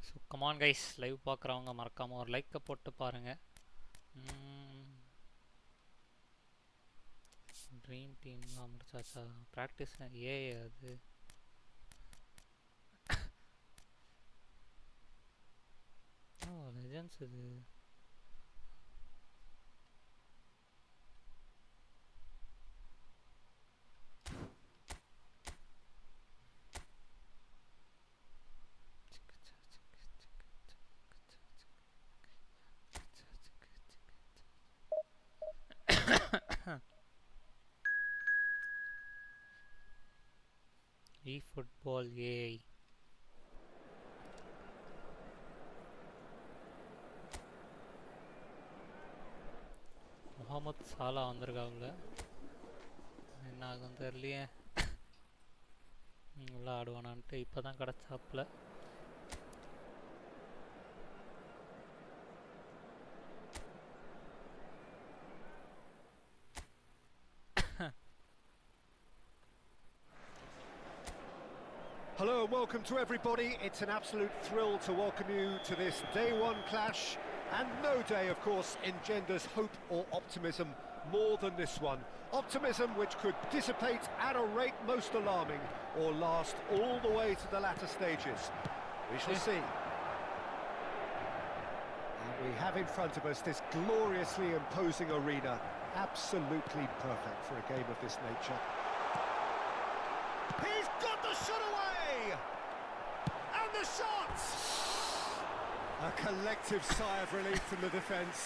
So come on guys, live பார்க்கறவங்க மறக்காம ஒரு like போட்டு பாருங்க. ட்ரீம் டீம் முடிச்சாச்சா? பிராக்டிஸ் அது லெஜெண்ட்ஸ் இது. Efootball AI. முகமது சாலா வந்திருக்காங்க. என்ன ஆகும் தெரியலையே. நல்லா ஆடுவானான்ட்டு இப்போதான் கிடச்சாப்புல. Hello and welcome to everybody. It's an absolute thrill to welcome you to this day one clash, and no day of course engenders hope or optimism more than this one. Optimism which could dissipate at a rate most alarming or last all the way to the latter stages. We shall see. And we have in front of us this gloriously imposing arena, absolutely perfect for a game of this nature. He's got the shot away! And the shots! A collective sigh of relief from the defence.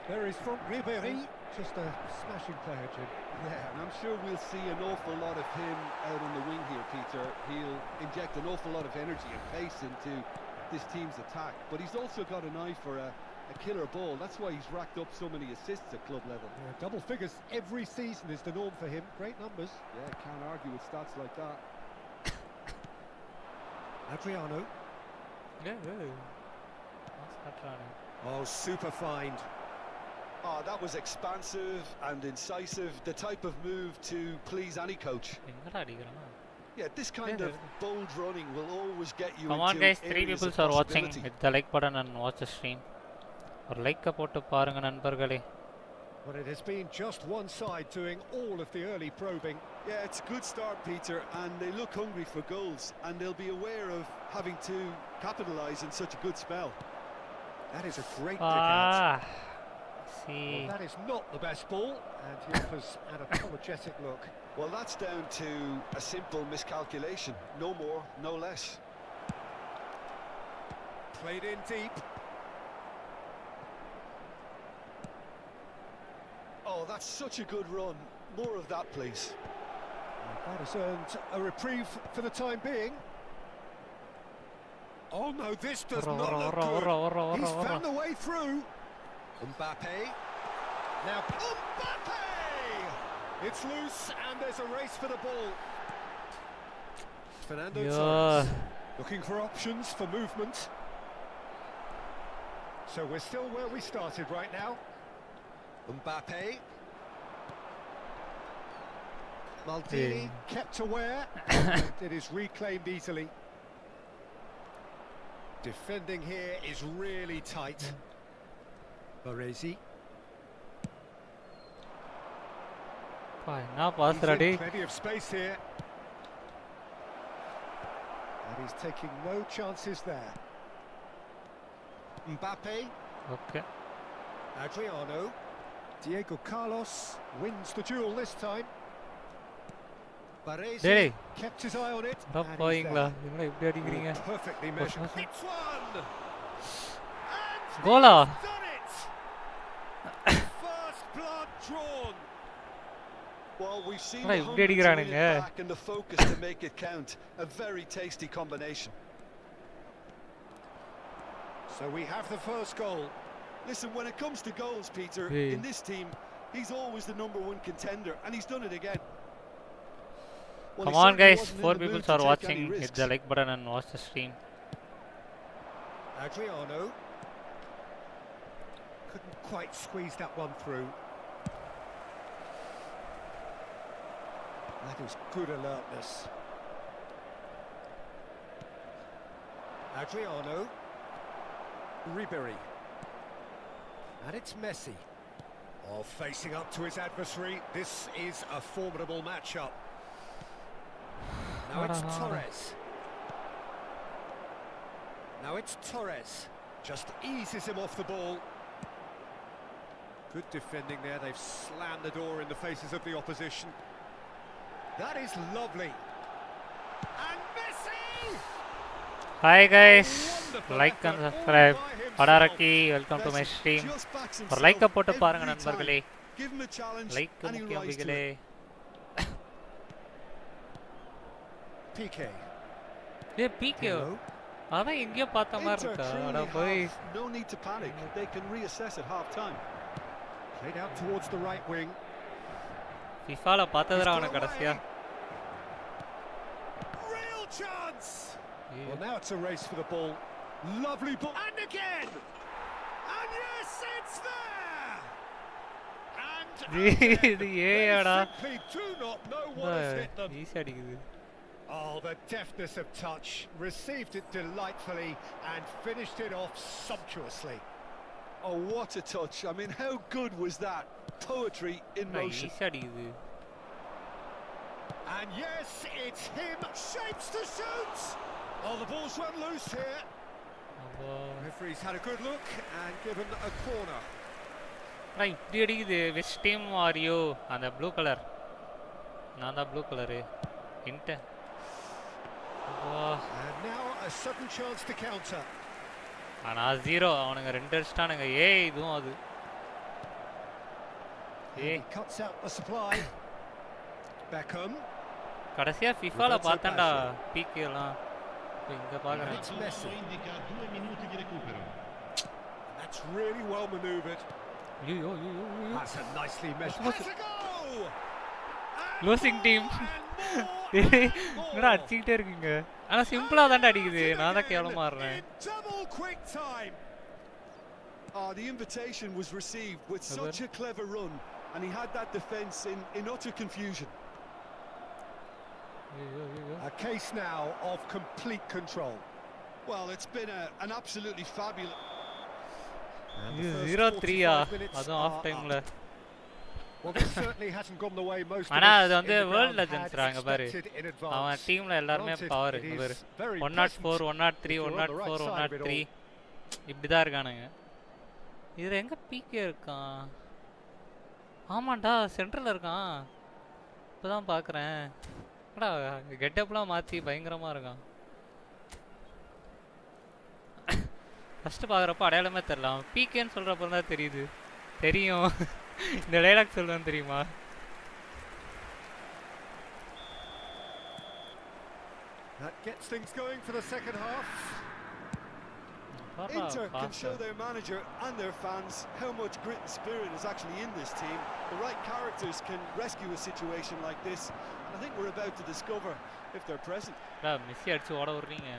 There is from Ribéry, just a smashing player, Jim. Yeah, and I'm sure we'll see an awful lot of him out on the wing here, Peter. He'll inject an awful lot of energy and pace into this team's attack, but he's also got an eye for a killer ball. That's why he's racked up so many assists at club level. Yeah, double figures every season is the norm for him. Great numbers. Yeah, can't argue with stats like that. Adriano. Yeah. Oh, super find. Oh, that was expansive and incisive, the type of move to please any coach. Yeah, this kind of bold running will always get you Come on guys, 3 people are watching. Hit the like button and watch the stream. Or like போட்டு பாருங்க நண்பர்களே. Well, it has been just one side doing all of the early probing. Yeah, it's a good start, Peter, and they look hungry for goals, and they'll be aware of having to capitalise in such a good spell. That is a great kick out. See. Well, that is not the best ball, and he offers an apologetic look. Well, that's down to a simple miscalculation. No more, no less. Played in deep. Oh, that's such a good run. More of that, please. And that has earned a reprieve for the time being. Oh no, this does not look good. He's found the way through. Mbappe. Now Mbappe! It's loose and there's a race for the ball. Fernando Torres looking for options for movement. So we're still where we started right now. Mbappe. Maldini kept aware. It is reclaimed easily. Defending here is really tight. Baresi. Now pass ready. Plenty of space here. And he's taking no chances there. Mbappe. Okay. Adriano. Diego Carlos wins the duel this time. Baresi kept his eye on it. Perfectly measured. It's one! And Gola! done it! First blood drawn. Well, we've seen the hunger to win it back and the focus to make it count. A very tasty combination. So we have the first goal. Listen, when it comes to goals, Peter, in this team, he's always the #1 contender, and he's done it again. Well, Come on guys, 4 people are watching. Hit the like button and watch the stream. Adriano. Couldn't quite squeeze that one through. That is good alertness. Adriano. Ribery. And it's Messi. Oh, facing up to his adversary. This is a formidable matchup. Now it's Torres. Now it's Torres. Just eases him off the ball. Good defending there. They've slammed the door in the faces of the opposition. That is lovely. And Messi! Hi guys, like and subscribe. Adaraki, welcome to my stream. ஒரு like போட்டு பாருங்க நண்பர்களே. Like முக்கியம் பிகளே. PK. ஏ PK. அதான் எங்கேயோ பார்த்த மாதிரி இருக்கா. அட போய். No need to panic. They can reassess at half time. Played out towards the right wing. FIFAல பார்த்ததடா அவன கடைசியா. Real chance. Well, now it's a race for the ball. Lovely ball. And again. And yes, it's there. And இது ஏடா. simply do not know what has hit them. Easy அடிக்குது. Oh, the deftness of touch. Received it delightfully and finished it off sumptuously. Oh, what a touch. I mean, how good was that? Poetry in motion. Easy அடிக்குது. And yes, it's him. Shapes to shoot. Oh, the ball's run loose here. Referee's had a good look and given a corner. Right, இப்படி அடிக்குது. which team are you? அந்த blue colour. நான் தான் blue colour. இன்ட. And now a sudden chance to counter. ஆனா 0 அவனுங்க ரெண்டு அடிச்சிட்டானுங்க. ஏய் இதுவும் அது. He cuts out the supply. Beckham. கடைசியா FIFAல பார்த்தேன்டா PK எல்லாம். இங்க பாக்குறேன். It's Messi. That's really well maneuvered. ஐயோ. That's a nicely measured. That's a goal. Losing team. என்னடா அடிச்சிட்டே இருக்கீங்க. ஆனா சிம்பிளா தான் அடிக்குது. நான் தான் கேவலமா ஆடுறேன். Double quick time. Oh, the invitation was received with such a clever run, and he had that defence in utter confusion. A case now of complete control. Well, it's been an absolutely fabulous. 0-3 அதுவும் of டைம்ல. Well, this certainly hasn't gone the way most ஆனா அது வந்து world லெஜெண்ட்ஸ்றாங்க பாரு. அவன் டீம்ல எல்லாரும் power இங்க பாரு. 104 103 104 103 இப்படி தான் இருக்கானுங்க. இதுல எங்க PK இருக்கான்? ஆமாண்டா சென்டர்ல இருக்கான். இப்பதான் பார்க்கறேன். என்னடா கெட்டப்லாம் மாத்தி பயங்கரமா இருக்கான். ஃபர்ஸ்ட் பார்க்கறப்ப அடையாளமே தெரியல. PKன்னு சொல்றப்ப தான் தெரியுது. தெரியும். இந்த டைலாக் சொல்றேன் தெரியுமா? That gets things going for the second half. Inter can show their manager and their fans how much grit and spirit is actually in this team. The right characters can rescue a situation like this, and I think we're about to discover if they're present. Messi அடிச்சு ஓட விடுறீங்க.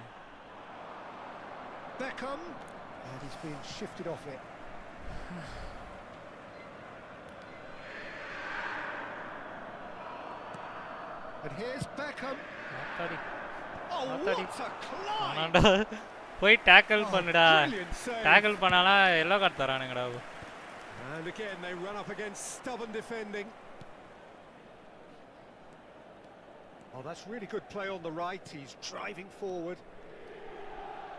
Beckham, and he's been shifted off it. And here's Beckham. Oh, what a climb! போய் tackle பண்ணுடா. Tackle பண்ணால yellow card தரானுங்கடா. And again they run up against stubborn defending. Oh, that's really good play on the right. He's driving forward.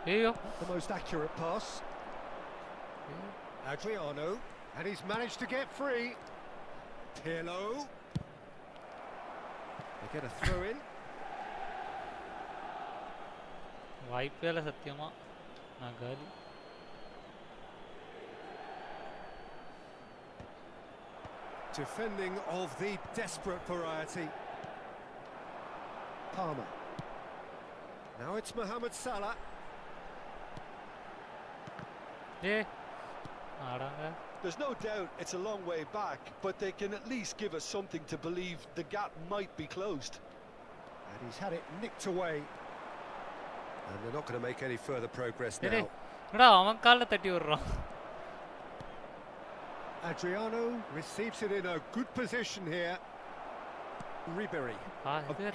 Hey, the most accurate pass. Adriano, and he's managed to get free. Pirlo. They get a throw in. வாய்ப்பே இல்ல சத்தியமா. நான் காலி. Defending of the desperate variety. Palmer. Now it's Mohamed Salah. Yeah. There's no doubt it's a long way back, but they can at least give us something to believe the gap might be closed. And he's had it nicked away. And they're not going to make any further progress now. என்னடா அவன் கால்ல தட்டி விடுறான். Adriano receives it in a good position here. Ribery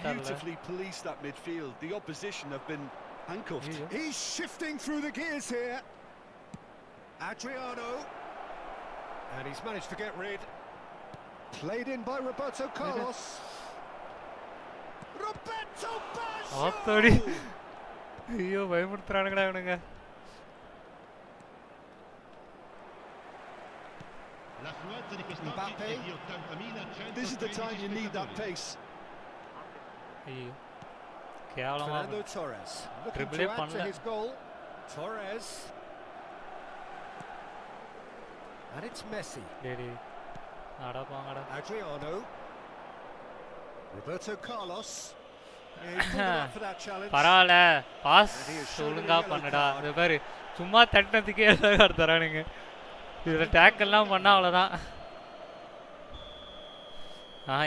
beautifully policed that midfield. The opposition have been handcuffed. He's shifting through the gears here. Adriano. And he's managed to get rid. Played in by Roberto Carlos. Roberto Baggio! ஐயோ பயமுறுத்துறானுங்கடா இவனுங்க. Mbappe. This is the time you need that pace. Fernando Torres looking to add to his goal. Torres. And it's Messi. Adriano. Roberto Carlos. பரவாயில்ல pass ஒழுங்கா பண்ணுடா. இது பாரு சும்மா தட்டினதுக்கே எல்லாம் தரானுங்க. இதில் டேக்கெல்லாம் பண்ணால் அவ்வளோதான்.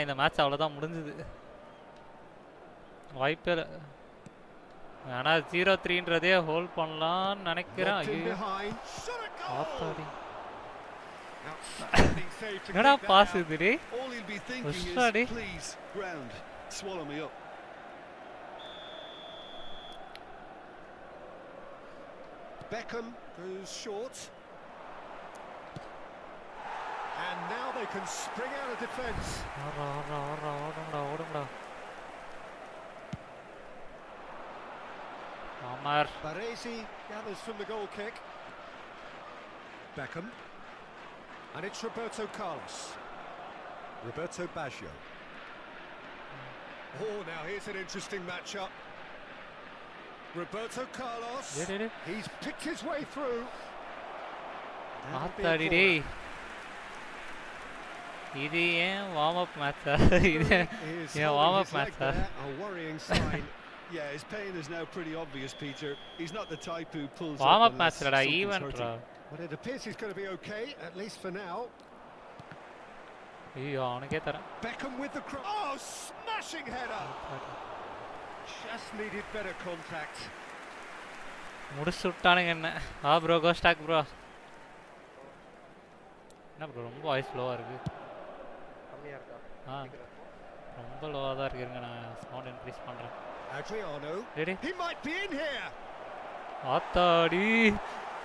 இந்த மேட்ச் அவ்வளோதான் முடிஞ்சுது. வாய்ப்பே இல்லை. ஆனால் 0-3ன்றதே ஹோல்ட் பண்ணலான்னு நினைக்கிறேன். என்னடா pass இதுடி. Beckham goes short. And now they can spring out of defence. Baresi gathers from the goal kick. Beckham. And it's Roberto Carlos. Roberto Baggio. Oh, now here's an interesting matchup. Roberto Carlos. He's picked his way through. இது ஏன் warm up மேட்சா? இது ஏன் warm up மேட்சா? A worrying sign. Yeah, his pain is now pretty obvious, Peter. He's not the type who pulls warm up up மேட்ச்லடா ஈவென்ட்ரா. But it appears he's going to be okay, at least for now. ஐயோ அவனுக்கே தரேன். Beckham with the cross. Oh, smashing header. Just needed better contact. முடிச்சு விட்டானுங்க என்ன. Bro கோ stock bro. என்ன bro ரொம்ப voice லோவா இருக்கு. கம்மியா இருக்கா? ரொம்ப லோவா தான் இருக்குங்க. நான் சவுண்ட் இன்க்ரீஸ் பண்றேன். Adriano. He might be in here. ஆத்தாடி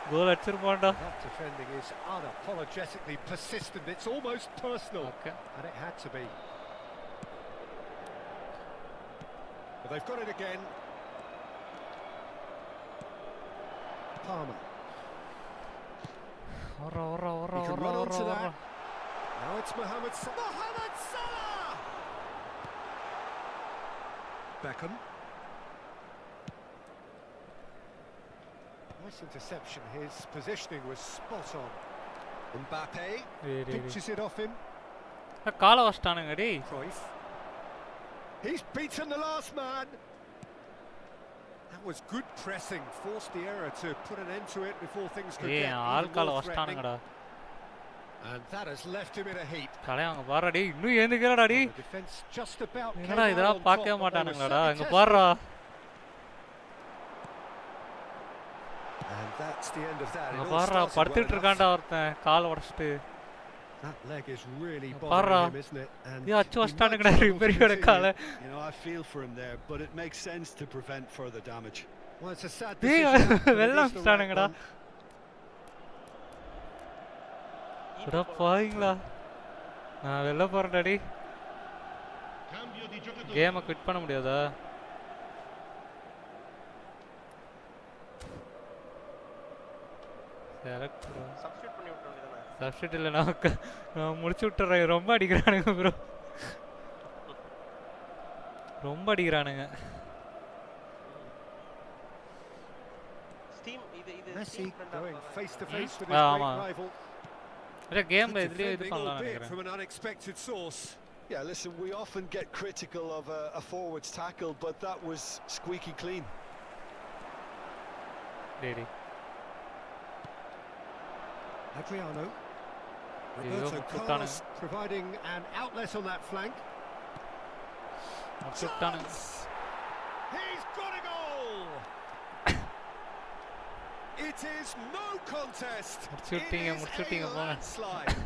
கோல் அடிச்சிருப்பான்டா. That defending is unapologetically persistent. It's almost personal. Okay. And it had to be. But they've got it again. Palmer. He can run onto that. Now it's Mohamed Salah! Beckham. Nice interception. His positioning was spot on. Mbappe pinches it off him. கால வச்சிட்டானுங்க டேய். He's beaten the last man. That was good pressing. Forced the error to put an end to it before things could get ஆல்கால வச்சிட்டானுங்கடா. And that has left him in a heap. கலையாங்க பாறா டேய். இன்னும் ஏந்துக்கறடா டேய். Defense just about. என்னடா இதெல்லாம் பார்க்கவே மாட்டானுங்கடா. அங்க பாறா. And that's the end of that. அங்க பாறா படுத்துட்டு இருக்கான்டா ஒருத்தன் கால் உடைச்சிட்டு. That leg is really bothering him, isn't it? And yeah, அச்சோஸ்டானுங்கடா ரிபெரியோட கால. You know, I feel for him there, but it makes sense to prevent further damage. Well, it's a sad decision. வெல்லம் ஸ்டானுங்கடா. அட பாயிங்களா. நான் வெல்ல போறேன்டா டேய். கேமை குவிட் பண்ண முடியாதா? செலக்ட் சப்ஸ்டிட்யூட் பண்ணி விட்டுற வேண்டியதானே? சப்ஸ்டிட்யூட் இல்ல நான் முடிச்சு விட்டுறேன். ரொம்ப அடிக்கிறானுங்க ப்ரோ. ரொம்ப அடிக்கிறானுங்க. ஸ்டீம் இது Messi going face to face with his great rival. இந்த கேம்ல இதுலயே இது பண்ணலாம் நினைக்கிறேன். From an unexpected source. Yeah, listen, we often get critical of a forward's tackle, but that was squeaky clean. Ready. Adriano. Roberto Carlos providing an outlet on that flank. He's got a goal! It is no contest. முடிச்சுட்டீங்க போங்க. Landslide.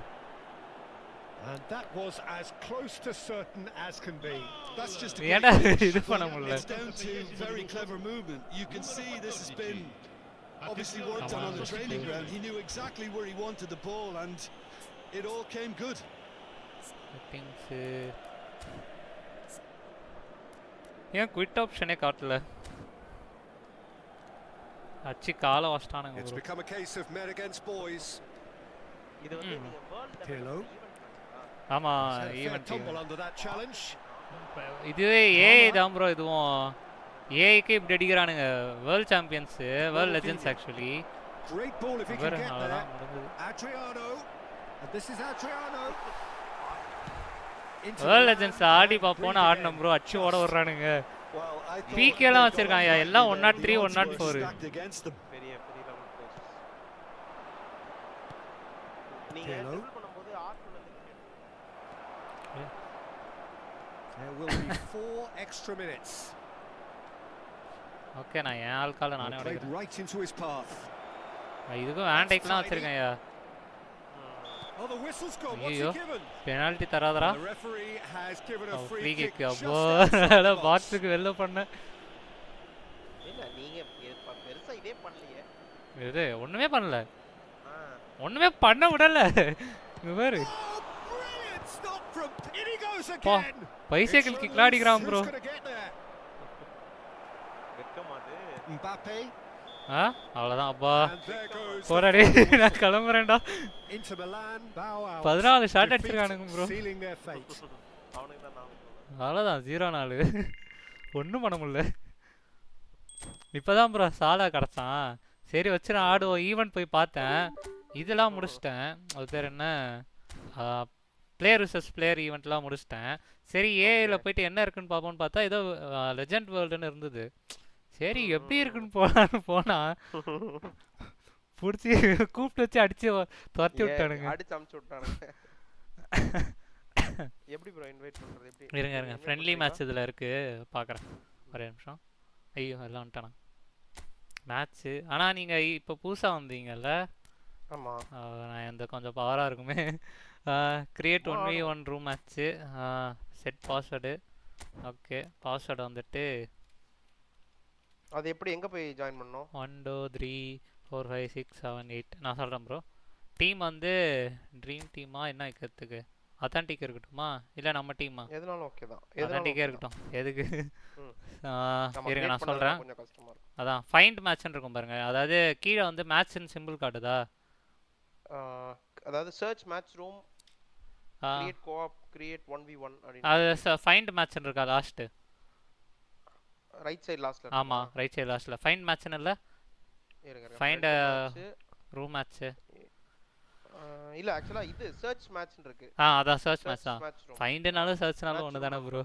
And that was as close to certain as can be. That's just a ஏடா great இது finish. பண்ண முடியல. It's down to very clever movement. You can see this has been obviously worked on the training ground. He knew exactly where he wanted the ball and it all came good. Settings ஏன் quit ஆப்ஷனே காட்டல? அச்சி கால வாஸ்டானுங்க It's bro. become a case of men against boys. இது வந்து நீங்க world Hello. ஆமா Fair event tumble under that challenge. இதுவே ஏஐ தான் ப்ரோ. இதுவும் ஏஐக்கு இப்படி அடிக்கிறானுங்க. World champions, world legends actually. Great ball if he can வேற get there. அவ்வளவுதான் முடிஞ்சது. Adriano. And this is Adriano. World legends Aadi பாப்போன்னு ஆடினோம் bro. அச்சு ஓட வர்றானுங்க. Well, I thought PK எல்லாம் வச்சிருக்காங்க எல்லாம் 103 104. பெரிய பெரிய லெவல் பிளேயர்ஸ். நீங்க Hello. ட்ரிபிள் பண்ணும்போது R2 ல There will be 4 extra minutes. Okay நான் ஏன் ஆல்கால நானே Played உடைக்கிறேன். right into his path. இதுக்கும் ஆண்டைக்லாம் வச்சிருக்கேன்யா. Oh, the whistle's gone. What's ஐயோ he given? பெனால்டி தராதடா. The referee has given a free free kick. Kick just அப்போ outside the box. பாக்ஸுக்கு வெளில பண்ண. இல்ல நீங்க பெருசா இதே பண்ணலையே. இது ஒண்ணுமே பண்ணல. ஆ ஒண்ணுமே பண்ண விடல. இங்க பாரு. Oh, brilliant stop from. In he goes பா again. பைசைக்கிள் கிக்ல அடிக்கிறான் bro. Who's gonna get there? வெக்கமா அது. Mbappe. அவ்வளவுதான் அப்பா. And there goes போறாடே நான் கிளம்புறேன்டா. Inter Milan bow out. 14 shot Defeat அடிச்சிருக்கானுங்க ப்ரோ. sealing their fate. அவனுக்கு தான் நான் சொல்றேன். அவ்வளவுதான் 0-4. ஒண்ணும் பண்ண முடியல. இப்பதான் ப்ரோ சாலா கிடைச்சான். சரி வச்சு நான் ஆடுவோம் ஈவென்ட் போய் பார்த்தேன். இதெல்லாம் முடிச்சிட்டேன். அது பேர் என்ன பிளேயர் விசஸ் பிளேயர் ஈவெண்ட்லாம் முடிச்சிட்டேன். சரி ஏஐல போயிட்டு என்ன இருக்குன்னு பார்ப்போம்னு பார்த்தா ஏதோ லெஜெண்ட் வேர்ல்டுன்னு இருந்தது. சரி எப்படி இருக்குன்னு போனான்னு போனா பிடிச்சி கூப்பிட்டு வச்சு அடிச்சு துரத்தி விட்டானுங்க. அடிச்சு அமுச்சு விட்டானுங்க. எப்படி ப்ரோ இன்வைட் பண்றது எப்படி? இருங்க ஃப்ரெண்ட்லி மேட்ச் இதில் இருக்கு பார்க்குறேன். ஒரே நிமிஷம். ஐயோ எல்லாம் வந்துட்டானா மேட்ச்சு. ஆனால் நீங்கள் இப்போ புதுசாக வந்தீங்கல்ல. ஆமாம் நான் இந்த கொஞ்சம் பவராக இருக்குமே. Create 1v1 room match. Set password. Okay password வந்துட்டு அது எப்படி எங்கே போய் ஜாயின் பண்ணோம்? 1 2 3 4 5 6 7 8 நான் சொல்கிறேன் ப்ரோ. டீம் வந்து ட்ரீம் டீமா என்ன வைக்கிறதுக்கு? அத்தான்டிக் இருக்கட்டுமா இல்லை நம்ம டீமா? எதுனாலும் ஓகே தான். அத்தான்டிக்கே இருக்கட்டும். எதுக்கு இருங்க நான் கொஞ்சம் சொல்கிறேன். கஷ்டமா இருக்கும். அதான் ஃபைண்ட் மேட்ச்னு இருக்கும் பாருங்க. அதாவது கீழே வந்து மேட்ச்னு சிம்பிள் காட்டுதா? அதாவது search match room create co-op create 1v1 அப்படி. அது ஃபைண்ட் மேட்ச்னு இருக்கா லாஸ்ட்? ரைட் சைடு லாஸ்ட்ல. ஆமா ரைட் சைடு லாஸ்ட்ல ஃபைண்ட் மேட்ச்னு இல்ல. ஃபைண்ட் ரூம் மேட்ச் இல்ல ஆக்சுவலா இது சர்ச் மேட்ச்னு இருக்கு. அதான் சர்ச் மேட்ச் தான். ஃபைண்ட்னாலும் சர்ச்னாலும் ஒண்ணுதானே ப்ரோ.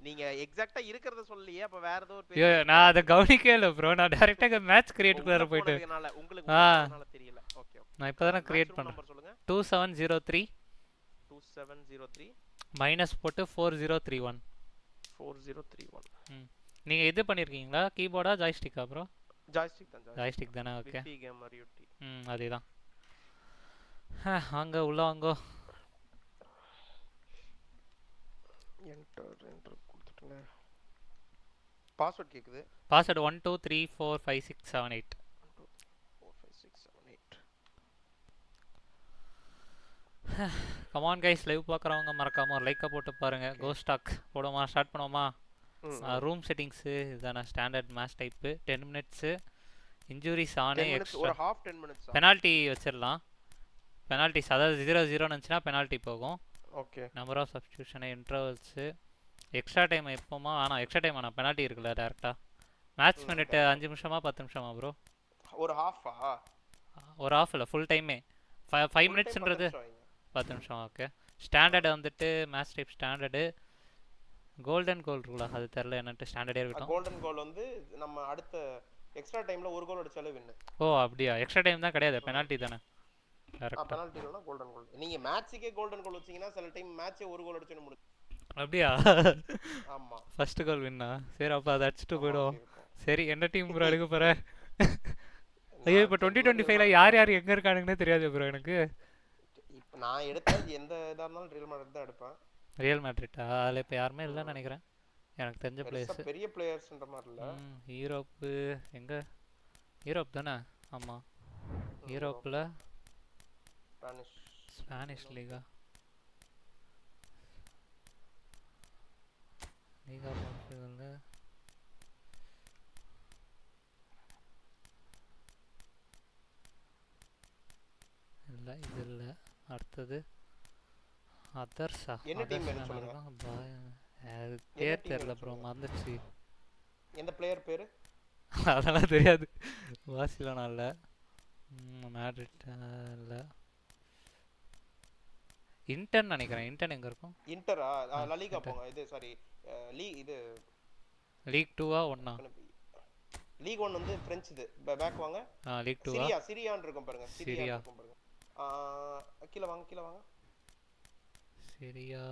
நீங்க எக்ஸாக்ட்டா இருக்கறத சொல்லலையே அப்ப வேற ஏதோ ஒரு ஐயோ நான் அத கவனிக்கவே இல்ல ப்ரோ. நான் டைரக்ட்டா மேட்ச் கிரியேட் குள்ள போயிட்டு உங்களுக்கு அதனால தெரியல. ஓகே நான் இப்போதான் கிரியேட் பண்ணேன். நம்பர் சொல்லுங்க. 2703 2703 மைனஸ் போட்டு 4031 4031. நீங்க இது பண்ணிருக்கீங்களா? கீபோர்டா ஜாய்ஸ்டிக்கா ப்ரோ? ஜாய்ஸ்டிக் தான். ஜாய்ஸ்டிக் தானே. Okay VhiffyGamer UT. அதேதான். அங்க உள்ள வாங்க. என்டர் கொடுத்துட்டேன். பாஸ்வேர்ட் கேக்குது. Password 12345678. 45678. Come on guys, live பார்க்குறவங்க மறக்காம ஒரு லைக்கை போட்டு பாருங்க. கோஸ்ட் டாக் போடுமா? ஸ்டார்ட் பண்ணுவோமா? ரூம் செட்டிங்ஸு இதான standard match type. 10 minutes. Injuries ஆனே எக்ஸ்ட்ரா ஒரு ஹாஃப் 10 மினிட்ஸ். பெனால்ட்டி வச்சிடலாம். பெனால்ட்டிஸ் அதாவது 0-0 இருந்துச்சுன்னா பெனால்ட்டி போகும். Okay. Number of substitution intervals extra time எப்போமா? ஆனால் எக்ஸ்ட்ரா டைம் ஆனால் பெனால்ட்டி இருக்குல்ல டேரெக்டாக. மேட்ச் மினிட்டு 5 நிமிஷமா 10 நிமிஷமா ப்ரோ? ஒரு ஹாஃபா? ஒரு ஹாஃப் இல்லை ஃபுல் டைமே. 5 மினிட்ஸ்ன்றது 10 நிமிஷம். ஓகே. ஸ்டாண்டர்டு வந்துட்டு மேட்ச் டைப் ஸ்டாண்டர்டு. கோல்டன் கோல் ரூலா அது தெரியல என்னட்டு. ஸ்டாண்டர்டே இருக்கட்டும். கோல்டன் கோல் வந்து நம்ம அடுத்த எக்ஸ்ட்ரா டைம்ல ஒரு கோல் அடிச்சாலே வின். ஓ அப்படியா? எக்ஸ்ட்ரா டைம் தான் கிடையாது, பெனால்ட்டி தானே. கரெக்ட்டா. பெனால்ட்டி இல்லனா கோல்டன் கோல். நீங்க மேட்ச்சுக்கே கோல்டன் கோல் வச்சீங்கன்னா சில டைம் மேட்சே ஒரு கோல் அடிச்சேன்னு முடியும். அப்படியா? ஆமா. ஃபர்ஸ்ட் கோல் வின்னா. சரி அப்ப அத அடிச்சிட்டு போய்டுவோம். சரி என்ன டீம் ப்ரோ எடுக்க போற? ஐயோ இப்போ 2025ல யார் யார் எங்க இருக்கானுங்கன்னே தெரியாது ப்ரோ எனக்கு. இப்போ நான் எடுத்தது எந்த இதாக இருந்தாலும் ரியல் மேட்ரிட் தான் எடுப்பேன். ரியல் மேட்ரிட்டா? அதில் இப்போ யாருமே இல்லைன்னு நினைக்கிறேன் எனக்கு தெரிஞ்ச பிளேயர்ஸ். பெரிய பிளேயர்ஸ்ன்ற மாதிரி இல்லை. யூரோப்பு எங்கே? யூரோப் தானே? ஆமாம் யூரோப்பில் ஸ்பானிஷ் லீகா போர்ச்சுகல்ல இல்லை இது இல்லை. அடுத்தது அதர்ஸா? என்ன டீம் வேணும் சொல்லுங்க. பேர் தெரியல ப்ரோ, மறந்துச்சு. எந்த பிளேயர் பேர்? அதெல்லாம் தெரியாது. வாசிலனா இல்லை, மேட்ரிட் இல்லை, இன்டர்ன் நினைக்கிறேன். இன்டர்ன் எங்கே இருக்கும்? இன்டரா? லலிகா போங்க. இது சாரி இது லீக் 2ஆ 1ஆ? லீக் 1 வந்து பிரெஞ்ச். இது பேக் வாங்க. லீக் 2ஆ? சிரியான்னு இருக்கும் பாருங்க. சிரியா இருக்கும் பாருங்க. கீழ வாங்க. சிரியா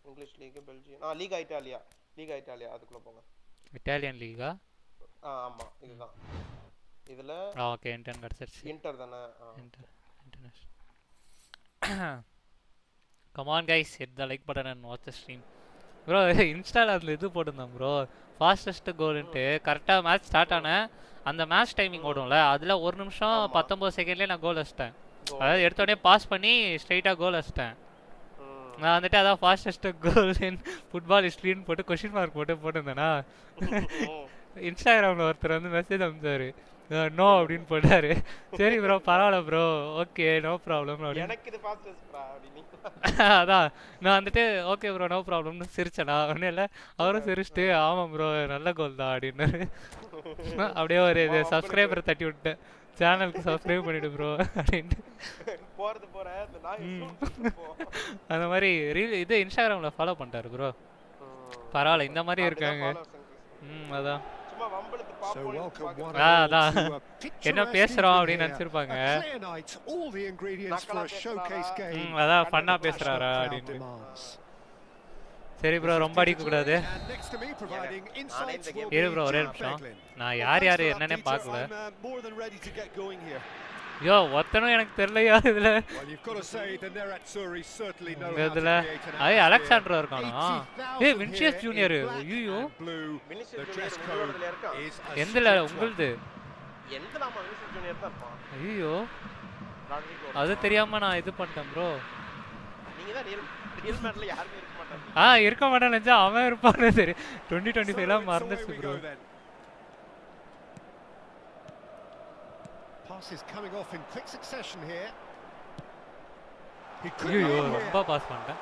English league Belgium. Liga Italia. அதுக்குள்ள போங்க. Italian Liga? ஆமா இதுதான். இதுல ஓகே இன்டர்ன் கிடைச்சிருச்சு. இன்டர் தானே? International. Come on guys, hit the like button and watch the stream. Bro, இன்ஸ்டால அதுல இது போட்டுருந்தேன் ப்ரோ, ஃபாஸ்டஸ்ட் கோல்ன்ட்டு. கரெக்டாக மேட்ச் ஸ்டார்ட் ஆனேன், அந்த மேட்ச் டைமிங் ஓடும்ல, அதில் 1 நிமிஷம் 19 செகண்ட்லேயே நான் கோல் வச்சிட்டேன். அதாவது எடுத்தோடனே பாஸ் பண்ணி ஸ்ட்ரைட்டாக கோல் வச்சிட்டேன். நான் வந்துட்டு அதான் ஃபாஸ்டஸ்ட் கோல் இன் ஃபுட்பால் ஹிஸ்ட்ரின்னு போட்டு கொஷின் மார்க் போட்டுருந்தேனா. இன்ஸ்டாகிராமில் ஒருத்தர் வந்து மெசேஜ் அனுப்பிச்சாரு, நோ அப்படின்னு போட்டாரு. சரி ப்ரோ பரவாயில்ல ப்ரோ, ஓகே நோ ப்ராப்ளம் அப்படின்னு. அதான் நான் வந்துட்டு ஓகே ப்ரோ நோ ப்ராப்ளம்னு சிரிச்சேனா. ஒன்றும் இல்லை, அவரும் சிரிச்சிட்டு ஆமாம் ப்ரோ நல்ல கோல் தான் அப்படின்னு. அப்படியே ஒரு இது சப்ஸ்கிரைபரை தட்டி விட்டேன், சேனலுக்கு சப்ஸ்கிரைப் பண்ணிவிடு ப்ரோ அப்படின்ட்டு. அந்த மாதிரி இது இன்ஸ்டாகிராமில் ஃபாலோ பண்ணிட்டாரு ப்ரோ. பரவாயில்ல, இந்த மாதிரி இருக்காங்க. அதான் அதான் என்ன பேசுறோம் அப்படின்னு நினைச்சிருப்பாங்க. அதான் ஃபன்னா பேசுறாரா அப்படின்னு. சரி ப்ரோ ரொம்ப அடிக்க கூடாது. இரு ப்ரோ ஒரே நிமிஷம், நான் யார் என்னன்னே பார்க்கல. யோ ஒத்தனும் எனக்கு தெரியலையா இதுல. இதுல ஐ அலெக்சாண்டர் இருக்கானா? ஏய் வினிசியஸ் ஜூனியர். ஐயோ எந்தல உங்களுது? எந்தலாமா வினிசியஸ் ஜூனியர் தான் இருப்பான். ஐயோ அது தெரியாம நான் இது பண்ணிட்டேன் ப்ரோ. நீங்க தான் ரியல் மேட்ல யாருமே இருக்க மாட்டாங்க. இருக்க மாட்டான்னு நினைச்சா அவன் இருப்பானே. சரி 2025ல மறந்துச்சு bro. Passes coming off in quick succession here. ஐயோ ரொம்ப பாஸ் பண்ணிட்டேன்.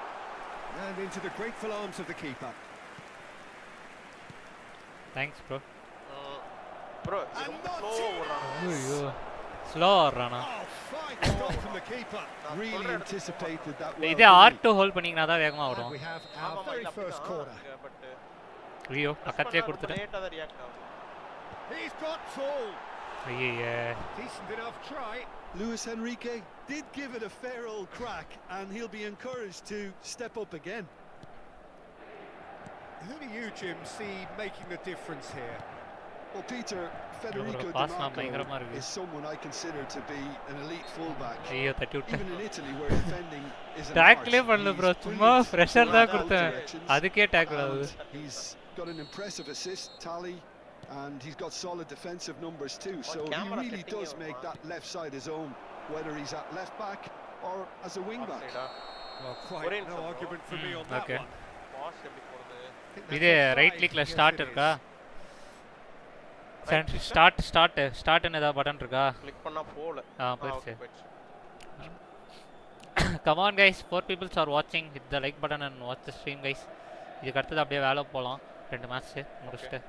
And into the grateful arms of the keeper. Thanks bro. Bro slow ஓடுறான். ஐயோ slow ஓடுறானா? Fine stop from the keeper. Really anticipated that well. இதே R2 hold பண்ணீங்கனா தான் வேகமா ஓடும். We have our very first corner. ஐயோ பக்கத்துலயே கொடுத்துட்டேன். லேட்டா தான் ரியாக்ட் ஆகும். He's got full. Decent enough try. Luis Enrique did give it a fair old crack and he'll be encouraged to step up again. Who do you, Jim, see making the difference here? Well, Peter, Federico Di Marco is someone I consider to be an elite fullback. Even in Italy where defending is an art. Tackle பண்ணல bro, சும்மா fresher தான் கொடுத்தேன், அதுக்கே tackle ஆகுது. He's got an impressive assist tally and he's got solid defensive numbers too, so he really does make that left side his own, whether he's at left back or as a wing back. Well, quite no argument for me on that one. இது right கிளிக்ல start இருக்கா? Start ன்னு ஏதாவது button இருக்கா? Click பண்ணா போல. போச்சு. Come on guys, 4 people are watching, hit the like button and watch the stream guys. இதுக்கு அடுத்து அப்படியே வேலை போலாம், 2 மேட்ச் முடிச்சிட்டு.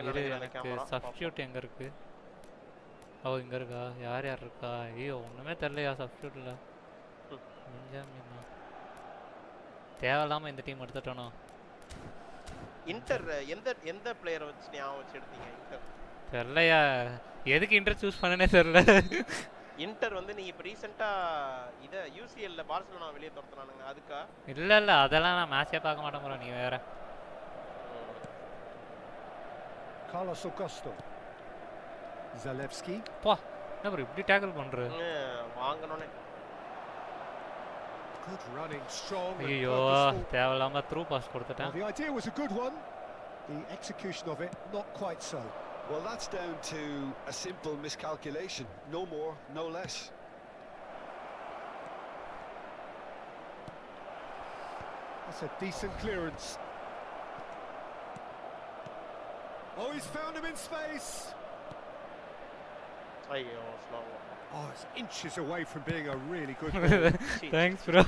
எனக்கு சப்ஸ்டியூட் எங்க இருக்கு? இங்க இருக்கா? யார் இருக்கா? ஐயோ ஒண்ணுமே தெரியலையா சப்ஸ்டியூட்ல. தேவையில்லாம இந்த டீம் எடுத்துட்டோம். இன்டர் எந்த பிளேயரை வச்சு ஞாபகம் வச்சு எடுத்தீங்க? இன்டர் தெரியலையா, எதுக்கு இன்டர் சூஸ் பண்ணனே தெரியல. இன்டர் வந்து நீங்க இப்ப ரீசன்ட்டா இத யுசிஎல்ல பார்சிலோனா வெளிய துரத்துனானுங்க, அதுக்கா? இல்ல அதெல்லாம் நான் மேட்சே பார்க்க மாட்டேன் ப்ரோ, நீ வேற. Carlos Augusto. Zalewski. பா என்ன ப்ரோ இப்படி டேக்கிள் பண்ற வாங்கனோனே Good running, strong and ஐயோ purposeful. தேவலாம த்ரூ பாஸ் கொடுத்துட்டேன் Well, the idea was a good one. The execution of it, not quite so. Well, that's down to a simple miscalculation. No more, no less. That's a decent clearance. Oh, he's found him in space. ஐயோ slow Oh, it's inches away from being a really good ball. Thanks bro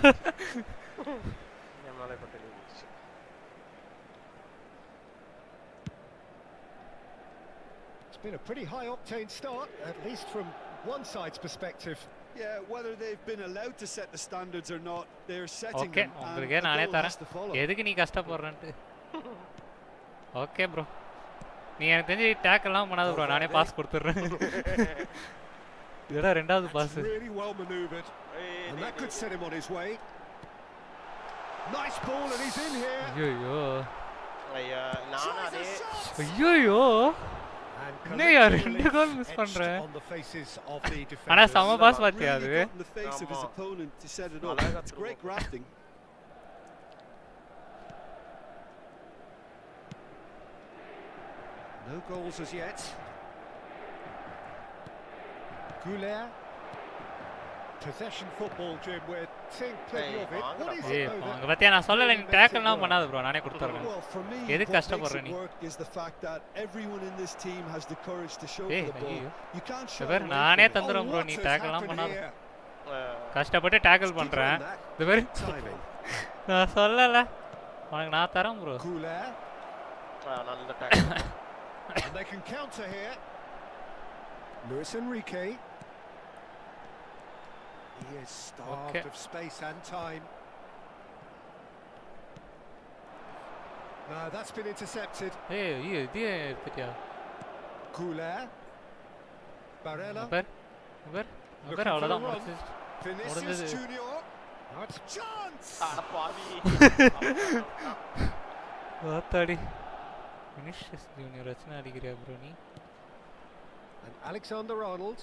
நம்மாலே பட்டலி It's been a pretty high octane start, at least from one side's perspective. Yeah, whether they've been allowed to set the standards or not, they're setting okay them. And உங்களுக்கு a நானே goal தரேன் has to follow. எதுக்கு நீ கஷ்டப்படுறேன்ட்டு okay bro நீ எனக்கு தெரிஞ்சு டேக்கெல்லாம் பண்ணாத bro நானே பாஸ் கொடுத்துட்றேன் இதோட ரெண்டாவது pass That's really well manoeuvred, and that could set him on his way. Nice ball, and he's in here. ஐயோ ஐயா நான் அதே ஐயோ And என்னையா collectively ரெண்டு கோல் மிஸ் etched பண்ற on the faces of the ஆனா defenders. சம பாஸ் பாத்தியா அது Really got in the face of his Come on. opponent to set it up. Malaga It's through. great grafting. No goals as yet. Goulet. Possession football, Jim. We're seeing plenty of it. What is ஏய் it though அங்க that பாத்தியா நான் சொல்லல நீ டேக்கெல்லாம் பண்ணாத bro நானே கொடுத்துறேன் Well, for me, எதுக்கு what கஷ்டப்படுற makes நீ it work is the fact that everyone in this team has the courage to show ஏய் for the ball. ஐயோ You can't show பாரு away நானே from it. தந்துறேன் ப்ரோ what நீ has டேக்கெல்லாம் happened பண்ணாத here? கஷ்டப்பட்டு tackle Keep பண்றேன் on that. இது பாரு Timing. நான் சொல்லல உனக்கு நான் தரேன் ப்ரோ Goulet. நல்ல talk And they can counter here. Luis Enrique. He is starved Okay. of space and time. No, that's been intercepted. ஏய் ஐயோ இது எடுத்துட்டியா Goulet. Barella. பாரு பாரு பாரு அவ்வளவுதான் முடிச்சிச்சு Vinicius முடிஞ்சது. Junior. That's chance. அட பாவி வாத்தாடி வினிஷியஸ் ஜூனியர் வச்சுனா அடிக்கிறியா ப்ரோ நீ And Alexander Arnold.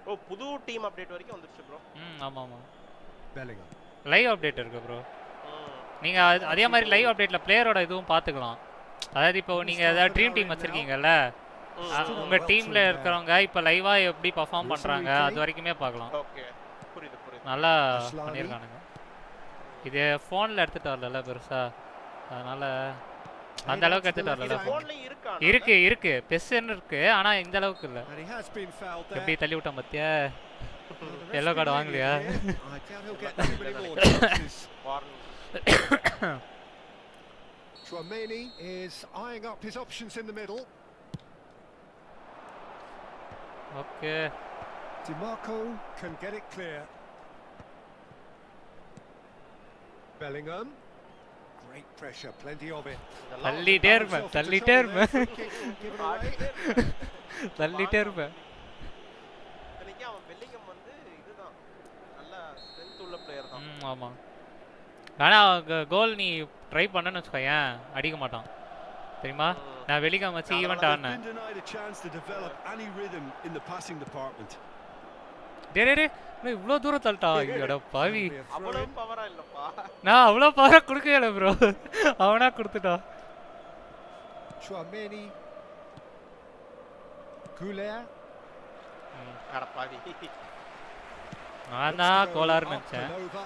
ஓ புது டீம் அப்டேட் வரைக்கும் வந்துருச்சு ப்ரோ ஆமா ஆமா Bellingham. லைவ் அப்டேட் இருக்கு ப்ரோ நீங்க அதே மாதிரி லைவ் அப்டேட்ல பிளேயரோட இதுவும் பாத்துக்கலாம் அதாவது இப்போ நீங்க ஏதாவது ட்ரீம் டீம் வச்சிருக்கீங்கல்ல உங்க டீம்ல இருக்கிறவங்க இப்போ லைவா எப்படி பெர்ஃபார்ம் பண்றாங்க அது வரைக்குமே பார்க்கலாம் ஓகே புரியுது புரியுது நல்லா பண்ணிருக்கானுங்க இது ஃபோன்ல எடுத்துட்டு வரல பெருசா அதனால அந்த அளவுக்கு எடுத்துட்டு வரல ஃபோன்ல இருக்கா இருக்கு பெஸ்ன்னு இருக்கு ஆனா இந்த அளவுக்கு இல்ல And he has been fouled there. எப்படி தள்ளி விட்டான் பாத்தியா The yellow referee card really வாங்கலையா here. I doubt he'll get too many more chances. Chouameni is eyeing up his options in the middle. Okay DiMarco can get it clear. Bellingham. Great pressure, plenty of it. தள்ளிட்டே இருப்பேன் தள்ளிட்டே இருப்பேன் Given away. தள்ளிட்டே இருப்பேன் இன்னைக்கு அவன் Bellingham வந்து இதுதான் நல்ல strength உள்ள player தான் ஆமா ஆனா கோல் நீ ட்ரை பண்ணன்னு வச்சுக்கோயேன் அடிக்க மாட்டான் தெரியுமா நான் வெளிக்காம வச்சு ஈவென்ட் They've ஆனேன் been denied a chance to develop any rhythm in the passing department. டேய் இவ்ளோ தூரம் தள்ளிட்டா ஐயோட பாவி அவ்வளவு பவரா இல்லப்பா நான் அவ்வளோ பவரா கொடுக்கல ப்ரோ அவனா கொடுத்துட்டான் Chouameni. Goulet. அட பாவி நான் தான் கோளாறு நினைச்சேன் Up and over.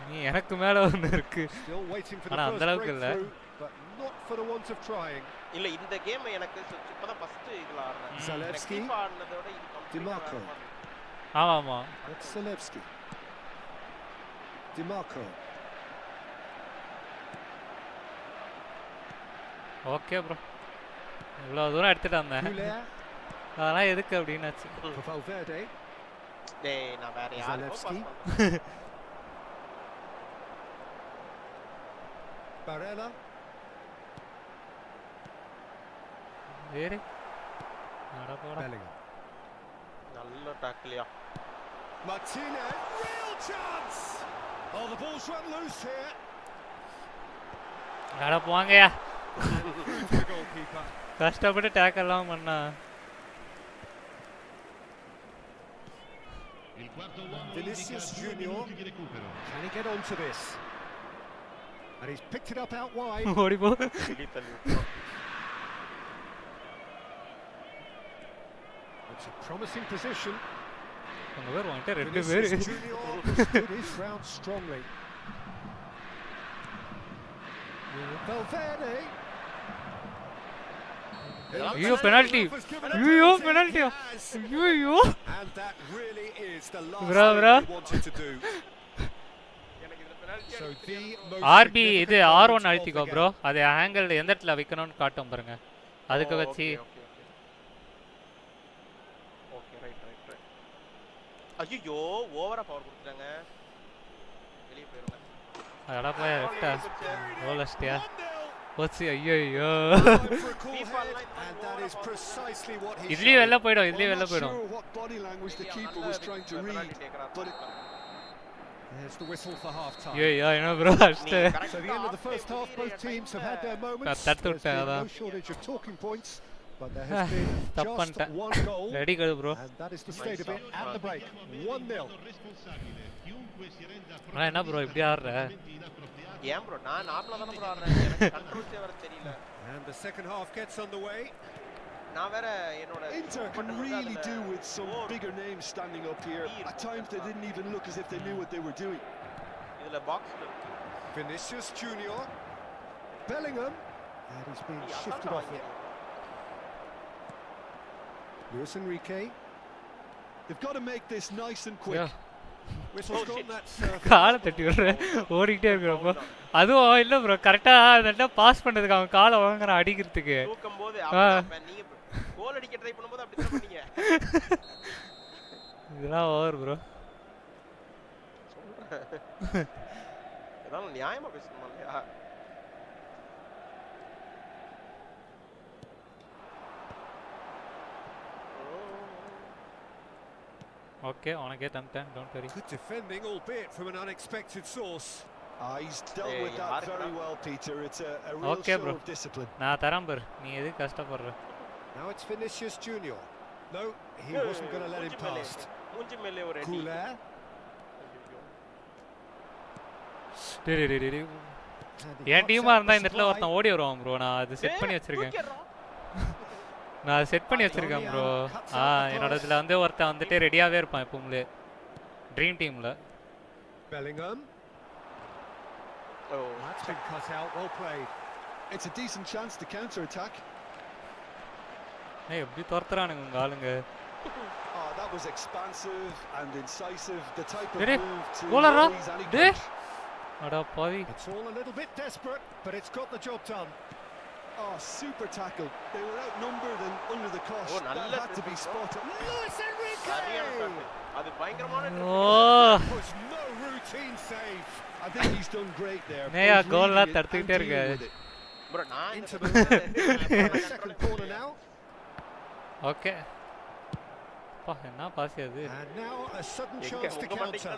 நீ எனக்கு மேல ஒன்று இருக்கு Still waiting for the ஆனா first அந்த அளவுக்கு இல்ல breakthrough, but not for the want of trying. இல்ல இந்த கேம் எனக்கு இப்பதான் ஃபர்ஸ்ட் இதுல ஆடுறேன் Zalewski. FIFA ஆடுனதோட இது DiMarco. ஆமா ஆமா That's Zalewski. DiMarco. Okay bro இவ்வளோ தூரம் எடுத்துட்டு வந்தேன் Goulet. அதெல்லாம் எதுக்கு அப்படின்னாச்சு For Valverde. டேய் நான் வேற யாருக்கோ Zalewski. பாஸ் பண்றேன் Barella. வேறு அட போடா Bellingham. நல்ல டாக்லியா Martinez. Real chance. Oh, the ball's run loose here. அட போங்கயா Through to the goalkeeper. கஷ்டப்பட்டு டேக்கல்லாம் பண்ணா. Vinicius Junior, can he get onto this? And he's picked it up out wide. ஓடி போ. It's a promising position. அங்க வேற வந்துட்டு ரெண்டு பேர். Vinicius Junior stood his ground strongly. Valverde. ஐயோ பெனால்டி. ஐயோ பெனால்டி. ஐயோ. And that really is the last Bra. thing he wanted to do. So the most RB இது R1 அழுத்திக்கோ ப்ரோ. அது ஆங்கிள் எந்த இடத்துல வைக்கணும்னு காட்டும் பாருங்க. அதுக்கு வச்சு ஓகே ரைட். ஐயோ ஓவரா பவர் கொடுத்துட்டாங்க. வெளிய போயிருங்க. அடடா போய் லெஃப்ட்டா. ரோலஸ்டியா. போச்சு ஐயோ. and that is precisely what he இதுலயே வெளில போய்டும். இதுலயே வெளில போய்டும். What body language the keeper was trying to read, but there's the whistle for half time. ஐயோ என்ன ப்ரோ அஷ்ட. So the end of the first half, both teams have had their moments. தட்டு There's விட்டா. been no shortage of talking points, but there has been just one goal. Ready கடு bro. And that is the state of it at the break. 1-0. என்ன bro இப்படி ஆடுற? ஏன் bro நான் நார்மலா தான ப்ரோ ஆடுறேன். எனக்கு கண்ட்ரோல் சேவர தெரியல. And the second half gets underway. நான் வேற என்னோட Inter can really do with some bigger names standing up here. At times they didn't even look as if they knew what they were doing. இதுல பாக்ஸ்ல Vinicius Junior, Bellingham, and he's been shifted off it. Luis Enrique. They've got to make this nice and quick. Whistle's gone. That's காலை தட்டி விடுற. ஓடிட்டே இருக்கறப்ப. அதுவும் இல்ல bro கரெக்ட்டா அந்த பாஸ் பண்ணதுக்கு அவன் காலை வாங்குறான் அடிக்கிறதுக்கு. தூக்கும்போது அப்ப நீங்க கோல் அடிக்க ட்ரை பண்ணும்போது அப்படி தான் பண்ணீங்க. இதெல்லாம் ஓவர் ப்ரோ. இதெல்லாம் நியாயமா பேசணுமா இல்லையா? Okay, உனக்கே தந்தேன். Don't worry. good defending, albeit from an unexpected source. He's dealt with that very well, Peter. It's a real Okay, show bro. of discipline. நான் தரேன் பாரு. நீ எது கஷ்டப்படுற? Now it's Vinicius Junior. No, he wasn't going to let him past. மூஞ்சி மேலே ஒரு அடி. Couler. டேய். என் டீமா இருந்தா இந்த இடத்துல ஒருத்தன் ஓடி வருவான் ப்ரோ. நான் அது செட் பண்ணி வச்சிருக்கேன். நான் செட் பண்ணி வச்சிருக்கேன் ப்ரோ. என்னோட இதுல வந்து ஒருத்தன் வந்துட்டு ரெடியாவே இருப்பான் எப்பவுமே. ட்ரீம் டீம்ல. Bellingham. Oh, that's been cut out. Well played. It's a decent chance to counter attack. ஏய் எப்படி தோர்த்தறானுங்க உங்க ஆளுங்க. That was expansive and incisive. The type of Did it? move to Goalera? raise any Did? coach. அடா பாவி. It's all a little bit desperate, but it's got the job done. Super tackle. They were outnumbered and under the cosh. That had to be spotted. Luis Enrique! அது பயங்கரமான was no routine save. I think he's done great there. நேயா கோல்ல தடுத்துட்டே இருக்க. bro நான் Into the second corner now. Okay. பா என்ன pass அது. And now a sudden chance to counter.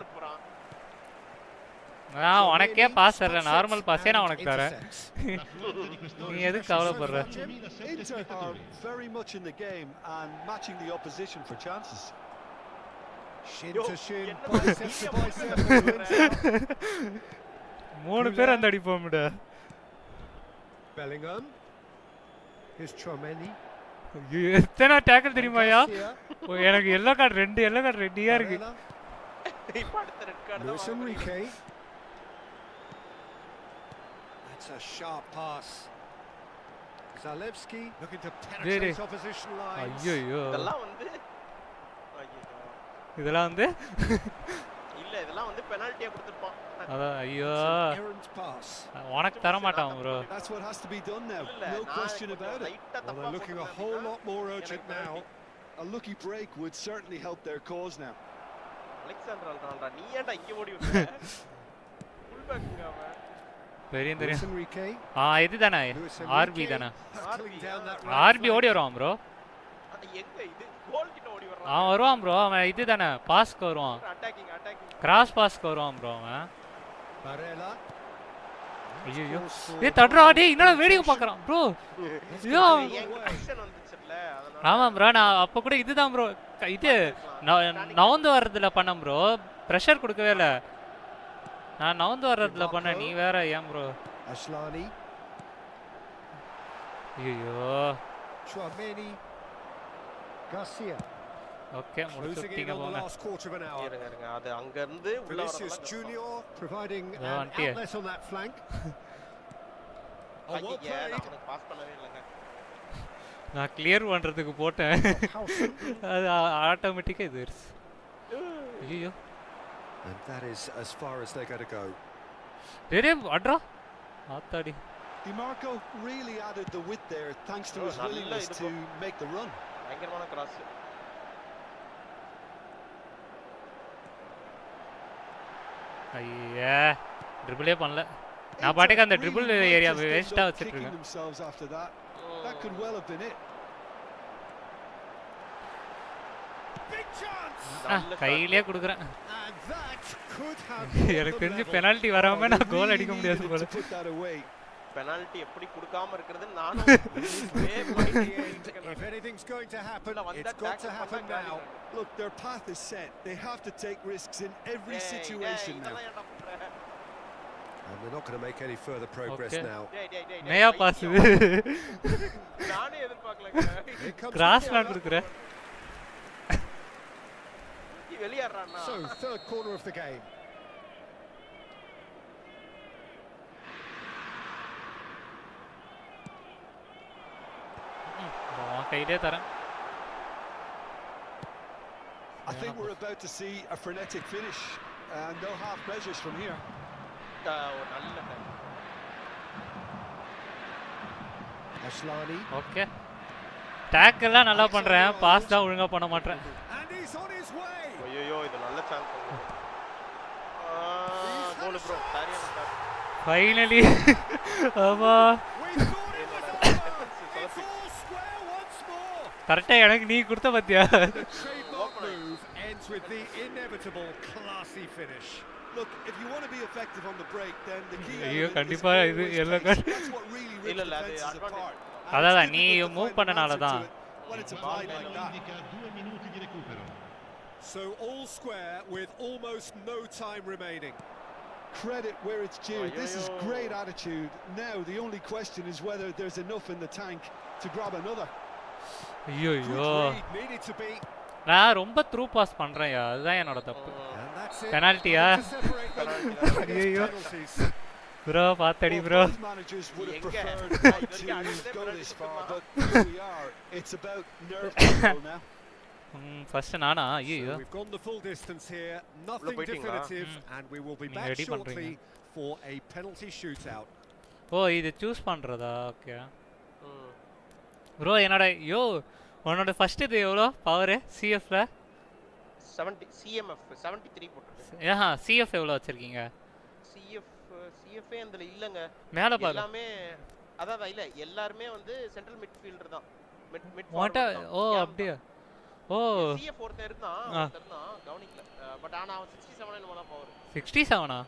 நான் உனக்கே pass தரல. நார்மல் பாஸே நான் உனக்கு தரேன். நீ எதுக்கு கவலைப்படுற? Inter are very much in the game and matching the opposition for chances. Shin to shin, bicep to bicep. மூணு பேர் அந்த அடிப்போம்டா. Bellingham. Here's Tromeni. எத்தனை டேக்கிள் தெரியுமாயா? எனக்கு yellow card ரெண்டு yellow card ரெடியா இருக்கு. Luis Enrique. That's a sharp pass. Zalewski looking to penetrate opposition lines. ஐயோ. இதெல்லாம் வந்து இல்ல இதெல்லாம் வந்து பெனால்ட்டியா கொடுத்திருப்பான். அட ஐயோ. Errant pass. உனக்கு தர மாட்டான் bro. That's what has to be done now. No question about it. Well, they're looking a whole lot more urgent now. A lucky break would certainly help their cause now. Alexander ஆல்ரா நீ ஏன்டா இங்க ஓடி வந்த? Full பேக்ங்க அவன். தெரியும். இதுதானே RB தானே. ஆர்பி ஓடி வருவான் ப்ரோ. எங்க இது கோல் கிட்ட ஓடி வர்றான். அவன் வருவான் ப்ரோ. அவன் இதுதானே பாஸ்க்கு வருவான். அட்டாக்கிங் கிராஸ் பாஸ்க்கு வருவான் ப்ரோ அவன். Barella. ஐயோ ஏய் தட்றா டேய் என்னடா வீடியோ பார்க்கறான் ப்ரோ ஐயோ ஆமா ப்ரோ நான் அப்ப கூட இதுதான் ப்ரோ இது நவுந்து வர்றதுல பண்ணேன் ப்ரோ பிரஷர் கொடுக்கவே இல்ல நான் நவுந்து வர்றதுல பண்ண நீ வேற ஏன் ப்ரோ Ashlani. ஐயோ Chouameni. Garcia. ஓகே முடிச்சிட்டீங்க போங்க இருங்க அது அங்க இருந்து உள்ள Vinicius Junior providing an outlet on that flank. எனக்கு பாஸ் பண்ணவே இல்லங்க நான் கிளியர் பண்றதுக்கு போட்டேன் அது ஆட்டோமேட்டிக்கா இது ஐயோ And that is as far as they're going to go. டேய் அட்ரா ஆத்தாடி DiMarco really added the width there thanks to his willingness to make the run. பயங்கரமான கிராஸ் ஐயா ட்ரிபிளே பண்ணல நான் பாட்டுக்கு அந்த ட்ரிபிள் ஏரியா வேஸ்டா வச்சிட்டு இருக்கேன் That could well have been it. கையிலே குடுக்குறேன் எனக்கு தெரிஞ்சு பெனால்டி வராம நான் கோல் அடிக்க முடியாது போல பெனால்டி எப்படி கொடுக்காம இருக்குறது நானும் if anything's going to happen it's got to happen now. Look, their path is set. They have to take risks in every situation now. And they're not going to make any further progress now. Naya pass நானே எதிர்பார்க்கலங்க கிராஸ்லாம் குடுக்குறேன் வெளியேறானா So third corner of the game. கையிலே தரேன் I think we're about to see a frenetic finish and no half measures from here. Ashlani. Okay டாக்கெல்லாம் நல்லா பண்றேன் pass தான் ஒழுங்கா பண்ண மாட்டேன் And he's on his way. ஐயோ இது நல்ல சான்ஸ் கோல் ப்ரோ சரியா ஃபைனலி ஆமா கரெக்ட்டா எனக்கு நீ கொடுத்த பாத்தியா move ends with the inevitable classy finish. Look, if you want to be effective on the break, then the key ஐயோ கண்டிப்பா இது yellow card இல்ல அது advantage. அதான் நீ மூவ் பண்ணனால தான் When it's applied like that. So all square with almost no time remaining. Credit where it's due. This is great attitude. Now the only question is whether there's enough in the tank to grab another. ஐயோ Needed to be. நான் ரொம்ப through pass பண்றேன் அதுதான் என்னோட தப்பு பெனால்ட்டியா ஐயோ bro பாத்தடி bro Managers would have preferred not to go this far, but here we are. It's about nerve control now. First நானா ஐயோ We've gone the full distance here. Nothing definitive and we will be back shortly for a penalty shootout. ஓ இது choose பண்றதா okay bro என்னோட உன்னோட first இது எவ்வளோ power சிஎஃப்ல 70 CMF 73 போட்டுருக்கு ஏஹா CF எவ்வளோ வச்சிருக்கீங்க சிஎஃப் அதுல இல்லங்க மேல பாரு எல்லாமே அதான் இல்ல எல்லாரும் வந்து சென்ட்ரல் மிட்ஃபீல்டர் தான் மிட் ஓ அப்படியே ஓ சிஎஃப் ஒருத்தர் இருந்தான் கவனிக்கல பட் ஆனா 67 என்னமோ தான் பவர் 67 ஆ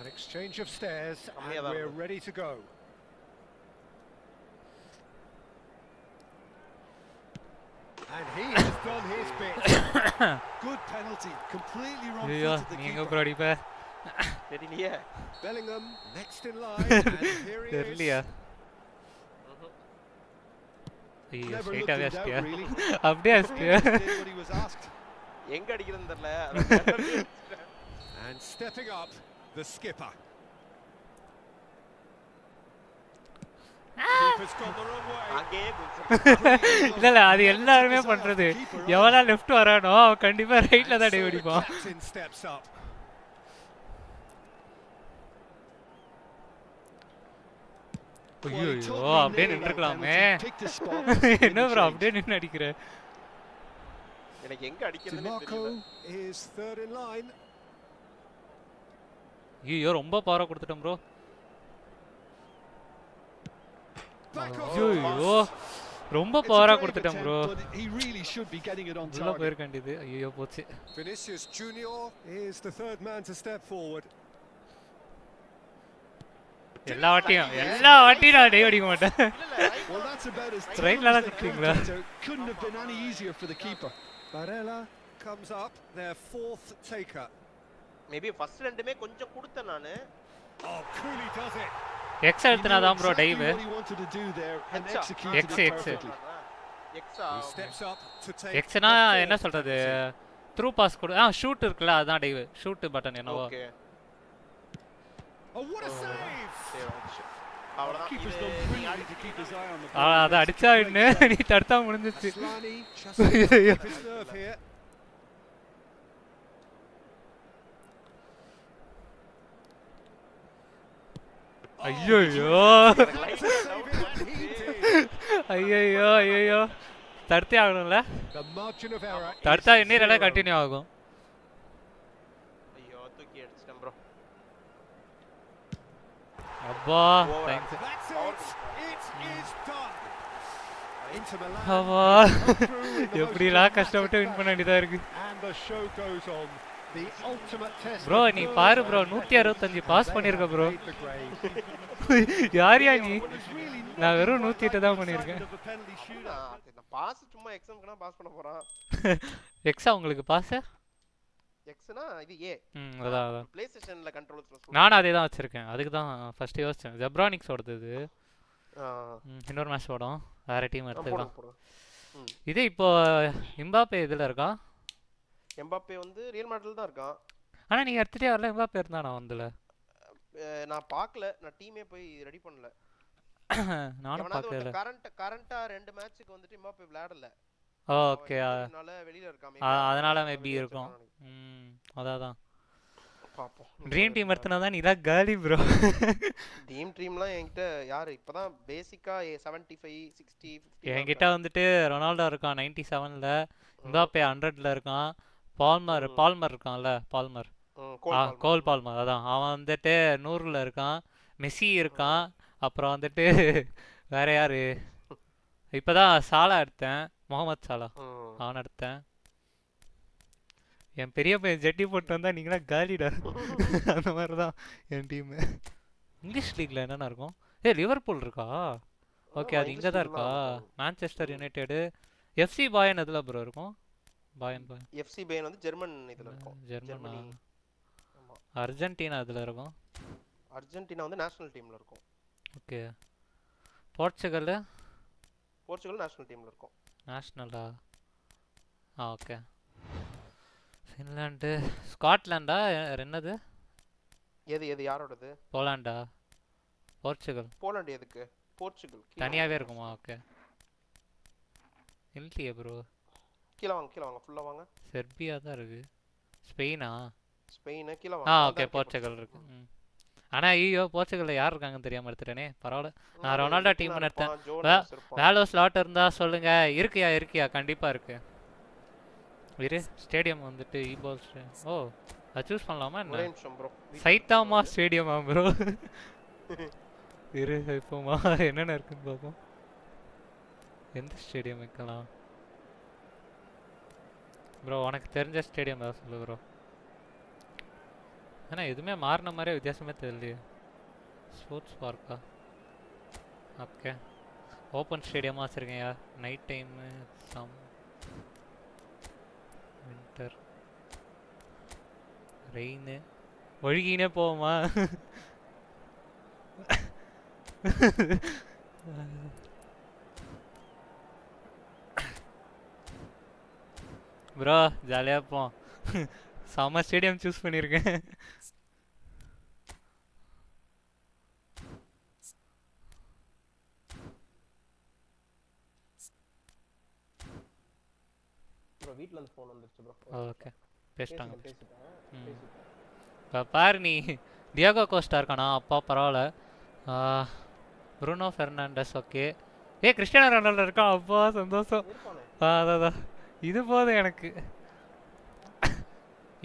An exchange of stares and we're ready to go. And he has done his bit. Good penalty, completely wrong ஐயோ foot of the நீங்க keeper. ப்ரோ அடிப்ப தெரியலையே Bellingham next in line and here he is. தெரியலையா ஐயோ ஸ்ட்ரைட்டாவே அடிச்சியா அப்படியே அடிச்சியா Did what he was asked. எங்க அடிக்குதுன்னு தெரியல And stepping up the skipper. Keeper's gone the wrong way. இல்ல அது எல்லாரும் பண்றது எவனா லெஃப்ட் வரானோ அவன் கண்டிப்பா ரைட்ல தான் டே அடிப்பான் Captain steps up. ஐயோ அப்படியே நின்றுக்கலாமே என்ன ப்ரோ அப்படியே நின்னு அடிக்கிற எனக்கு எங்க அடிக்கிறதுனே தெரியல is third in line. ஐயோ ரொம்ப பவரா கொடுத்துட்டேன் ப்ரோ ஐயோ ரொம்ப பவரா கொடுத்துட்டேன் bro He really should be getting it on உள்ள target. போயிருக்க வேண்டியது ஐயோ போச்சு Vinicius Junior is the third man to step forward. எல்லா வாட்டியும் நான் டை அடிக்க மாட்டேன். Well, that's about as Right, tough as Lala, they good come, thing, Peter. Couldn't have been any easier for the keeper. Barella comes up, their fourth taker. Maybe first ரெண்டுமே கொஞ்சம் கொடுத்தேன் நானு. Oh, Cooley does it. X அழுத்தினா தான் bro dive. What he wanted to do there and executed it X. perfectly. He steps up to take. எக்ஸ்னா என்ன சொல்றது? Through pass கொடு. Shoot இருக்குல அதான் டைவ். ஷூட் பட்டன் என்னவோ. Okay. Oh, what a save. Keeper's done brilliantly to keep his eye on the ball. அத அடிச்சா இன்ன நீ தடுத்தா முடிஞ்சிச்சு. Aslani just keep his nerve here. ஐயோ தடுத்தே ஆகணும்ல. The margin of error. தடுத்தா இன்னும் ரெண்டா கண்டினியூ ஆகும். ஐயோ தூக்கி அடிச்சிட்டேன் ப்ரோ. அப்பா thanks. That's it. It is done. Inter Milan. அப்பா எப்படிலாம் கஷ்டப்பட்டு வின் பண்ண வேண்டியதா இருக்கு. And the show goes on. The ultimate test. Bro நீ பாரு ப்ரோ 165 பாஸ் பண்ணிருக்க ப்ரோ. யாரியா நீ? நான் வெறும் 108 தான் பண்ணிருக்கேன். நான் பாஸ் சும்மா எக்ஸாம்க்குனா பாஸ் பண்ண போறான். எக்ஸா உங்களுக்கு பாஸ்? எக்ஸ்னா இது ஏ. அதான். ப்ளே ஸ்டேஷன்ல கண்ட்ரோல்ஸ்ல நான் அதே தான் வச்சிருக்கேன். அதுக்கு தான் ஃபர்ஸ்ட் யோசிச்சேன். ஜெப்ரானிக்ஸ் ஓடுது இது. இன்னொரு மேட்ச் ஓடும். வேற டீம் எடுத்துக்கலாம். இது இப்போ எம்பாப்பே இதுல இருக்கா? எம்பாப்பே வந்து ரியல் மேட்ரில் தான் இருக்கான். ஆனா நீங்க எடுத்துட்டே வரல. எம்பாப்பே இருந்தானா வந்துல? நான் பார்க்கல. நான் டீமே போய் ரெடி பண்ணல. நானும் பார்க்கல. கரண்டா ரெண்டு மேட்ச்சுக்கு வந்துட்டு எம்பாப்பே விளையாடல. ஓகே. அதனால வெளியில இருக்காமே. அதனால மேபி இருக்கும். அதான். பாப்போம். ட்ரீம் டீம் எடுத்தனா தான் நீ தான் காலி ப்ரோ. டீம்லாம் என்கிட்ட யாரு இப்பதான் பேசிக்கா 75 60 50 என்கிட்ட வந்துட்டு ரொனால்டோ இருக்கான் 97ல. எம்பாப்பே 100ல இருக்கான். பால்மர் இருக்கான்ல பால்மர். கோல் பால்மர் அதான். அவன் வந்துட்டு 100ல இருக்கான். மெஸ்ஸி இருக்கான். அப்புறம் வந்துட்டு வேற யாரு? இப்பதான் சாலா எடுத்தேன். முகமது சாலா அவன் எடுத்தேன். என் பெரிய பையன் ஜெட்டி போட்டு வந்தா நீங்களா காலிடா. அந்த மாதிரிதான் என் டீம். இங்கிலீஷ் லீக்ல என்னென்ன இருக்கும்? லிவர்பூல் இருக்கா? ஓகே அது இங்க தான் இருக்கா? Manchester United. எஃப்சி பாயன் எதுல ப்ரோ இருக்கும்? பாயன் எஃப்சி பாயன் வந்து ஜெர்மன் இதுல இருக்கும். ஜெர்மனி. அர்ஜென்டினா எதுல இருக்கும்? அர்ஜென்டினா வந்து நேஷனல் டீம்ல இருக்கும். ஓகே. போர்ச்சுகல் நேஷனல் டீம்ல இருக்கும். நேஷனலா? ஓகே. ஃபின்லாந்து. ஸ்காட்லாண்டா என்னது? எது யாரோடது? போலாண்டா? போர்ச்சுகல். போலாண்ட் எதுக்கு? போர்ச்சுகல் தனியாவே இருக்குமா? ஓகே. இல்லையே ப்ரோ. கீழ வாங்க ஃபுல்லா வாங்க. செர்பியா தான் இருக்கு. ஸ்பெயினா? ஸ்பெயின் கீழ வாங்க. ஓகே போர்ச்சுகல் இருக்கு. ஆனா ஐயோ போர்ச்சுகல்ல யார் இருக்காங்கன்னு தெரியாம எடுத்துட்டேனே. பரவாயில்ல. நான் ரொனால்டோ டீம் எடுத்தேன். வேலோ ஸ்லாட் இருந்தா சொல்லுங்க. இருக்கியா கண்டிப்பா இருக்கு. ஸ்டேடியம் வந்துட்டு ஈபால் ஓ அது சூஸ் பண்ணலாமா என்ன? சைத்தாமா ஸ்டேடியமா ப்ரோ? இப்போமா என்னென்ன இருக்குன்னு பார்ப்போம். எந்த ஸ்டேடியம் வைக்கலாம் ப்ரோ? உனக்கு தெரிஞ்ச ஸ்டேடியம் தான் சொல்லு ப்ரோ. ஏன்னா எதுவுமே மாறின மாதிரியே வித்தியாசமே தெரியலையே. ஸ்போர்ட்ஸ் பார்க்கா? ஓகே. ஓப்பன் ஸ்டேடியமாக வச்சுருக்கேன். Night time some winter rain ஒழுகினே போவோமா? ப்ரோ ஜாலியாக இருப்போம். செம்ம ஸ்டேடியம் சூஸ் பண்ணியிருக்கேன். வீட்ல இருந்து ஃபோன் வந்துருச்சு ப்ரோ. ஓகே பேசிட்டாங்க. பாரு நீ டியாகோ கோஸ்டா இருக்கானா? அப்பா பரவாயில்ல. Bruno Fernandes okay. Cristiano Ronaldo இருக்கான். அப்பா சந்தோஷம். அதான் இது போதும் எனக்கு.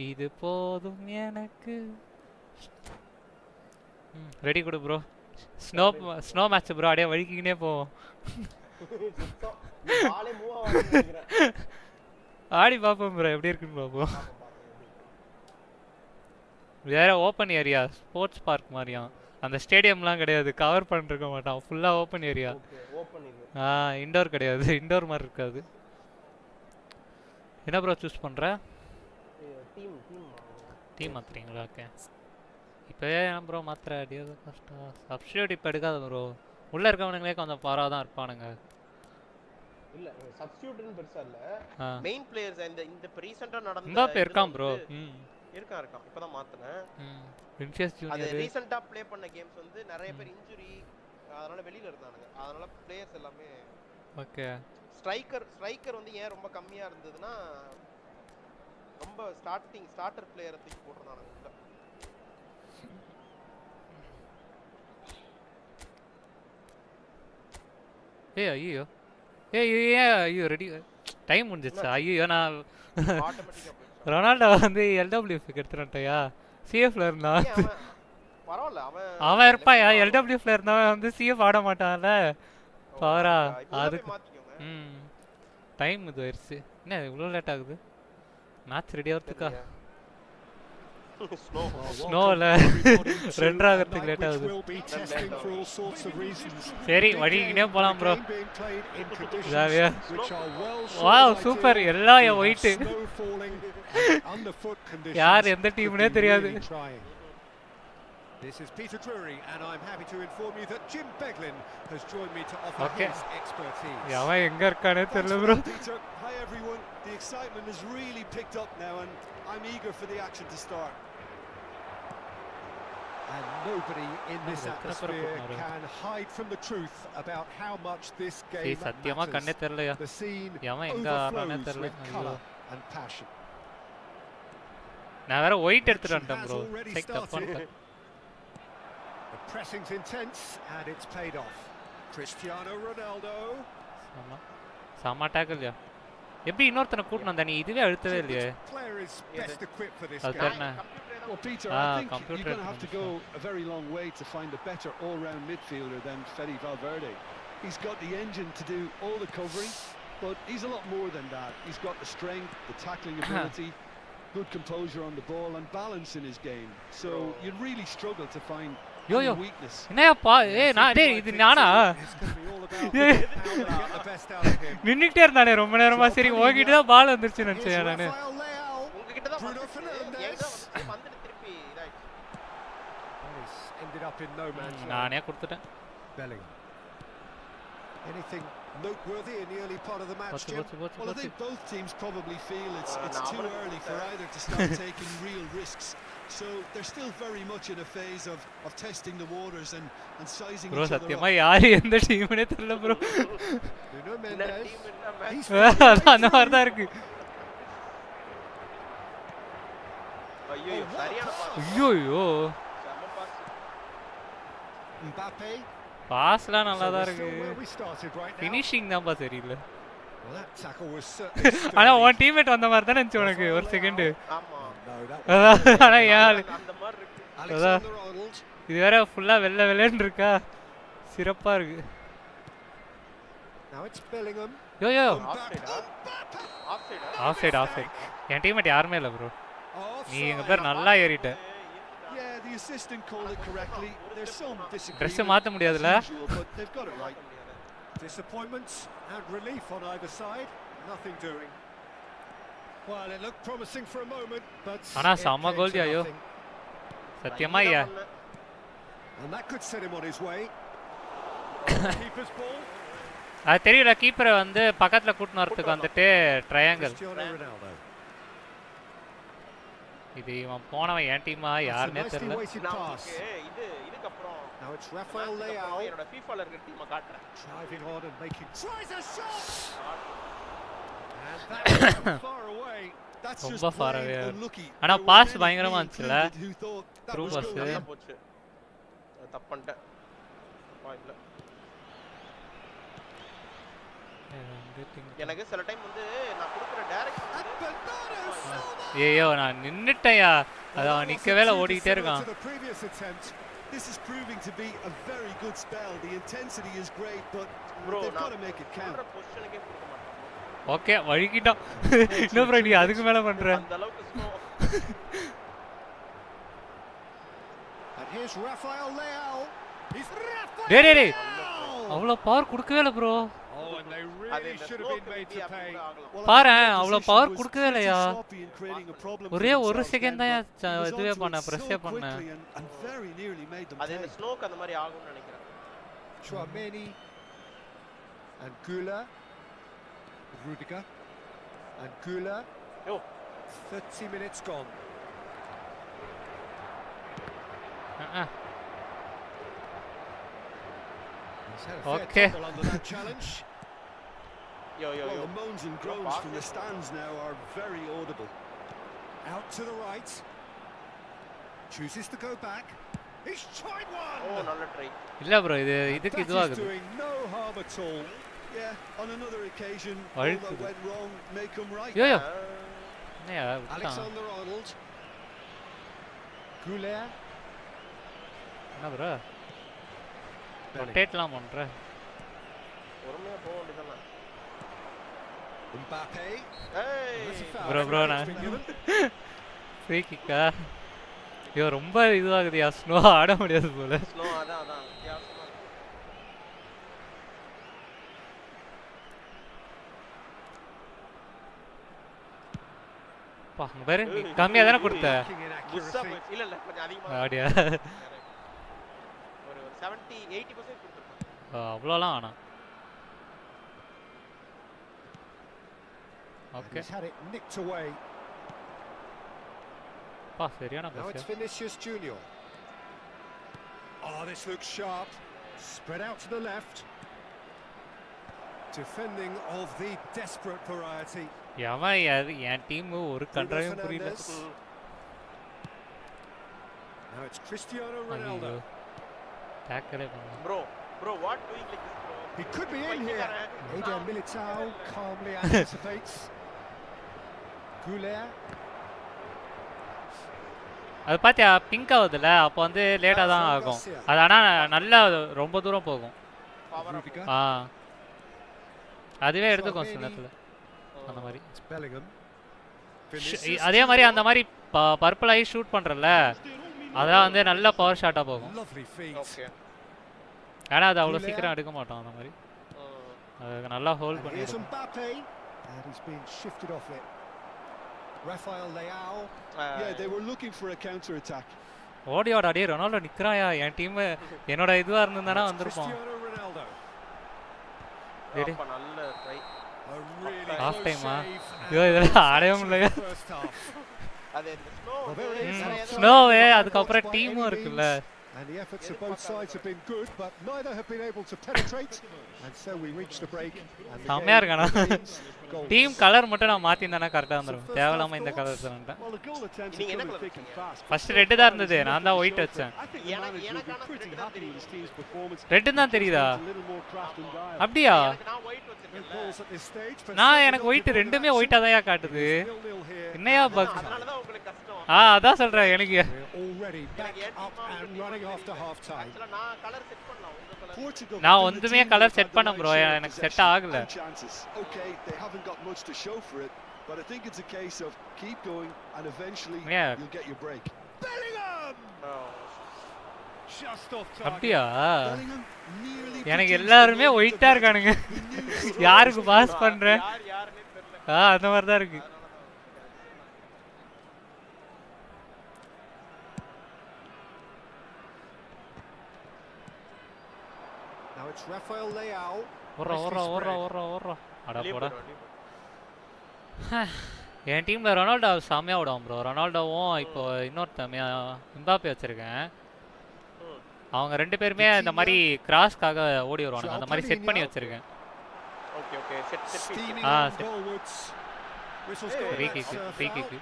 இது போதும் எனக்கு. ரெடி கொடு ப்ரோ. Snow match bro. அப்படியே வழிக்கினே போவோம். ஆடி பார்ப்போம் ப்ரோ எப்படி இருக்குன்னு பார்ப்போம். வேற ஓப்பன் ஏரியா ஸ்போர்ட்ஸ் பார்க் மாதிரியா? அந்த ஸ்டேடியம்லாம் கிடையாது, கவர் பண்ணிருக்க மாட்டான், ஃபுல்லாக ஓப்பன் ஏரியா. இண்டோர் கிடையாது, இண்டோர் மாதிரி இருக்காது. என்ன ப்ரோ சூஸ் பண்ணுற? டீம் மாற்றுறீங்களா? ஓகே. இப்போவே ஏன் ப்ரோ மாத்திர அடியாது கஷ்டம். சப்ஸ்டியூட் இப்போ எடுக்காத ப்ரோ, உள்ளே இருக்கவனுங்களே கொஞ்சம் பாராக தான் இருப்பானுங்க. இல்ல சப்ஸ்டிட்யூட்னு பெருசா இல்ல, மெயின் பிளேயர்ஸ் இந்த ரீசன்ட்டா நடந்த இம்பாப்பே இருக்கான் ப்ரோ. இருக்கான் இப்போதான் மாத்துனேன். வின்சியஸ் ஜூனியர் அது ரீசன்ட்டா ப்ளே பண்ண கேம்ஸ் வந்து நிறைய பேர் இன்ஜுரி, அதனால வெளியில இருந்தானுங்க. அதனால பிளேயர்ஸ் எல்லாமே ஓகே. ஸ்ட்ரைக்கர் வந்து ஏன் ரொம்ப கம்மியா இருந்ததுன்னா ரொம்ப ஸ்டார்டர் பிளேயரை தூக்கி போட்டுருந்தானுங்க உள்ள. ஐயோ ரெடி டைம் முடிஞ்சிச்சா? ஐயோ நான் ரொனால்டோ வந்து எல்டபிள்யூஎஃப்க்கு எடுத்துட்டேன்யா. சிஎஃப்ல இருந்தான். பரவாயில்ல, அவன் இருப்பாயா? எல்டபிள்யூஎஃப்ல இருந்தவன் வந்து சிஎஃப் ஆட மாட்டான்ல. பாரா அது டைம் இது ஆயிடுச்சு. என்ன இவ்வளோ லேட் ஆகுது? மேட்ச் ரெடி ஆகிறதுக்கா? ஸ்னோவில் ரெண்டாகிறதுக்கு லேட் ஆகுது. சரி வழிக்கினே போகலாம் ப்ரோ. ஜாலியா. Wow super. எல்லாம் என் ஒயிட்டு. யார் எந்த டீம்னே தெரியாது. This is Peter Drury and I'm happy to inform you that Jim Beglin has joined me to offer his expertise. யாவன் எங்க இருக்கானே தெரியல bro. Hi everyone. The excitement has really picked up now and I'm eager for the action to start. And nobody in this atmosphere can hide from the truth about how much this game matters. சத்தியமா கண்ணே தெரியலையா? The scene யாவன் எங்க ஆறானே தெரியல. color and passion. நான் வேற white எடுத்துட்டு வந்துட்டேன் bro. Check தப்பு. The pressing's intense and it's paid off. Cristiano Ronaldo. சாமா டாக்கல்யா. எப்படி இன்னொருத்தனை கூட்டிட்டு வந்தா? நீ இதுவே அழுத்தவே இல்லையே. Well, Peter, I think you're going to have to go a very long way to find a better all-round midfielder than Fede Valverde. He's got the engine to do all the covering, but he's a lot more than that. He's got the strength, the tackling ability, good composure on the ball and balance in his game. So you'd really struggle to find weakness. என்னப்பா? நான் டேய் இது நானா? நின்னுட்டே இருந்தானே ரொம்ப நேரமா. சரி ஓகிட்ட தான் பால் வந்துருச்சு நினைச்சேன் நானு. உங்ககிட்ட தான் வந்து திருப்பி ended up in no man's land. நானே கொடுத்துட்டேன். Bellingham. Anything noteworthy in the early part of the match, Jim? Well, I think both teams probably feel it's too early for either to start taking real risks. So they're still very much in a phase of testing the waters and sizing each other up. Bro, சத்தியமா யார் எந்த டீம்னே தெரியல bro. அந்த மாதிரி தான் இருக்கு. ஐயோ சரியான பாஸ். ஐயோ Mbappe. பாஸ்லாம் நல்லா தான் இருக்கு. ஃபினிஷிங் தான் பா சரியில்லை. ஆனா உன் டீம்மேட் வந்த மாதிரி தான் நினைச்சு உனக்கு ஒரு செகண்ட். ஆனா யாரு இது வேற ஃபுல்லா வெள்ளை வெள்ளன்னு இருக்கா, சிறப்பா இருக்கு. யோ ஆஃப் சைடு. என் டீம்மேட் யாருமே இல்லை ப்ரோ. நீ எங்க பேர் நல்லா ஏறிட்ட. ட்ரெஸ் மாத்த முடியாதுல. Disappointments and relief on either side. Nothing doing. Well, it looked promising for a moment, but ana sama goal diyo. Satyama ya. And that could set him on his way. Keeper's ball. அது தெரியல, கீப்பரை வந்து பக்கத்துல கூட்டிட்டு வரதுக்கு வந்துட்டு triangle. இது இவன் போனவன் என் டீமா யாருன்னே தெரியல. இதுக்கு அப்புறம் now it's Rafael Leao. என்னோட ஃபீஃபால இருக்க டீமை காட்றேன். Driving on and making tries a shot. And that's far away. That's ரொம்ப far away. ஆனா பாஸ் பயங்கரமா இருந்துச்சுல. த்ரூ பாஸ் போச்சு. தப்பு பண்ணிட்டேன். இல்ல எனக்கு சில டைம் வந்து நான் கொடுக்குற டைரக்ஷன் ஏயோ நான் நின்னுட்டேயா. அதான் நிக்கவேல ஓடிட்டே இருக்கான். This is proving to be a very good spell. The intensity is great, but they've got to make it count. Okay வழிக்கிட்டான். என்ன ப்ரோ நீ அதுக்கு மேல பண்ற? அந்த அளவுக்கு slow. And here's Rafael Leao. He's டேய் Rafael. அவ்வளவு பவர் கொடுக்கவே இல்ல bro. Oh, and they really should have been made to pay. பாரு அவ்வளவு பவர் கொடுக்கவே இல்லையா? ஒரே ஒரு செகண்ட் தான் இதுவே பண்ண பிரஸ்ஸே பண்ண. அது இந்த ஸ்லோக் அந்த மாதிரி ஆகும்னு நினைக்கிறேன். Chouameni and Gula. Rudiger and Gula. 30 minutes gone. Okay. Under that challenge. Well, the moans and groans from the stands now are very audible. Out to the right. Chooses to go back. He's tried one. Oh, நல்ல try. இல்ல bro இதுக்கு இதுவாகுது. Doing no harm at all. Yeah, on another occasion, all that went wrong may come right. Yo. Alexander Arnold. Goulet. என்ன bro? ரொட்டேட்லாம் பண்ற. பொறுமையா போக வேண்டியதானே. Mbappe. bro நான் free கிக்கா. ஐயோ ரொம்ப இதுவாகுதுயா ஸ்னோ ஆட முடியாது போல. ஸ்னோ அதான் வித்தியாசமா. பா பாரு கம்மியா தான கொடுத்த. இல்ல கொஞ்சம் அதிகமா. ஆடியா. ஒரு 70-80% கொடுத்திருப்பாங்க. அவ்வளோலாம் ஆனா. Okay. He's had it nicked away. பா சரியான Now it's pass. Vinicius Junior. Oh, this looks sharp. Spread out to the left. Defending of the desperate variety. யவன் என் டீம் ஒரு கண்ட்ரையும் புரியல. Now it's Cristiano Ronaldo. டேக்கலே பண்ணு. Bro, what doing like this, bro? He could be in here. Eder Militao calmly anticipates. Goulet. அது பாத்தியா pink ஆகுதுல அப்போ வந்து லேட்டா தான் ஆகும். அது ஆனா நல்லா ரொம்ப தூரம் போகும். அதுவே எடுத்துக்கும் சில நேரத்துல அந்த மாதிரி. அதே மாதிரி அந்த மாதிரி பர்பிள் ஆகி ஷூட் பண்றல அதான் வந்து நல்ல பவர் ஷாட்டா போகும். ஆனா அது அவ்வளவு சீக்கிரம் எடுக்க மாட்டோம் அந்த மாதிரி. அது நல்லா ஹோல்ட் பண்ணிடும். Rafael Leao. Yeah, they were looking for a counter attack. ஓடியோட அடியே ரொனால்டோ நிக்கறாயா என் டீம் என்னோட இதுவா இருந்ததானா வந்திருப்பான். அப்ப நல்ல ட்ரை. ஹாஃப் டைமா ஐயோ இதெல்லாம் ஆடவே முடியல. அது இந்த ஸ்னோவே அதுக்கு அப்புறம் டீமும் இருக்குல்ல. And the efforts of both sides have been good, but neither have been able to penetrate. And so we reach the break. செமையா இருக்கானா டீம் கலர் மட்டும் நான் மாத்தினா கரெக்டா வந்துரும். தேவலாம இந்த கலர் தரேன்டா. நீங்க என்ன கலர் வச்சீங்க? ஃபர்ஸ்ட் ரெட் தான் இருந்தது. நான் தான் ஒயிட் வச்சேன். ரெட் தான் தெரியுதா? அப்படியே நான் எனக்கு ஒயிட் ரெண்டுமே ஒயிட்டா தான் காட்டுது. என்னையா பக்? அதான் சொல்றேன் எனக்கு. நான் ஒண்ணுமே கலர் செட் பண்ண ப்ரோ எனக்கு செட் ஆகல. But I think it's a case of keep going and eventually you'll get your break. Bellingham! Just off target. அப்படியே எனக்கு எல்லாரும் ஒயிட்டா இருக்கானுங்க. யாருக்கு பாஸ் பண்றேன்? அந்த மாதிரி தான் இருக்கு. Now it's Rafael Leao. ஓரா அட போடா. என் டீம்ல ரொனால்டோ சாமியா விடுவான் ப்ரோ. ரொனால்டோவும் இப்போ இன்னொருத்தன் எம்பாப்பே வச்சிருக்கேன். அவங்க ரெண்டு பேருமே இந்த மாதிரி கிராஸ்க்காக ஓடி வருவானுங்க. அந்த மாதிரி செட் பண்ணி வச்சிருக்கேன். Okay set free kick.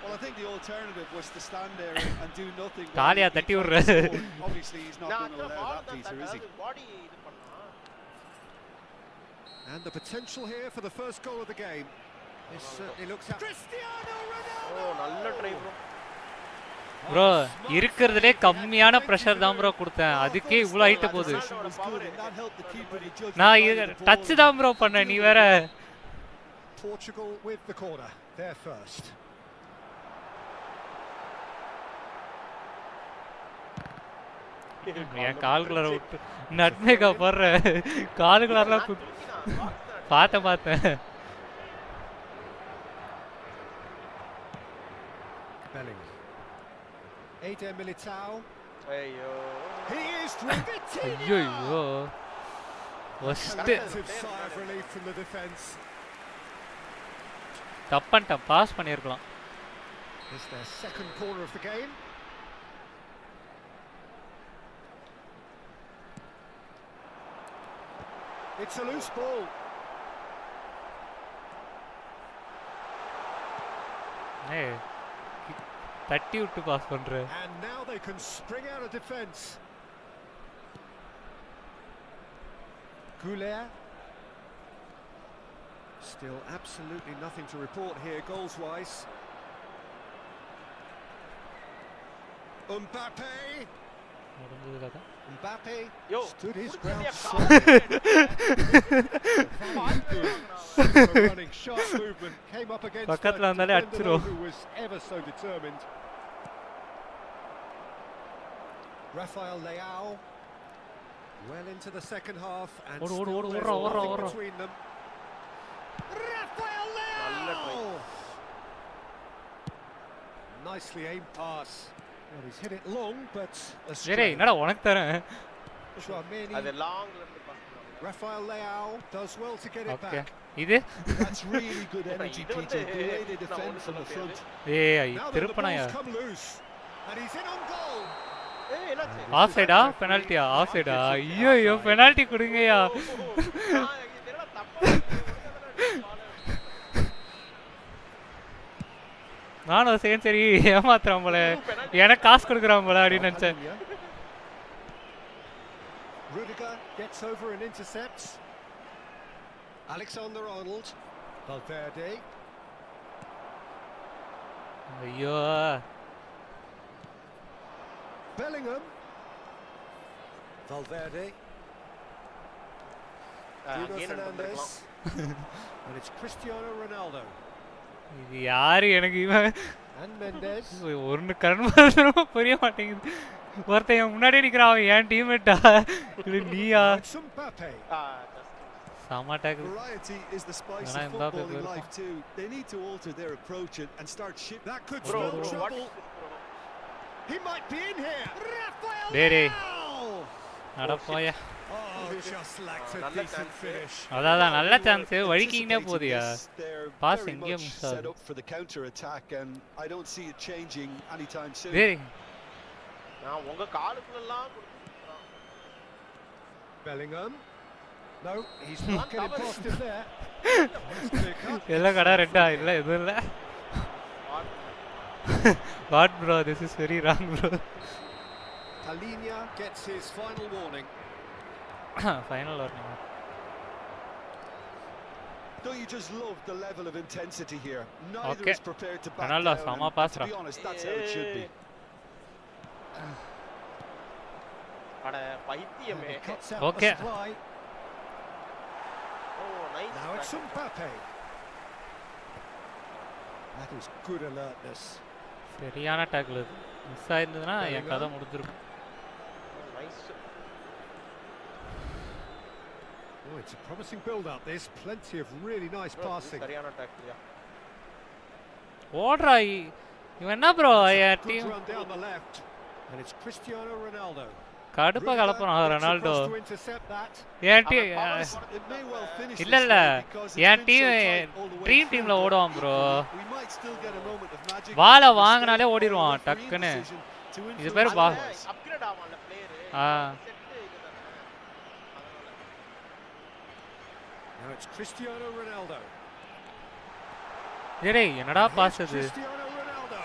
Well, I think the alternative was to stand there and do nothing. காலியா தட்டி விடுறாரு. Obviously he's not going to allow that, Peter, is he? And the potential here for the first goal of the game. This certainly looks at Cristiano Ronaldo. Oh, நல்ல try bro. Bro இருக்குறதுலயே கம்மியான pressure தான் bro கொடுத்தேன். அதுக்கே இவ்ளோ height போகுது. நான் touch தான் bro பண்ணேன். நீ வேற Portugal with the corner. There first. என் கால்குலரை விட்டு நட்மேக்கா போடுற கால்குலர்லாம் பார்த்தேன் Bellingham. Eder Militao. ஐயோ He is riveting. ஐயோ first Sigh of relief from the defence. தப்பன்ட்ட பாஸ் பண்ணிருக்கலாம். It's their second corner of the game. It's a loose ball. Hey, தட்டி விட்டு pass பண்ற. And now they can spring out of defence. Goulet. Still absolutely nothing to report here goals-wise. Mbappe. Mbappe stood his ground solid. Super running, sharp movement, came up against a defender who was ever so determined. Rafael Leao well into the second half and still there's nothing between them. Rafael Leao! Nicely aimed pass. Well, he's hit it long, but என்னடா உனக்கு தரேன். அது லாங்ல இருந்து pass. Rafael Leao does well to get it back. இது That's really good energy, Peter. The way they defend from the front. ஏய் திருப்பனாயா. And he's in on goal. ஏய் என்னாச்சு? ஆஃப்சைடா பெனல்ட்டியா ஆஃப்சைடா. ஐயோ பெனல்ட்டி கொடுங்கயா. இதெல்லாம் தப்பா நானும் சரி ஏமாத்துறான் போல எனக்கு காசு கொடுக்குறான் போல அப்படின்னு நினைச்சேன். Rudiger gets over and intercepts. Alexander-Arnold. Valverde. ஐயோ Bellingham. Valverde. Bruno Fernandes. And it's Cristiano Ronaldo. இது யாரு எனக்கு இவன் And Mendes. ஒன்னு கர்மமா புரிய மாட்டேங்குது. ஒருத்தன் முன்னாடியே நிக்கிறான் என் டீம்மேட்டா இல்ல நீயா? சமாட்டாக்கு. Variety is the spice of football in life too. They need to alter their approach and start shit. That could spell trouble. He might be in here. Rafael Leao. அட போயா. Oh, just lacked a decent finish. அதான் நல்ல chance வழிக்கிங்கனே போதியா. Pass எங்கேயும் miss ஆகுது. Set up for the counter attack and I don't see it changing anytime soon. டேய் நான் உங்க காலுக்குள்ள எல்லாம் கொடுத்துறேன். Bellingham. No, he's not getting past him there. எல்லாம் கடை ரெட்டா இல்ல எதுவும் இல்ல. What bro, this is very wrong bro. Talinia gets his final warning. Final warning. Don't you just love the level of intensity here? Neither is prepared to back Ronaldo down. sama pass To be honest, that's how it should be. அட பைத்தியமே. Okay. Oh, nice. Now it's Mbappe. That is good alertness. சரியான tackle இது. Miss ஆயிருந்ததுனா என் கதை முடிஞ்சிருக்கும். Nice. Oh, it's a promising build-up. There's plenty of really nice passing. சரியான டாக்கிள்யா. ஓடுறா இவன் என்ன ப்ரோ என் Good team run down the left. And it's Cristiano Ronaldo. கடுப்பா கலப்புறான் Ronaldo. Tries to intercept that. என் team It may well finish இல்ல இல்ல என் டீம் ட்ரீம் டீம்ல ஓடுவான் bro. We might still get a moment of magic. பால வாங்குனாலே ஓடிடுவான் டக்குன்னு. இது பேர் பா அப்கிரேட் ஆவான்ல player. Now it's Cristiano Ronaldo. டேய் என்னடா பாஸ் அது? Cristiano Ronaldo.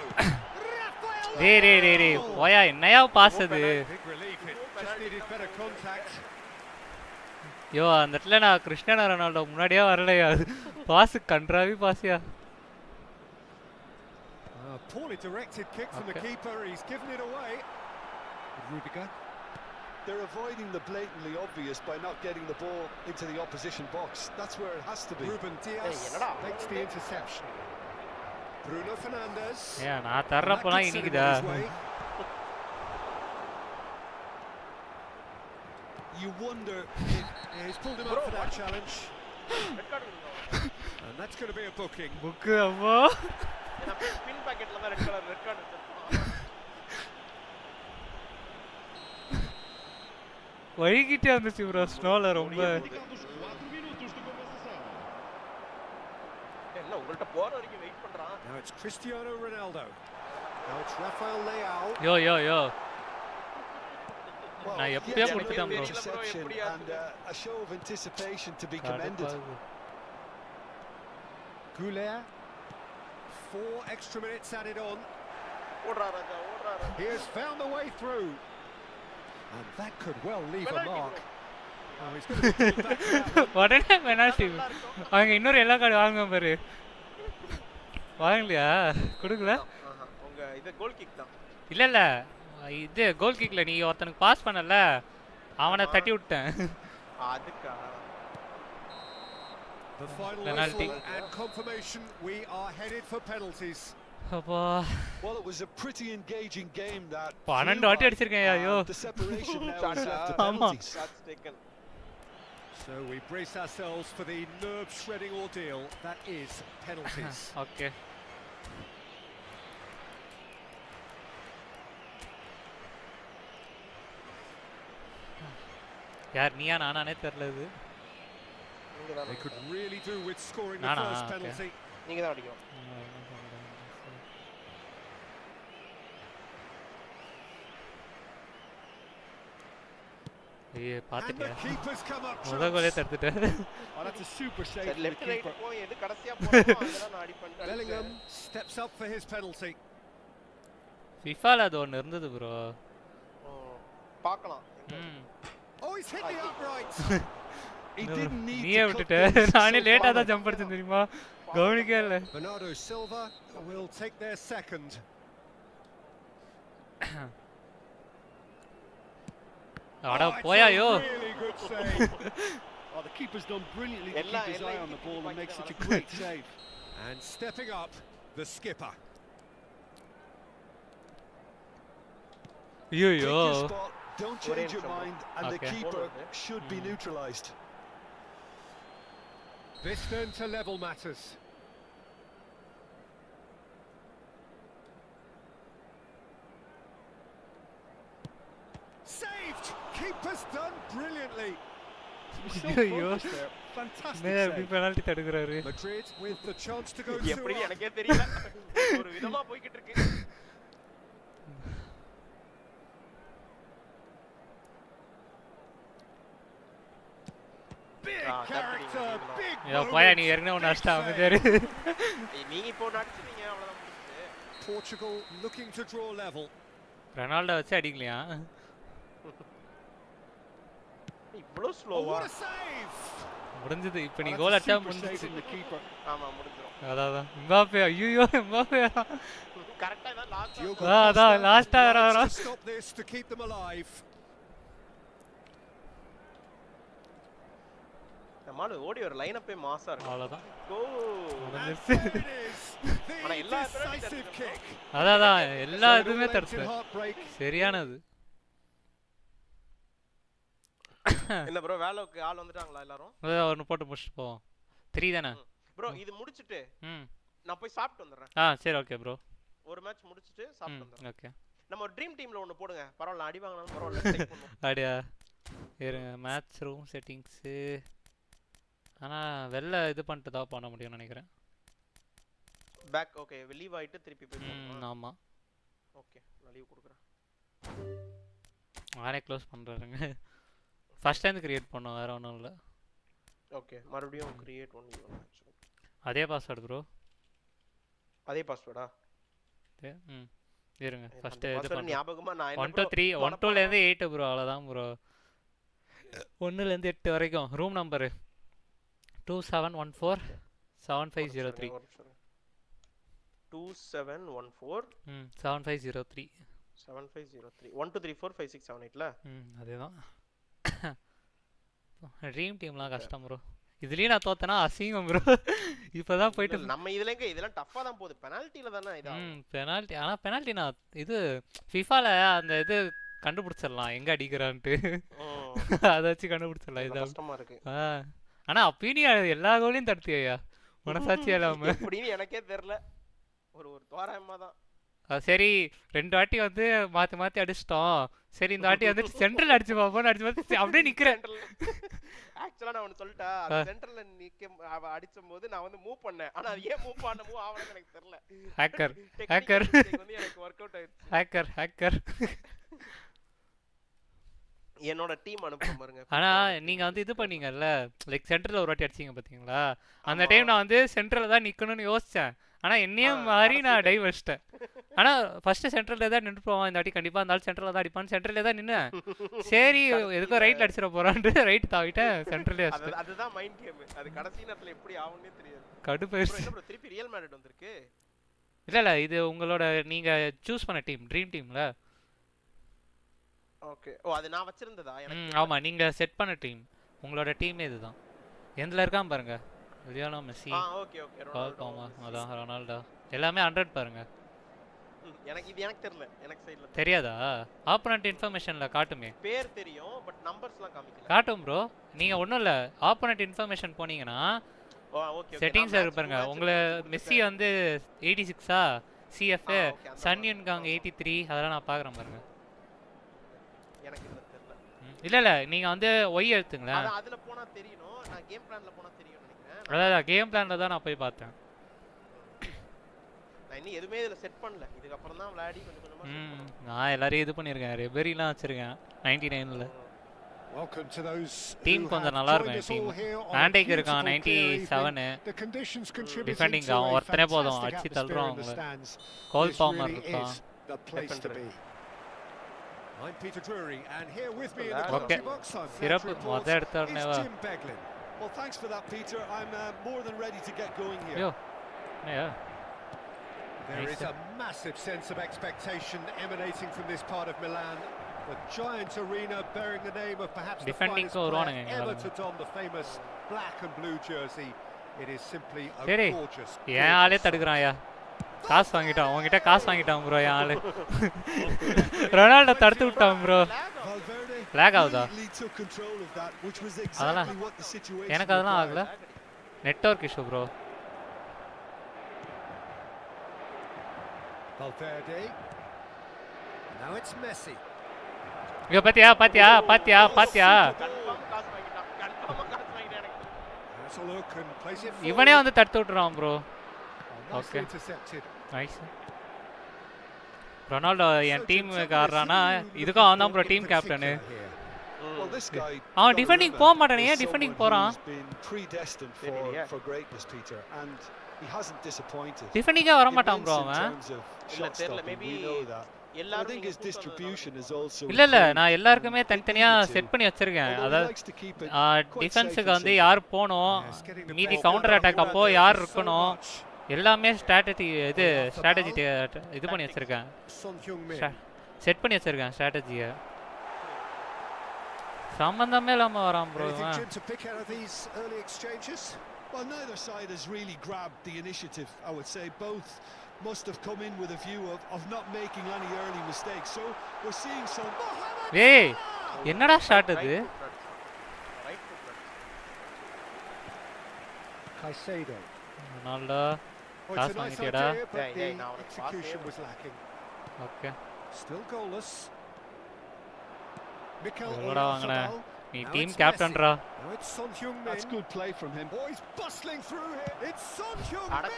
டேய் போயா என்னையா பாஸ் அது? Big relief. It just needed better contact. யோ அந்த இடத்துல நான் கிறிஸ்டியானோ ரொனால்டோ முன்னாடியே வரலையா? Pass கன்றாவி பாஸ்யா. Poorly directed kick from the keeper. He's given it away. Rudiger. They're avoiding the blatantly obvious by not getting the ball into the opposition box. That's where it has to be. Ruben Dias makes the interception. Bruno Fernandes. நான் தர்றப்பலாம் இனிக்குதா? you wonder if he's pulled him up for that challenge. And that's going to be a booking. Book avvo. ஏனா பின் பாக்கெட்ல தான் red colour எடுத்துட்டான். வழிகிட்டே வந்துச்சு bro ஸ்னோல ரொம்ப. என்ன உங்கள்ட்ட போற வரைக்கும் வெயிட் பண்றான். Now it's Cristiano Ronaldo. Now it's Rafael Leao. Yo. நான் எப்பயே கொடுத்துட்டேன் bro. And a show of anticipation to be commended. Goulet. 4 extra minutes added on. ஓடுறா ராஜா. He has found the way through. And that could well leave a mark. Oh, he's going to put back to that. உடனே penalty. அவங்க இன்னொரு எல்லா card வாங்க பாரு. வாங்கலையா? கொடுக்கல? உங்க இது கோல் கிக் தான். இல்ல இது கோல் கிக்ல நீ ஒருத்தனுக்கு பாஸ் பண்ணல அவனை தட்டி விட்டேன். அதுக்கா The final penalty whistle and confirmation we are headed for penalties. அப்பா Well, it was a pretty engaging game that. 12 வாட்டி அடிச்சிருக்கேன் ஐயோ. The separation now is left to ஆமா. penalties. shots taken. So we brace ourselves for the nerve-shredding ordeal that is penalties. Okay. யார் நீயா நானானே தெரியல இது. They could really do with scoring the Nah, first okay. penalty. நீங்க தான் அடிக்கணும். ஏய் And the பாத்துட்டியா? keeper's come up முத கோலே trumps. தடுத்துட்டேன். Oh, that's a super save சரி from the left right keeper. போய் எது கடைசியா போறோமோ அதெல்லாம் நான் அடி பண்ணிட்டேன். Bellingham steps up for his penalty. ஃபிஃபால அது ஒன்னு இருந்தது bro. பார்க்கலாம். Oh, he's hit the upright. He didn't need நீயே to cut விட்டுட்ட. things நானே so லேட்டா far. தான் ஜம்ப் அடிச்சேன் தெரியுமா? கவனிக்கவே இல்ல. Bernardo Silva will take their second. அட Oh, it's போயாயோ. a really good save. Oh, the keeper's done brilliantly to Ella- keep his Ella eye on the keep ball and fighting make such a on. great save. And stepping up, the skipper. Take ஐயோ. your spot, don't change your Orange mind, and the Okay. keeper should be neutralised. This then to level matters. Saved! Keeper's done brilliantly. He's so ஐயோ. focused there. Fantastic என்ன இப்படி save. Penalty தடுக்குறாரு? Madrid with the chance to go எப்படி 2-up. எனக்கே தெரியல. ஒரு விதமா போயிட்டு இருக்கு. Big Ah, character, definitely. big யா போயா நீ moment, ஏற்கனவே ஒன்னு big அடிச்சிட்ட save. அமைதியாரு. நீங்க இப்போ அடிச்சிட்டீங்க அவ்வளவுதான் முடிஞ்சுது. Portugal looking to draw level. Ronaldo வச்சு அடிக்கலையா? இவ்ளோ Oh, ஸ்லோவா? what a save! முடிஞ்சது. இப்போ நீ That's கோல் a அடிச்சா super save முடிஞ்சிச்சு. from the keeper. ஆமா முடிஞ்சிரும். அதான் எம்பாப்பே ஐயோ எம்பாப்பே. கரெக்ட்டா தான் லாஸ்ட் Diogo அதான் Costa லாஸ்டா wants to stop this to keep them alive. நம்மால ஓடி ஒரு லைன் அப்பே மாஸா இருக்கு. அவ்வளவுதான். கோ. And முடிஞ்சிருச்சு. there it is, ஆனா the எல்லா decisive kick. அதான் எல்லா So it இதுமே all ends in தடுத்து. heartbreak. சரியானது. என்ன ப்ரோ வேலோக்கு ஆள் வந்துட்டாங்களா எல்லாரும்? ஒன்னு போட்டு முடிச்சிட்டு போவோம். 3 தானே? ப்ரோ இது முடிச்சிட்டு ம். நான் போய் சாப்பிட்டு வந்துறேன். சரி ஓகே ப்ரோ. ஒரு மேட்ச் முடிச்சிட்டு சாப்பிட்டு வந்துறேன். ஓகே. நம்ம ஒரு ட்ரீம் டீம்ல ஒன்னு போடுங்க. பரவாயில்ல அடி வாங்குனாலும் பரவாயில்ல டைப் பண்ணுவோம். அப்படியா? இருங்க மேட்ச் ரூம் செட்டிங்ஸ். ஆனா வெல்ல இது பண்ணிட்டு தான் பண்ண முடியும்னு நினைக்கிறேன். பேக் ஓகே லீவ் ஆயிட்டு திருப்பி போய் போடுங்க. ஆமா. ஓகே நான் லீவ் கொடுக்குறேன். நானே க்ளோஸ் பண்றேங்க. ஃபர்ஸ்ட் டைம் கிரியேட் பண்ணோம் வேற ஒண்ணும் இல்ல. ஓகே மறுபடியும் கிரியேட் ஒன் நியூ மேட்ச். அதே பாஸ்வேர்ட் ப்ரோ. அதே பாஸ்வேர்டா? இருங்க ஃபர்ஸ்ட் இது பாஸ்வேர்ட் பண்ணு. ஞாபகமா நான் 1 2 3 1 2 ல இருந்து 8 ப்ரோ அவ்வளவுதான் ப்ரோ. 1 ல இருந்து 8 வரைக்கும் ரூம் நம்பர் 2714 7503 2714 7503 7503 1 2 3 4 5 6 7 8 ல அதேதான். ட்ரீம் டீம்லாம் கஷ்டம் ப்ரோ. இதுலயே நான் தோத்தனா அசிங்கம் ப்ரோ. இப்போதான் போயிட்டு நம்ம இதுலங்க இதெல்லாம் டஃப்பா தான் போகுது. பெனால்ட்டில தானே இதா. பெனால்ட்டி. ஆனா பெனால்ட்டி நான் இது ஃபிஃபால அந்த இது கண்டுபிடிச்சிடலாம் எங்க அடிக்கிறான்ட்டு. அதை வச்சு கண்டுபிடிச்சிடலாம். இது கஷ்டமா இருக்கு. ஆனா அப்பயும் நீ எல்லா கோலையும் தடுத்தியா மனசாட்சி இல்லாம? எப்படின்னு எனக்கே தெரியல. ஒரு தோராயமா தான். சரி 2 வாட்டி வந்து மாத்தி மாத்தி அடிச்சிட்டோம். சரி இந்த வாட்டி வந்து சென்ட்ரல் அடிச்சு பாப்போம். அடிச்சு பார்த்து அப்படியே நிக்கிறேன். ஆக்சுவலா நான் ஒன்னு சொல்லிட்டா, அது சென்ட்ரல்ல அடிச்சம்போது நான் வந்து மூவ் பண்ணேன். ஆனா அது ஏன் மூவ் ஆவலன்னு எனக்கு தெரியல. ஹேக்கர் வந்து எனக்கு வொர்க் அவுட் ஆயிடுச்சு. ஹேக்கர் என்னோட டீம் அனுப்புற பாருங்க. ஆனா நீங்க வந்து இது பண்ணீங்கல்ல, லைக் சென்டர்ல ஒரு வாட்டி அடிச்சீங்க பாத்தீங்களா? அந்த டைம் நான் வந்து சென்டர்ல தான் நிக்கணும்னு யோசிச்சேன். ஆனா என்னையும் மாறி நான் டைவ் வச்சிட்டேன். ஆனா ஃபர்ஸ்ட் சென்டர்ல தான் நின்று போவான். இந்த வாட்டி கண்டிப்பா அந்த ஆள் சென்டர்ல தான் அடிப்பான். சென்டர்ல தான் நின்னேன். சரி எதுக்கோ ரைட்ல அடிச்சிட போறான்ட்டு ரைட் தாவிட்டேன். சென்டர்ல அடிச்சிட்டேன். அதுதான் மைண்ட் கேம். அது கடைசி நேரத்துல எப்படி ஆவும்னே தெரியாது. கடுப்பேறிச்சு. என்ன ப்ரோ திருப்பி ரியல் மேட்ரிட் வந்திருக்கு? இல்ல இது உங்களோட நீங்க சூஸ் பண்ண டீம், ட்ரீம் டீம்ல. ஓகே. ஓ அது நான் வச்சிருந்ததா? எனக்கு ஆமா நீங்க செட் பண்ண டீம். உங்களோட டீமே இதுதான். எந்தல இருக்கான் பாருங்க. லியோனோ மெஸ்ஸி. Okay Ronaldo. அதான் ரொனால்டோ. எல்லாமே 100 பாருங்க. எனக்கு தெரியல. எனக்கு சைடுல தெரியாதா? ஆப்போனன்ட் இன்ஃபர்மேஷன்ல காட்டுமே. பேர் தெரியும் பட் நம்பர்ஸ்லாம் காமிக்கல. காட்டும் ப்ரோ. நீங்க ஒண்ணும் இல்ல. ஆப்போனன்ட் இன்ஃபர்மேஷன் போனீங்கனா ஓகே செட்டிங்ஸ் இருக்கு பாருங்க. உங்க மெஸ்ஸி வந்து 86ஆ? சிஎஃப் சன் யுன்காங் 83 அதெல்லாம் நான் பார்க்கறேன் பாருங்க. எனக்கு தெரியல. இல்ல நீங்க வந்து ஒய் எழுத்துங்களா? அதுல போனா தெரியும். நான் கேம் பிளான்ல போனா தெரியும் நினைக்கிறேன். அதான் கேம் பிளான்ல தான் நான் போய் பார்த்தேன். நான் இன்னும் எதுமே இதல செட் பண்ணல. இதுக்கு அப்புறம் தான் விளையாடி கொஞ்சம் கொஞ்சமா செட் பண்ணனும். நான் எல்லாரையும் இது பண்ணிருக்கேன். ரெபெரிலாம் வச்சிருக்கேன் 99ல. Welcome to those டீம் கொஞ்சம் நல்லா இருக்கும் டீம். ஆண்டேக் இருக்கான் 97. டிஃபெண்டிங் அவன் ஒருத்தனே போதும் அடிச்சு தள்ளுறான் அவங்க. கோல் பாமர் இருக்கான். I'm Peter Drury and here with me in the commentary box சிறப்பு மொத எடுத்த உடனேவா? Well thanks for that Peter. I'm more than ready to get going here. Yo. Yeah. There is a massive sense of expectation emanating from this part of Milan. The giant arena bearing the name of perhaps the finest player ever to don the famous black and blue jersey. It is simply a gorgeous. ஏன் ஆளே தடுக்குறான்யா? காசு வாங்கிட்டான். உன்கிட்ட காசு வாங்கிட்டான் bro என் ஆளு. Ronaldo தடுத்து விட்டான் ப்ரோ. லாக் ஆகுதா? அதெல்லாம் எனக்கு அதெல்லாம் ஆகல. Network issue bro. Valverde. Now it's Messi. இங்க பாத்தியா? கன்ஃபார்ம் காசு வாங்கிட்டான். எனக்கு. Let's look and place it. இவனே வந்து தடுத்து விட்டுறான் ப்ரோ. ஓகே. நைஸ். ரொனால்டோ என் டீமுக்கு ஆடுறானா இதுக்கும் அவன் தான் ப்ரோ டீம் கேப்டன். அவன் டிஃபெண்டிங் போக மாட்டானே. ஏன் டிஃபெண்டிங் போறான்? டிஃபெண்டிங்கா வர மாட்டான் ப்ரோ அவன். தெரியல மேபி எல்லாரும் இல்ல நான் எல்லாருக்குமே தனித்தனியா செட் பண்ணி வச்சிருக்கேன். அதாவது டிஃபென்ஸுக்கு வந்து யார் போணும், மீதி கவுண்டர் அட்டாக் அப்போ யார் இருக்கணும், எல்லாமே ஸ்ட்ராட்டஜி இது பண்ணி வச்சிருக்கேன். செட் பண்ணி வச்சிருக்கேன் ஸ்ட்ராட்டஜியை. சம்பந்தமே இல்லாம வரான் bro. Well, neither side has really grabbed the initiative, I would say. Both must have come in with a view of not making any early mistakes. So we're seeing some. Hey, என்னடா shot இது? Caicedo. Ronaldo. Pass வாங்கிட்டியடா. Execution was lacking. Okay. Still goalless. எங்கடா வாங்குன? நீ team கேப்டன்டா. That's good play from him. Oh, he's bustling through here. It's Son Heung-min.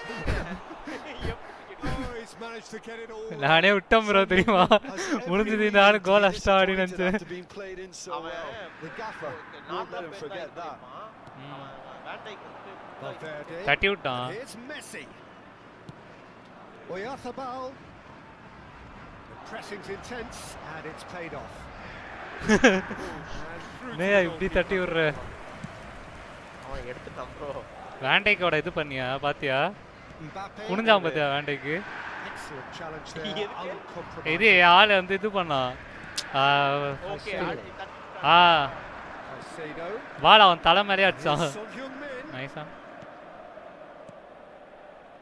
Oh, he's managed to get it all. நானே விட்டேன் bro தெரியுமா? முடிஞ்சது இந்த ஆளு கோல் அடிச்சா அப்படி நினைச்சு. The gaffer not let him forget that. தட்டி விட்டான். It's Messi. Oyarzabal. The pressing's intense and it's paid off. நேயா இப்படி தட்டி விடுற? அவன் எடுத்துட்டான் ப்ரோ. வாண்டேக்கோட இது பண்ணியா பாத்தியா? குனிஞ்சான் பாத்தியா வாண்டேக்கு? இது ஆளு வந்து இது பண்ணா. ஓகே பால் அவன் தலை மேலே அடிச்சான். நைஸா.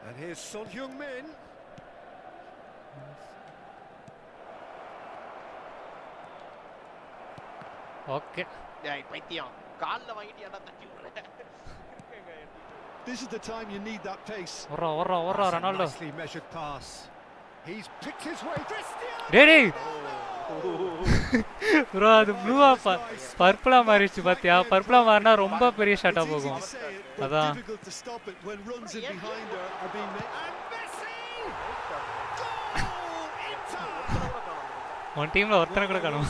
And here's Son Heung-min. Okay டேய் பைத்தியம் கால்ல வாங்கிட்டியாடா தட்டி விடுற This is the time you need that pace. Vohra Ronaldo Nicely measured pass. He's picked his way. டேய் bro அது ப்ளூவா பர்பிளா மாறிச்சு பாத்தியா பர்பிளா மாறினா ரொம்ப பெரிய ஷாட்டா போகும் அதான் Difficult to stop it when runs in behind her are being made. One டீம்ல ஒருத்தனை கூட காணோம்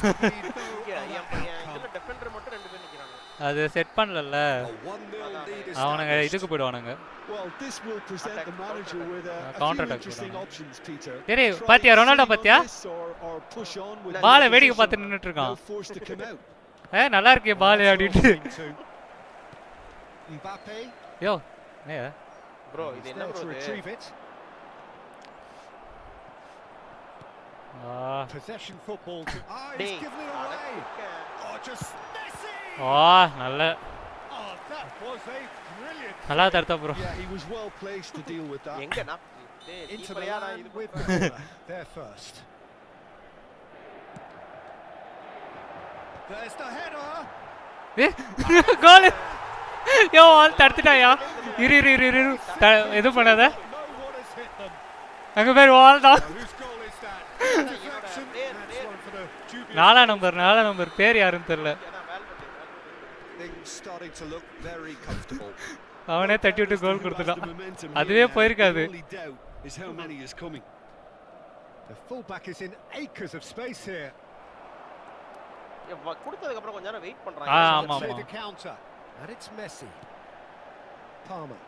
இதுல டிஃபெண்டர் மட்டும் ரெண்டு பேர் நிக்கறாங்க அது செட் பண்ணலல அவனுங்க இதுக்கு போய்டுவானுங்க Well, this will present the manager with a counter few attack interesting options, Peter. டேய் பாத்தியா ரொனால்டோ பாத்தியா Or push on with பால் வேடிக்கை பார்த்து நின்னுட்டு இருக்கான் forced to come out. நல்லா இருக்கே பால் ஆடிட்டு Mbappe. யோ ஏ bro இது என்ன bro retrieve it. Possession football. He's given it away. Oh, just Messi. நல்ல Oh, that was a brilliant. நல்லா தர்த்தா bro Yeah, he was well placed to deal with that. எங்க நான் Into the line with there first. There's the header. Goal யோ ஆல் தடுத்துட்டாயா இரு எது பண்ணாத அங்க பேர் வால் தான் நாலாம் நம்பர் பேர் யாருன்னு தெரியல அவனே தட்டி விட்டு கோல் கொடுத்துட்டான் அதுவே போயிருக்காது The fullback is in acres of space here. கொடுத்ததுக்கு அப்புறம் கொஞ்ச நேரம் வெயிட் பண்றாங்க ஆமா counter and it's Messi. Palmer.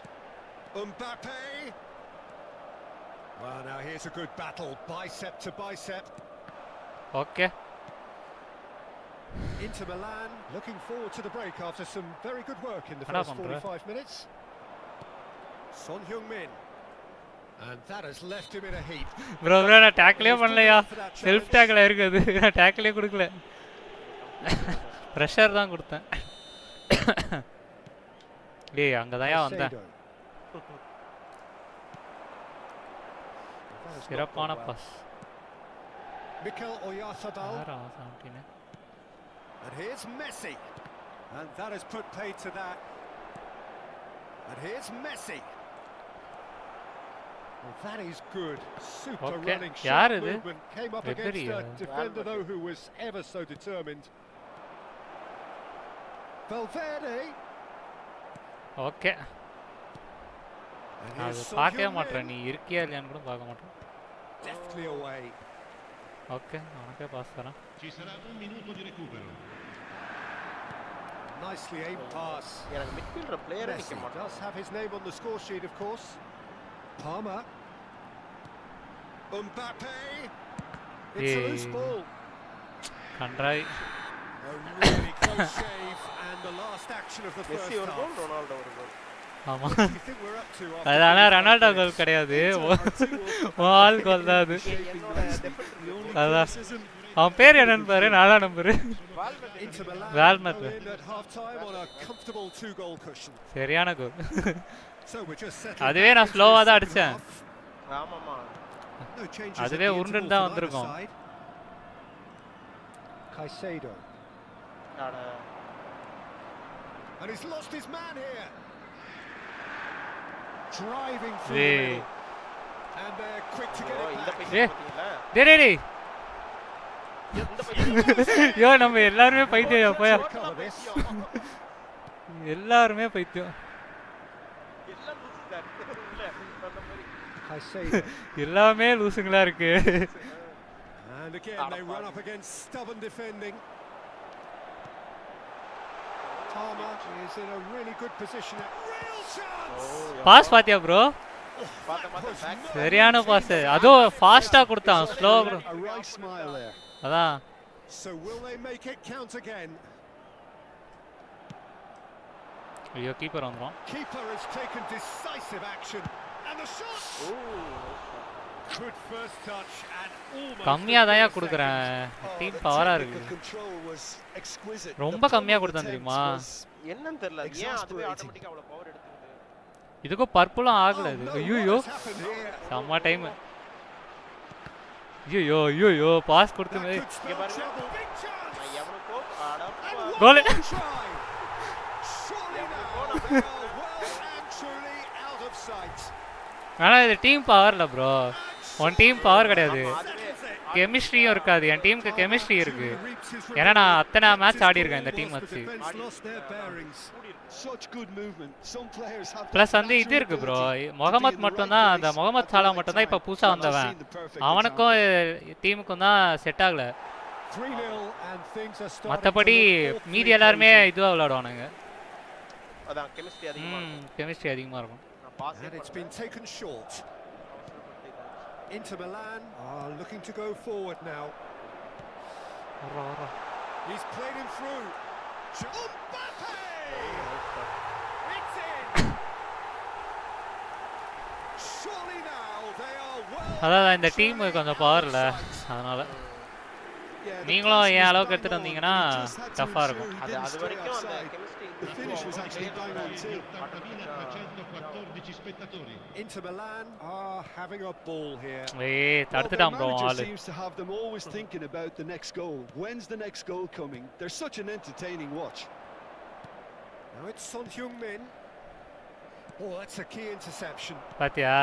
Mbappe. Well, now here's a good battle, bicep to bicep. Okay. Inter Milan looking forward to the break after some very good work in the first 45 minutes. Son Heung-min. And that has left him in a heap. Bro, na tackle பண்ணலையா self tackle இருக்குது நான் tackle கொடுக்கல pressure தான் கொடுத்தேன் டேய் அங்க தான் வந்தேன் சிறப்பான pass Mikel Oyarzabal. And here's Messi. And that has put paid to that. And here's Messi. Well, that is good. Super running shot movement. Came up against a defender, though, who was ever so determined. Valverde. Okay. பார்க்கவே மாட்டேன் நீ இருக்கியா இல்லையான்னு கூட பார்க்க மாட்டேன் Deftly away. Okay, அவனுக்கே pass தரேன் Ci sarà un minuto di recupero. Nicely aimed pass. எனக்கு மிட்ஃபீல்டர் பிளேயர் நிக்க மாட்டான். Does have his name on the score sheet, of course. Palmer. Mbappe. It's a loose ball. Kandrai. A really close save and the last action of the first Messi ஒரு half. கோல் Ronaldo ஒரு கோல். ஆமா What do you think we're up to? அதான Ronaldo கோல் கிடையாது வால் கோல் தான் அது அதான் அவன் பேர் என்னன்னு பாரு நாலாம் நம்பர் வால்மர் சரியான கோல் அதுவே நான் ஸ்லோவா தான் அடிச்சேன் ஆமாமா அதுவே உருண்டுன்னு தான் வந்திருக்கும் Caicedo. And he's lost his man here. Driving through it. And they're quick to get it back. டேய் யோ நம்ம எல்லாரும் பைத்தியம் போயா எல்லாரும் பைத்தியம் எல்லாமே லூசுங்களா இருக்கு And again they run up against stubborn defending. Palmer is in a really good position. Real chance. Pass பாத்தியா bro சரியான பாஸ் அதோ ஃபாஸ்டா கொடுத்தான் ஸ்லோ அதான் So will they make it count again? ஐயோ கீப்பர் வந்தான் Keeper has taken decisive action and the shot. Good first touch and almost கம்மியா தான் கொடுக்கறேன் டீம் பவரா இருக்கு ரொம்ப கம்மியா கொடுத்தான் தெரியுமா என்னன்னு தெரியல ஏன் அதுவே ஆட்டோமேட்டிக்கா அவ்வளவு பவர் எடுத்துக்குது இதுக்கு பர்பிளும் ஆகல இது ஐயோ செம்ம டைம் ஐயோ பாஸ் கொடுத்து இங்க பாருங்க நான் எவனுக்கோ அடப்பா கோல் Try. Surely now they are well and truly out of sight. ஆனா இது டீம் பவர்ல ப்ரோ. ஒன் டீம் பவர் கிடையாது. கெமிஸ்ட்ரியும் இருக்காது. என் டீமுக்கு கெமிஸ்ட்ரி இருக்கு. ஏன்னா நான் அத்தனை மேட்ச் ஆடி இருக்கேன் இந்த டீம் வச்சு. ப்ளஸ் வந்து இது இருக்கு ப்ரோ. முகமது மட்டும் தான், அந்த முகமது சாலா மட்டும் தான் இப்ப புதுசா வந்தவன். அவனுக்கும் டீமுக்கும் தான் செட் ஆகல. மற்றபடி மீதி எல்லாருமே இதுவா விளையாடுவானுங்க. அதான் கெமிஸ்ட்ரி அதிகமா இருக்கும். கெமிஸ்ட்ரி அதிகமா இருக்கும். And it's been taken short. Inter Milan are looking to go forward now. He's played him through. Mbappe! It's in. Surely now they are well. அதான் இந்த டீம் கொஞ்சம் பவர் இல்ல, அதனால நீங்களும் என் அளவுக்கு எடுத்துட்டு வந்தீங்கன்னா டஃபா இருக்கும். அது வரைக்கும் அந்த chemistry Inter Milan are having a ball here. ஏய் தடுத்துட்டான் ப்ரோ ஆளு. Seems to have them always thinking about the next goal. When's the next goal coming? They're such an entertaining watch. Now it's Son Heung-min. Oh, that's a key interception. பாத்தியா,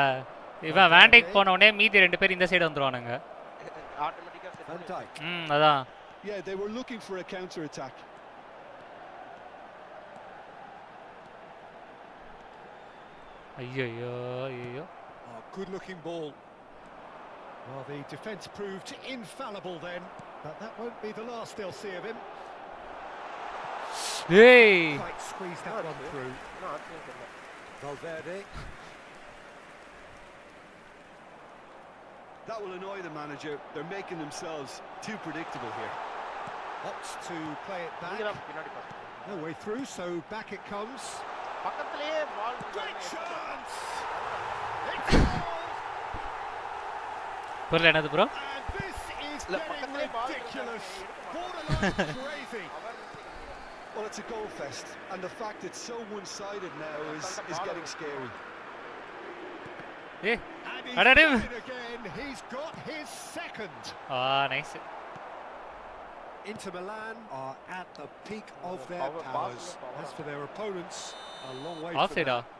இவன் வேண்டைக்கு போன உடனே மீதி ரெண்டு பேர் இந்த சைடு வந்துருவானுங்க. ஆட்டோமேட்டிக்கா செட் Van Dijk. அதான். Yeah, they were looking for a counter attack. ஐயோ. Oh, good looking ball. Well, the defence proved infallible then, but that won't be the last they'll see of him. ஏய் Quite squeezed that one through. Valverde. That will annoy the manager. They're making themselves too predictable here. Opts to play it back. பின்னாடி pass. No way through, so back it comes. பக்கத்துலயே பால் Great chance! புரியல என்னது bro? And this is getting ridiculous. Borderline crazy. Well, it's a goal fest, and the fact it's so one-sided now is getting scary. ஏய் And he's அடடே. done it again. He's got his second. Nice. Inter Milan are at the peak of their powers. As for their opponents, a long way off from சைடா? that.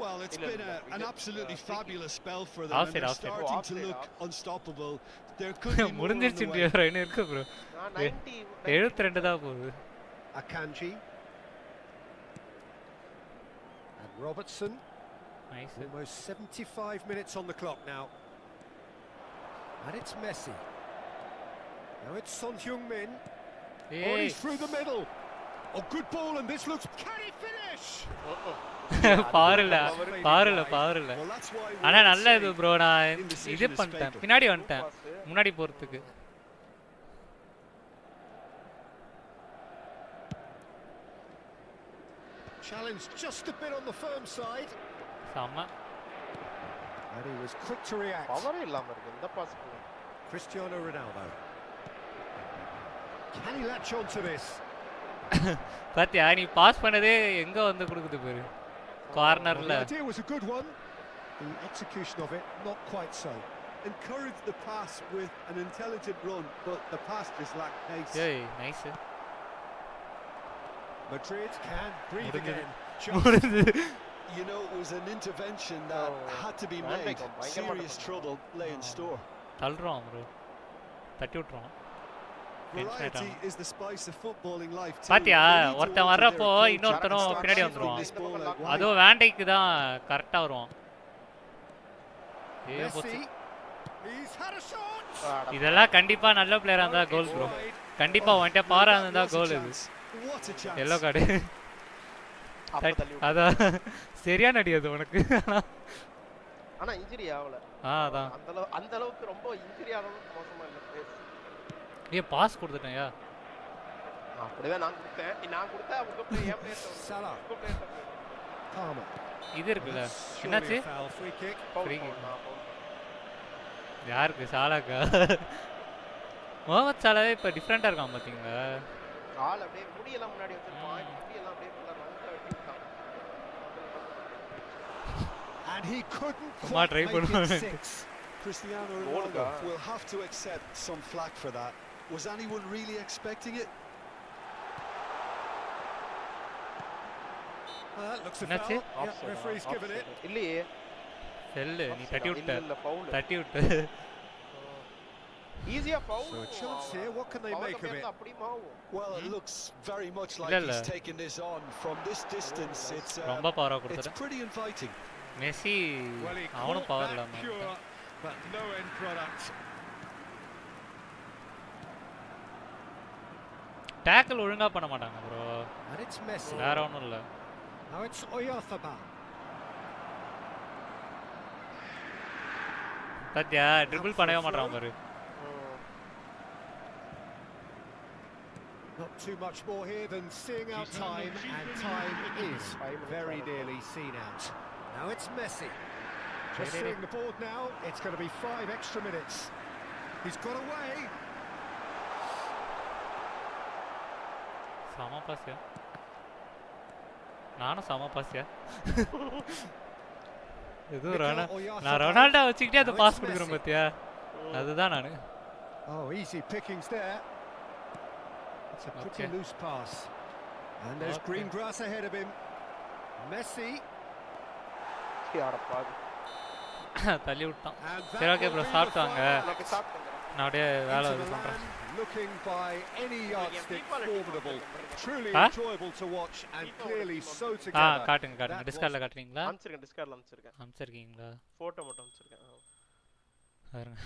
Well, it's been an absolutely fabulous spell for them, and they're starting to look unstoppable. There could be more on the முடிஞ்சிருச்சுன்றியா way. இன்னும் இருக்கு bro. 90 72 தான் போகுது. Akanji. And Robertson. Nice. Almost 75 minutes on the clock now. And it's Messi. Now it's Son Heung-min. Oh, ஏய் he's through the middle. Oh, good ball, and this looks... Can he finish? Power இல்ல. Well, that's why we ஆனா always நல்ல இது say bro, நான் indecision இது is பண்ணிட்டேன், fatal. பின்னாடி வந்துட்டேன் முன்னாடி போறதுக்கு. Challenge just a bit on the firm side. செம்ம. And he was quick to react. பவரே இல்லாம இருக்கு இந்த பாஸ்க்கு. Cristiano Ronaldo. Can he latch on to this? பாத்தியா, நீ பாஸ் பண்ணதே எங்க வந்து கொடுக்குது பாரு, Well, கார்னர்ல. the idea was a good one. The execution of it, not quite so. Encourage the pass with an intelligent run, but the pass just lacked pace. ஏய் nice. Madrid can breathe முடிஞ்சது. again. முடிஞ்சது. You know, it was an intervention that had to be Van made. Dijk, Serious trouble lay in store. தள்ளுறோம் bro, தட்டி விட்டுறோம். Variety is the spice of footballing life too. பாத்தியா, They need to ஒருத்தன் alter வர்றப்போ their approach இன்னொருத்தனும் and start பின்னாடி shifting வந்துருவான். this ball out wide. அதுவும் வேண்டைக்கு தான் கரெக்டா வருவான். ஏய் போச்சு. Messi. He's had a shot. இதெல்லாம் கண்டிப்பா நல்ல பிளேயரா இருந்தா கோல் ப்ரோ. கண்டிப்பா உன்கிட்ட பவரா இருந்தா கோல் இது. What a chance. Yellow card. அப்ப தள்ளி விட்டு. அதான் சரியான அடி அது உனக்கு. ஆனா இன்ஜரி ஆவல. அதான். அந்த அளவுக்கு ரொம்ப இன்ஜரி ஆனது மோசமா இல்ல பேஸ். ஏய் பாஸ் கொடுத்துட்டேன்யா. அப்படிதான் நான் கொடுத்தேன். நான் கொடுத்தா உங்க பிளேயர் என் பிளேயர் Salah. உங்க பிளேயர் Palmer. இது இருக்குல்ல, Surely என்னாச்சு? a foul, free kick. Free kick. யாருக்கு? சாலாக்கா? முகமது சாலாவே இப்ப டிஃபரெண்டா இருக்கான் பாத்தீங்களா? ஆள் அப்படியே முடியெல்லாம் முன்னாடி வச்சிருப்பான். முடியெல்லாம் அப்படியே ஃபுல்லா ரன்ல வெட்டி விட்டான். And he couldn't சும்மா quite ட்ரை make பண்ணுவான். it six. Cristiano Goal Ronaldo guy. will have to accept some flack for that. Was anyone really expecting it? Looks a That's foul. it. Yeah, referee's given it. இல்லையே cell நீ தட்டி விட்ட இல்ல foul தட்டி விட்டு ஈஸியா foul So a chance here. What can they make of it? அப்படி மாவும் Well, it looks very much like Illa. he's taken this on from this distance. ரொம்ப பவரா It's கொடுத்துட்டேன் pretty inviting. Messi Well, he அவனும் caught power that இல்லாம cure, but no end product. Tackle ஒழுங்கா பண்ண மாட்டாங்க bro And it's Messi. வேற ஒண்ணும் இல்ல Now it's Oyarzabal. Sathya triple பண்ணவே மாட்டான் பாரு Not too much more here than seeing out time, and time is very nearly seen out. Now it's Messi. Just seeing the board now, it's going to be 5 extra minutes. He's got away. சம பாஸ்யா நானும் சம பாஸ்யா இது நான் Ronaldo வச்சுக்கிட்டே அந்த pass கொடுக்குறேன் பாத்தியா அதுதான் நானு Oh, easy pickings there. It's a pretty loose pass. And there's green grass ahead of him. Messi. தள்ளி விட்டான் சரி ஓகே ப்ரோ சாப்பிட்டாங்க நான் அப்படியே வேலை இது பண்றேன் Looking by any yardstick formidable. Truly enjoyable to watch and clearly so together. காட்டுங்க டிஸ்கார்ட்ல காட்டுறீங்களா டிஸ்கார்ட்ல அனுப்பிச்சிருக்கீங்களா போட்டோ மட்டும் அனுப்பிச்சிருக்கேன் பாருங்க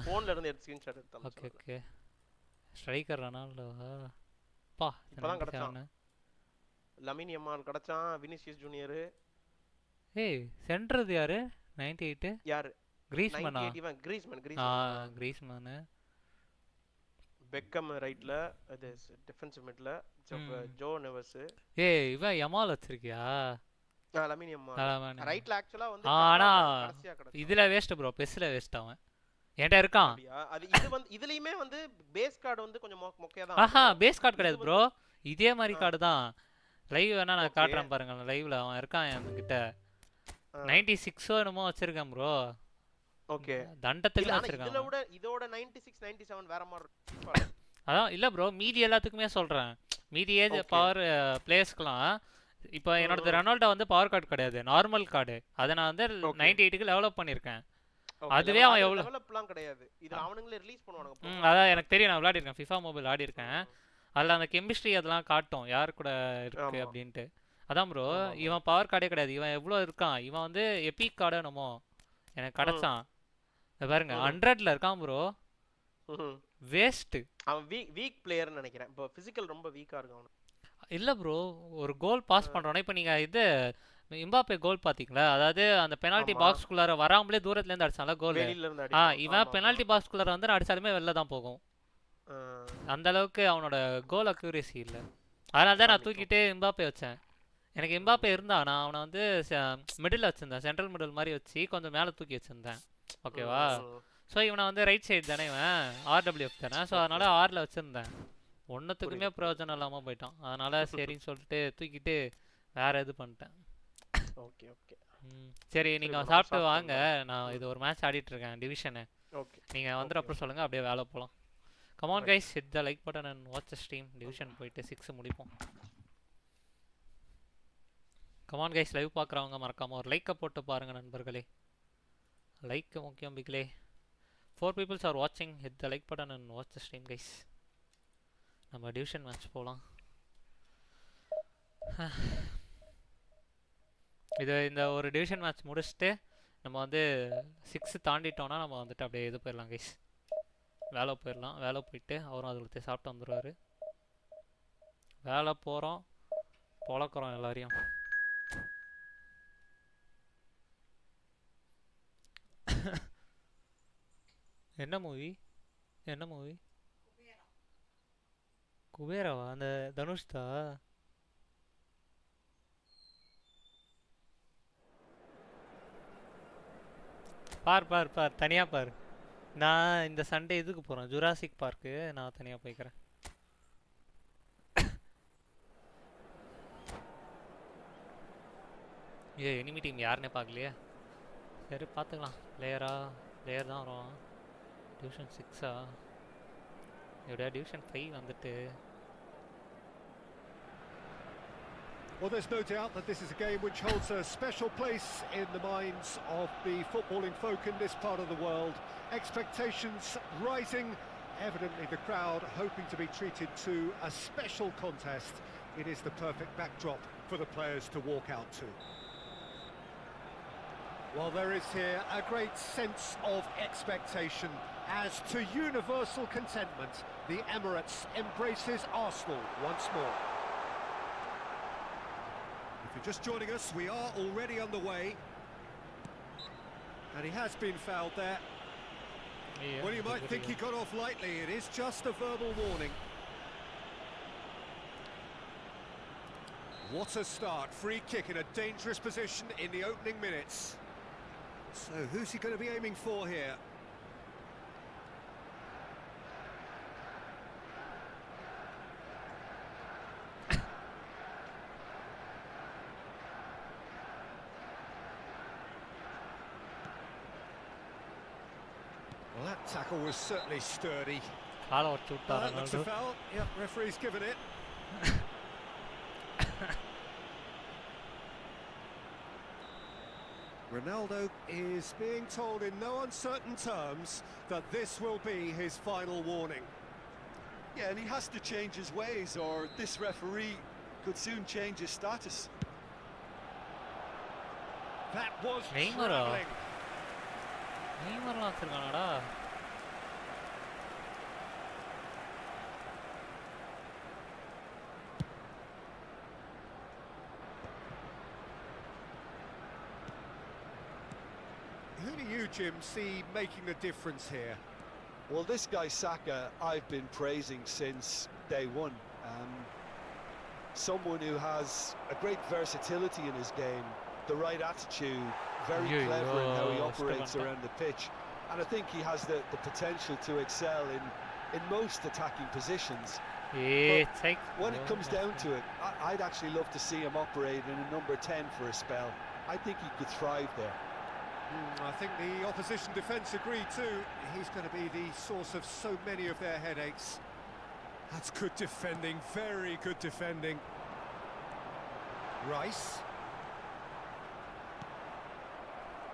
போன்ல இருந்து எடுத்து ஸ்கிரீன்ஷாட் எடுத்து ஓகே ஓகே ஸ்ட்ரைக்கர் ரொனால்டோவா பா இப்பதான் கடச்சான் லமின் யமால் கடச்சான் வினிசியஸ் ஜூனியர் ஏய் சென்டர்து யாரு 98 யாரு கிரீஸ்மனா 98 கிரீஸ்மன் பெக்கம் ரைட்ல அது டிஃபென்சிவ் மிட்ல ஜோ நெவஸ் ஏய் இவன் யமால் வச்சிருக்கியா லமின் யமால் ரைட்ல ஆக்சுவலா வந்து ஆனா இதுல வேஸ்ட் ப்ரோ பெஸ்ல வேஸ்ட் அவன் என்கிட்ட இருக்கான் அது இது வந்து இதுலயுமே வந்து பேஸ் கார்டு வந்து கொஞ்சம் மொக்கையா தான் ஆஹா பேஸ் கார்டு கிடையாது ப்ரோ இதே மாதிரி கார்டு தான் லைவ் வேணா நான் காட்டுறேன் பாருங்க லைவ்ல அவன் இருக்கான் என்கிட்ட 96 என்னமோ வச்சிருக்கேன் ப்ரோ ஓகே தண்டத்துல வச்சிருக்கான் இதோட 96 97 வேற மாதிரி இருக்கு அதான் இல்ல ப்ரோ மீதி எல்லாத்துக்குமே சொல்றேன் மீதி ஏஜ் பவர் பிளேயர்ஸ்க்குலாம் இப்போ என்னோட ரொனால்டோ வந்து பவர் கார்டு கிடையாது நார்மல் கார்டு அதை நான் வந்து 98க்கு டெவலப் பண்ணிருக்கேன் அதுவே அவன் எவ்வளவு டெவலப்லாம் கிடையாது இது அவனுங்களே ரிலீஸ் பண்ணுவாங்க அதான் எனக்கு தெரியும் நான் விளையாடி இருக்கேன் FIFA மொபைல் ஆடி இருக்கேன் அதுல அந்த கெமிஸ்ட்ரி அதெல்லாம் காட்டும் யார் கூட இருக்கு அப்படின்ட்டு அதான் ப்ரோ இவன் பவர் கார்டே கிடையாது இவன் எவ்வளவு இருக்கான் இவன் வந்து எபிக் கார்டு என்னமோ எனக்கு கிடைச்சான் பாருங்க 100ல இருக்கான் ப்ரோ வேஸ்ட் அவன் வீக் பிளேயர்னு நினைக்கிறேன் இப்போ பிசிக்கல் ரொம்ப வீக்கா இருக்கு அவன் இல்ல ப்ரோ ஒரு கோல் பாஸ் பண்றோம்னா இப்போ நீங்க இது இம்பாப்பே கோல் பாத்தீங்களா அதாவது அந்த பெனால்டி பாக்ஸ்க்குள்ளார வராமலே தூரத்துல இருந்து அடிச்சால கோல் இவன் பெனால்டி பாக்ஸ்க்குள்ளார வந்து அடிச்சாலுமே வெளில தான் போகும் அந்த அளவுக்கு அவனோட கோல் அக்யூரேசி இல்ல அதனால தான் நான் தூக்கிட்டு இம்பாப்பே வச்சேன் எனக்கு இம்பாப்பே இருந்தா நான் அவனை வந்து மிடில் வச்சிருந்தேன் சென்ட்ரல் மிடில் மாதிரி வச்சு கொஞ்சம் மேலே தூக்கி வச்சிருந்தேன் ஓகேவா ஸோ இவனை வந்து ரைட் சைடு தானே இவன் RWF தானே ஸோ அதனால ஆரில் வச்சிருந்தேன் ஒன்றுத்துக்குமே பிரயோஜனம் இல்லாமல் போயிட்டான் அதனால சரின்னு சொல்லிட்டு தூக்கிட்டு வேற இது பண்ணிட்டேன் ஓகே ஓகே சரி நீங்கள் சாப்பிட்டு வாங்க நான் இது ஒரு மேட்ச் ஆடிட்டு இருக்கேன் டிவிஷனு ஓகே நீங்கள் வந்துட்டு அப்புறம் சொல்லுங்கள் அப்படியே வேலை போகலாம் come on guys hit the like button and watch the stream division போயிட்டு 6 முடிப்போம் கமான் கைஸ் லைவ் பார்க்குறவங்க மறக்காமல் ஒரு லைக்கை போட்டு பாருங்கள் நண்பர்களே லைக் முக்கியம் பிக்லே 4 people are watching hit the like button and watch the stream guys நம்ம டிவிஷன் மேட்ச் போகலாம் இது இந்த ஒரு டிவிஷன் மேட்ச் முடிச்சுட்டு நம்ம வந்து 6 தாண்டிட்டோம்னா நம்ம வந்துட்டு அப்படியே இது போயிடலாம் கைஸ் வேலை போயிடலாம் வேலை போயிட்டு அவரும் அதில் சாப்பிட்டு வந்துடுவார் வேலை போகிறோம் பொழக்கிறோம் எல்லாரையும் என்ன மூவி குபேராவா அந்த தனுஷ்தா பார் தனியா பார் நான் இந்த சண்டே இதுக்கு போறேன் ஜுராசிக் பார்க்கு நான் தனியா போய்க்கிறேன் எனிமி டீம் யாருன்னே பார்க்கலையே சரி பார்த்துக்கலாம் பிளேயர் தான் வரும் டிவிஷன் 6 எப்படியா டிவிஷன் 5 வந்துட்டு Well, there's no doubt that this is a game which holds a special place in the minds of the footballing folk in this part of the world. Expectations rising, evidently the crowd hoping to be treated to a special contest. It is the perfect backdrop for the players to walk out to. Well, there is here a great sense of expectation as to universal contentment. The Emirates embraces Arsenal once more. If you're just joining us, we are already underway. And he has been fouled there. Yeah, Well, you might think he got off lightly. It is just a verbal warning. What a start. Free kick in a dangerous position in the opening minutes. So who's he going to be aiming for here? Well, that tackle was certainly sturdy. That looks a foul. Yep, referee's given it. Ronaldo is being told in no uncertain terms that this will be his final warning. Yeah, and he has to change his ways, or this referee could soon change his status. That was Neymar. travelling. Neymarலாம் வச்சிருக்கானடா. Who do you, Jim, see making the difference here? Well, this guy Saka, I've been praising since day one. Someone who has a great versatility in his game, the right attitude, very clever in how he operates around the pitch. And I think he has the potential to excel in most attacking positions. Yeah, take. When it comes down to it, I'd actually love to see him operate in a number 10 for a spell. I think he could thrive there. I think the opposition defence agreed too. He's going to be the source of so many of their headaches. That's good defending, very good defending. Rice.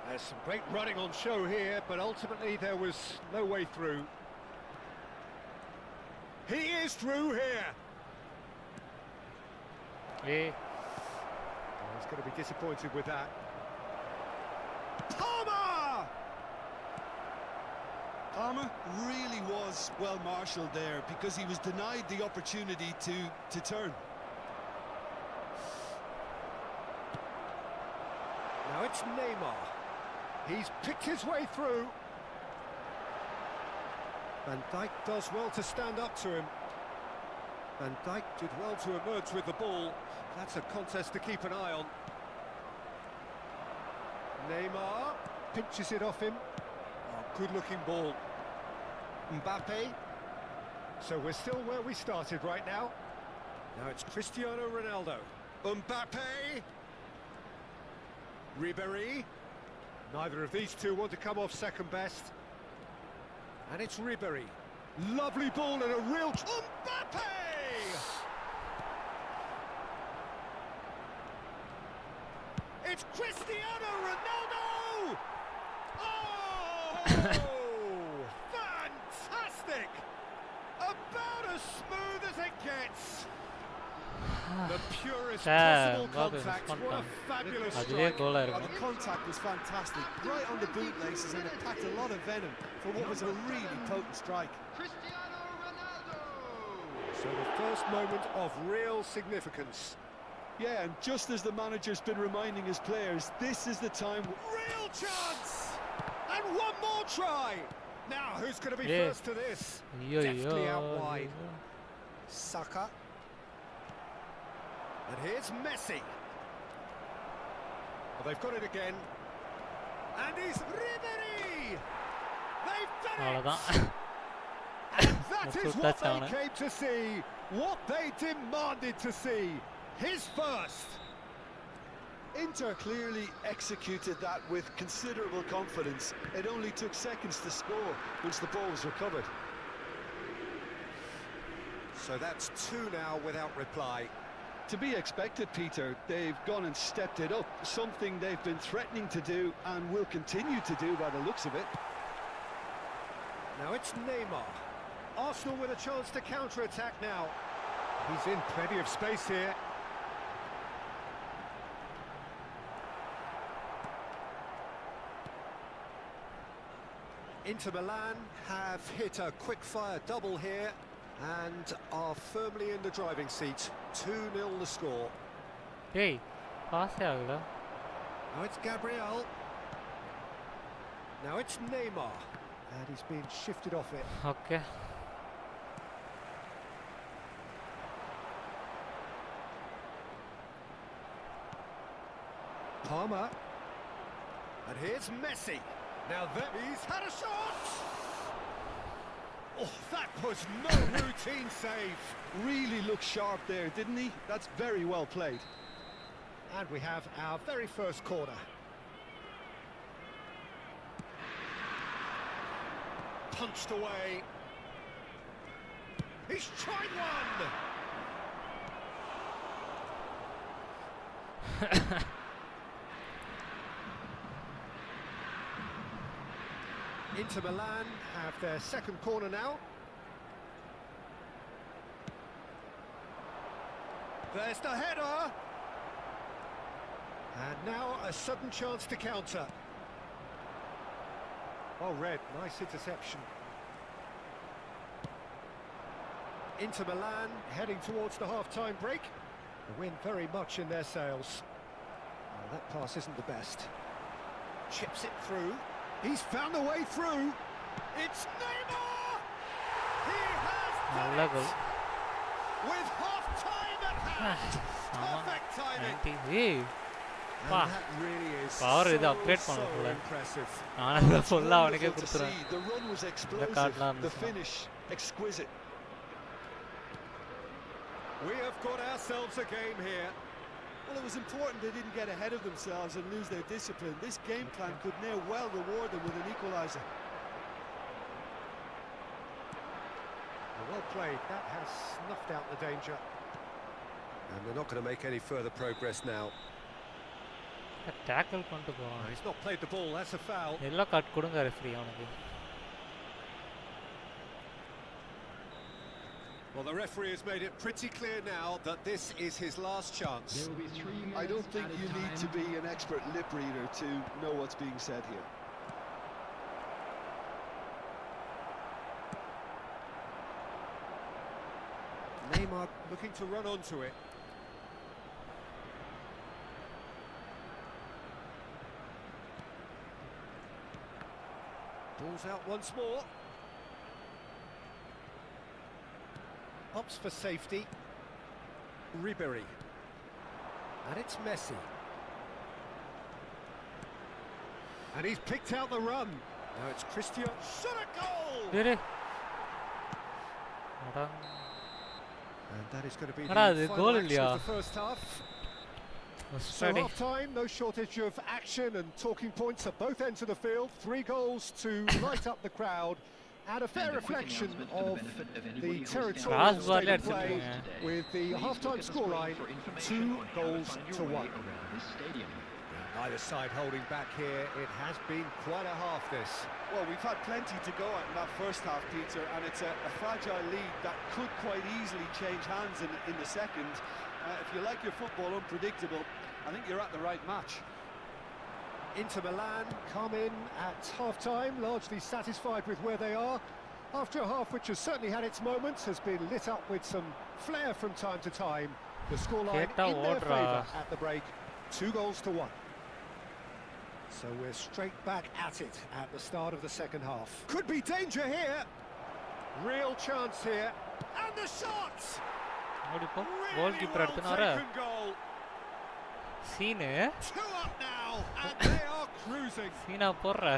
There's some great running on show here, but ultimately there was no way through. He is through here. Yeah. Oh, he's going to be disappointed with that. Palmer! Palmer really was well marshalled there because he was denied the opportunity to turn. Now it's Neymar. He's picked his way through. Van Dijk does well to stand up to him. Van Dijk did well to emerge with the ball. That's a contest to keep an eye on. Neymar pinches it off him. Oh, good-looking ball. Mbappe. So we're still where we started right now. Now it's Cristiano Ronaldo. Mbappe. Ribéry. Neither of these two want to come off second best. And it's Ribéry. Lovely ball and a real... Mbappe! It's Cristiano Ronaldo! Oh! Fantastic! About as smooth as it gets. The purest possible contact. What a fabulous strike. The contact was fantastic, right on the bootlaces, and it packed a lot of venom for what was a really potent strike. Cristiano Ronaldo! So the first moment of real significance. Yeah, and just as the manager's been reminding his players, this is the time. Real chance! And one more try! Now, who's going to be first to this? Deftly out wide. Saka. And here's Messi. Well, they've got it again. And it's Ribéry! They've done it! And that is what they came to see, what they demanded to see. His first. Inter clearly executed that with considerable confidence. It only took seconds to score once the ball was recovered. So that's two now without reply. To be expected, Peter. They've gone and stepped it up, something they've been threatening to do and will continue to do by the looks of it. Now it's Neymar. Arsenal with a chance to counter-attack now. He's in plenty of space here. Inter Milan have hit a quick-fire double here and are firmly in the driving seat. 2-0 the score. Hey, pass agala. Now it's Gabriel. Now it's Neymar. And he's been shifted off it. Okay. Palmer. And here's Messi. Now that he's had a shot! Oh, that was no routine save. Really looked sharp there, didn't he? That's very well played. And we have our very first corner. Punched away. He's tried one! Inter Milan have their second corner now. There's the header! And now a sudden chance to counter. Oh, Red, nice interception. Inter Milan heading towards the half-time break. The wind very much in their sails. Oh, that pass isn't the best. Chips it through. He's found a way through. It's Neymar! He has done it! With half-time at hand. Perfect timing. Hey. And that really is Power so, is upgrade so பண்ணனும்ல. impressive. நான் அத ஃபுல்லா அவனுக்கே Wonderful to கொடுத்துறேன். see. The run was explosive. The finish exquisite. We have got ourselves a game here. Well, it was important they didn't get ahead of themselves and lose their discipline. This game plan could now well reward them with an equaliser. Well played. That has snuffed out the danger. And they're not going to make any further progress now. Tackle பண்ணிட்டு போறான். He's not played the ball. That's a foul. Yellow card கொடுங்க referee அவனுக்கு. Well, the referee has made it pretty clear now that this is his last chance. I don't think you need to be an expert lip reader to know what's being said here. Neymar looking to run onto it. Ball's out once more. Opts for safety. Ribery. And it's Messi. And he's picked out the run. Now it's Christian. Shot a goal! Really? And that is going to be the the final goal action of the first half. So Steady. half-time, no shortage of action and talking points at both ends of the field. 3 goals to light up the crowd. And a fair reflection of the territorial state of play with the half-time scoreline 2-1. Either side holding back here. It has been quite a half, this. Well, we've had plenty to go at in that first half, Peter, and it's a fragile lead that could quite easily change hands in the second. If you like your football unpredictable, I think you're at the right match. Inter Milan come in at half-time, largely satisfied with where they are. After a half which has certainly had its moments, has been lit up with some flair from time to time. The scoreline in their favour at the break, 2-1. So we're straight back at it at the start of the second half. Could be danger here. Real chance here. And the shot! Really well taken goal. Scene. 2 up now, and they are cruising. Scene porra.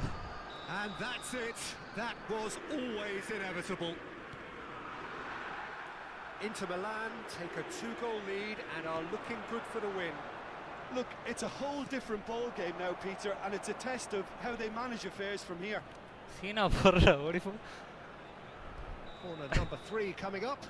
And that's it. That was always inevitable. Inter Milan take a 2-goal lead and are looking good for the win. Look, it's a whole different ball game now, Peter, and it's a test of how they manage affairs from here. Scene porra. Corner number 3 coming up.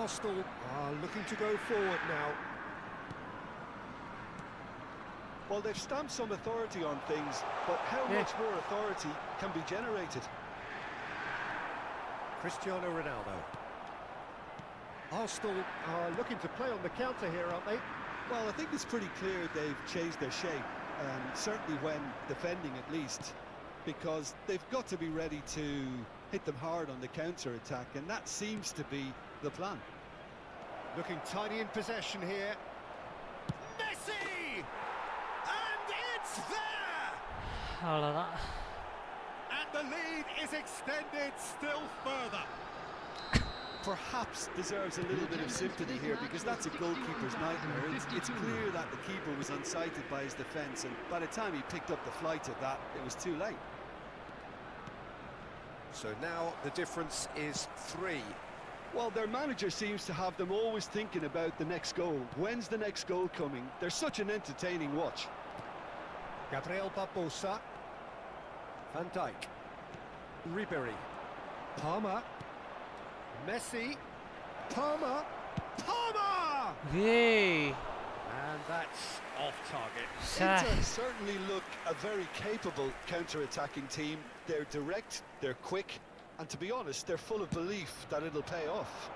Arsenal are looking to go forward now. Well, they've stamped some authority on things, but how much more authority can be generated? Cristiano Ronaldo. Arsenal are looking to play on the counter here, aren't they? Well, I think it's pretty clear they've changed their shape, certainly when defending at least, because they've got to be ready to hit them hard on the counter-attack, and that seems to be the plan. Looking tiny in possession here. Messi! And it's there! அவ்வளோதான். And the lead is extended still further. Perhaps deserves a little bit of sympathy here, because that's a goalkeeper's nightmare. It's clear that the keeper was unsighted by his defence, and by the time he picked up the flight of that, it was too late. So now the difference is 3. Well, their manager seems to have them always thinking about the next goal. When's the next goal coming? They're such an entertaining watch. Gabriel Barbosa. Van Dijk. Ribéry. Palmer. Messi. Palmer. Palmer! Hey. And that's off target. Inter certainly look a very capable counter-attacking team. They're direct, they're quick, and to be honest, they're full of belief that it'll pay off.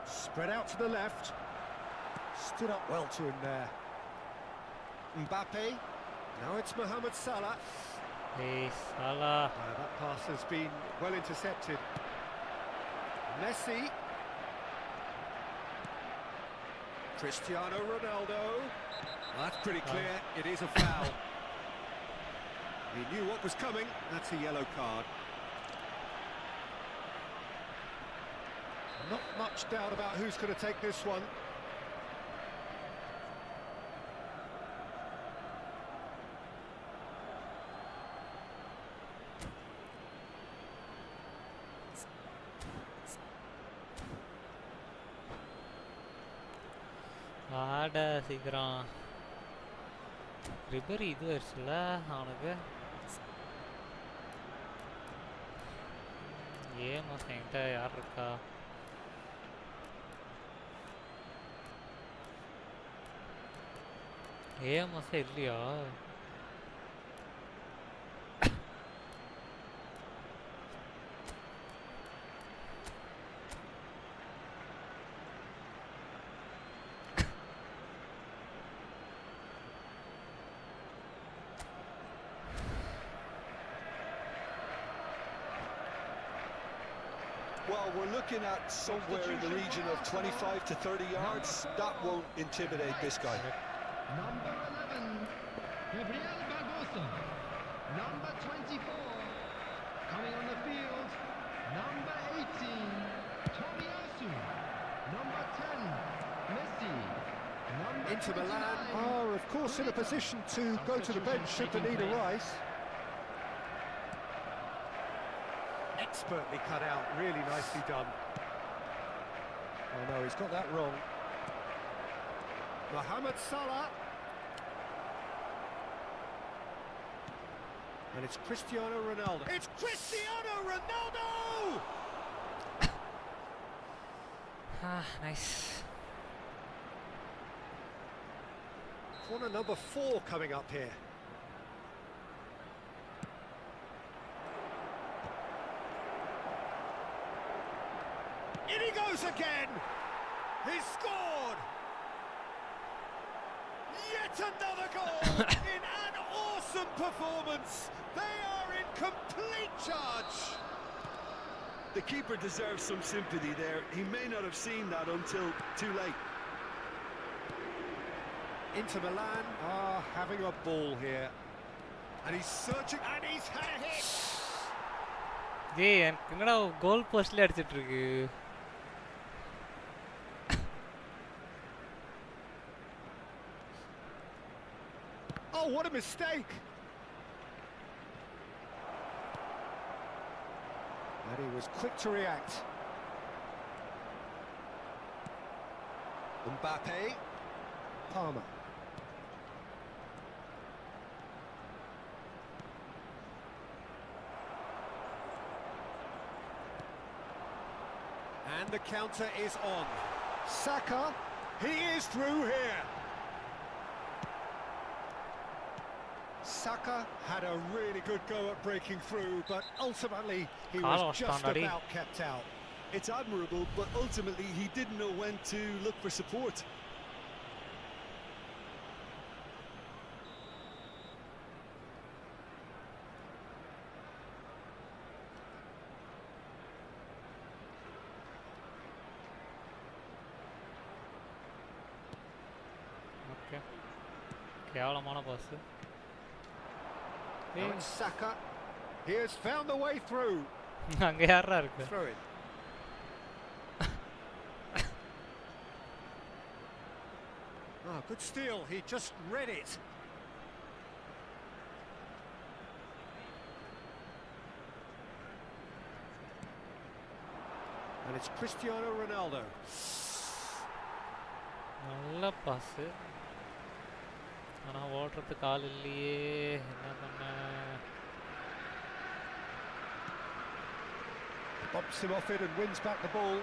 Spread out to the left. Stood up well to him there. Mbappe. Now it's Mohamed Salah. Hey, Salah. That pass has been well intercepted. Messi. Cristiano Ronaldo. Well, that's pretty clear. It is a foul. He knew what was coming. That's a yellow card. Not much doubt about who's going to take this one. ஆட சீக்கிரம் ரிபரி இது வருச்சுல அவனுக்கு ஏன் மாசம் என்கிட்ட யார் இருக்கா ஏன் மாசம் இல்லையா Well, we're looking at somewhere in the region of 25 to 30 yards. That won't intimidate this guy. Number 11, Gabriel Barbosa. Number 24, coming on the field, number 18, Tomiyasu. Number 10, Messi. Number Inter Milan 29, are, of course, in a position to go to the bench should the need arise. Expertly cut out, really nicely done. Oh no, he's got that wrong. Mohamed Salah. And it's Cristiano Ronaldo. It's Cristiano Ronaldo! nice. Corner number 4 coming up here. In he goes again! He's scored! Yet another goal in an awesome performance! They are in complete charge! The keeper deserves some sympathy there. He may not have seen that until too late. Inter Milan are having a ball here. And he's searching, and he's had a hit! ஏய் எனக்கு என்னடா கோல் போஸ்ட்ல அடிச்சிட்டு இருக்கு Oh, what a mistake! And he was quick to react. Mbappe. Palmer. And the counter is on. Saka, he is through here. Saka had a really good go at breaking through, but ultimately he was just about kept out. It's admirable, but ultimately he didn't know when to look for support. Okay. கேவலமான pass. Now it's Saka. He has found the way through. அங்க யாரா இருக்கு? Throw it. Oh, good steal. He just read it. And it's Cristiano Ronaldo. நல்ல pass. ஆனா ஓடுறதுக்கு ஆள் இல்லையே, என்ன பண்ண? Bumps him off it and wins back the ball.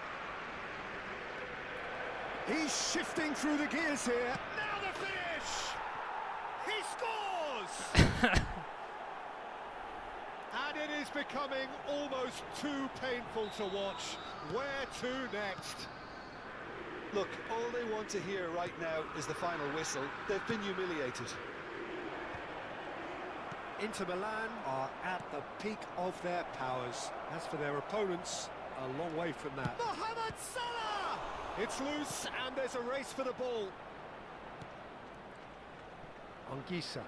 He's shifting through the gears here. Now the finish! He scores! And it is becoming almost too painful to watch. Where to next? Look, all they want to hear right now is the final whistle. They've been humiliated. Inter Milan are at the peak of their powers. As for their opponents, a long way from that. Mohamed Salah! It's loose and there's a race for the ball. Anguissa.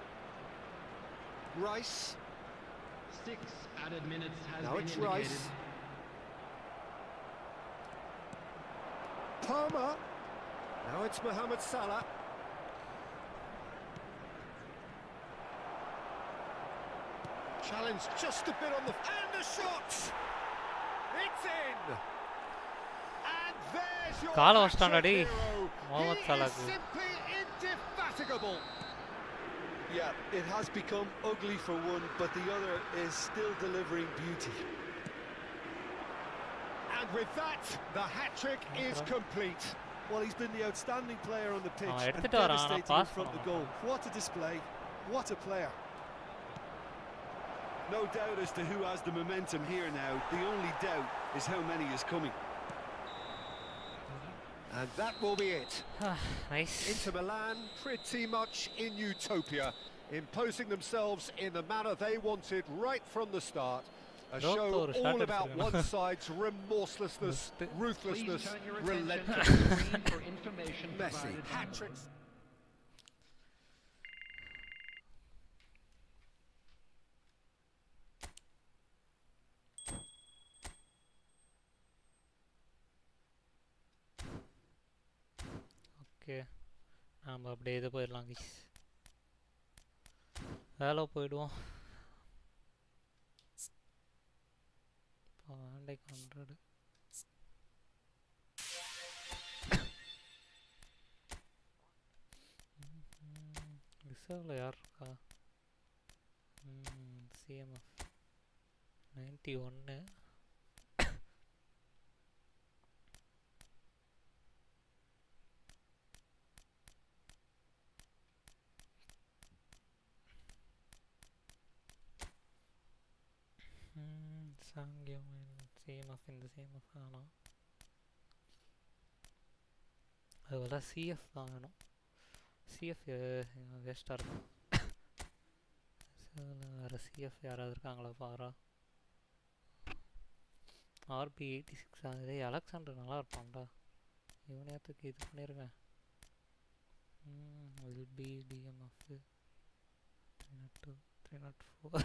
Rice. 6 added minutes has Now been it's indicated. Rice. Palmer. Now it's Mohamed Salah. Challenge just a bit on the... And the shot! It's in! And there's your hat-trick hero. He is simply indefatigable. Yeah, it has become ugly for one, but the other is still delivering beauty. And with that, the hat-trick is complete. Well, he's been the outstanding player on the pitch and எடுத்துட்டு வரான், devastating in pass front of the goal. What a display, what a player. No doubt as to who has the momentum here now. The only doubt is how many is coming. And that will be it. Nice. Inter Milan pretty much in utopia, imposing themselves in the manner they wanted right from the start. A show all about one side's remorselessness, ruthlessness, relentlessness. Messi, hat-tricks. Okay, நாம் அப்படியே இது போயிடலாம் guys. வேலை போயிடுவோம். வேண்டைக்கு 100. ரிசர்வில் யார் இருக்கா? CMF 91. சாங்கியம் CMF இந்த சிஎம்எஃப் வேணாம், அதுபோல் சிஎஃப் தான் வேணும். சிஎஃப் வேஸ்ட்டாக இருக்கும். வேறு சிஎஃப் யாராவது இருக்காங்களா பாரா? ஆர்பி 86 ஆகுது. அலெக்சாண்டர் நல்லா இருப்பான்டா, இவனையத்துக்கு இது பண்ணியிருக்கேன். LB DMF 302 304.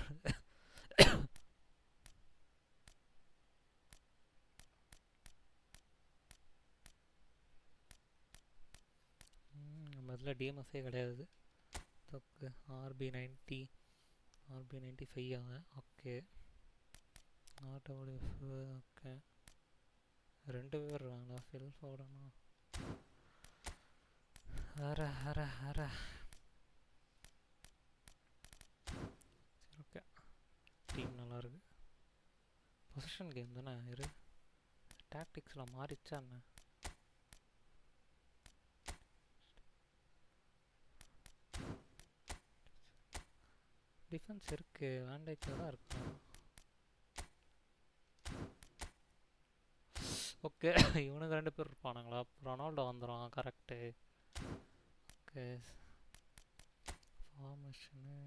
முதல்ல டிஎம்எஃபே கிடையாது. தொக்கு ஆர்பி 90 ஆர்பி 95 ஆகுது. ஓகே, ஆர்டபிள்யூஎஃப். ஓகே, 2 பேர் இருக்காங்களா? ஃபில் போடணும். அர ஓகே, டீம் நல்லாயிருக்கு. பொசிஷன் கேம் தானே. இரு டாக்டிக்ஸ்லாம் மாறிச்சா என்ன? டிஃபென்ஸ் இருக்கு, வேண்டைக்கில் தான் இருக்கு. ஓகே இவனுக்கு 2 பேர் இருப்பானுங்களா? ரொனால்டோ வந்துடும். கரெக்டு. ஓகே ஃபார்மேஷனு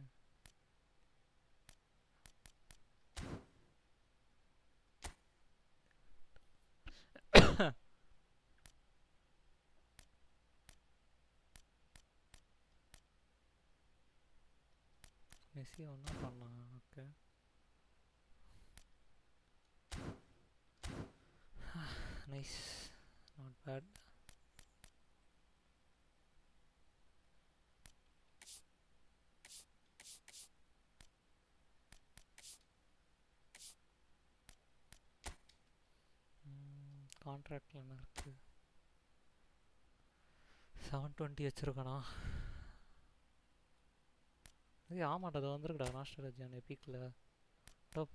மெஸ்ஸி ஒன்றா பண்ணான். Okay nice, not bad. கான்ட்ராக்டில் என்ன இருக்குது? 720 வச்சுருக்கணா? இது ஆமாண்டா, அது வந்துருக்குடா நாஸ்டாலஜியான எபிக்கில்.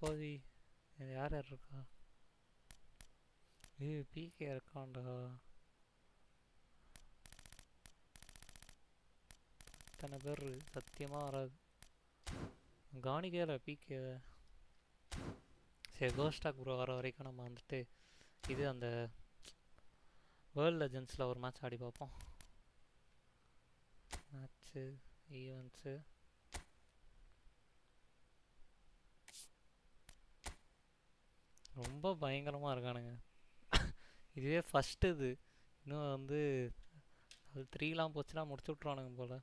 போதி யார் யார் இருக்கா? பிகே இருக்கான்டா. இத்தனை பேர் சத்தியமாக வராது. கவனிக்கல பிகே. சரி கோஸ்டாக் ப்ரோ வர வரைக்கும் நம்ம வந்துட்டு இது அந்த வேர்ல்ட் லெஜண்ட்ஸில் ஒரு மேட்ச் ஆடி பார்ப்போம். மேட்ச்சு ஈவெண்ட்ஸு ரொம்ப பயங்கரமாக இருக்கானுங்க. இதுவே ஃபஸ்ட்டு இது. இன்னும் வந்து அது 3லாம் போச்சுன்னா முடிச்சு விட்ருவானுங்க போல்.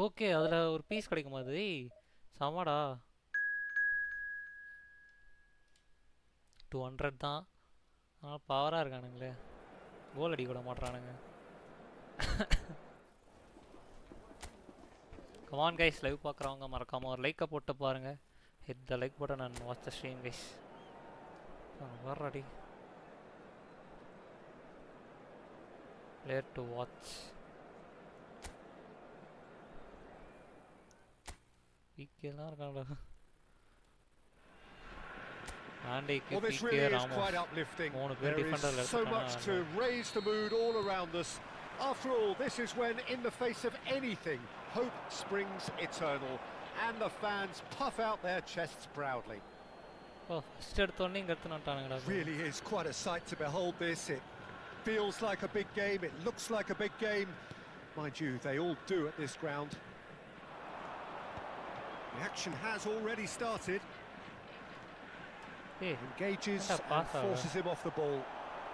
ஓகே அதில் ஒரு பீஸ் கிடைக்குமா? அது சமாடா 200 தான். ஆனால் பவராக இருக்கானுங்களே. கோல் அடி கூட மாட்டுறானுங்க. கமான் கைஸ், லைவ் பார்க்குறவங்க மறக்காமல் ஒரு லைக்கை போட்டு பாருங்கள். Hit the like button and watch the stream guys. வர்றடி பிளேயர் டு வாட்ச். வீக்கெல்லாம் இருக்காண்டா. Well, this really is quite uplifting. There is so much to raise the mood all around us. After all, this is when, in the face of anything, hope springs eternal, and the fans puff out their chests proudly. Oh, really is quite a sight to behold this. It feels like a big game, it looks like a big game. Mind you, they all do at this ground. The action has already started. Engages and forces him off the ball.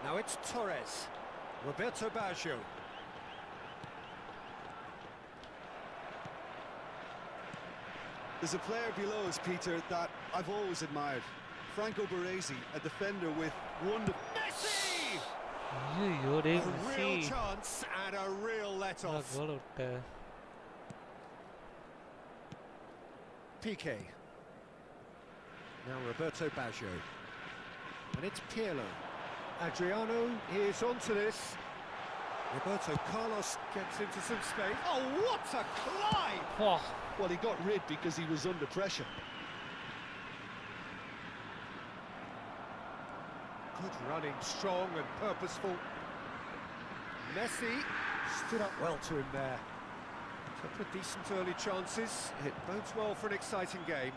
Now it's Torres. Roberto Baggio. There's a player below us, Peter, that I've always admired. Franco Baresi, a defender with wonderful... Messi! A real chance and a real let-off. Piqué. Now Roberto Baggio. And it's Pirlo. Adriano is onto this. Roberto Carlos gets into some space. Oh, what a climb! Oh. Well, he got rid because he was under pressure. Good running, strong and purposeful. Messi stood up well to him there. Couple of decent early chances. It bodes well for an exciting game.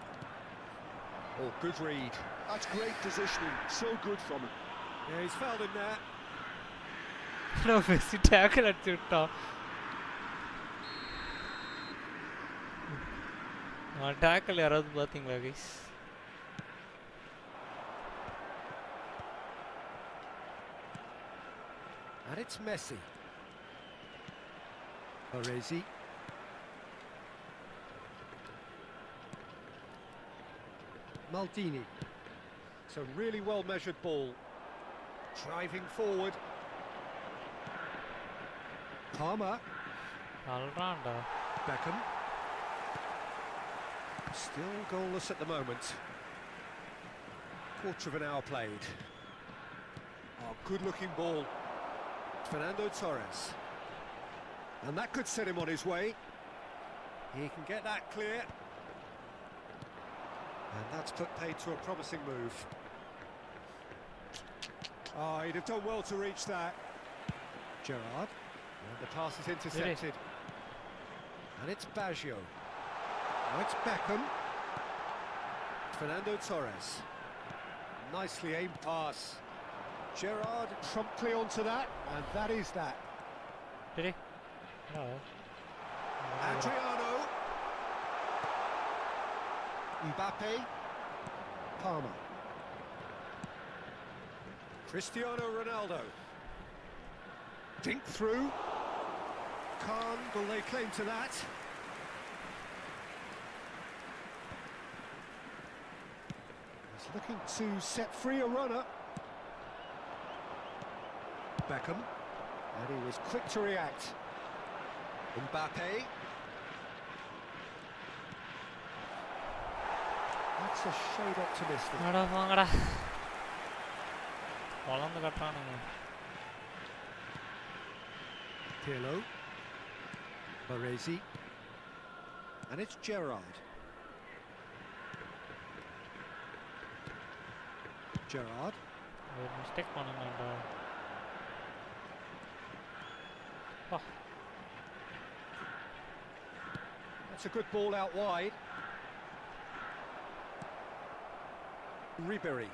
Oh, good read. That's great positioning. So good from him. Yeah, he's fouled him there. No, Messi tackle at Chutta. Tackle யாராவது பாத்தீங்களா guys? And it's Messi. Baresi. Maldini. It's a really well-measured ball. Driving forward. Palmer. Alranda. Beckham. Still goalless at the moment. Quarter of an hour played. Oh, good-looking ball. Fernando Torres. And that could set him on his way. He can get that clear. And that's put paid to a promising move. Oh, he'd have done well to reach that. Gerrard. And the pass is intercepted. And it's Baggio. Now it's Beckham. Fernando Torres. Nicely aimed pass. Gerrard promptly onto that, and that is that. Did he? Oh. Adriano. Mbappe. Palmer. Cristiano Ronaldo. Dink through. Khan, will they claim to that? He's looking to set free a runner. Beckham. And he was quick to react. Mbappe. That's a shade optimistic. Pirlo. Baresi. And it's Gerrard. Gerrard. Mistake oh. That's a good ball out wide. Ribery.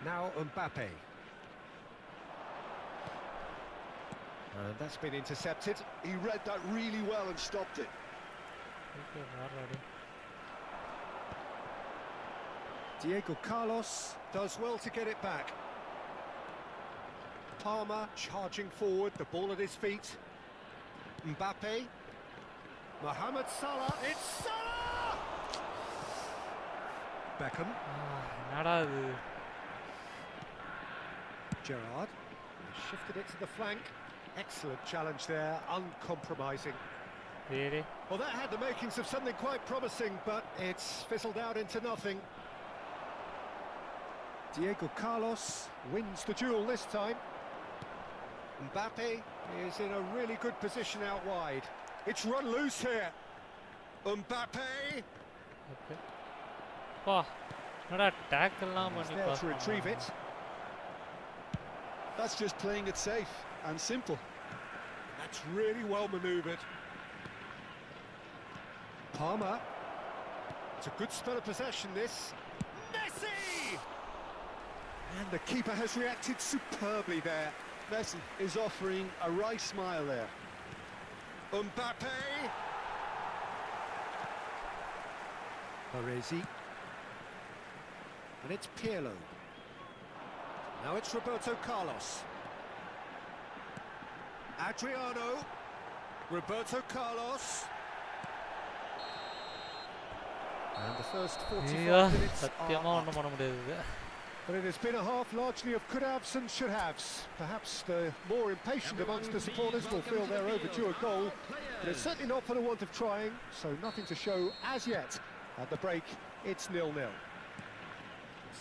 Now Mbappe. And that's been intercepted. He read that really well and stopped it. Diego Carlos does well to get it back. Palmer charging forward, the ball at his feet. Mbappe. Mohamed Salah. It's Salah! Beckham. Gerrard. Shifted it to the flank. Excellent challenge there, uncompromising. Really? Well, that had the makings of something quite promising, but it's fizzled out into nothing. Diego Carlos wins the duel this time. Mbappe is in a really good position out wide. It's run loose here. Mbappe. Okay. Oh, not a tackle now, there to retrieve it. That's just playing it safe and simple. That's really well manoeuvred. Palmer. It's a good spell of possession, this. Messi! And the keeper has reacted superbly there. Messi is offering a right smile there. Mbappe. Baresi. And it's Pirlo. Now it's Roberto Carlos. Adriano. Roberto Carlos. And the first 45 minutes are... But it has been a half largely of could-haves and should-haves. Perhaps the more impatient amongst the supporters will feel they're overdue a goal, but it's certainly not for the want of trying, so nothing to show as yet. At the break, it's 0-0.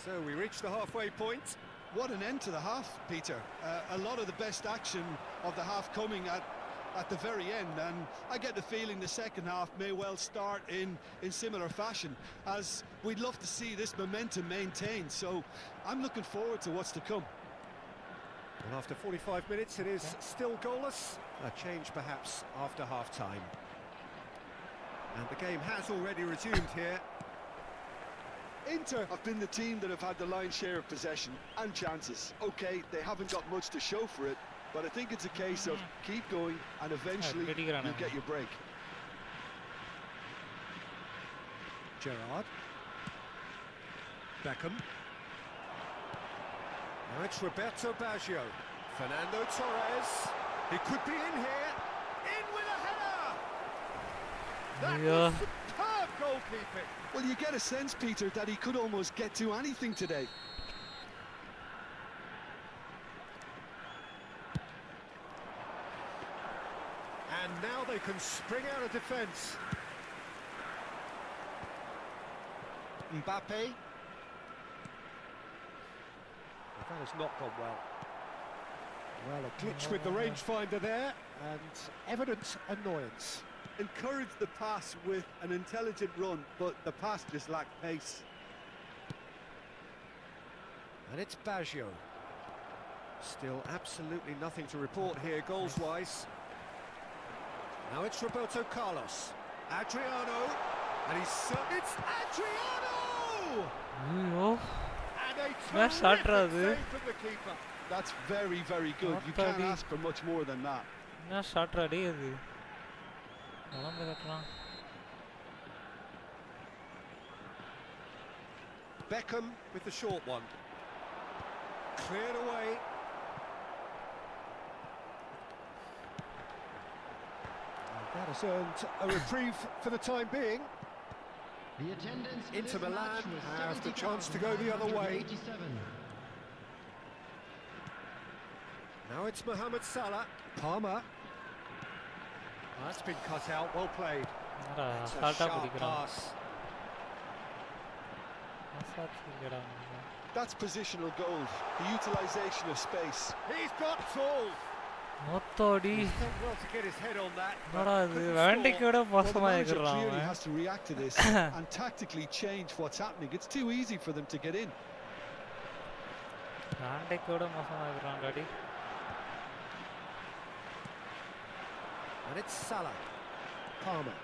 So we reach the halfway point. What an end to the half, Peter. A lot of the best action of the half coming at the very end, and I get the feeling the second half may well start in similar fashion, as we'd love to see this momentum maintained, so I'm looking forward to what's to come. Well, after 45 minutes it is still goalless, a change perhaps after half-time. And the game has already resumed here. Inter have been the team that have had the lion's share of possession and chances. Okay, they haven't got much to show for it, but I think it's a case of keep going and eventually you'll get your break. Gerrard. Beckham. Now it's Roberto Baggio. Fernando Torres. He could be in here. In with a header! That was superb goalkeeping. Well, you get a sense, Peter, that he could almost get to anything today. And now they can spring out of defence. Mbappe. That has not gone well. Well, a glitch with the rangefinder there, and evident annoyance. Encouraged the pass with an intelligent run, but the pass just lacked pace. And it's Baggio. Still absolutely nothing to report here goals-wise. Now it's Roberto Carlos. Adriano. And it's Adriano! ஐயோ And a That's terrific shot, save from the keeper. That's very, very good. You can't ask for much more than that. என்ன shot அடி அது உடம்பு கட்டுறான். Beckham with the short one. Cleared away. And that has earned a reprieve for the time being. The attendance for Inter this Milan match was has the chance to go the other way. 70,187. Now it's Mohamed Salah. Palmer. That's been cut out. Well played. என்னடா It's a அசால்ட்டா sharp பிடிக்கிறான். pass. That's positional gold, the utilisation of space. He's got tall. மொத்தோடி He's done well to get his head on that. but என்னடா இது couldn't வேண்டிக்கோட Well, the மோசமா manager இருக்கிறான் clearly அவன். has to react to this and tactically change what's happening. It's too easy for them to get in. வேண்டிக்கோட மோசமா இருக்கிறான் daddy. And it's Salah. Palmer.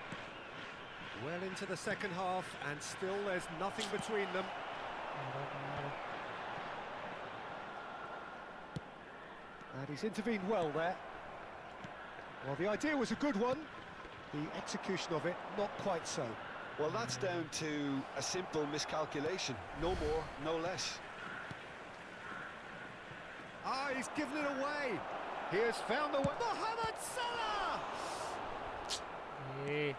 Well into the second half, and still there's nothing between them. And he's intervened well there. Well, the idea was a good one. The execution of it, not quite so. Well, that's down to a simple miscalculation. No more, no less. Ah, he's given it away. He has found the way. Mohamed Salah! ஏய்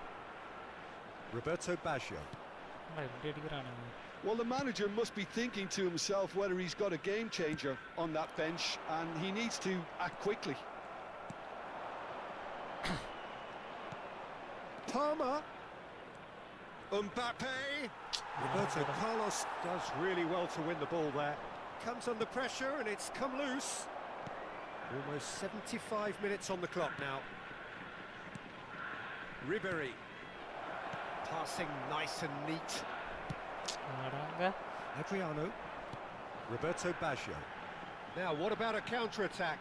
Roberto Baggio. என்னடா இப்படி அடிக்கிறானுங்க. Well, the manager must be thinking to himself whether he's got a game changer on that bench, and he needs to act quickly. Palmer. Mbappe. Roberto Carlos does really well to win the ball there. Comes under pressure and it's come loose. Almost 75 minutes on the clock now. Ribéry. Passing nice and neat. அடங்க. Adriano. Roberto Baggio. Now, what about a counter-attack?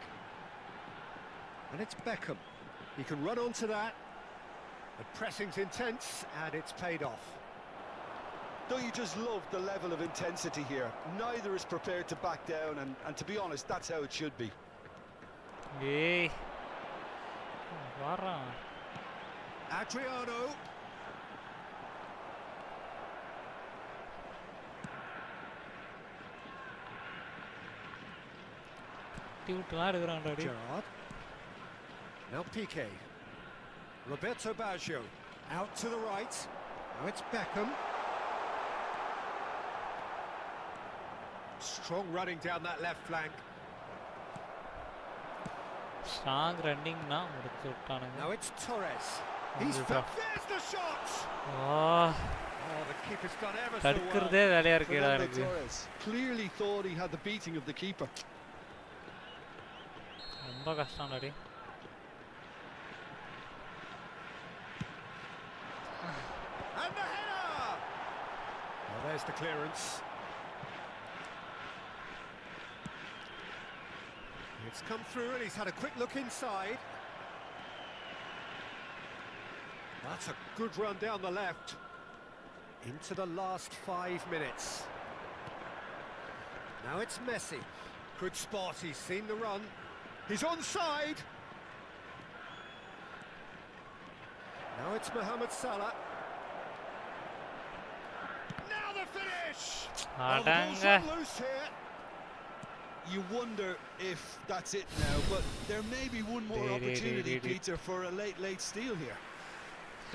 And it's Beckham. He can run onto that. The pressing's intense, and it's paid off. Don't you just love the level of intensity here? Neither is prepared to back down, and to be honest, that's how it should be. ஏய் வாரான். Adriano. டியூட்லாம் எடுக்கிறான் daddy. Gerrard. Now Piqué. Roberto Baggio. Out to the right. Now it's Beckham. Strong running down that left flank. Strong ரன்னிங்னா முடிச்சு விட்டானுங்க. Now it's Torres. He's there's the shot. Oh, the keeper's done ever so well. தடுக்கிறதே வேலையா இருக்குடா Fernando எனக்கு. Torres clearly thought he had the beating of the keeper. ரொம்ப கஷ்டம் daddy. And the header. Well, there's the clearance. It's come through and he's had a quick look inside. That's a good run down the left. Into the last 5 minutes. Now it's Messi. Good spot, he's seen the run. He's onside. Now it's Mohamed Salah. Now the finish! Oh, the ball's run loose here. You wonder if that's it now, but there may be one more opportunity, Peter, for a late steal here.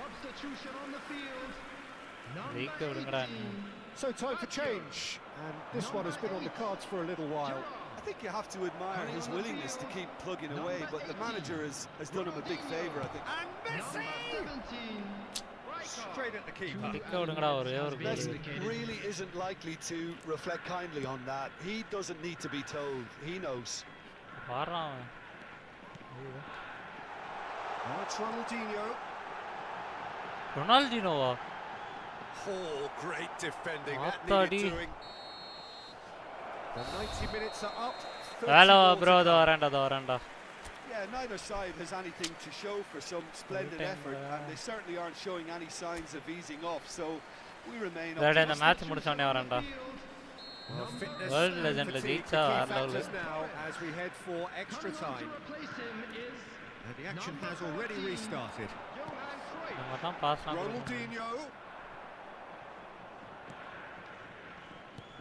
Substitution on the field. Number Number 18. So time for change, and this one has been on the cards for a little while. I think you have to admire his willingness to keep plugging away, but the manager has done him a big favour, I think. And Messi! Number 17. Straight at the keeper. டிக்க விடுங்கடா ஒரே ஒரு கோல். Messi really isn't likely to reflect kindly on that. He doesn't need to be told. He knows. வாரான். Now it's Ronaldinho. ரொனால்டினோவா? Oh, great defending. That Attadi. needed doing. The 90 minutes are up. Hello bro, Doranda. Yeah, neither side has anything to show for some splendid effort, and they certainly aren't showing any signs of easing off, so we remain இந்த match முடிச்சோனே வரேன்டா. World legend la jeecha வேற level. Now as we head for extra time. And the action has already restarted. நம்ம தான் pass பண்ணோம். Ronaldinho.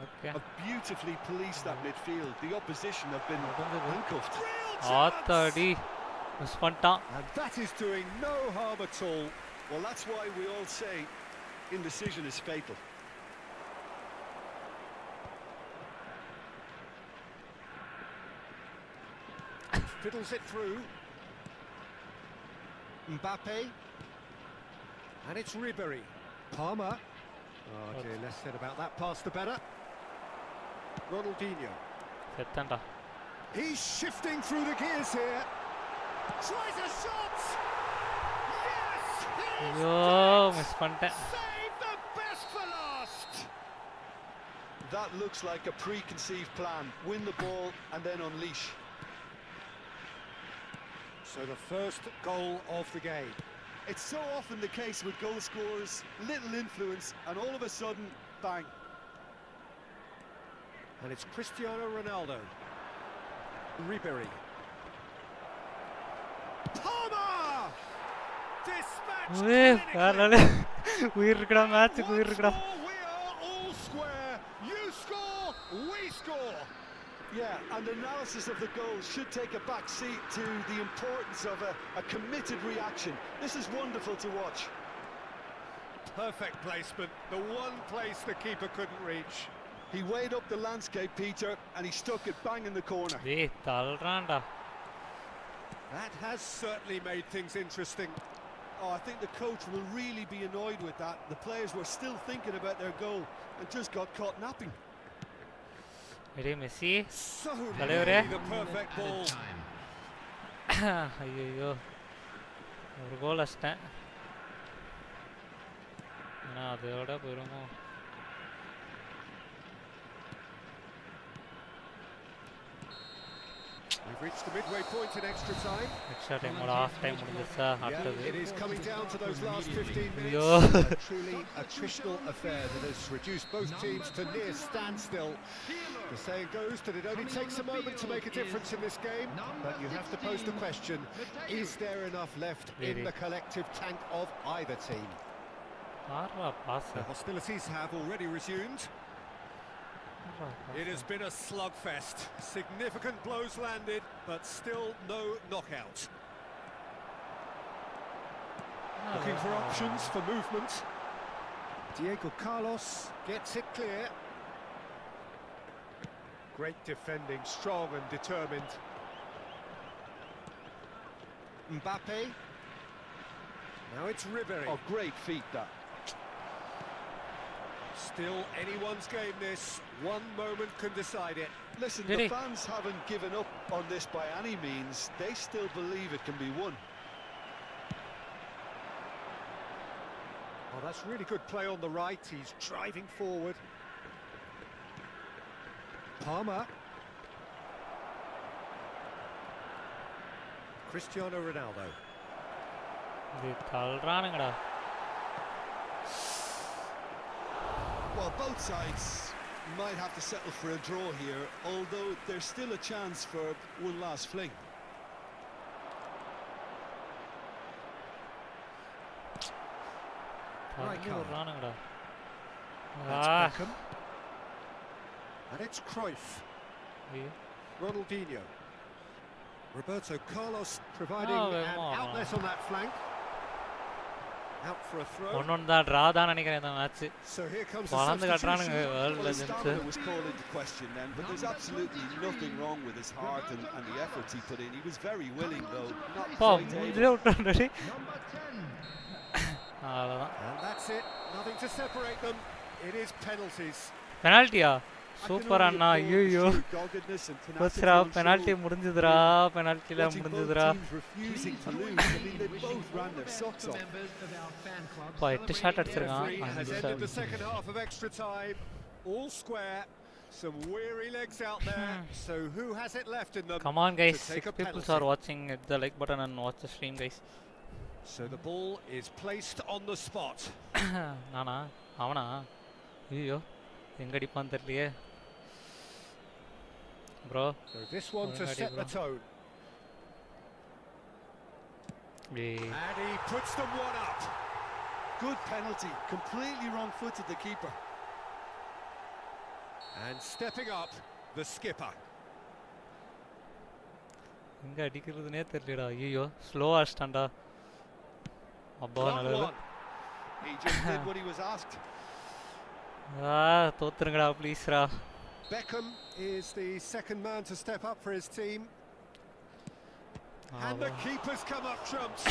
Okay. beautifully policed that midfield. The opposition have been handcuffed. ஆத்தாடி miss பண்ணிட்டான். And that is doing no harm at all. Well, that's why we all say indecision is fatal. Fiddles it through. Mbappe. And it's Ribery. Palmer. Oh, okay, less said about that pass the better. Ronaldinho. செத்தண்டா. He's shifting through the gears here. Tries a shot. Yes! ஐயோ miss பண்ணிட்டேன். Save the best for last. That looks like a preconceived plan. Win the ball and then unleash. So the first goal of the game. It's so often the case with goal scorers, little influence, and all of a sudden, bang. And it's Cristiano Ronaldo. Ribery. Palmer! Dispatch! உயிர் இருக்குடா மேட்சுக்கு உயிர் இருக்குடா. We are all square. You score, we score. Yeah, and analysis of the goal should take a back seat to the importance of a committed reaction. This is wonderful to watch. Perfect placement, the one place the keeper couldn't reach. He weighed up the landscape, Peter, and he stuck it bang in the corner. ஏய் தள்ளுறான்டா. That has certainly made things interesting. Oh, I think the coach will really be annoyed with that. The players were still thinking about their goal and just got caught napping. எடே Messi. So தலைவரே. the perfect ball. ஐயோ. ஒரு கோல் அடிச்சிட்டேன். ஆனா அதோட போயிருமோ. We've reached the midway point in extra time. Extra time or half time முடிஞ்சிருச்சா அடுத்தது. It is coming down to those last 15 ஐயோ. minutes. A truly attritional affair that has reduced both teams to near standstill. The saying goes that it only takes a moment to make a difference in this game, but you have to pose the question, is there enough left in the collective tank of either team? ஆறா pass. The hostilities have already resumed. It has been a slugfest. Significant blows landed, but still no knockout. Looking for options for movement. Diego Carlos gets it clear. Great defending, strong and determined. Mbappe. Now it's Ribery. Oh, great feat that. Still anyone's game this. One moment can decide it. Listen, the fans haven't given up on this by any means. They still believe it can be won. Oh, that's really good play on the right. He's driving forward. Palmer. Cristiano Ronaldo. இது தள்ளுறானுங்கடா. Well, both sides might have to settle for a draw here, although there's still a chance for one last fling. தள்ளுறானுங்கடா. That's Beckham. And it's Cruyff. Ronaldinho. Roberto Carlos providing an outlet on that flank. Out for a throw. ஒன்னொன்னு தான் draw தான் நினைக்கிறேன் இந்த match. So here comes the பறந்து கட்டறானுங்க world legends. was called into question then, but there's absolutely nothing wrong with his heart and the efforts he put in. He was very willing though. முடிஞ்சே விட்டான்டா. அவ்வளவுதான். And that's it. Nothing to separate them. It is penalties. பெனால்ட்டியா? Super அண்ணா. ஐயோ. போச்சுடா penalty முடிஞ்சதுடா. பெனால்ட்டில முடிஞ்சதுடா. பா 8 shot அடிச்சிருக்கான். The second half of extra time. All square. Some weary legs out there. So who has it left in them? Come on, guys. To take 6 a people penalty. are watching. Hit the like button and watch the stream, guys. So the ball is placed on the spot. நானா அவனா ஐயோ எங்க அடிப்பான்னு தெரியலையே bro So this one to set the tone. And he puts them one up. Good penalty. Completely wrong-footed the keeper. And stepping up, the skipper. எங்க அடிக்கிறதுனே தெரியலடா ஐயோ ஸ்லோவா அடிச்சிட்டான்டா அப்பா நல்லது He just did what he was asked. தோத்துருங்கடா ப்ளீஸ்ரா Beckham is the second man to step up for his team. And the keeper's come up trumps.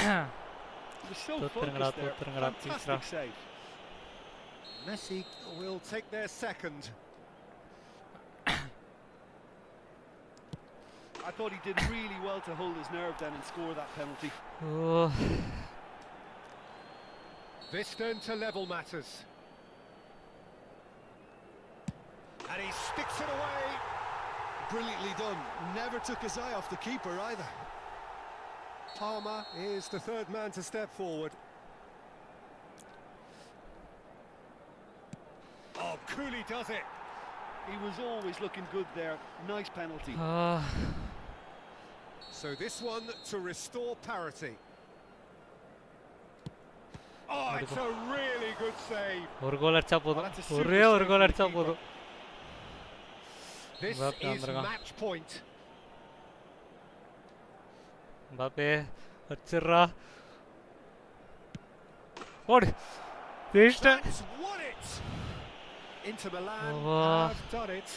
He's so focused there. Fantastic save. Messi will take their second. I thought he did really well to hold his nerve then and score that penalty. Oh. This then to level matters. And he sticks it away. Brilliantly done. Never took his eye off the keeper either. Palmer is the third man to step forward. Oh, Cooley does it. He was always looking good there. Nice penalty. So this one to restore parity. Oh, it's a really good save. ஒரு கோல் அடிச்சா போதும் ஒரே ஒரு கோல் அடிச்சா போதும் This is match point. பாப்பே அடிச்சிரா ஓடு waste That's won it. Inter Milan have done it.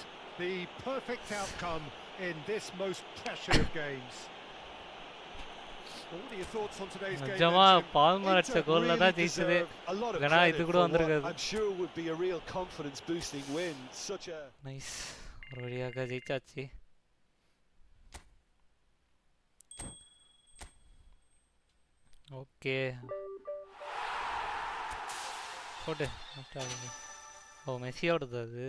The perfect outcome in this most pressured of games. What are your thoughts on today's game? ஜமா பால்மர் அடிச்ச கோல்ல தான் ஜெயிச்சது இல்லனா இது கூட வந்திருக்காது I'm sure would be a real confidence boosting win. Such a nice ஒரு வழியாக ஜெயிச்சாச்சு ஓகே போடு ஓ மெஸ்ஸியோடது அது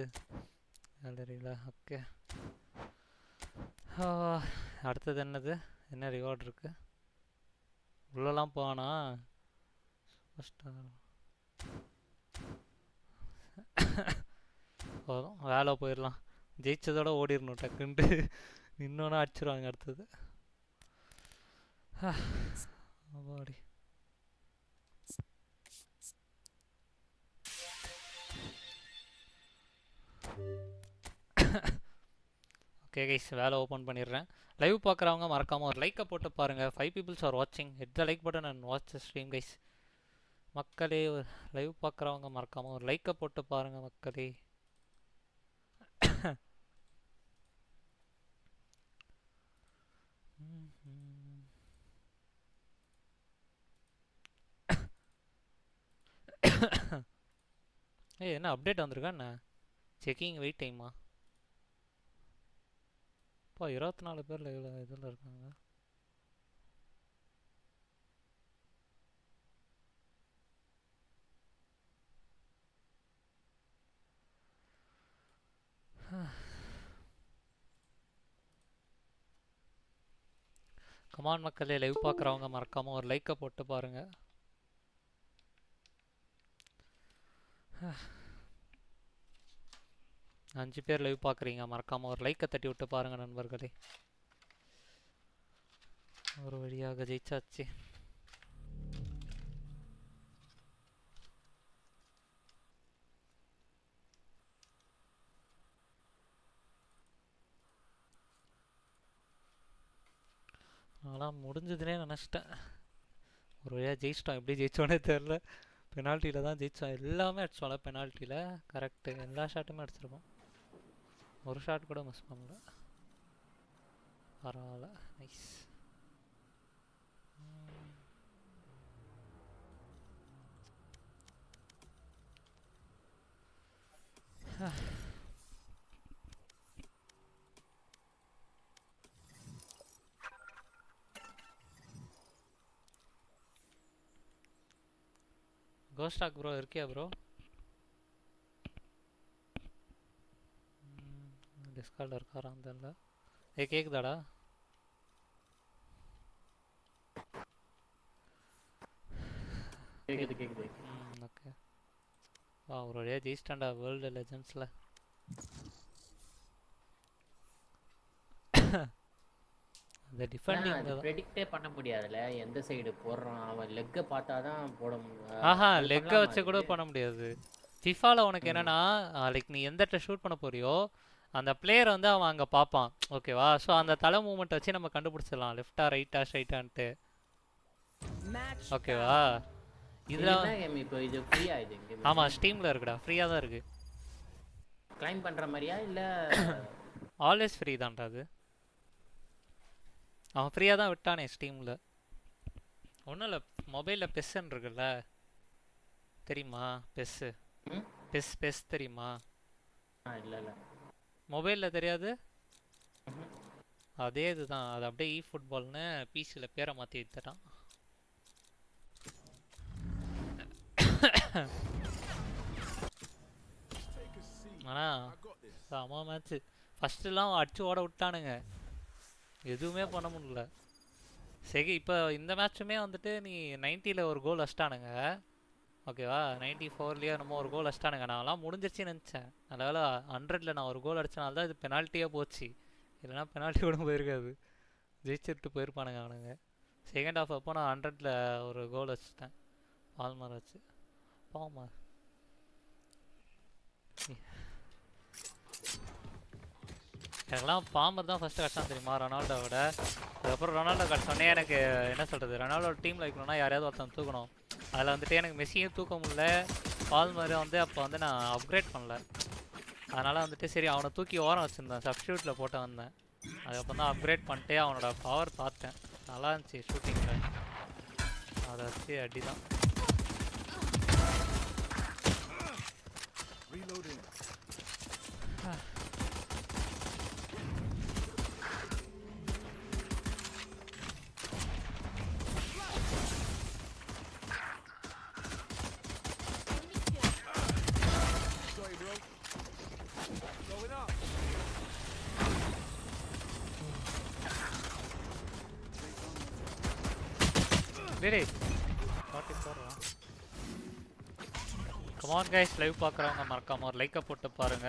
கேலரியில் ஓகே அடுத்தது என்னது என்ன ரிவார்டு இருக்கு உள்ளலாம் போனா போதும் வேலை போயிடலாம் ஜெயிச்சதோட ஓடிடணும் டக்குன்ட்டு இன்னொன்று அடிச்சிருவாங்க அடுத்தது அப்பாடி ஓகே கைஸ் வேலை ஓப்பன் பண்ணிடுறேன் லைவ் பார்க்குறவங்க மறக்காமல் ஒரு லைக்கை போட்டு பாருங்கள் 5 பீப்புள்ஸ் ஆர் வாட்சிங் hit the like button and watch the stream guys மக்களே லைவ் பார்க்குறவங்க மறக்காமல் ஒரு லைக்கை போட்டு பாருங்கள் மக்களே ஏய் என்ன அப்டேட் வந்திருக்கா என்ன செக்கிங் வெயிட் டைமா இப்போ 24 பேர் லைவ்ல இதில் இருக்காங்க கமான் மக்களே லைவ் பார்க்குறவங்க மறக்காமல் ஒரு லைக்கை போட்டு பாருங்கள் 5 பேர் லைவ் பார்க்குறீங்க மறக்காமல் ஒரு லைக்கை தட்டி விட்டு பாருங்கள் நண்பர்களே ஒரு வழியாக ஜெயிச்சாச்சு ஆனால் முடிஞ்சதுனே நினச்சிட்டேன் ஒரு வழியாக ஜெயிச்சிட்டோம் எப்படி ஜெயிச்சோன்னே தெரில பெனால்ட்டியில் தான் ஜெயித்தோம் எல்லாமே அடிச்சோம்ல பெனால்ட்டியில் கரெக்டு எல்லா ஷாட்டுமே அடிச்சிருக்கோம் ஒரு ஷாட் கூட மிஸ் பண்ணல பரவாயில்ல நைஸ் கோஸ்டாக் ப்ரோ இருக்கியா ப்ரோ டிஸ்கார்டில் இருக்காரான்னு தெரியல. கேக்குதாடா? கேக்குது. ஓகே. ஒரு வழியாக ஜெயிச்சிட்டான்டா வேர்ல்டு லெஜண்ட்ஸில். அந்த டிஃபெண்டிங் அது ப்ரெடிக்டே பண்ண முடியாதுல, எந்த சைடு போடுறான் அவன். லெக்கை பார்த்தா தான் போட முடியும். ஆஹா, லெக்கை வச்சு கூட பண்ண முடியாது. ஃபிஃபாவில் உனக்கு என்னன்னா, லைக் நீ எந்த இடத்துல ஷூட் பண்ண போறியோ அந்த பிளேயர் வந்து அவன் அங்கே பார்ப்பான், ஓகேவா? ஸோ அந்த தலை மூமெண்ட் வச்சு நம்ம கண்டுபிடிச்சிடலாம், லெஃப்டா ரைட்டா ஸ்ட்ரைட்டான்ட்டு, ஓகேவா? இதில் இப்போ இது ஃப்ரீயா? இது ஆமாம், ஸ்டீமில் இருக்குடா, ஃப்ரீயாக தான் இருக்குது. கிளைம் பண்ணுற மாதிரியா இல்லை? ஆல்வேஸ் ஃப்ரீ தான்டா அது. அவன் ஃப்ரீயாக தான் விட்டானே ஸ்டீமில். ஒன்றும் இல்லை, மொபைலில் பெஸ்ன்னு இருக்குல்ல, தெரியுமா? பெஸ் தெரியுமா? இல்லை மொபைலில் தெரியாது? அதே இதுதான், அது அப்படியே eFootballனு பிசியில் பேரை மாற்றி வித்துட்டான். ஆனால் செம மேட்ச்சு. ஃபஸ்ட்டுலாம் அடிச்சு ஓட விட்டானுங்க, எதுவுமே பண்ண முடியல. சரி, இப்போ இந்த மேட்சுமே வந்துட்டு நீ 90ல் ஒரு கோல் அடிச்சிட்டானுங்க, ஓகேவா? 94லேயே நம்ம ஒரு கோல் அடிச்சிட்டானுங்க. நான்லாம் முடிஞ்சிருச்சுன்னு நினச்சேன். அதனால் 100ல் நான் ஒரு கோல் அடிச்சனால தான் இது பெனால்ட்டியாக போச்சு, இல்லைனா பெனால்ட்டி கூட போயிருக்காது, ஜெயிச்சுட்டு போயிருப்பானுங்க அவனுங்க. செகண்ட் ஹாஃப் அப்போ நான் 100ல் ஒரு கோல் வச்சுட்டேன், பால்மர் வச்சு. பால்மர் எனக்குலாம் பாம்பர் தான் ஃபஸ்ட்டு கஷ்டம் தெரியுமா, ரொனால்டோவோட. அதுக்கப்புறம் ரொனால்டோ கஷ்டோன்னே எனக்கு என்ன சொல்கிறது, ரொனால்டோ டீமில் வைக்கணும்னா யாரையாவது ஒருத்தன் தூக்கணும். அதில் வந்துட்டு எனக்கு மெஸ்ஸியும் தூக்க முடியல, பால்மரை வந்து அப்போ வந்து நான் அப்கிரேட் பண்ணல. அதனால் வந்துட்டு சரி அவனை தூக்கி ஓரம் வச்சுருந்தேன், சப்ஸ்டியூட்டில் போட்டு வந்தேன். அதுக்கப்புறம் தான் அப்கிரேட் பண்ணிட்டு அவனோட பவர் பார்த்தேன், நல்லா இருந்துச்சு ஷூட்டிங்கில். அதை வச்சு அடி தான். கமான் கைஸ், லைவ் பார்க்குறவங்க மறக்காம ஒரு லைக்கை போட்டு பாருங்க.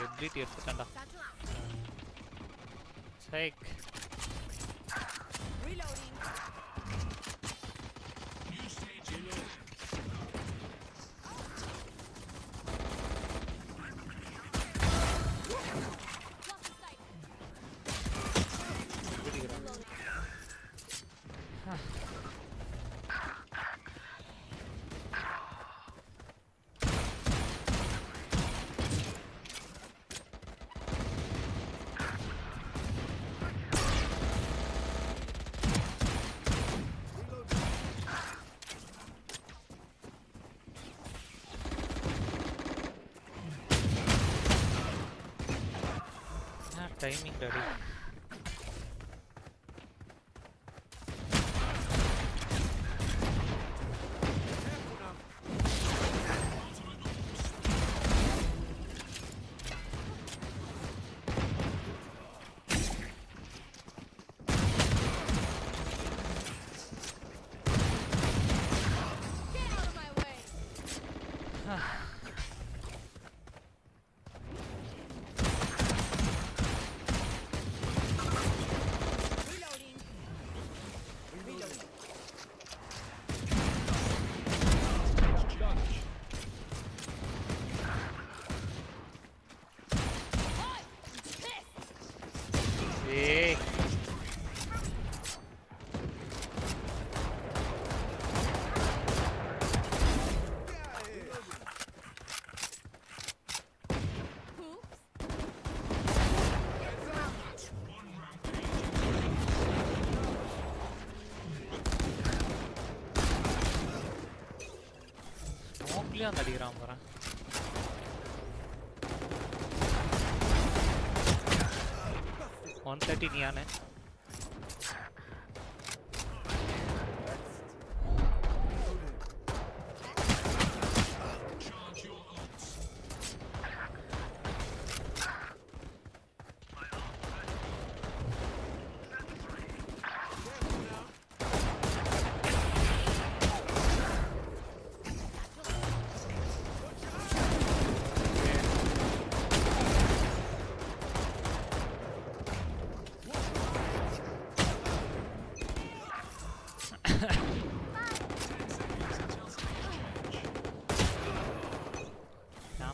எப்டி எடுத்துட்டான்டா சைக். Timing ready. அந்த அடிக்கிறான் பாறேன். 130 நியானு.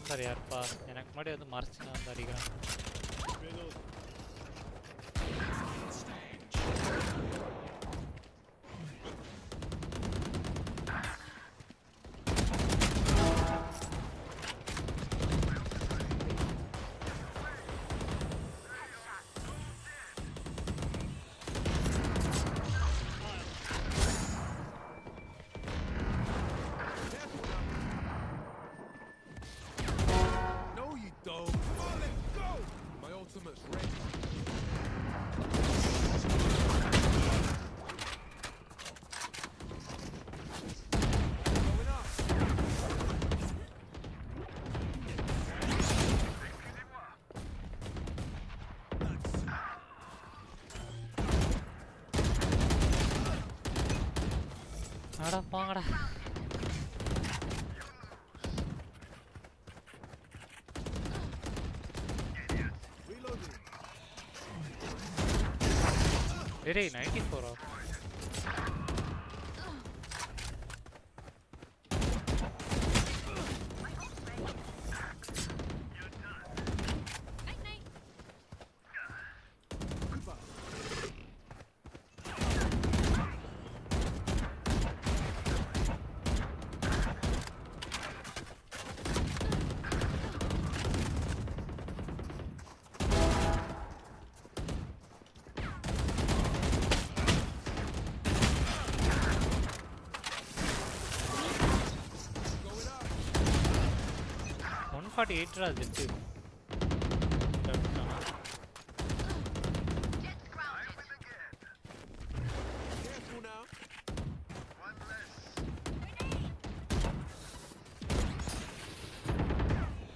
கேம்பர் யார்ப்பா? எனக்கு முன்னாடி வந்து மறைச்சு நான் வந்து அடிக்கிறேன். அட போங்கடா. டேய் 94 148 ஜெட்டு.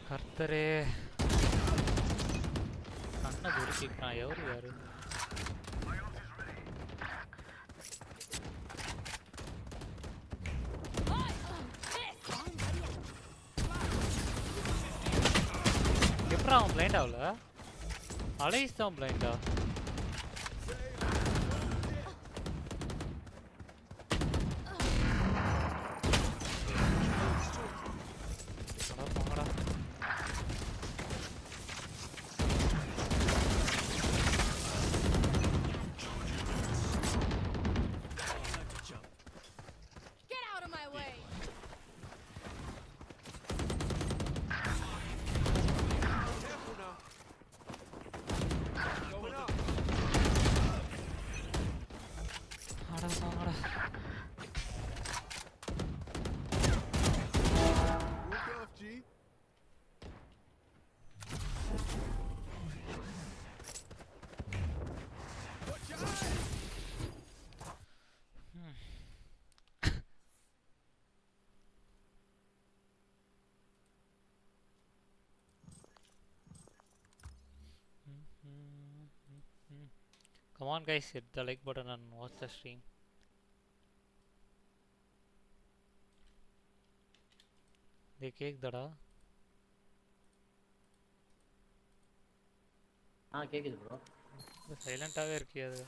கர்த்தரே கண்ணை துருக்கிக்கிறான். எவரு யாரு? எப்படா அவன் பிளைண்ட் ஆகல? அலைஸ் தான் பிளைண்டா? Come on guys, hit the like button and watch the stream. They cake dada. கேக்குது bro. சைலண்டாவே இருக்கே அது.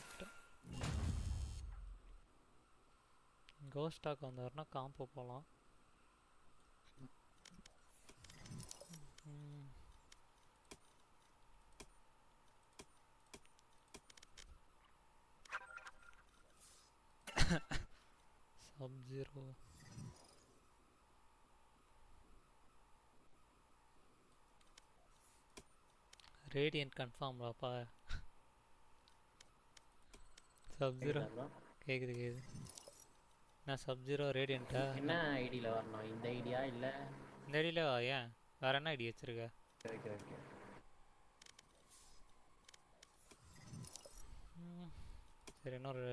கோஸ்ட் ஸ்டாக் வந்தாருன்னா காம்போ போலாம். Sub-Zero. Radiant confirm ராப்பா. Sub-Zero கேக்குது கேக்குது. நான் Sub-Zero Radiant-ஆ? என்ன ஐடில வரணும்? இந்த ஐடியா இல்ல இந்த ஐடில வா. ஏன் வேற என்ன ஐடி வச்சிருக்க? Okay okay. சரி இன்னொரு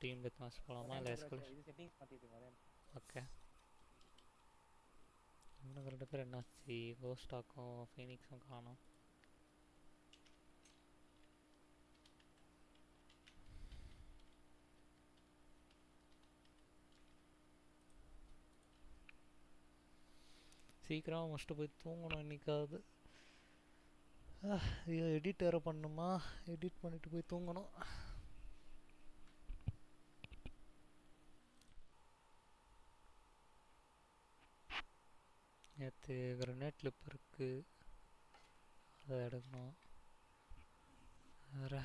டீம் டெத் மேட்ச் போகலாமா இல்லை எஸ்கலேஷன்? இது செட்டிங்ஸ் மாத்திட்டு வரேன். ஓகே. இன்னும் 2 பேர் என்னாச்சு? கோஸ்டாக்கும் ஃபீனிக்ஸும் காணோம். சீக்கிரமாக முடிச்சுட்டு போய் தூங்கணும் இன்னைக்காவது. ஐயோ எடிட் வேறு பண்ணணுமா? எடிட் பண்ணிட்டு போய் தூங்கணும். நேற்று கிரனேட் கிளிப் இருக்குது, அதை எடுக்கணும். வேறு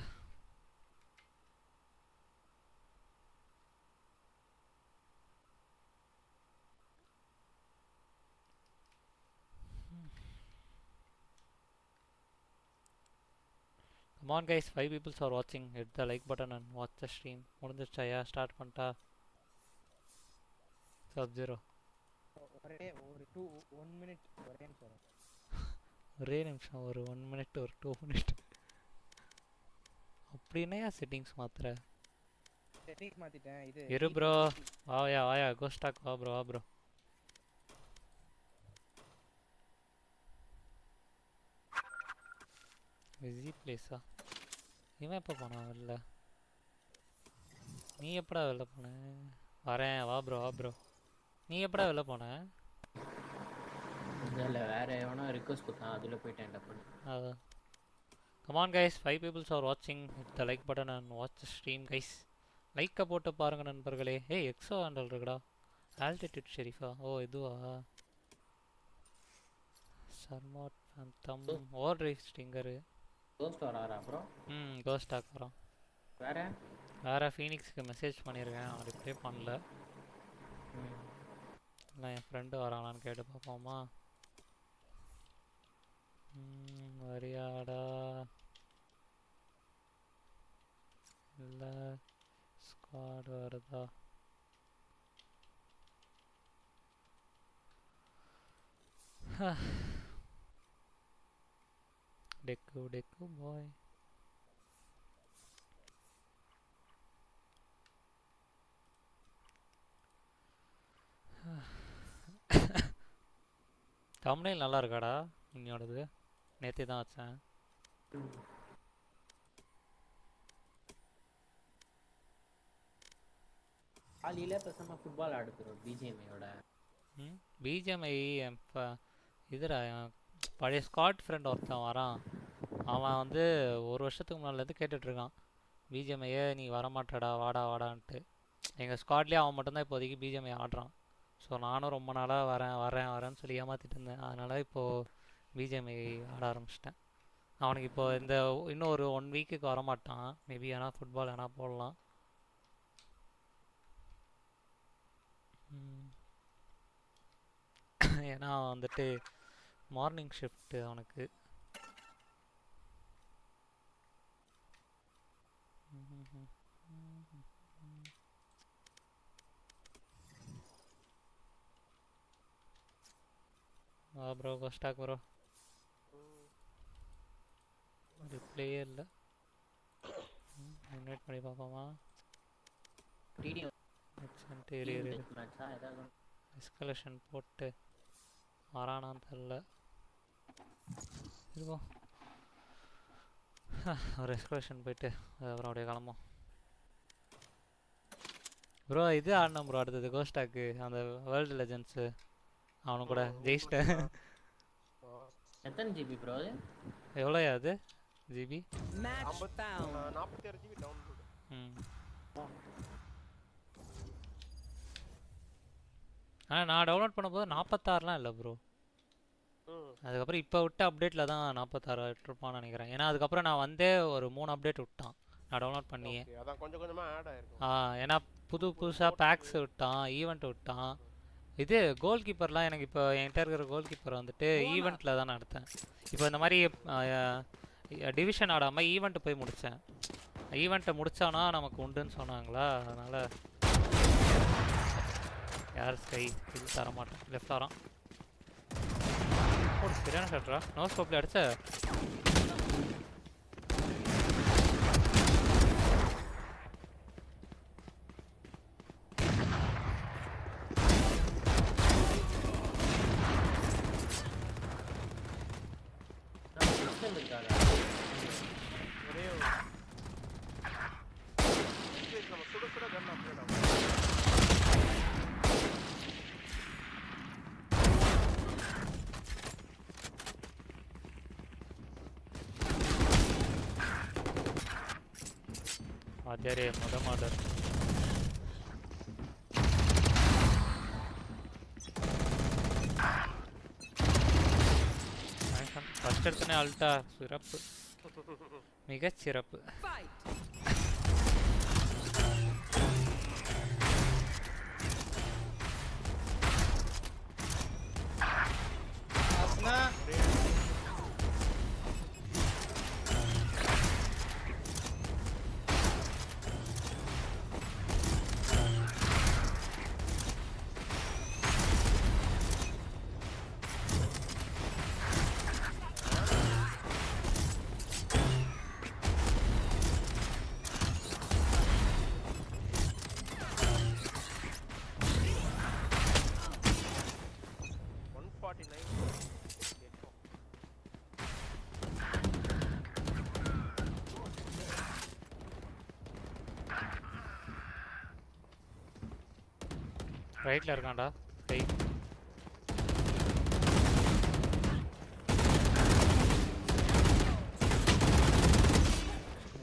Come on guys, 5 people are watching. Hit the like button and watch the stream. முடிஞ்சிருச்சா? ஸ்டார்ட் பண்ணிட்டா? Sub-Zero ஒரே ஒரு 1 minute ஒரே நிமிஷம். ஒரே நிமிஷம், ஒரு 1 minute ஒரு 2 minute. அப்படின்னா செட்டிங்ஸ் மாத்துற? செட்டிங்ஸ் மாத்திட்டேன். இது இரு ப்ரோ, வாயா கோஸ்டாக் வா ப்ரோ. பிஸி பிளேஸா? இவன் எப்போ போனா வெளில? நீ எப்படா வெளில போன? வரேன் வா ப்ரோ. நீ எப்படா வெளில போன? இல்லை வேற எவனோ ரிக்வஸ்ட் கொடுத்தான், அதில் போயிட்டேன் டப்புன்னு. அதான். Come on guys, 5 people are watching. Hit the like button and watch the stream guys. லைக்கை போட்டு பாருங்க நண்பர்களே. ஏய் எக்ஸோ ஹேண்டல் இருக்குடா. ஆல்டிடியூட் ஷெரீஃபா? ஓ இதுவா? சர்மாட் ஃபேந்தம் ஓவர் ரைவ் ஸ்டிங்கரு. கோஸ்ட் வராரா அப்புறம்? கோஸ்டாக் வரான். வேற ஃபீனிக்ஸ்க்கு மெசேஜ் பண்ணியிருக்கேன், அவன் ரிப்ளை பண்ணல. இல்லை என் ஃப்ரெண்டு வரானான்னு கேட்டு பார்ப்போமா? வரியாடா? இல்லை ஸ்குவாட் வருதா? டெக்கு பாய். தம்ப்நெயில் நல்லா இருக்காடா இன்னையோடது? நேற்று தான் வச்சேன். காலையில் பேசாம ஃபுட்பால் ஆடுத்துறோம் பிஜிஎம்ஐயோட. பிஜிஎம்ஐ இதுடா, பழைய ஸ்காட் ஃப்ரெண்ட் ஒருத்தன் வரான். அவன் வந்து 1 வருஷத்துக்கு முன்னாடிலேருந்து கேட்டுட்ருக்கான், பிஜிஎம்ஐயே நீ வரமாட்டடா வாடான்ட்டு. எங்கள் ஸ்குவாட்லேயே அவன் மட்டும்தான் இப்போதைக்கு பிஜிஎம்ஐ ஆடுறான். ஸோ நானும் ரொம்ப நாளாக வரேன்னு சொல்லி ஏமாற்றிட்டு இருந்தேன். அதனால் இப்போது பிஜிஎம்ஐ ஆட ஆரம்பிச்சிட்டேன். அவனுக்கு இப்போது இன்னும் ஒரு 1 வீக்குக்கு வரமாட்டான். மேபி ஏன்னா ஃபுட்பால் ஏன்னா போடலாம். ஏன்னா வந்துட்டு மார்னிங் ஷிஃப்ட்டு அவனுக்கு. ப்ரோ கோஸ்டாக் ப்ரோ ரிப்ளையே இல்லை. இன்வைட் பண்ணி பார்ப்போமா? எஸ்கலேஷன் போட்டு வரானான்னு தெரில. இருக்கும் ஒரு எஸ்கலேஷன் போயிட்டு அப்புறம் அப்படியே கிளம்போம். ப்ரோ இது ஆடினோம் ப்ரோ அடுத்தது கோஸ்டாக்கு அந்த வேர்ல்டு லெஜண்ட்ஸு. அவனு கூட ஜெயிச்சிட்டேன். எத்தனை ஜிபி ப்ரோ அது? எவ்வளோயா அது ஜிபி? 46 GB download. நான் டவுன்லோட் பண்ணும்போது 46லாம் இல்லை ப்ரோ. அதுக்கப்புறம் இப்போ விட்ட அப்டேட்டில் தான் 46 விட்டுருப்பான்னு நினைக்கிறேன். ஏன்னா அதுக்கப்புறம் நான் வந்தே ஒரு 3 அப்டேட் விட்டான் நான் டவுன்லோட் பண்ணியே. அதான் கொஞ்சம் கொஞ்சமாக ஆட் ஆயிருக்கும். ஏன்னா புதுசாக பேக்ஸ் விட்டான், ஈவெண்ட் விட்டான். இது கோல் கீப்பர்லாம் எனக்கு இப்போ என்கிட்ட இருக்கிற கோல் கீப்பர் வந்துட்டு ஈவெண்ட்டில் தான் நான் எடுத்தேன். இப்போ இந்த மாதிரி டிவிஷன் ஆடாமல் ஈவெண்ட்டு போய் முடித்தேன். ஈவெண்ட்டை முடித்தானா நமக்கு உண்டுன்னு சொன்னாங்களா, அதனால் யார் ஸ்கை இது தரமாட்டேன். லெஃப்ட் வரான். சரியான ஷாட்ரா, நோ ஸ்கோப்பில் அடிச்ச. இருக்காங்க. ஒரே நம்ம சுட சுட கன் அப்கிரேட் ஆகும். ஆச்சாரே மாடர் ஃபர்ஸ்ட் எடுத்தனே அல்டா சிறப்பு, மிகச் சிறப்பு. ரைட்ல இருக்கான்டா கை.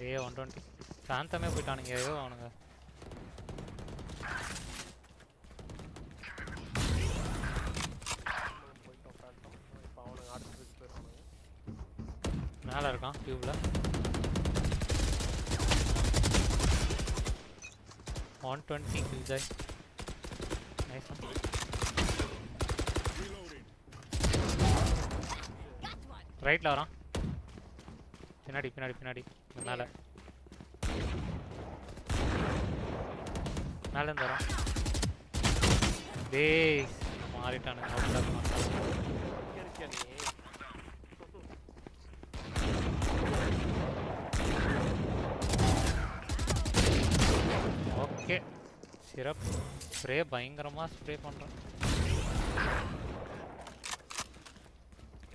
ஏ 120 சாந்தமே போயிட்டானுங்க. ஏதோ அவனுங்க மேல இருக்கான் டியூப்ல. 120 கில் ஜாய். நைஸ். ரைட்ல வரான். பின்னாடி பின்னாடி பின்னாடி மேல மேல இருந்து வரான். டேய் மாறிட்டானுங்க. அவுட் ஆஃப் ஓகே சிறப்பு. ஸ்ப்ரே பயங்கரமாக ஸ்ப்ரே பண்ணுறேன்.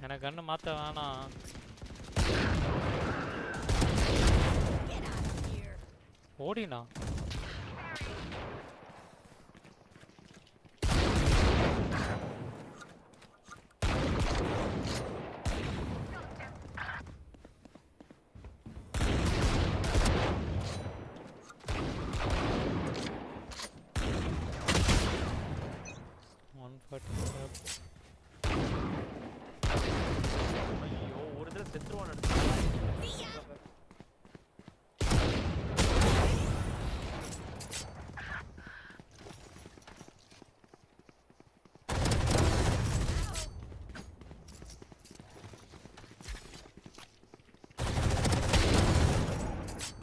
எனக்கு கண்ணு மாற்ற வேணாம். ஓடினா ஐயோ ஒரு தடவை செத்துருவான்.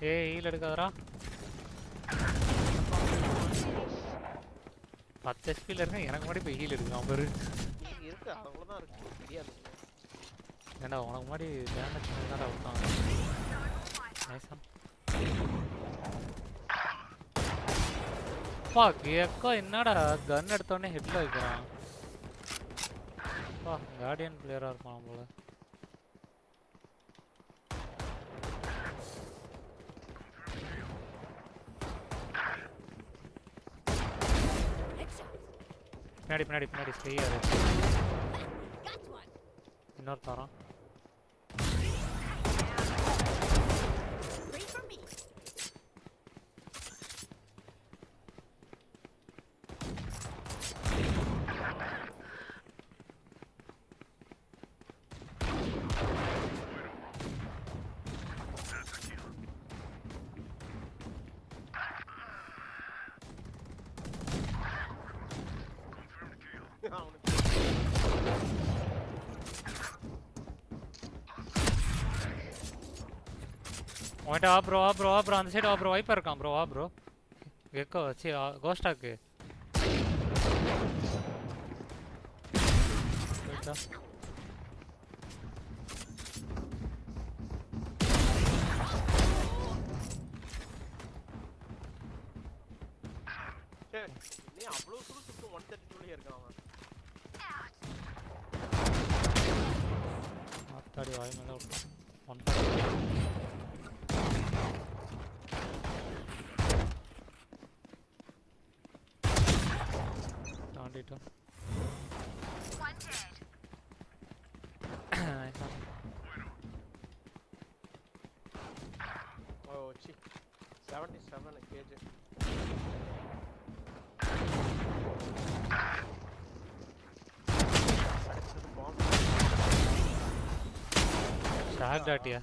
ஏய் ஹீல் எடுக்காதரா. 10 ஹெச்பியில் இருக்கேன். எனக்கு முன்னாடி போய் ஹீல் எடுக்கலாம் பாரு. இருக்கு அவ்வளோதான் இருக்கு தெரியாது. ஏண்டா உனக்கு முன்னாடி டேமேஜ் பண்ணாடா விட்டான். நைஸா பா கேக்கோ. என்னடா கன் எடுத்தோடனே ஹெட்ல வைக்கிறான். பா கார்டியன் பிளேயரா இருப்பான் போல. பின்னாடி பின்னாடி பின்னாடி செய்யாரு. இன்னொரு தரம். ப்ரோ அந்த சைடு ப்ரோ வைப்பா இருக்கான் ப்ரோ. ப்ரோ எக்கோ சி கோஸ்டாக்கு நீ அவ்வளவு சுட்டு 132 இருக்கான் அவன். ஆத்தாடி வாய் மேல விட்டான். தாண்டிட்டோம். Oh, C 77 kg. அடுத்தது பாம்பு. ஷாக் டாட்டியா?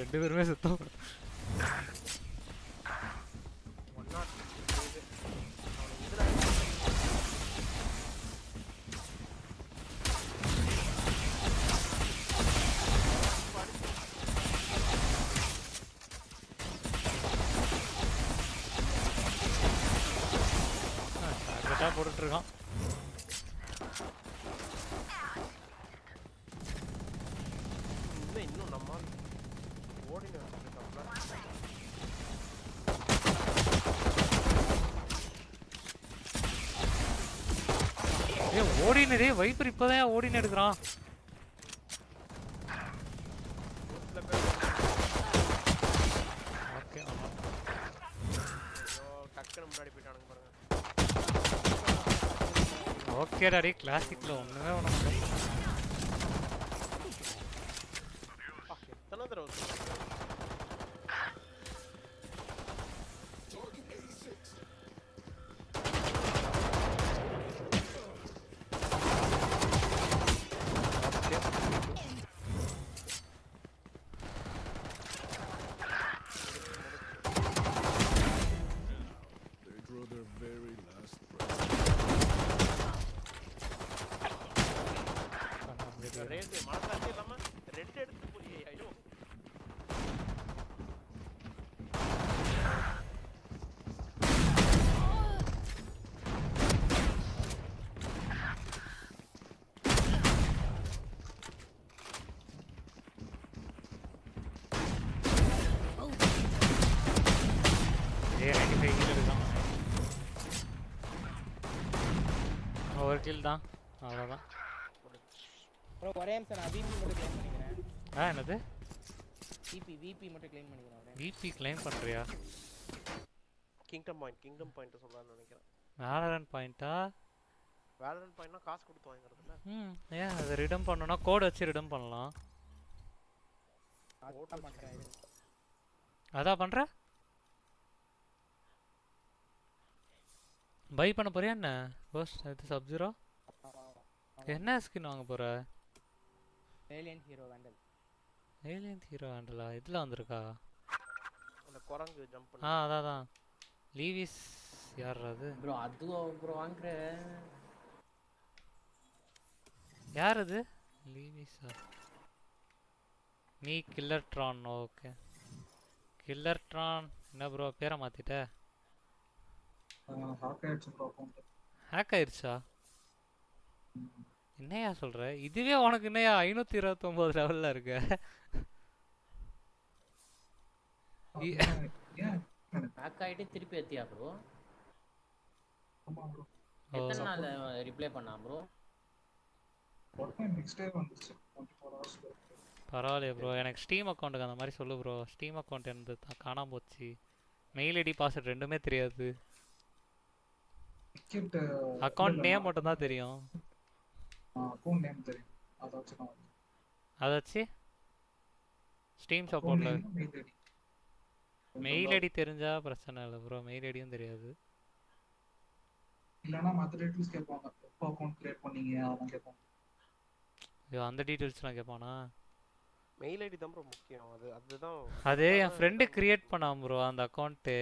ரெண்டு பேருமே சுத்தம். போட்டுட்டு இருக்கான். இன்னும் நம்ம ஓடினு ஓடினே வைப்பர் இப்பதான் ஓடினு எடுக்கிறான். ஓகே டாடி கிளாசிக்ல ஒண்ணுமே பண்ண முடியல. எத்தனை தடவை கில் தான் அவ்வளவுதான். ப்ரோ ஒரே நிமிஷம் நான் விபி மட்டும் க்ளைம் பண்ணிக்கிறேன். என்னது விபி மட்டும் க்ளைம் பண்ணிக்கிறேன். விபி க்ளைம் பண்றியா? கிங்டம் பாயிண்ட் சொல்லலாம்னு நினைக்கிறேன். வேலரன்ட் பாயிண்டா? வேலரன்ட் பாயிண்ட்னா காசு கொடுத்து வாங்குறதுல. ஏன் அதை ரிடம் பண்ணனும்னா கோட் வச்சு ரிடம் பண்ணலாம். அதான் பண்றேன். அதான் பண்ற? பை பண்ண போறியா என்ன? பஸ் இது சப் 0 என்ன ஸ்கின் வாங்க போற? Alien hero Vandal. Alien hero வேண்டலா? இதுல வந்திருக்கா? அந்த குரங்கு ஜம்ப் பண்ணு. அதான் லீவிஸ் யார் அது? ப்ரோ அதுவா ப்ரோ வாங்குற? யார் அது? லீவிஸா? நீ கில்லர்ட்ரான். ஓகே கில்லர்ட்ரான். என்ன ப்ரோ பேரை மாத்திட்ட? ஹேக் ஆயிடுச்சா? என்னையா சொல்ற? இதுவே உனக்கு என்னையா 529 லெவல்ல இருக்கு? ஹேக் ஆயிட்டு திருப்பி ஏத்தியா ப்ரோ? எத்தனை நாள் ரிப்ளை பண்ணா ப்ரோ? பரவாயில்லையா ப்ரோ? எனக்கு ஸ்டீம் அக்கௌண்ட்டுக்கு அந்த மாதிரி சொல்லு ப்ரோ. ஸ்டீம் அக்கௌண்ட் என்னது காணாம போச்சு. மெயில் ஐடி பாஸ்வேர்ட் ரெண்டுமே தெரியாது. அக்கௌண்ட் நேம் மட்டும் தான் தெரியும். அக்கௌண்ட் நேம் தெரியும். அதாச்சு ஸ்டீம் சப்போர்ட்ல மெயில் ஐடி தெரிஞ்சா பிரச்சனை இல்லை ப்ரோ. மெயில் ஐடியும் தெரியாது. இல்லனா மத்த டீடைல்ஸ் கேட்பாங்க. எப்போ அக்கவுண்ட் கிரியேட் பண்ணீங்க அத கேட்பாங்க. அந்த டீடைல்ஸ்லாம் கேட்பானா? மெயில் ஐடி தான் ப்ரோ முக்கியம். அதுதான் அது என் ஃப்ரெண்ட் கிரியேட் பண்ணான் ப்ரோ அந்த அக்கவுண்ட்.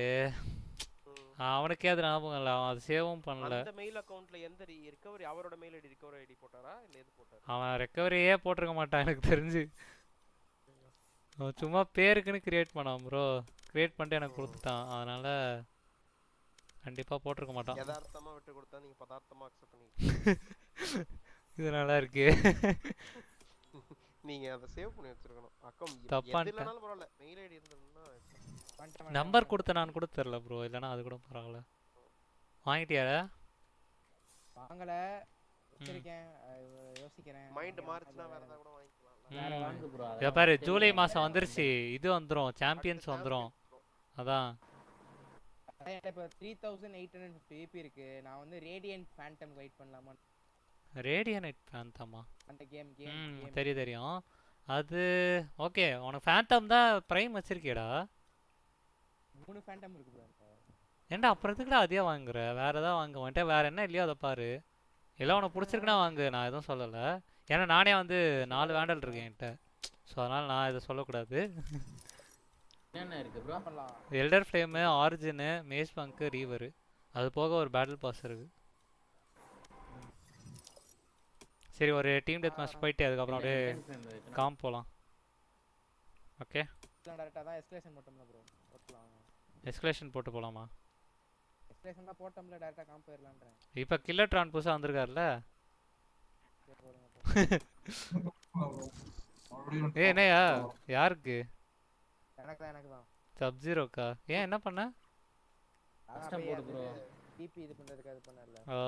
அவனுக்கே அது ஞாபகம் இல்லை, அவன் அது சேவும் பண்ணல. அந்த மெயில் அக்கவுண்ட்ல எந்த ரிகவரி அவரோட மெயில் ஐடி ரிகவரி ஐடி போட்டாரா இல்ல எது போட்டாரு? அவன் ரெக்கவரியே போட்டிருக்க மாட்டான் எனக்கு தெரிஞ்சு. அவன் சும்மா பேருக்குன்னு கிரியேட் பண்ணான் ப்ரோ. கிரியேட் பண்ணிட்டு எனக்கு கொடுத்துட்டான், அதனால கண்டிப்பா போட்டிருக்க மாட்டான். யதார்த்தமா விட்டு கொடுத்தா நீங்க பதார்த்தமா அக்செப்ட் பண்ணீங்க. இது நல்லா இருக்கு. நீங்க அத சேவ் பண்ணி வச்சிருக்கணும். அக்கவுண்ட் தப்பா எதுலனாலும் பரவாயில்ல, மெயில் ஐடி இருந்ததுன்னா நம்பர் கொடுத்த நான் கூட தெரியல ப்ரோ, இல்லனா அது கூட பரவாயில்ல. வாங்கிட்டியாடா? வாங்கல, வச்சிருக்கேன், யோசிக்கிறேன். மைண்ட் மார்ச்னா வேற ஏதாவது கூட வாங்கிக்கலாம். வேற வாங்கு ப்ரோ. இத பாரு, ஜூலை மாசம் வந்துருச்சு, இது வந்துரும், சாம்பியன்ஸ் வந்துரும். அதான் இப்போ 3850 AP இருக்கு. நான் வந்து ரேடியன்ட் ஃபேண்டம் வெயிட் பண்ணலாமா? ரேடியன்ட் ஃபேண்டமா? அந்த கேம் தெரியும். அது ஓகே, உனக்கு ஃபேண்டம் தான் பிரைம் வச்சிருக்கேடா. 3 ஃபேண்டம் இருக்கு ப்ரோ. ஏன்டா அப்புறம் எதுக்குடா அதே வாங்குற? வேற ஏதாவது வாங்க மாட்டே, வேற என்ன இல்லையோ அதை பாரு. எல்லாம் உனக்கு பிடிச்சிருக்குன்னா வாங்கு, நான் எதுவும் சொல்லலை. ஏன்னா நானே வந்து 4 வேண்டல் இருக்கேன் என்கிட்ட, ஸோ அதனால் நான் இதை சொல்லக்கூடாது. என்ன இருக்கு ப்ரோ? எல்டர் ஃப்ளேமு, ஆரிஜினு, மேஸ் பங்கு, ரீவரு, அது போக ஒரு பேட்டில் பாஸ் இருக்கு. சரி, ஒரு டீம் டெத் மேட்ச் போயிட்டு அதுக்கப்புறம் அப்படியே காம் போகலாம். ஓகே, டைரக்டா தான் எஸ்கலேஷன் போட்டோம்ல ப்ரோ. போடலாம். எஸ்கலேஷன் போட்டு போகலாமா? எஸ்கலேஷன் தான் போட்டோம்ல, டைரக்டா காம் போயிரலாம்ன்றேன். இப்போ கில்லர் ட்ரான் புதுசாக வந்திருக்காருல்ல. என்னையா யாருக்கு? எனக்கு தான் சப்ஜீரோக்கா? ஏன் என்ன பண்ண? கஷ்டம் போடு ப்ரோ. டிபி இது பண்றதுக்கு அது பண்ணல. ஓ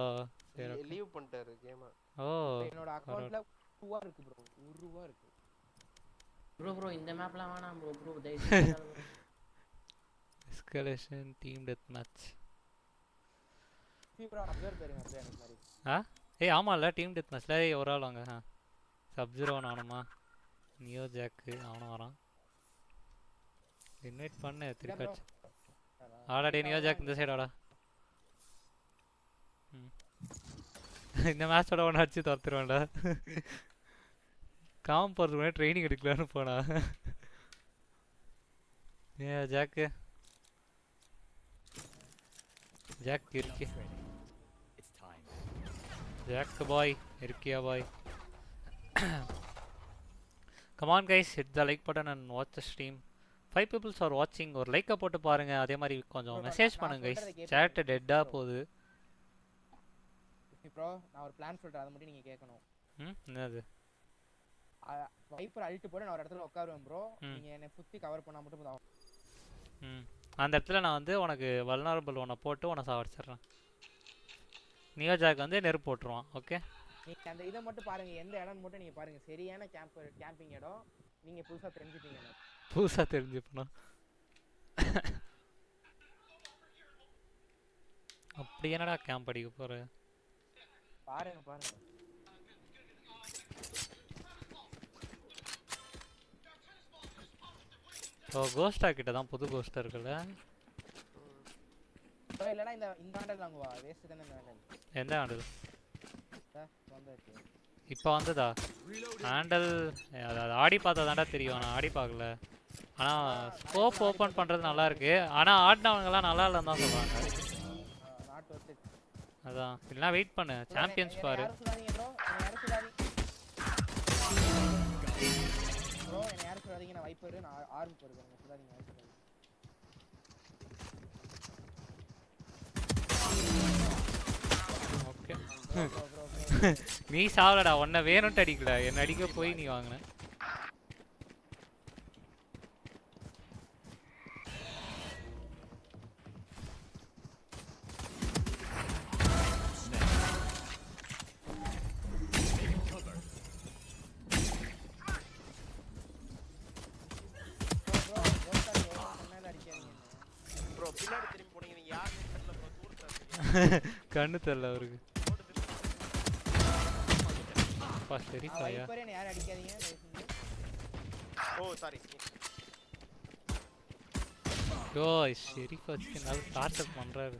சரி, லீவ் பண்ணிட்டாரு கேம். ஓ என்னோட அக்கவுண்ட்ல 2 ரூபா இருக்கு ப்ரோ. 1 ரூபா இருக்கு ப்ரோ. இந்த மேப்லாம் வேணாம் ப்ரோ. தயவு escalation team death match. Bro observe பண்ணுங்க அப்படியே எனக்கு மாதிரி. ஏய் ஆமாம்ல, டீம் டெத் மேட்ச்ல ஒரு ஆள் வாங்க. சப்ஜீரோ ஆனுமா? நியோ ஜாக்கு அவனும் வரான். இன்வைட் பண்ணு திருக்காச்சு. ஆடாடே நியோ ஜாக் இந்த சைடு ஆடா. இந்த மேட்சோட ஒன்று அடிச்சு துரத்துருவேன்டா. காம் போகிறதுக்கு முன்னாடி ட்ரைனிங் எடுக்கலான்னு போனா. நியோ ஜாக்கு, ஜாக் இருக்கே, ஜாக் பாய் இருக்கியா பாய்? come on guys, hit the like button and watch the stream. 5 people are watching. ஒரு லைக்கை போட்டு பாருங்க. அதே மாதிரி கொஞ்சம் மெசேஜ் பண்ணுங்க guys. chat டெட்டா போகுது. ப்ரோ நான் ஒரு பிளான் சொல்றேன், அதை மட்டும் நீங்க கேட்கணும். என்னது? வைப்பர் அல்ட் போட்டு நான் ஒரு இடத்துல உட்காருவேன் ப்ரோ. நீங்க என்ன சுத்தி கவர் பண்ணா மட்டும் போதும். அந்த இடத்துல நான் வந்து உனக்கு வல்னரபிள் ஒன்றை போட்டு உன்னை சாவடிச்சிடுறேன். நியோ ஜாக் வந்து நெருப்பு போட்டுருவான். ஓகே, நீங்க அந்த இதை மட்டும் பாருங்க, எந்த இடம்னு மட்டும் நீங்க பாருங்க. சரியான கேம்பிங் இடம் நீங்க புதுசா தெரிஞ்சுப்பீங்க. புதுசா தெரிஞ்சுப்பணும். அப்படி என்னடா கேம்ப் அடிக்க போற? பாருங்க. ஓ கோஸ்டா கிட்ட தான் புது கோஸ்டா இருக்குல்ல. இல்லனா இந்த ஆண்டல் வாங்குவா, வேஸ்ட் தான இந்த ஆண்டல். எந்த ஆண்டல்? வந்தாச்சு. இப்போ வந்ததா ஆண்டல்? அது ஆடி பார்த்தா தான்டா தெரியும், நான் ஆடி பார்க்கல. ஆனால் ஸ்கோப் ஓப்பன் பண்ணுறது நல்லா இருக்கு. ஆனால் ஆடினவங்கலாம் நல்லா இல்லைன்னு தான் சொல்கிறாங்க. அதான் இல்லைனா வெயிட் பண்ணு, சாம்பியன்ஸ் பாரு. ஓகே, நீ சாவலடா, உன்னை வேணும்ட்டு அடிக்கல, என்ன அடிக்க போய் நீ வாங்கின. கண்ணு தெரியல அவருக்கு. சரி சாயா. யோ ஷெரீஃப் வச்சு நல்ல டார்ச்சர் பண்றாரு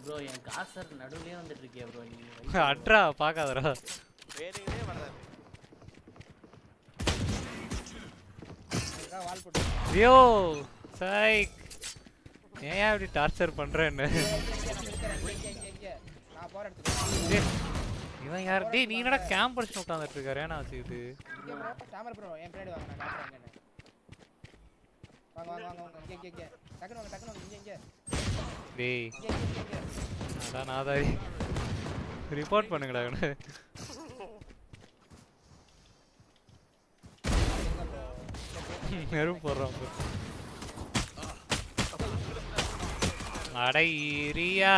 ப்ரோ. என் காசர் நடுவுலயே வந்துட்டு இருக்கே ப்ரோ. நீ அட்ரா பாக்காதடா. வேறவே வராது. யோ சைக் ஏன் இப்படி டார்ச்சர் பண்றேன்னு நான் போற இடத்துக்கு இவன் யார் டேய் நீ என்னடா கேம்ப் அடிச்சு உட்கார்ந்துட்டு இருக்காரு ஏனா வச்சிட்டு சாமர் ப்ரோ என் பின்னாடி வாங்க நான் காட்டுறேன் எங்கன்னு வாங்க இங்க டக்குனு வாங்க இங்க டேய் அதான் நாதாரி ரிப்போர்ட் பண்ணுங்கடா இவனை நெருப்பு போடுறான் அட இரியா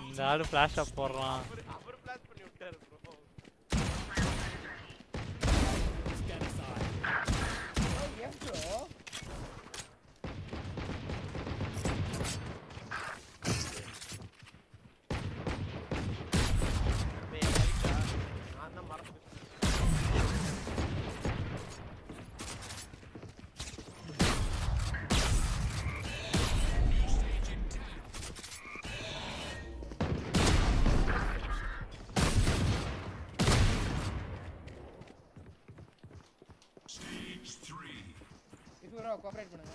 இந்த ஆளு ஃபிளாஷ் அப் போடுறான் அவர் ஃபிளாஷ் பண்ணி விட்டாரு ப்ரோ ஏன் ப்ரோ நான் தான் மறந்து ப்ரோ கோஆபரேட் பண்ணுங்க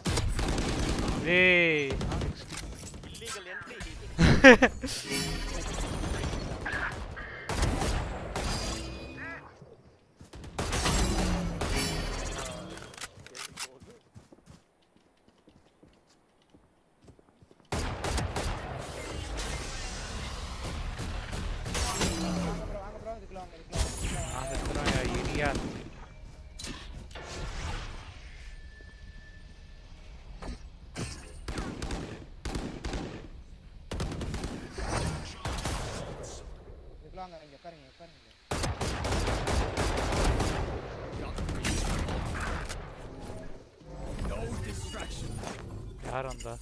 டேய் இல்லீகல் என்ட்ரி வாங்க ப்ரோ இதுக்குள்ள வாங்க இரியா வாங்க இங்க உட்காருங்க யார் வந்தா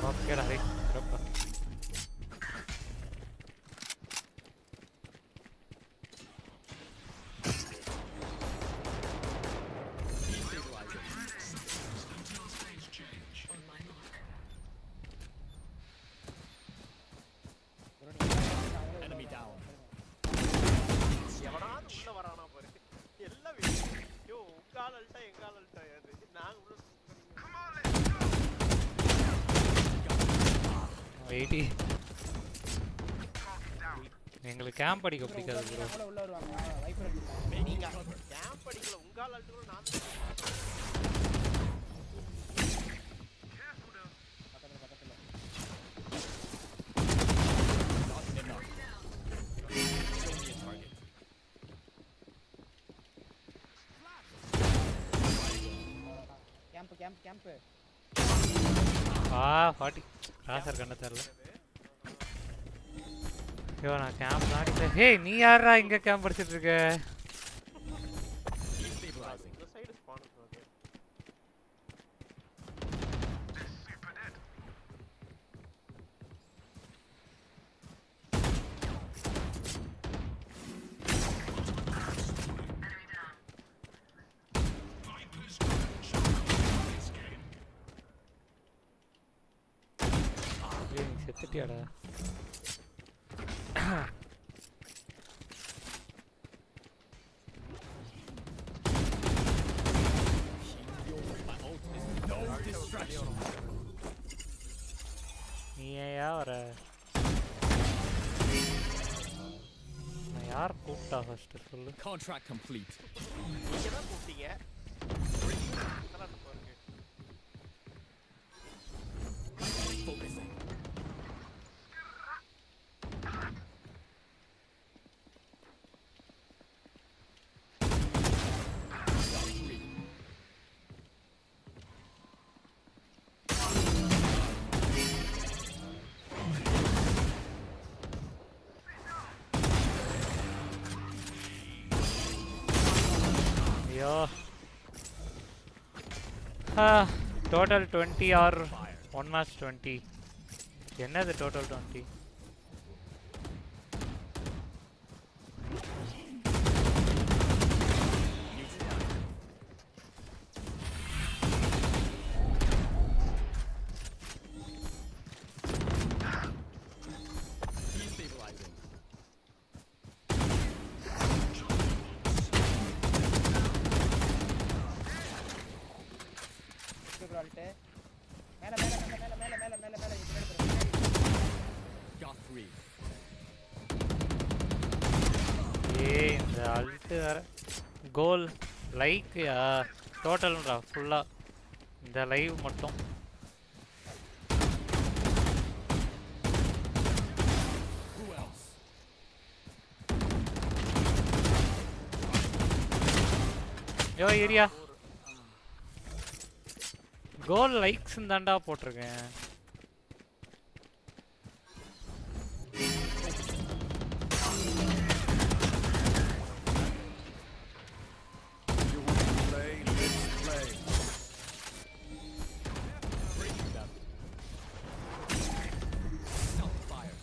ஓகேடா ரே ரப்பா எவனா உள்ள வரானா பாரு எல்லாம் யோ உங்கால அல்டா எங்கால அல்டா அது நான் உள்ள வெயிட்டி எங்களுக்கு கேம்ப் அடிக்க பிடிக்காது ப்ரோ உள்ள வருவாங்க வைப்பர் எடுத்துக்கலாம் நீங்க கேம்ப் அடிக்கல உங்கால அல்டா நான் பக்கத்துல கேம்ப் ஆ 40 ராசர் கண்ண தெரியல ஐயோ நான் கேம்ப் நாடிட்டேன் ஹேய் நீ யாரா இங்க கேம்ப் அடிச்சிட்டு இருக்க இந்த சைடு ஸ்பான் ஓகே செத்துட்டியாடா நீ ஏயா வர நான் யார் கூப்பிட்டா ஃபர்ஸ்ட் சொல்லு Contract complete. நீங்க தான் கூப்பிட்டீங்க அதெல்லாம் நம்ம இருக்கு Focusing. ஐயோ டோட்டல் 20 ஆர் 1 match 20 என்னது டோட்டல் 20 Destabilizing. ப்ரோ அல்ட் மேல மேல மேல மேல மேல மேல மேல மேல Got 3. ஏய் இந்த அல்ட் வேற கோல் லைக் யா டோட்டல்ன்றா ஃபுல்லா இந்த லைவ் மட்டும் Who else? Yo area goal likes தான்டா போட்டிருக்கேன் You want to play? Let's play. Breaking them. Stealth fire.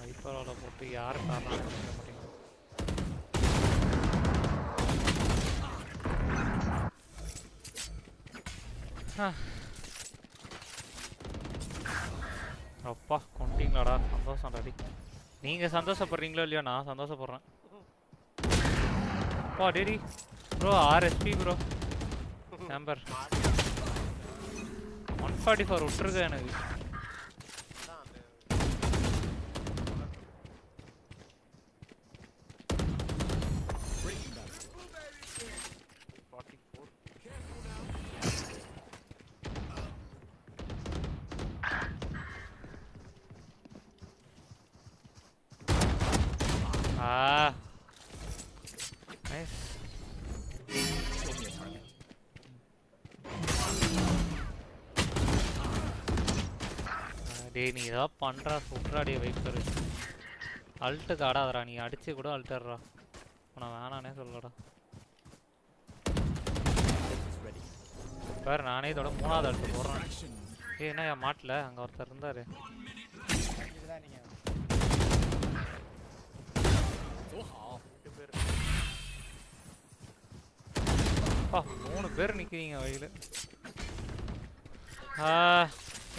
ஹைப்பரோட போட்டு யாரு காரணம் சொல்ல மாட்டேங்குது அப்பா கொண்டீங்களாடா சந்தோஷம் டாடி நீங்கள் சந்தோஷப்படுறீங்களோ இல்லையோ நான் சந்தோஷப்படுறேன் அப்பா daddy bro RSP bro number 144 விட்டுருக்கு எனக்கு நைஸ் டேய் நீ ஏதாவது பண்ணுறா சூப்பராடி வைப்பரு அல்ட்டுக்கு ஆடாதரா நீ அடிச்சு கூட அல்ட்டர்றா நான் வேணானே சொல்லடா பாரு நானே இதோட 3வது அல்ட்டு போடுறேன் ஏய் என்ன என் மாட்டில் அங்கே ஒருத்தர் இருந்தார் அப்பா 3 பேர் நிற்கிறீங்க வழியில்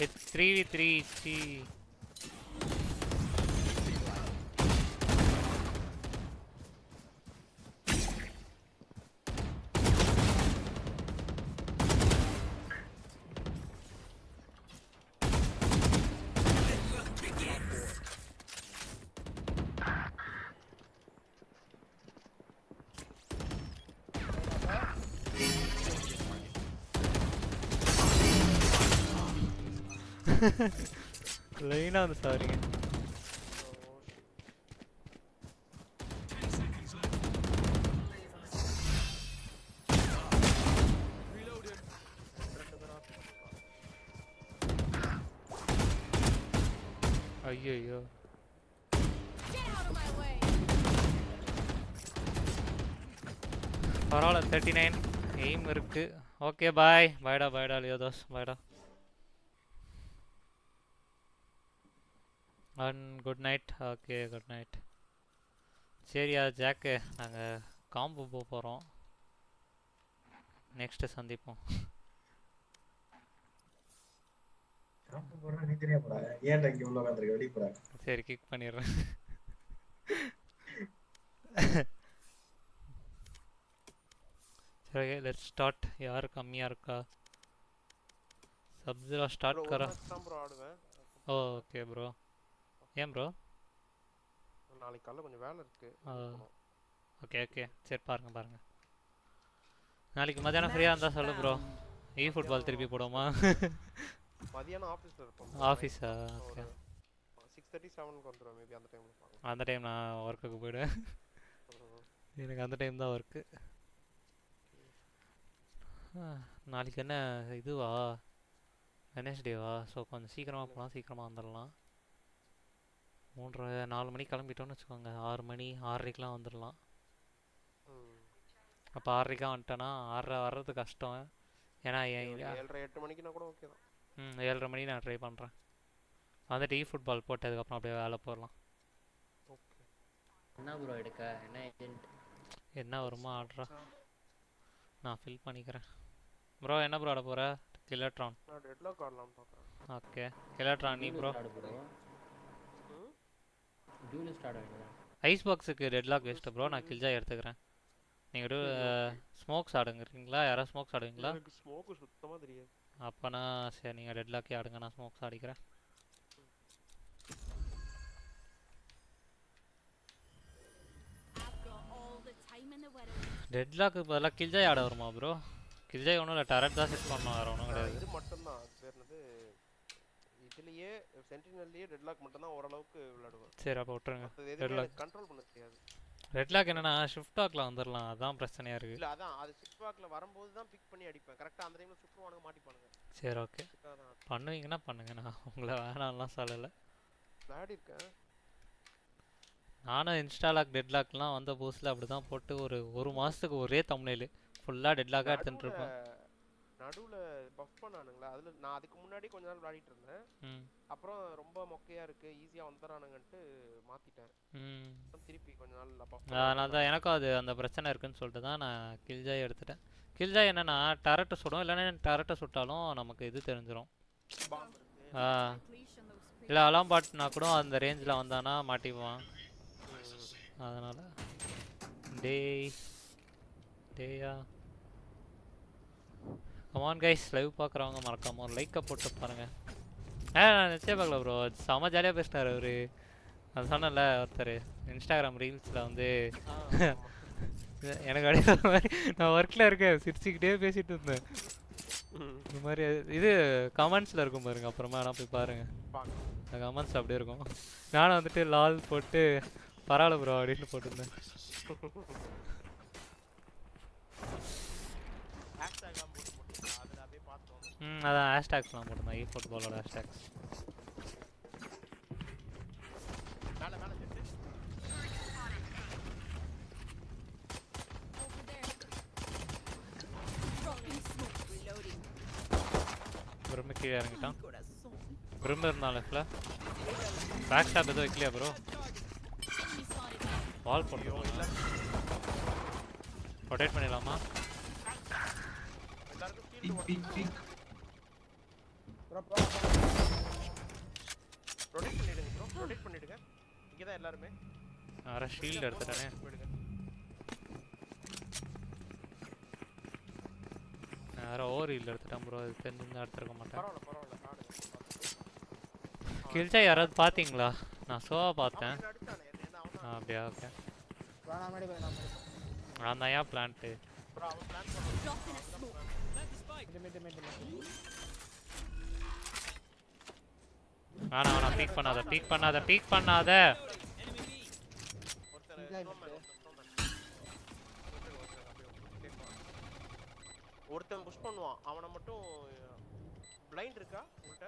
it's 3v3 சி லைனா வந்து சாரிங்க ஐயோ பரவாயில்ல 39 எய்ம் இருக்கு ஓகே பாய் பாய்டா பாய்டா லியோதாஸ் பாய்டா and good night okay good night சரியா ஜாக்கு நாங்கள் காம்போ போக போகிறோம் நெக்ஸ்ட்டு சந்திப்போம் சரி கிக் பண்ணிடுறேன் சரி லெட்ஸ் ஸ்டார்ட் யார் கம்மியாக இருக்கா சப்ஜிரா ஸ்டார்ட் கரா ஓ ஓகே ப்ரோ ஏன் ப்ரோ நாளைக்கு காலைல கொஞ்சம் வேலை இருக்கு ஓகே ஓகே சரி பாருங்க நாளைக்கு மத்தியானம் ஃப்ரீயாக இருந்தால் சொல்லு ப்ரோ ஃபுட்பால் திருப்பி போடுவோமா மதியானம் ஆஃபீஸில் இருப்போம் ஆஃபீஸா ஓகே 6:37க்கு வந்துடுவோம் மேபி அந்த டைமில் பார்க்கலாம் அந்த டைம் நான் ஒர்க்குக்கு போய்டுவேன் எனக்கு அந்த டைம் தான் ஒர்க்கு நாளைக்கு என்ன இதுவா வெனஸ்டேவா ஸோ கொஞ்சம் சீக்கிரமாக போகலாம் சீக்கிரமாக வந்துடலாம் 3-4 மணிக்கு கிளம்பிட்டோன்னு வச்சுக்கோங்க 6 மணி 6:30க்கெலாம் வந்துடலாம் அப்போ 6:30க்கா வந்துட்டேன்னா 6:30 வர்றது கஷ்டம் ஏன்னா 7:30-8 மணிக்குனா கூட ஓகே தான் 7:30 மணி நான் ட்ரை பண்ணுறேன் வந்துட்டு ஃபுட்பால் போட்டதுக்கப்புறம் அப்படியே வேலை போடலாம் ஓகே என்ன ப்ரோ எடுக்க என்ன ஏஜென்ட் என்ன வருமா ஆர்டரா நான் ஃபில் பண்ணிக்கிறேன் ப்ரோ என்ன ப்ரோ ஆட போகிற கிலட்ரான் நான் டெட்லாக் ஆடலாம்னு பார்க்குறேன் ஓகே கிலட்ரான் நீ ப்ரோ டியூலிஸ் ஸ்டார்ட் வேண்டியதான். ஐஸ் பாக்ஸுக்கு டெட்லாக் வேஸ்ட்டு ப்ரோ. நான் கில்ஜாய் எடுத்துக்கிறேன். நீங்கள் ஸ்மோக்ஸ் ஆடுங்கிறீங்களா? யாராவது ஸ்மோக்ஸ் ஆடுவீங்களா? எனக்கு ஸ்மோக் சுத்தமாக தெரியாது. அப்போனா சரி, நீங்கள் டெட்லாக்கே ஆடுங்க, நான் ஸ்மோக்ஸ் ஆடிக்கிறேன். டெட்லாக்கு பதிலாக கில்ஜாய் ஆட வருமா ப்ரோ? கில்ஜாய் ஒன்றும் இல்லை, டரட் தான் செட் பண்ணணும், வேறு ஒன்றும் கிடையாது. இது மட்டும்தான் பேர்னது இதுலயே சென்டினல்லையே டெட்லாக் மட்டும்தான் ஓரளவுக்கு விளையாடுவேன். சரி அப்போ விட்டுருங்க. டெட்லாக் கண்ட்ரோல் பண்ண தெரியாது. டெட்லாக் என்னன்னா ஷிஃப்ட் வாக்ல வந்துடலாம், அதான் பிரச்சனையா இருக்கு. இல்ல அதான் அது ஷிஃப்ட் வாக்ல வரும்போது தான் பிக் பண்ணி அடிப்பேன். கரெக்ட்டா அந்த டைம்ல சுற்றுவானுங்க, மாட்டிப்பானுங்க. சரி ஓகே, பண்ணுவீங்கன்னா பண்ணுங்க, நான் உங்களை வேணாம்லாம் சொல்லலை. விளையாடி இருக்கேன் நானும் இன்ஸ்டாலாக் டெட்லாக்லாம் வந்த புதுசில் அப்படி தான் போட்டு ஒரு மாதத்துக்கு ஒரே தம்ப்நெயில் ஃபுல்லாக டெட்லாக்காக எடுத்துகிட்டு இருப்பேன். நடுவில் பஃப் பண்ணானுங்களா, அதில் நான் அதுக்கு முன்னாடி கொஞ்ச நாள் விளையாடிட்டு இருந்தேன். அப்புறம் ரொம்ப மொக்கையாக இருக்குது, ஈஸியாக வந்துடுறானுங்கன்ட்டு மாற்றிட்டேன். திருப்பி கொஞ்ச நாள் பஃப். அதனால தான் எனக்கும் அது அந்த பிரச்சனை இருக்குன்னு சொல்லிட்டு தான் நான் கில்ஜாய் எடுத்துட்டேன். கில்ஜாய் என்னென்னா டரட்டை சுடும், இல்லைன்னா டரட்டை சுட்டாலும் நமக்கு இது தெரிஞ்சிடும். இல்லை அலாம் பாட்டுனா கூட அந்த ரேஞ்சில் வந்தானா மாட்டிக்குவான். அதனால் டேயா கமான் கைஸ், லைவ் பார்க்குறவங்க மறக்காம ஒரு லைக்கை போட்டு பாருங்கள். நான் நிச்சயம் பார்க்கல ப்ரோ, செம்ம ஜாலியாக பேசினார் அவர். அது சொன்னல ஒருத்தர் இன்ஸ்டாகிராம் ரீல்ஸில் வந்து எனக்கு அப்படியே மாதிரி நான் ஒர்க்கில் இருக்கேன், சிரிச்சுக்கிட்டே பேசிகிட்டு இருந்தேன். இந்த மாதிரி இது கமெண்ட்ஸில் இருக்கும் பாருங்க, அப்புறமா ஆனால் போய் பாருங்கள். அந்த கமெண்ட்ஸ் அப்படியே இருக்கும். நானும் வந்துட்டு லால் போட்டு பரவாயில்ல ப்ரோ அப்படின்னு போட்டிருந்தேன். அதான் ஹேஷ்டாக்ஸ்லாம் போட்டிருந்தேன், Efootballோட ஹேஷ்டாக்ஸ். பிரம்ம கீழே இறங்கிட்டான். பிரம்ம இருந்தான் லெஃப்டில். பேக் ஸ்டாப் எதுவும் வைக்கலையா ப்ரோ? வால் போட்டுருவோம், ரொட்டேட் பண்ணிடலாமா? ரொட்டேட் பண்ணிடுங்க. இங்கே தான் எல்லாருமே. வேறு ஷீல்டு எடுத்துட்டானே. வேறு ஓவர் ஹீல்டு எடுத்துட்டேன் ப்ரோ, அது தெரிஞ்சிருந்தா எடுத்துருக்க மாட்டேன். கில்ஜா யாராவது பார்த்தீங்களா? நான் ஷோவாக பார்த்தேன். அப்படியா, ஓகே. நான் தான் ஏன் பிளான்ட்டு வேணாம், பீக் பண்ணாத. ஒருத்தன் புஷ் பண்ணுவான், அவனை மட்டும் பிளைண்ட் இருக்கா உங்கள்கிட்ட?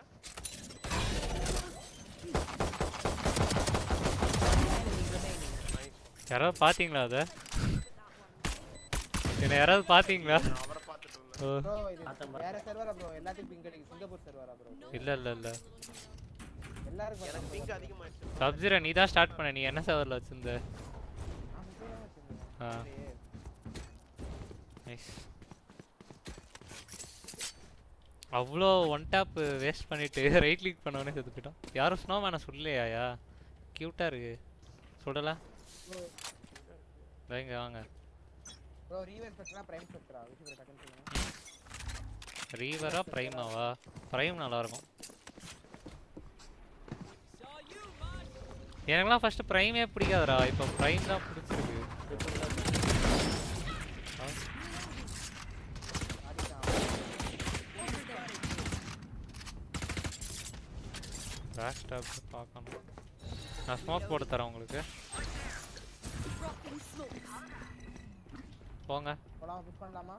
யாராவது பார்த்தீங்களா? அதை என்ன யாராவது பார்த்தீங்களா? வேற சர்வரா ப்ரோ? எல்லாத்துக்கும் பிங் அடிக்கு. சிங்கப்பூர் சர்வரா ப்ரோ? இல்ல எல்லாருக்கும் எனக்கு பிங் அதிகமாயிடுச்சு. சப்ஜிரா நீ தான் ஸ்டார்ட் பண்ண, நீ என்ன சர்வர்ல வச்சிருந்த? நைஸ். அவ்வளோ ஒன் டேப் வேஸ்ட் பண்ணிட்டு ரைட் கிளிக் பண்ணவனே செத்து போயிட்டான். யாரும் ஸ்னோமேனை சொல்லலையா? கியூட்டா இருக்கு, சொல்லல. வைங்க வாங்க bro. Reaver Spectre Prime Spectre? விசி டக்கன் சொல்லுங்க. ரீவரா பிரைமாவா? பிரைம் நல்லா இருக்கும். எனக்குலாம் ஃபர்ஸ்ட் பிரைமே பிடிக்காதுடா, இப்போ பிரைம் தான் பிடிச்சிருக்கு. பேக் ஸ்டாப் பார்க்கணும். நான் ஸ்மோக் போட்டு தரேன் உங்களுக்கு, போங்க. போலாம், புஷ் பண்ணலாமா?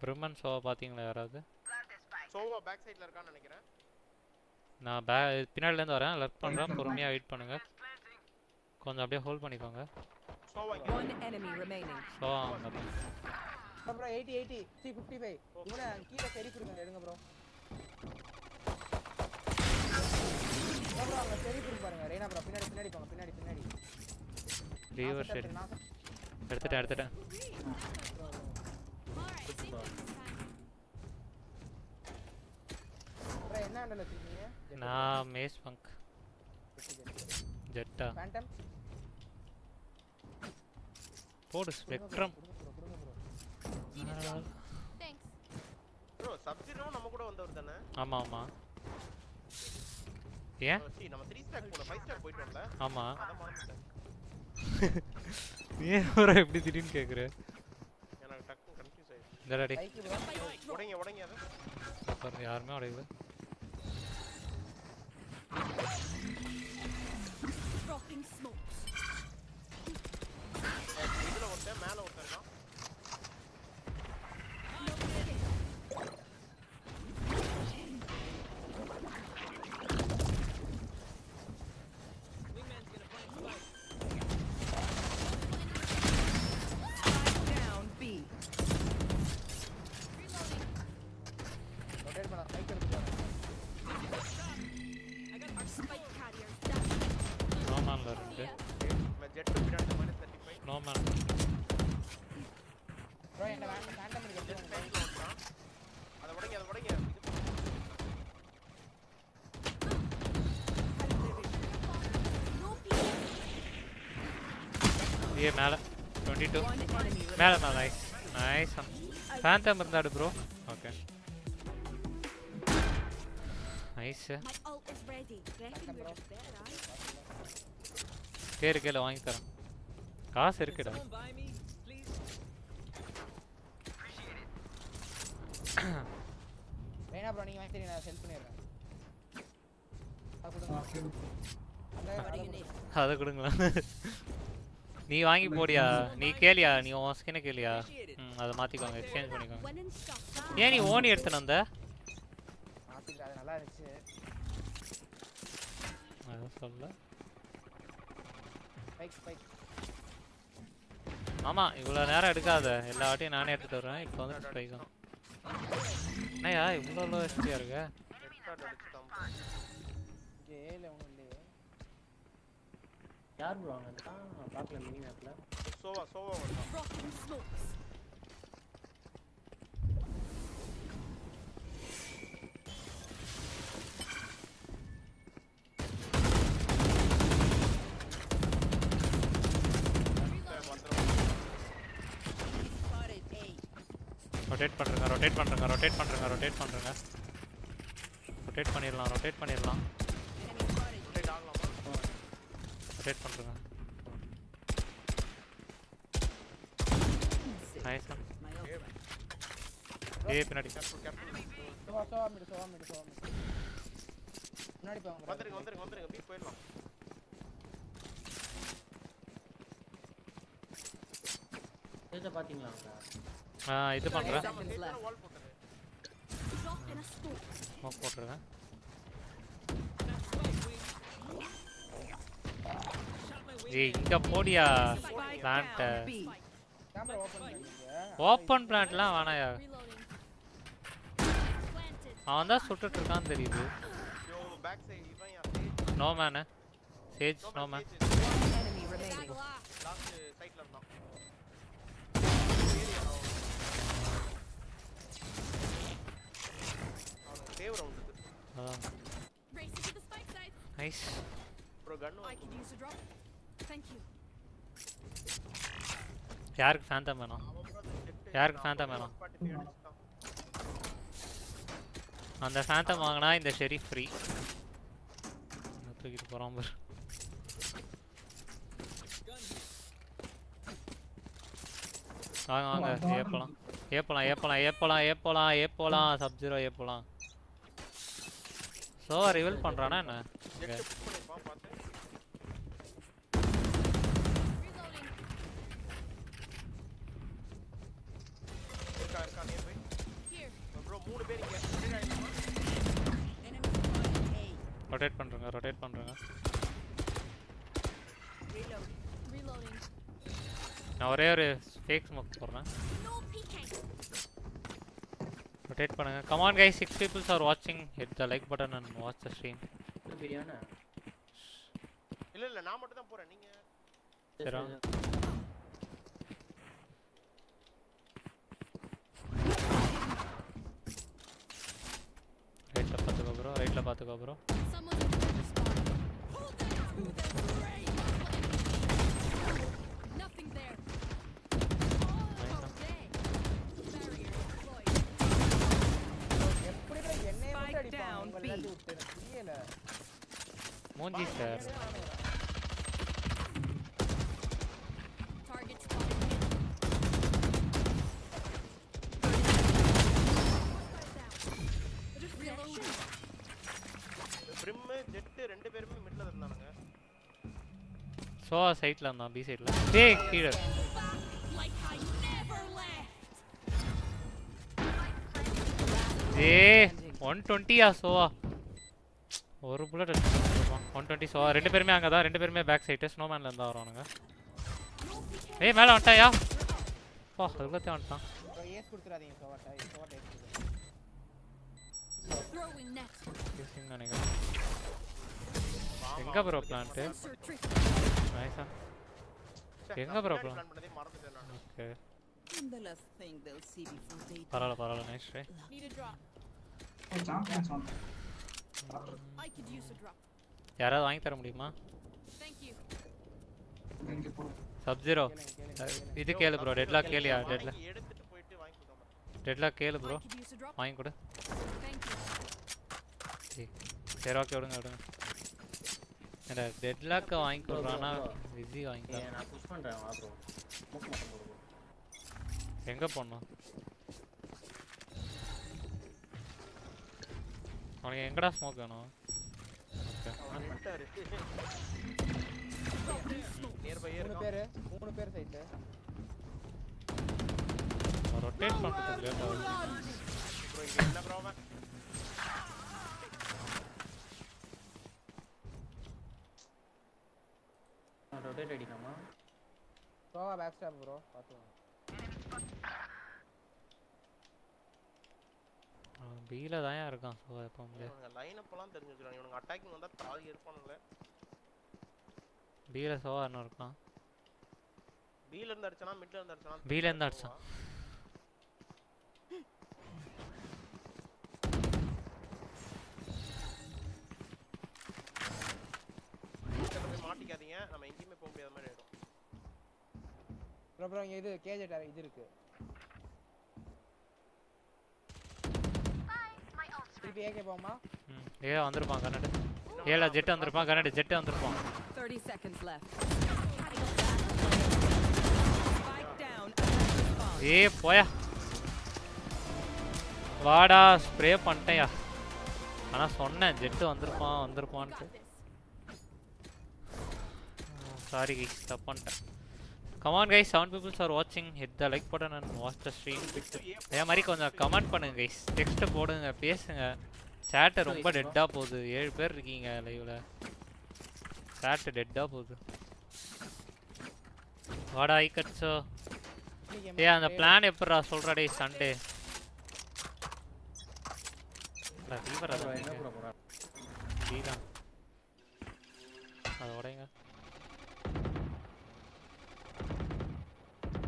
பிரம்மன் ஷோவை பார்த்தீங்களா யாராவது? சோவா பேக் சைடில் இருக்கான்னு நினைக்கிறேன். நான் பின்னாடிலேருந்து வரேன், லெஃப்ட் பண்ணுறேன், பொறுமையாக வெயிட் பண்ணுங்க. கொஞ்சம் அப்படியே ஹோல்ட் பண்ணிக்கோங்க. சோவா அங்கே ப்ரோ 80 55 இவனை கீழே சரி கொடுங்க, எடுங்க ப்ரோ. ப்ரோ அங்க சரி கொடுங்க பாருங்க. ரேனா ப்ரோ பின்னாடி போங்க, பின்னாடி. ரீவர் ஷெட் எடுத்துட்டேன். ப்ரோ என்ன ஹேண்டல் வச்சிருக்கீங்க? நான் மேஸ் பங்க் ஜெட்டா ஃபேண்டம் போடு ஸ்பெக்ட்ரம் ப்ரோ சப்ஜிரோ நம்ம கூட வந்தவர் தானே ஆமா ஆமா ஏன் நம்ம 3 ஸ்டாக் போல 5 ஸ்டாக் போயிட்டோம்ல ஆமா அத மறந்துட்டேன் ஏன் ஒரு எப்படி திடீர்னு கேக்குற எனக்கு டக்கு கன்ஃபியூஸ் ஆயிடுச்சு டேடி உடைங்க அத பாருங்க யாருமே உடையல dropping smokes இதுல ஒருத்தன் மேல ஒருத்தன் இருக்கான் ये மேல 22 மேல நைஸ் நைஸ் ஃபேண்டம் இருந்தாடு bro okay nice my ult is ready reckon we're just better கேல வாங்கி தரேன் காசு இருக்குடா வேணா ப்ரோ நீங்க வாங்கி நான் செல் பண்ணிடுறேன் அத கொடுங்களா நீ வாங்கி போடியா நீ கேளியா நீ உன் ஸ்கின் கேளியா அத மாத்திக்கோங்க எக்ஸ்சேஞ்ச் பண்ணிக்கோங்க ஏன் நீ ஓனி எடுத்துன வந்த மாத்திட்டா அது நல்லா இருந்துச்சு அத சொல்ல ஸ்பைக் ஆமா இவ்வளவு நேரம் எடுக்காத எல்லா வாட்டியும் நானே எடுத்துட்டு வரேன் இப்போ வந்து ஸ்பைக் தான் என்னயா இவ்வளவு லோ எஸ்பியா இருக்கு கேல ஒண்ணு இல்லையே யார் ப்ரோ அங்க பாக்கல மினி மேப்ல சோவா வந்தா dropping smokes ரொட்டேட் பண்ணிடலாம் ரொட்டேட் பண்ணிடலாம் ரொட்டேட் பண்ணுங்க நைஸ் ஏய் பின்னாடி சோவா மிடு முன்னாடி போங்க வந்துருங்க பீ போயிடலாம் இத பாத்தீங்களா இது பண்றேன் வால் போட்டுரு drop in a smoke smoke போட்டுறேன் ஏய் இங்க போடியா பிளான்ட் கேமரா ஓபன் பிளான்ட்லாம் வேணாயா அவன் தான் சுட்டுட்டு இருக்கான்னு தெரியுது யோ பேக் சைடு இவன் யா no man Sage no man last சைடுல இருந்தான் அவன் சேவ் ரவுண்ட் இது race to the spike side nice bro gun I could use a drop thank you யாருக்கு ஃபேண்டம் வேணும் அந்த ஃபேண்டம் வாங்கினா இந்த ஷெரீஃப் ஃப்ரீ தூக்கிட்டு போகிறான் பாரு வாங்க ஏப்பலாம் சப்ஜீரோ ஏப்பலாம் ஸோ ரிவீல் பண்ணுறானா என்ன ரொட்டேட் பண்ணுறேங்க reloading நான் ஒரே ஒரு ஃபேக் ஸ்மோக் போடுறேன் no peeking ரொட்டேட் பண்ணுங்க come on guys 6 people are watching hit the like button and watch the stream பிரியாணா இல்ல நான் மட்டும் தான் போறேன் நீங்க சரி ரைட்ல பாத்துக்கோ bro ரைட்ல பாத்துக்கோ bro. Someone's in the spawn. Hold them to the grave. Nothing there. Oh, okay. Barrier deployed. எப்படிடா என்னைய மட்டும் அடிப்பான் உங்க எல்லாத்தையும் விட்டு எனக்கு புரியல. மூஞ்சி sir. Target spotted. Reloading. Brim Jett ரெண்டு பேருமே மிட்ல இருந்தானுங்க. சோ சைடுல இருந்தான் பி சைடுல. டேய் கீழ. Like I never left. ஏய் 120 ஆ சோவா. ஒரு புல்லட் அடிச்சிருப்பான். 120 சோவா. ரெண்டு பேருமே அங்க தான். ரெண்டு பேருமே பேக் சைடு ஸ்னோமேன்ல இருந்தா வரானுங்க. ஏய் மேல வந்துட்டாயா? பா அதுக்குள்ள வந்துட்டான். ஏஸ் கொடுத்துறாதீங்க சோவாட்ட. சோவாட்ட ஏஸ் கொடுங்க. Throwing net. யூசிங் நினைக்கிறேன். எங்க ப்ரோ பிளான்ட்? நைஸா. எங்க ப்ரோ பிளான்? ஓகே. பரவாயில்ல nice try. Need a drop. Champions வந்து I could use a drop. யாராவது வாங்கி தர முடியுமா? Thank you. இங்க போ சப் ஜீரோ இது கேளு ப்ரோ. டெட்லாக் கேளியா? எடுத்துட்டு போயிட்டு வாங்கி கொடுங்க. டெட்லாக் கேளு bro. Could use a drop. வாங்கி கொடு. Thank you. சரி ஓகே விடுங்க. ஏடா டெட்லாக் வாங்கி கொடுறானா விசி வாங்கி தர. நான் புஷ் பண்றேன் வா ப்ரோ. ஸ்மோக் மட்டும் போடு ப்ரோ. எங்க போறோம்? அவனுக்கு எங்கடா ஸ்மோக் வேணும்? மூணு பேர் சைடுல ரொட்டேட் பண்றது லேட் ஆகுது. ப்ரோ இங்க என்ன ப்ராப்ளம்? ரொட்டேட் அடிக்கலாமா? சோவா பேக் ஸ்டாப் ப்ரோ பாத்துங்க. பீல தான் இருக்கான் சோ எப்பவுமே. இவங்க லைன் அப்லாம் தெரிஞ்சு வச்சிருக்காங்க. இவங்க அட்டாக்கிங் வந்தா தாவி இருப்பானுங்க. பீல சோவா என்ன இருக்கான்? பீல இருந்து அடிச்சனா மிட்ல இருந்து அடிச்சனா? பீல இருந்து அடிச்சான். மாட்டிக்காதீங்க. நம்ம எங்கேயுமே போக முடியாத மாதிரி ஆயிடும். ப்ரோ இங்க இது கேஜெட் இது இருக்கு. திருப்பி ஏகே போமா? ஏ வந்திருப்பான் கனடு. ஏல ஜெட் வந்திருப்பான் கனடு. ஜெட் வந்திருப்பான். 30 seconds left. ஏ போயா. வாடா ஸ்ப்ரே பண்ணிட்டேயா. ஆனா சொன்னேன் ஜெட் வந்திருப்பான்ட்டு. சாரி guys தப்பு பண்ணிட்டேன். Come on guys, 7 people are watching. Hit the like button and watch the stream. அதே மாதிரி கொஞ்சம் கமெண்ட் பண்ணுங்க guys. டெக்ஸ்ட் போடுங்க, பேசுங்க. chat ரொம்ப டெட்டா போகுது. 7 பேர் இருக்கீங்க லைவ்ல. chat டெட்டா போகுது. வாடா ஐகட்ஸ். ஏய் அந்த பிளான் எப்பறா சொல்றா டேய் சண்டே. ஃபீவர் அத என்ன ப்ரோ போறா? டீடா. அத ஓடைங்க.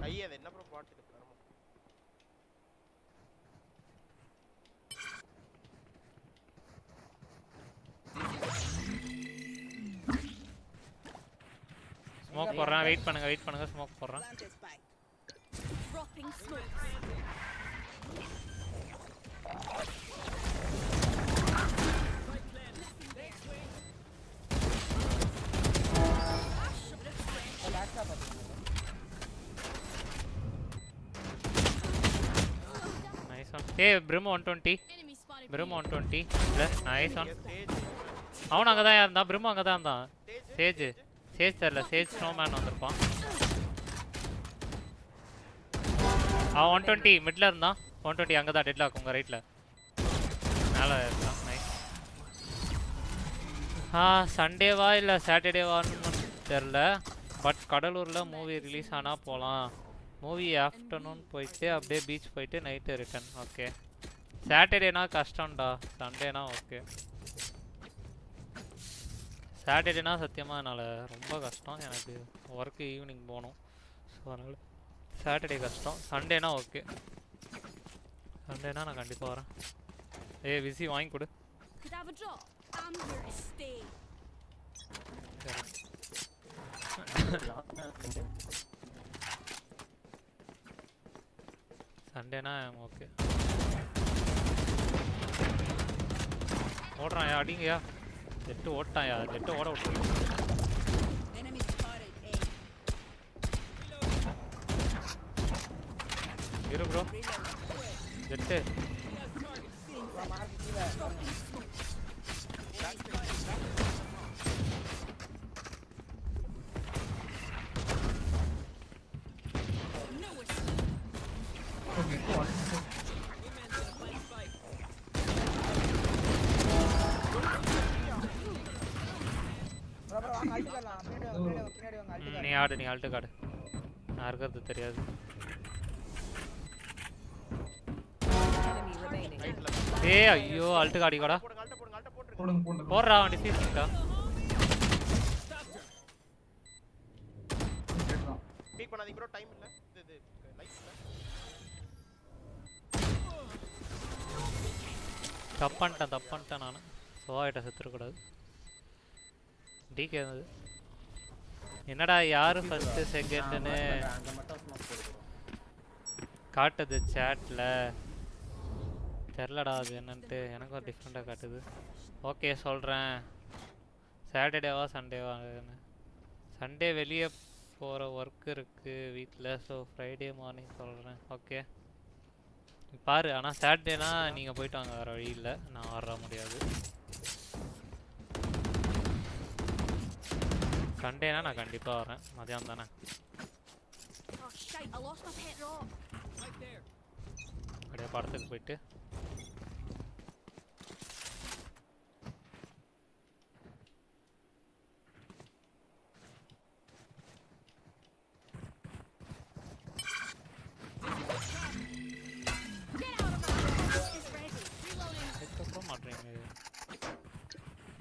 ஐயே அது என்ன ப்ரோ பாட்டு இருக்கு? ஸ்மோக் போடுறான். வெயிட் பண்ணுங்க ஸ்மோக் போடுறான். Dropping smoke. Nice one. Hey Brim 120. Brim 120. Nice one. அவன் அங்க தான் இருந்தான். Brim அங்க தான் இருந்தான். சேஜ் தெரியல. சேஜ் ஸ்னோமேன் வந்திருப்பான். அவன் 120 மிட்ல இருந்தான். 120 அங்க தான் டெட்லாக் உங்க ரைட்ல. மேல இருந்தான். நைஸ். சண்டேவா இல்ல சாட்டர்டேவான்னு தெரியல. பட் கடலூர்ல மூவி ரிலீஸ் ஆனா போலாம். மூவி ஆஃப்டர்நூன் போயிட்டு அப்படியே பீச் போயிட்டு நைட்டு ரிட்டர்ன். ஓகே. சாட்டர்டேனா கஷ்டம்டா. சண்டேனா ஓகே. சாட்டர்டேனா சத்தியமாக என்னால் ரொம்ப கஷ்டம். எனக்கு ஒர்க்கு ஈவினிங் போகணும். ஸோ அதனால் சாட்டர்டே கஷ்டம். சண்டேனா ஓகே. சண்டேனா நான் கண்டிப்பாக வரேன். விசி வாங்கி கொடு. could have a drop. I'm here to stay. சண்டேனா ஓகே. ஓடுறான்யா, அடிங்கயா. ஜெட்டு ஓட்டான்யா, ஜெட்டு ஓட விட்டுருங்க. Enemy spotted. இரு ப்ரோ. ஜெட்டு. நீ ஆடு, நீ ஆல்ட்டு காடு. நான் இருக்கிறது தெரியாது. ஏய் ஐயோ, ஆல்ட்டு காடி காடா. போடுறா அவன் டிசிஷன்டா. பீக் பண்ணாதீங்க ப்ரோ, டைம் இல்ல. இது லைஃப் இல்ல. தப்பன்ட்டேன் நான். சோவாயிட்ட செத்துற கூடாது. டிகே அது. என்னடா யாரு ஃபர்ஸ்ட் செகண்ட்னு காட்டுது சாட்ல. தெரிலடா அது என்னன்ட்டு. எனக்கு ஒரு டிஃப்ரெண்டாக காட்டுது. ஓகே சொல்கிறேன். சாட்டர்டேவா சண்டேவா? சண்டே வெளியே போகிற ஒர்க் இருக்குது வீட்டில். ஸோ ஃப்ரைடே மார்னிங் சொல்கிறேன். ஓகே பாரு. ஆனால் சாட்டர்டேனா நீங்கள் போயிட்டு வாங்க, வேறு வழி இல்லை. நான் வர முடியாது. சண்டேனா நான் கண்டிப்பாக வரேன். மதியானம் தானே. அப்படியே படத்துக்கு போயிட்டு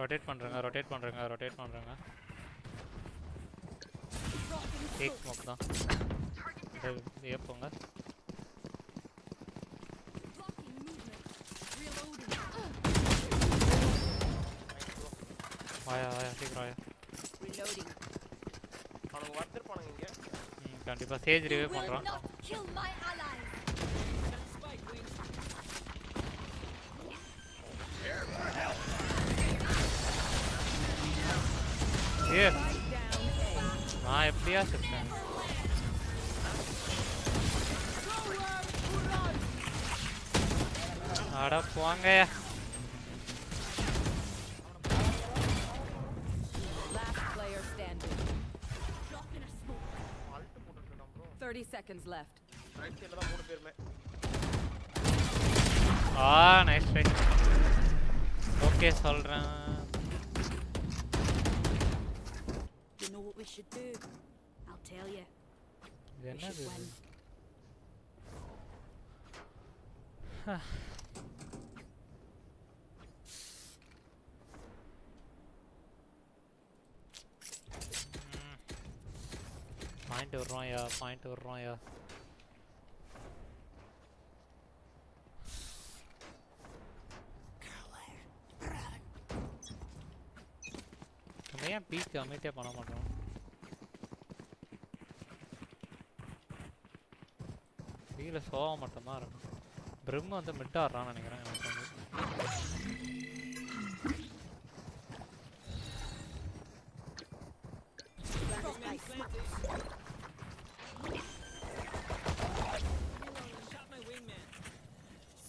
ரொட்டேட் பண்ணுறேங்க. டேக் ஸ்மோக் தான். ஏப்போங்க. வாயா சீக்கிரம் வாயா. அவனுங்க வர்த்திருப்பானுங்க இங்க. கண்டிப்பாக சேஜ் ரிவே பண்ணுறான். ஏ நான் எப்படியா செத்தேன்? அட போங்க. 30 seconds left. ரைட் சைடுல தான் மூணு பேருமே. Nice try. ஓகே சொல்றேன். You know what we should do? I'll tell you. என்னது? பாயிண்ட் விடுறோம்யா. நம்ம ஏன் பீக் அமைதியாக பண்ண மாட்டோம்? பீக்கில் சோவா மட்டும்தான் இருக்கும். பிரிம் வந்து மிட் ஆடுறான்னு நினைக்கிறேன். எனக்கு வந்து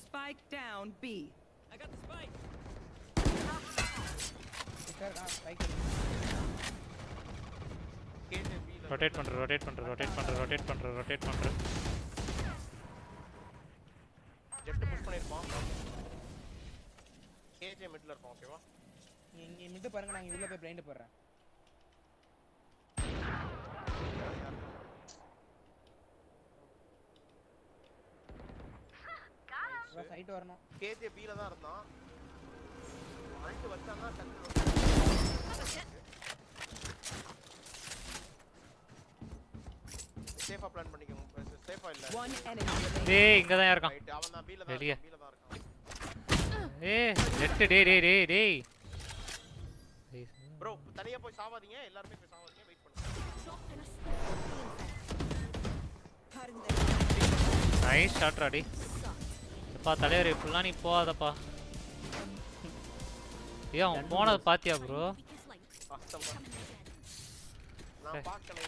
Spike down B. I got the spike. Rotate பண்ற. ஜெட் புஷ் பண்ணிருப்பான். கேஜே மிட்ல இருப்பான். ஓகேவா? இங்க மிட் பாருங்க, நான் உள்ள போய் பிளைண்ட் போடுறேன். சைட் வரணும். கேஜே பி ல தான் இருந்தான். அல்ட் வச்சானா டக்கு சேஃபா பிளான் பண்ணிக்கோங்க. சேஃபா இல்ல. One enemy remaining. டேய் இங்க தான் இருக்கான். ரைட் அவன் தான் பி ல தான் வெளிய. இருக்கான். ஏய் ஜெட் டேய் ப்ரோ தனியா போய் சாவாதீங்க எல்லாரும் போய் சாவாதீங்க வெயிட் பண்ணுங்க நைஸ் ஷாட் ராடி அப்பா தலைவரே ஃபுல்லா நீ போகாதப்பா ஏய் அவன் போனது பாத்தியா ப்ரோ நான் பார்க்கல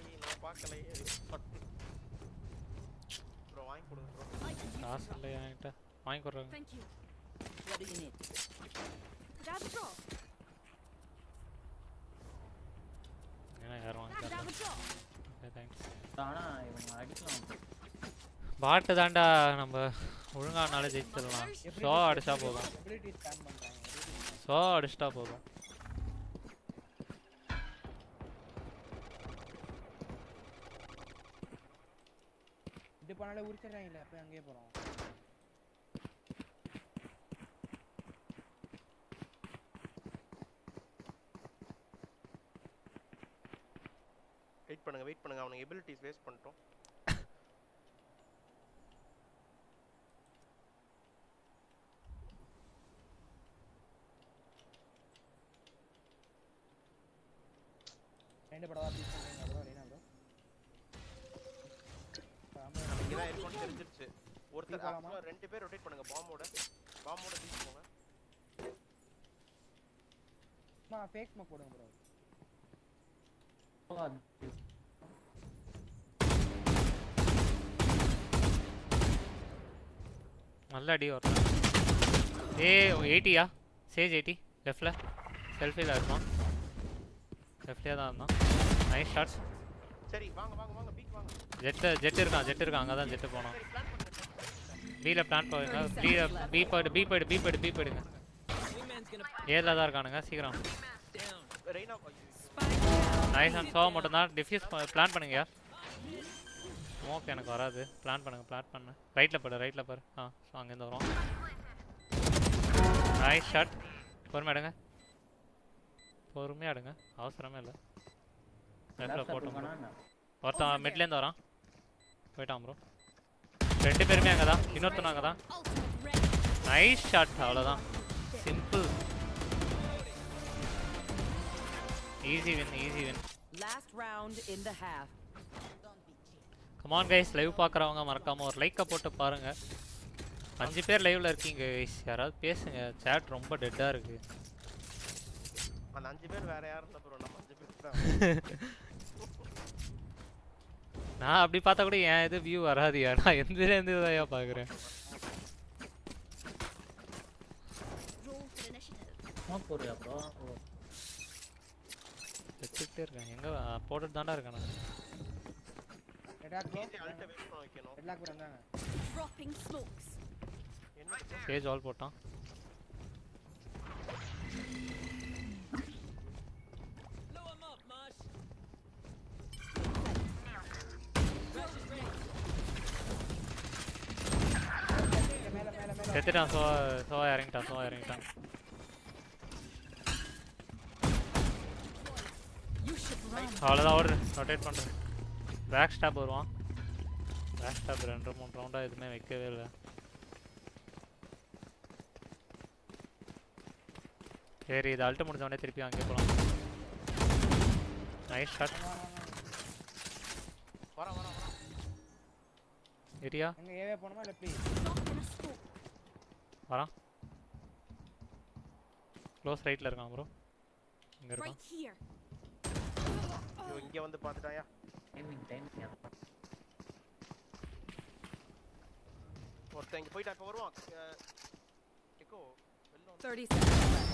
ப்ரோ வாங்கி கொடுங்க ப்ரோ காசு இல்ல என்கிட்ட வாங்கி கொடுறேன் Thank you. What do you need? Grab a drop. என்ன யாரும் வாங்கி Grab a drop. Okay thanks ஆனா இவங்க அடிக்கலாம் பாட்டு தாண்டா நம்ம ஒழுங்கானாலே ஜெயிச்சிடலாம் சோ அடிச்சா போதும் சோ அடிச்சிட்டா போதும் இது பண்ணாலே உரிச்சிடுறாங்கல்ல அப்ப அங்கேயே போறோம் வெயிட் பண்ணுங்க அவனுக்கு எபிலிட்டிஸ் வேஸ்ட் பண்ணிட்டோம் ரெண்டு படவா பீஸ் பண்றீங்க ப்ரோ ரீனா ப்ரோ இதான் இருக்குன்னு தெரிஞ்சிருச்சு ஒருத்தர் ஆக்சுவலா ரெண்டு பேர் ரொட்டேட் பண்ணுங்க பாம்போட பீஸ் போங்க ஃபேக் ஸ்மோக் போடுங்க ப்ரோ நல்ல அடி வரணும் ஏய் 80யா சேஜ் 80 லெஃப்ட்ல செல்ஃபில இருக்கான் லெஃப்ட்ல தான் இருந்தான் நைஸ் ஷாட்ஸ் சரி வாங்க பீக் வாங்க ஜெட் இருக்கான் அங்க தான் ஜெட் போறோம் பீல பிளான் பண்ணுங்க பி போடுங்க ஏல தான் இருக்கானுங்க சீக்கிரம் ரெய்னா நைஸ் அண்ட் சோ மட்டும் தான் டிஃப்யூஸ் பிளான் பண்ணுங்க ஸ்மோக் எனக்கு வராது பிளான் பண்ணு ரைட்ல பாரு சோ அங்க இருந்து வரோம் நைஸ் ஷாட் பொறுமையா எடுங்க அவசரமே இல்ல லெஃப்ட்ல போட்டோம் ஒருத்தன் மிட்ல இருந்து வரான் போய்ட்டான் ப்ரோ ரெண்டு பேருமே அங்க தான் இன்னொருத்தன் அங்க தான் நைஸ் ஷாட் அவ்வளவுதான் simple easy win Last round in the half. Come on guys, live பார்க்கறவங்க மறக்காம ஒரு லைக்க போட்டு பாருங்க 5 பேர் லைவ்ல இருக்கீங்க guys யாராவது பேசுங்க chat ரொம்ப டெட்டா இருக்கு அந்த 5 பேர் வேற யாரும் இல்ல ப்ரோ நம்ம 5 பேர் தான் நான் அப்படி பார்த்தா கூட ஏன் இது வியூ வராதியா நான் எந்திர எந்திரயா பாக்குறேன் ஸ்மோக் போடுறியா ப்ரோ வெச்சிட்டே இருக்கேன் எங்க போட்டுட்டு தான்டா இருக்கேன் ரெட் லாக் வந்தாங்க Dropping smokes. சேஜ் ஆல் போட்டான் செத்துட்டான் சோ இறங்கிட்டான் அவ்வளோதான் ஓடுறேன் ரொட்டேட் பண்ணுறேன் பேக் ஸ்டாப் வருவான் பேக் ஸ்டாப் 2-3 ரவுண்டாக எதுவுமே வைக்கவே இல்லை சரி இது அல்ட்டு முடிஞ்சவொடனே திருப்பி அங்கே போகலாம் நைஸ் ஷாட் ஏரியா எங்க ஏவே போணுமா இல்ல ப்ளீஸ் வரான் க்ளோஸ் ரைட்ல இருக்கான் ப்ரோ இங்க இருக்கான் இங்க வந்து பாத்துட்டாயா டைம் ஒருத்தன் இங்க போய்டா இப்ப வருவான் echo 30 seconds left.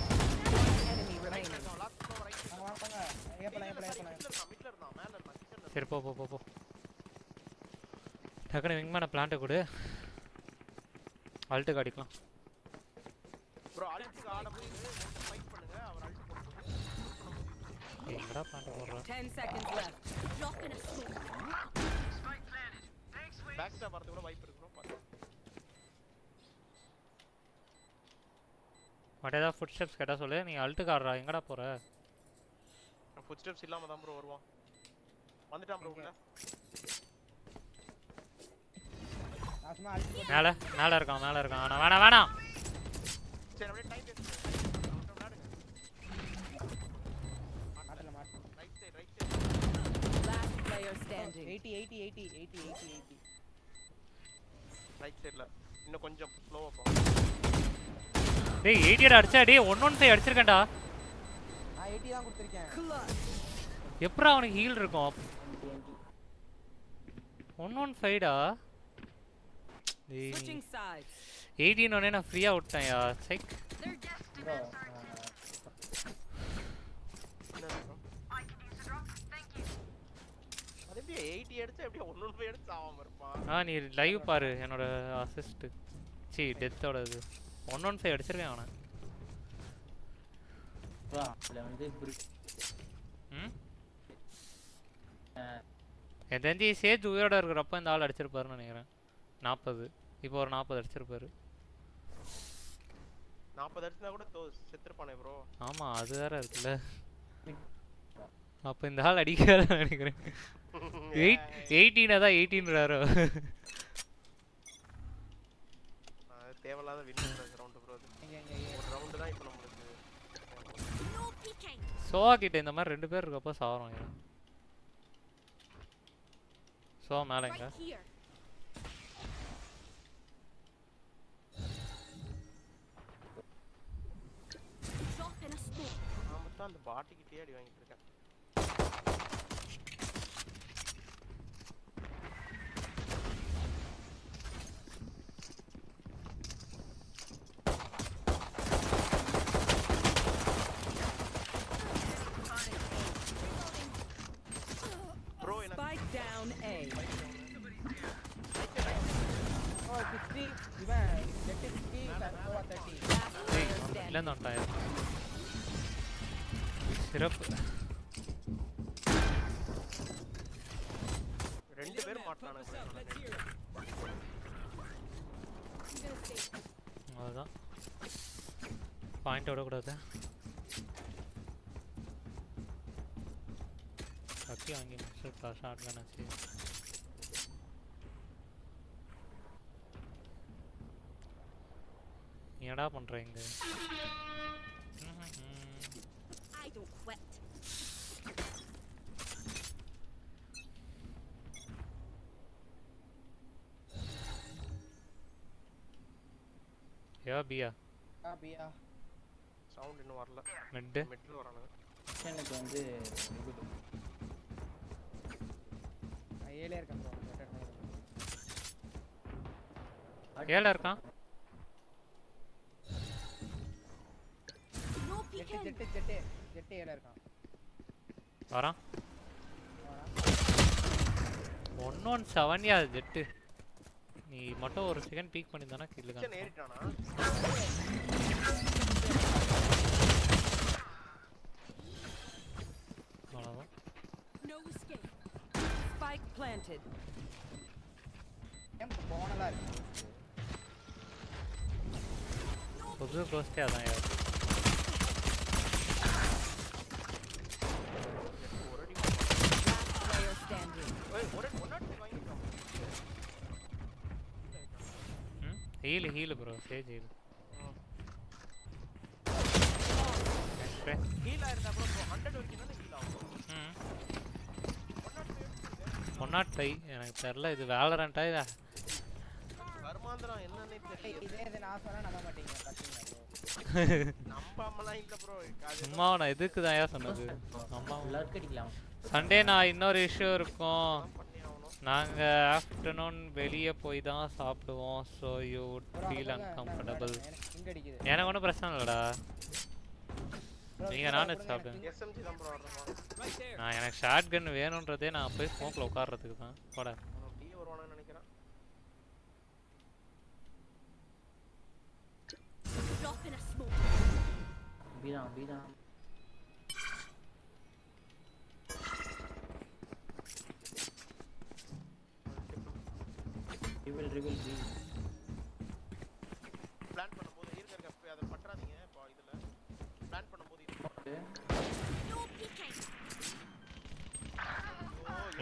One enemy remaining. வாங்க ஏப்பல மிட்ல இருந்தான் மேல இருந்தான் கிச்சன்ல சரி போ டக்குனு விங்மேன பிளான்ட் கொடு அல்ட்டுக்கு அடிக்கலாம் ப்ரோ அல்ட்டுக்கு ஆடும்போது ஃபைட் பண்ணுங்க அவர் அல்ட் போடுங்க எங்கடா பிளான்ட் போடுறான் 10 seconds left. Drop in a smoke. Back stop வரது கூட வாய்ப்பு இருக்கு ப்ரோ பாத்து மடேதா ஃபுட் ஸ்டெப்ஸ் கேட்டா சொல்லு நீ அல்ட்டுக்கு ஆடுறா எங்கடா போற ஃபுட் ஸ்டெப்ஸ் இல்லாம தான் ப்ரோ வருவான் வந்துட்டான் ப்ரோ உள்ள மேல இருக்கான் ஆனா வேணாம் சரி அப்படியே டைம் வேஸ்ட் விளையாடுங்க. மாட்டல மாட்ட. Right side Last player standing. 80. Right சைடுல இன்னும் கொஞ்சம் ஸ்லோவா போங்க. டேய் 80 அடிச்சா டேய் 115 அடிச்சிருக்கேன்டா. நான் 80 தான் கொடுத்திருக்கேன். எப்பறா அவனுக்கு ஹீல் இருக்கும்? 115டா. Switching sides. 18 ஒண்ணே நான் ஃப்ரீயா விட்டேன்யா. செக். அதே 80 அடிச்சா அப்படியே 115 அடிச்சு ஆவாம இருப்பான். நீ லைவ் பாரு என்னோட அசிஸ்ட். சீ டெத்தோட இது. 115 அடிச்சிருக்கேன் அவனை. அதுல வந்து எதெந்தி சேஜ் உயிரோட இருக்கிறப்ப இந்த ஆள் அடிச்சிருப்பாருன்னு நினைக்கிறேன். 40 இப்போ ஒரு 40 அடிச்சிருப்பாரு. 40 அடிச்சா கூட செத்துருப்பானே ப்ரோ. ஆமா அது வேற இருக்குல்ல. அப்ப இந்த ஆள் அடிக்காத நினைக்கிறேன். 18 அதான் 18றாரோ. தேவலாத வின் பண்ற ரவுண்ட் ப்ரோ. ஒரு ரவுண்ட் தான் இப்போ நமக்கு. சோவா கிட்ட இந்த மாதிரி 2 பேர் இருக்கப்ப சாவறோம். சோ மேலங்க. நான் அந்த பாட்டிக்கிட்டே அடி வாங்கிட்டு இருக்கேன். Bro Spike down A. Oh 60 இவன் 60 சர்வா 30. இல்ல நான் டயர். சிறப்பு. 2 பேர் மாட்டறானுங்க. அதான். பாயிண்ட் ஓட கூடாது. கட்டி வாங்கி மிஸ்டர் ஷாட் கன் ஆச்சு. என்னடா பண்றீங்க? I don't quit. Pia sound இன்னும் வரல. மிட்ல வரானுங்க. எனக்கு வந்து ஏல இருக்கேன் ப்ரோ. ஏல இருக்கான். ஜெட் ஏல இருக்கான். வரான். 117 யா ஜெட். நீ மட்டும் ஒரு செகண்ட் பீக் பண்ணிதானா கில் தான். ஏறிட்டானா? அவ்வளவுதான். No escape. Spike planted. போனலா இருக்கு. புது போஸ்டே அதான் யார். Player standing. Heal bro Sage heal. ஹீலா இருந்தா ப்ரோ 100 வரைக்கும் தான ஹீல் ஆகும். 105 எனக்கு தெரியல இது வேலரண்டா இது. கர்மாந்திரம் என்னன்னே தெரியல. இதே நான் சொன்னா நம்ப மாட்டீங்க பாத்தீங்களா ப்ரோ. நம்பாமலாம் இல்ல ப்ரோ. சும்மா நான் எதுக்கு தான் சொன்னது. அம்மா லர்க் அடிக்கலாம். சண்டே நான் இன்னொரு இஷ்யூ இருக்கும். நாங்க ஆஃப்டர்நூன் வெளியே போய் தான் சாப்பிடுவோம். So you would feel uncomfortable. எனக்கு ஒன்றும் பிரச்சனை இல்லைடா. நீங்கள் நான்வெஜ் சாப்பிடுங்க. நான் எனக்கு ஷார்ட் கன் வேணுன்றதே நான் போய் ஸ்மோக்கில் உட்கார்றதுக்கு தான். போட பீடா reveal B. பிளான் பண்ணும்போது இருக்க அத பண்றாதீங்க. இப்போ இதுல பிளான் பண்ணும்போது இது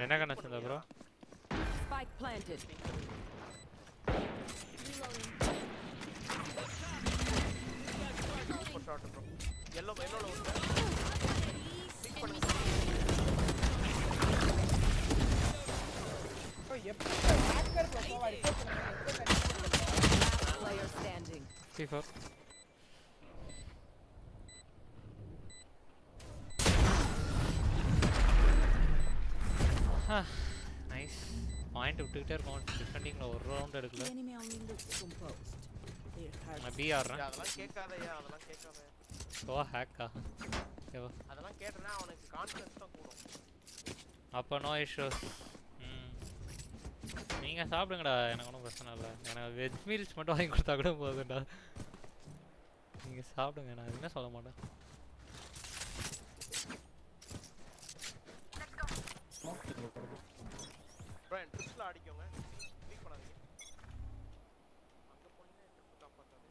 என்ன connection bro? Spike planted. Shot bro எல்லோல வந்து பிக் பண்ணுங்க ப்ரோ எப்படி ஹேக்கர் ப்ரோ ரிப்போர்ட் பண்ணுங்க Player standing. C4 nice point விட்டுக்கிட்டே இருக்கோம் டிஃபெண்டிங்ல ஒரு ரவுண்ட் எடுக்கல Enemy only looks composed. Their hearts. நான் பி ஆடுறேன் அதெல்லாம் கேட்காதயா அதெல்லாம் கேட்காதயா ஓ ஹேக்கா ஓகேவா அதெல்லாம் கேட்டனா அவனுக்கு கான்ஃபிடன்ஸ் தான் கூடும் அப்போ நோ இஷ்யூஸ் நீங்கள் சாப்பிடுங்கடா எனக்கு ஒன்றும் பிரச்சனை இல்லை எனக்கு வெஜ் மீல்ஸ் மட்டும் வாங்கி கொடுத்தா கூட போதும்டா நீங்கள் சாப்பிடுங்க நான் எதுவுமே சொல்ல மாட்டேன் ப்ரோ என் ட்ரிப்ஸ்ல அடிக்கோங்க ஸ்பீக் பண்ணாதீங்க அங்க போனீங்க ட்ரிப் காப்பாத்தாதே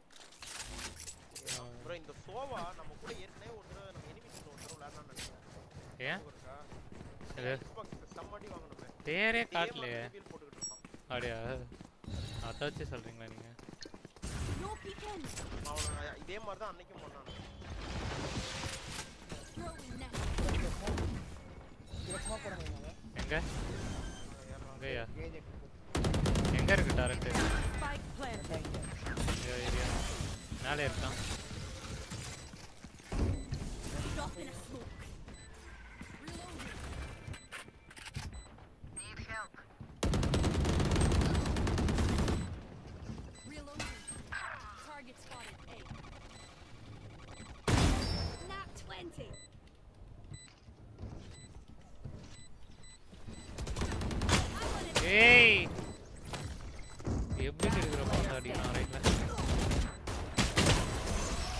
ப்ரோ இந்த சோவா நம்ம கூட ஏற்கனவே ஒரு தடவை நம்ம எனிமி டீம்ல ஒரு தடவை விளையாடணும்னு நினைக்கிறேன் ஏன் இது சம்மடி வாங்கணுமே பேரே காட்டலையே போட்டுக்கிட்டு இருக்கான் அப்படியா அதை வச்சு சொல்கிறீங்களா நீங்கள் No peeking. அவன இதே மாதிரி தான் அன்னைக்கும் பண்ணான் Throwing net. ஸ்மோக் பண்ணுங்க எங்க எங்கயா எங்க இருக்கு டாரட் Spike planted. ஏரியா மேலே இருக்கான் Drop in a smoke. Reloading. Need help. Reloading. Target spotted. A. Nat 20. ஏய் எப்படி இருக்கிற பாஸ் அடிக்கிறான் ரைட்ல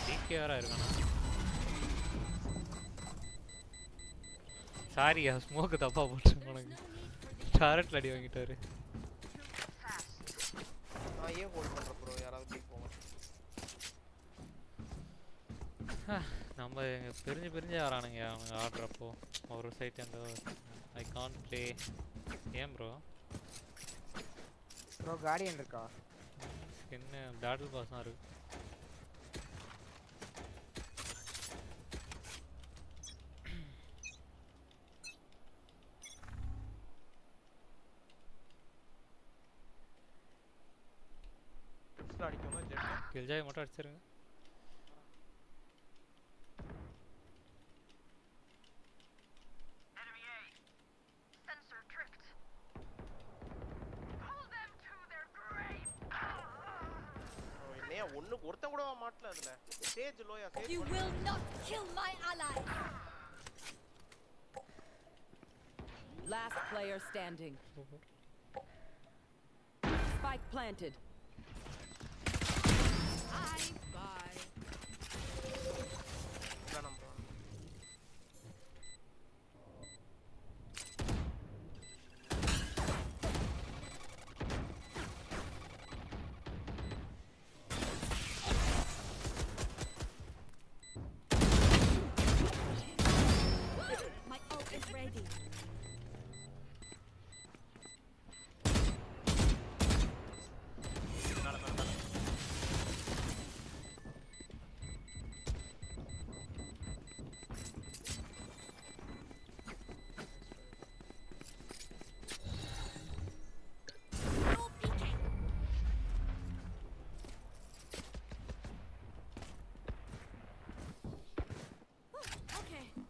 டிகேஆரா இருக்கானா சாரியா ஸ்மோக் தப்பா போட்டேன் உனக்கு டாரட்ல அடி வாங்கிட்டாரு நான் ஏன் ஹோல்ட் பண்ற ப்ரோ யாராவது போய் போங்க நம்ம பிரிஞ்சு வரானுங்க அவங்க ஆடுறப்போ ஒரு சைட் அந்த ஐ கான்ட் ப்ளே ஏன் ப்ரோ ப்ரோ கார்டியன் இருக்கா என்ன பேட்டில் பாஸ் தான் இருக்கு அடிக்கோங்க ஜெட் கில்ஜாய் மட்டும் அடிச்சிருங்க ஒருத்தன் கூட மாட்டல அதுல stage Loya stage You will not kill my ally. Last player standing. Spike planted. Bye.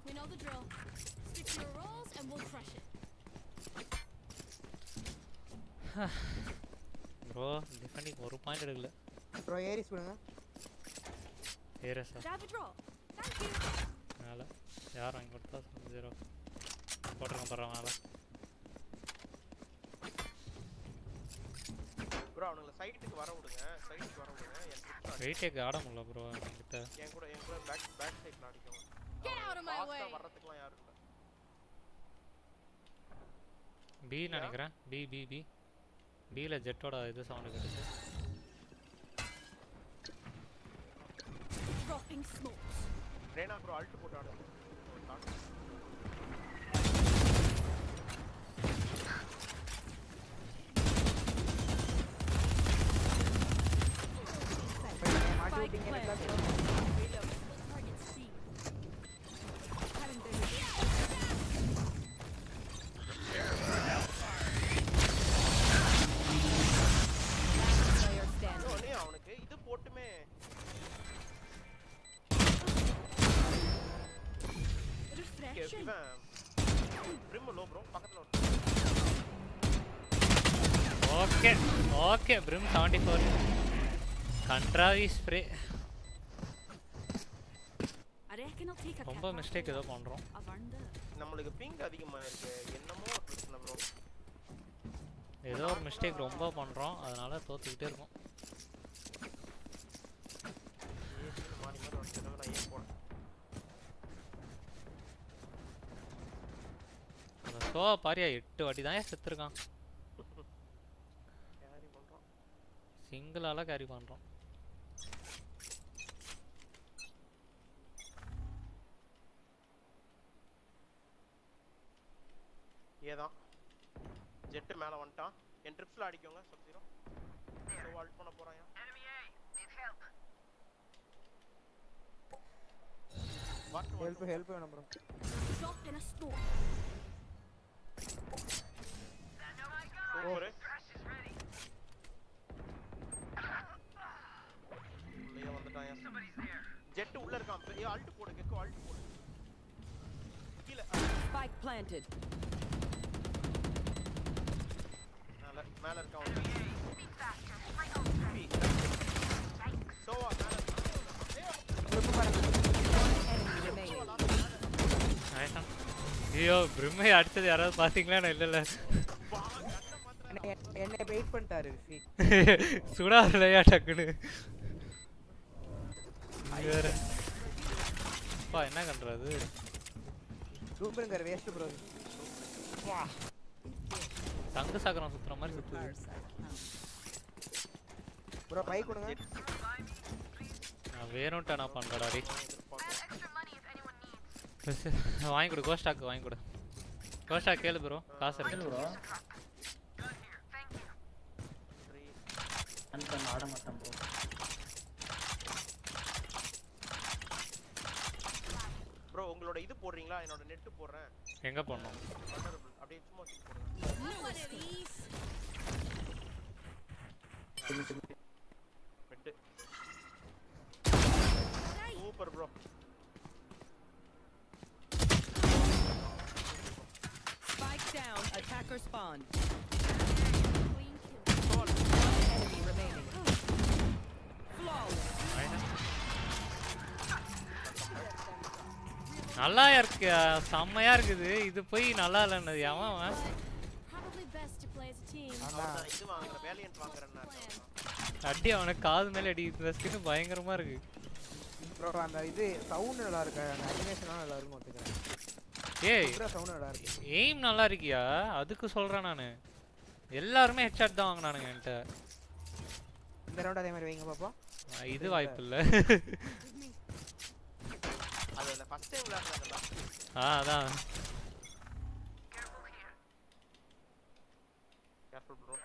We know the drill. Stick to your roles and we'll crush it. Bro, defending ஒரு point எடுக்கல. Bro, Aries கொடுங்க. ஏரிஸா. Grab a draw. Thank you. மேல யார் வாங்கி கொடுத்தா 0 போட்டுருங்க பரவ மேல. bro அவங்கள சைடுக்கு வர விடுங்க. சைடுக்கு வர விடுங்க. வெயிட் ஏக ஆட முடியல bro என்கிட்ட. என் கூட பேக் சைடுல அடிக்கும். Get out of my way. வரதுக்குலாம் யாரும் இல்ல. பி நினைக்கிறேன். பி பில ஜெட்டோட இது சவுண்ட் கேட்டுச்சு. Dropping smokes. ரேனா bro அல்ட் போட்டு ஆடு. இவன் பிரிம் லோ ப்ரோ பக்கத்துல ஓகே ஓகே பிரிம் 74 கண்ட்ராவி ஸ்ப்ரே ரொம்ப மிஸ்டேக் ஏதோ பண்றோம் நம்மளுக்கு பிங் அதிகமா இருக்கு என்னமோ பிரச்சனை ப்ரோ ஏதோ ஒரு மிஸ்டேக் ரொம்ப பண்றோம் அதனால தோத்துக்கிட்டே இருக்கோம் மாறி மாறி ஒரு தடவை நான் ஏன் போறேன் அந்த சோவா பாரியா 8 வாட்டி தான் செத்துருக்கான் கேரி பண்றோம் சிங்கிளால கேரி பண்றோம் ஏதான் ஜெட் மேல வந்துட்டான் என் ட்ரிப்ஸ்ல அடிக்கோங்க சப் 0 சோ வால்ட் பண்ண போறாயா ஹெல்ப் வேணும் ப்ரோ சூப்பர் உள்ளே வந்துட்டாயா ஜெட் உள்ள இருக்கான் ஆல்ட் போடு கெக்கோ ஆல்ட் போடு கீழ Spike planted. மேல இருக்கான் சோவா மேல ஐயோ பிரிம்மை அடிச்சது யாராவது பாத்தீங்களா இல்ல என்ன வெயிட் பண்ணிட்டாரு சுடாருலையா டக்குன்னு வேற அப்பா என்ன பண்றது சூப்பர்ங்கர் வேஸ்ட் ப்ரோ தங்க சாகரம் சுத்துற மாதிரி சுத்துது ப்ரோ பை கொடுங்க நான் வேணும்டா நான் பண்றடா டேய் வாங்கி கொடு கோஸ்டாக்கு வாங்கி கொடு கோஸ்டா கேளு ப்ரோ காசு இருக்கு ப்ரோ அந்த ஆட மாட்டேன் ப்ரோ ப்ரோ உங்களோட இது போடுறீங்களா என்னோட நெட் போடுறேன் எங்க போறணும் அப்படியே சும்மா கிளிக் போடுங்க bet super bro Spike down. Attacker spawn. Enemy remaining. Flawless. நல்லா இருக்கு செம்மையா இருக்குது இது போய் நல்லா இல்லைன்னது அவன் இது வாங்குற வேலியன்ட் வாங்குறேன்னா அடி அவனுக்கு காது மேல அடி இந்த ஸ்கின் பயங்கரமா இருக்கு ப்ரோ அந்த இது சவுண்ட் நல்லா இருக்கு அந்த அனிமேஷன் நல்லா இருக்கும் ஒத்துக்கிறேன் ஏய் சவுண்ட் நல்லா இருக்கு எய்ம் நல்லா இருக்கியா அதுக்கு சொல்றேன் நானு எல்லாரும் ஹெட்ஷாட் தான் வாங்குனானுங்க என்கிட்ட இந்த ரவுண்ட் அதே மாதிரி வைங்க பாப்பா இது வாய்ப்பு இல்ல அது அந்த ஃபர்ஸ்ட் டைம் விளையாடுறதா அதான் கேர்ஃபுல் ப்ரோ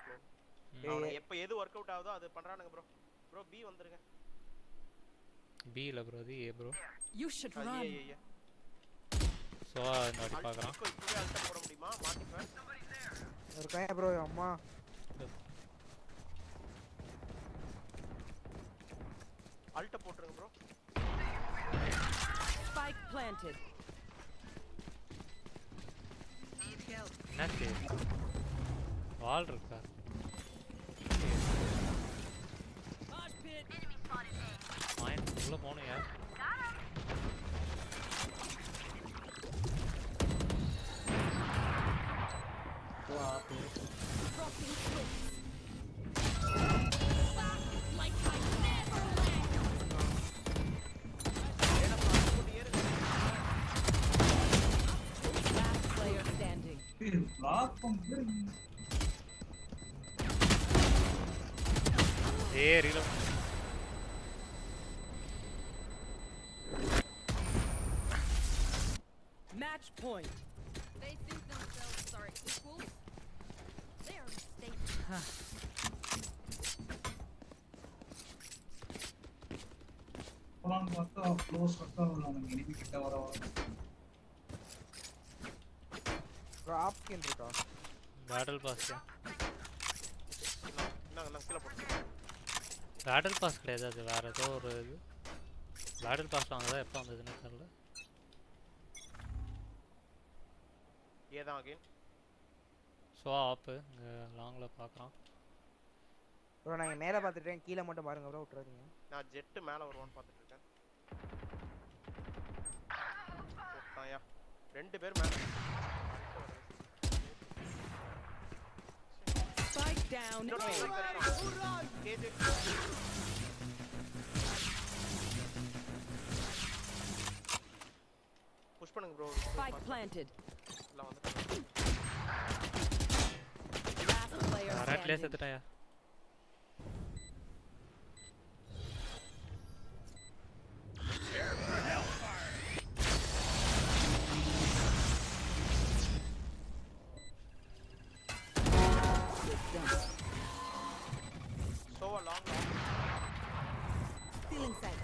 எப்ப எது வொர்க் அவுட் ஆகுதோ அது பண்றானுங்க ப்ரோ ப்ரோ பி வந்துருங்க பி இல்ல ப்ரோ அது A bro You should run. A சோ நாடி பார்க்கறான் இப்பவே அல்ட் போட முடியுமா மாட்டிப்பேன் ஒரு கையா ப்ரோ அம்மா அல்ட் போட்டுருங்க ப்ரோ Spike planted. என்னது வால் இருக்கா மைண்ட் உள்ள போணும் யார் reload. Match point. They think themselves are equals. They are mistaken. Drop skin இருக்கா battle pass நான் கீழ போடுறேன் battle pass கிடையாது அது வேற ஏதோ ஒரு இது battle pass வாங்குறதா எப்ப வந்ததுன்னு தெரியல ஏ தான் அகைன். ஸோ ஆப்பு இங்கே லாங்கில் பார்க்குறோம். ப்ரோ நான் மேலே பார்த்துட்டேன், கீழே மட்டும் பாருங்க ப்ரோ, விட்டுறாதீங்க. நான் ஜெட்டு மேலே வருவான்னு பார்த்துட்டு இருக்கேன். போட்டாயா 2 பேர் மேலே. Spike down. கேஜே புஷ் பண்ணுங்க ப்ரோ. Spike planted. எல்லாம் வந்து Last player கரெக்ட்லேயே standing. செத்துட்டாயா? so a long Stealing sight.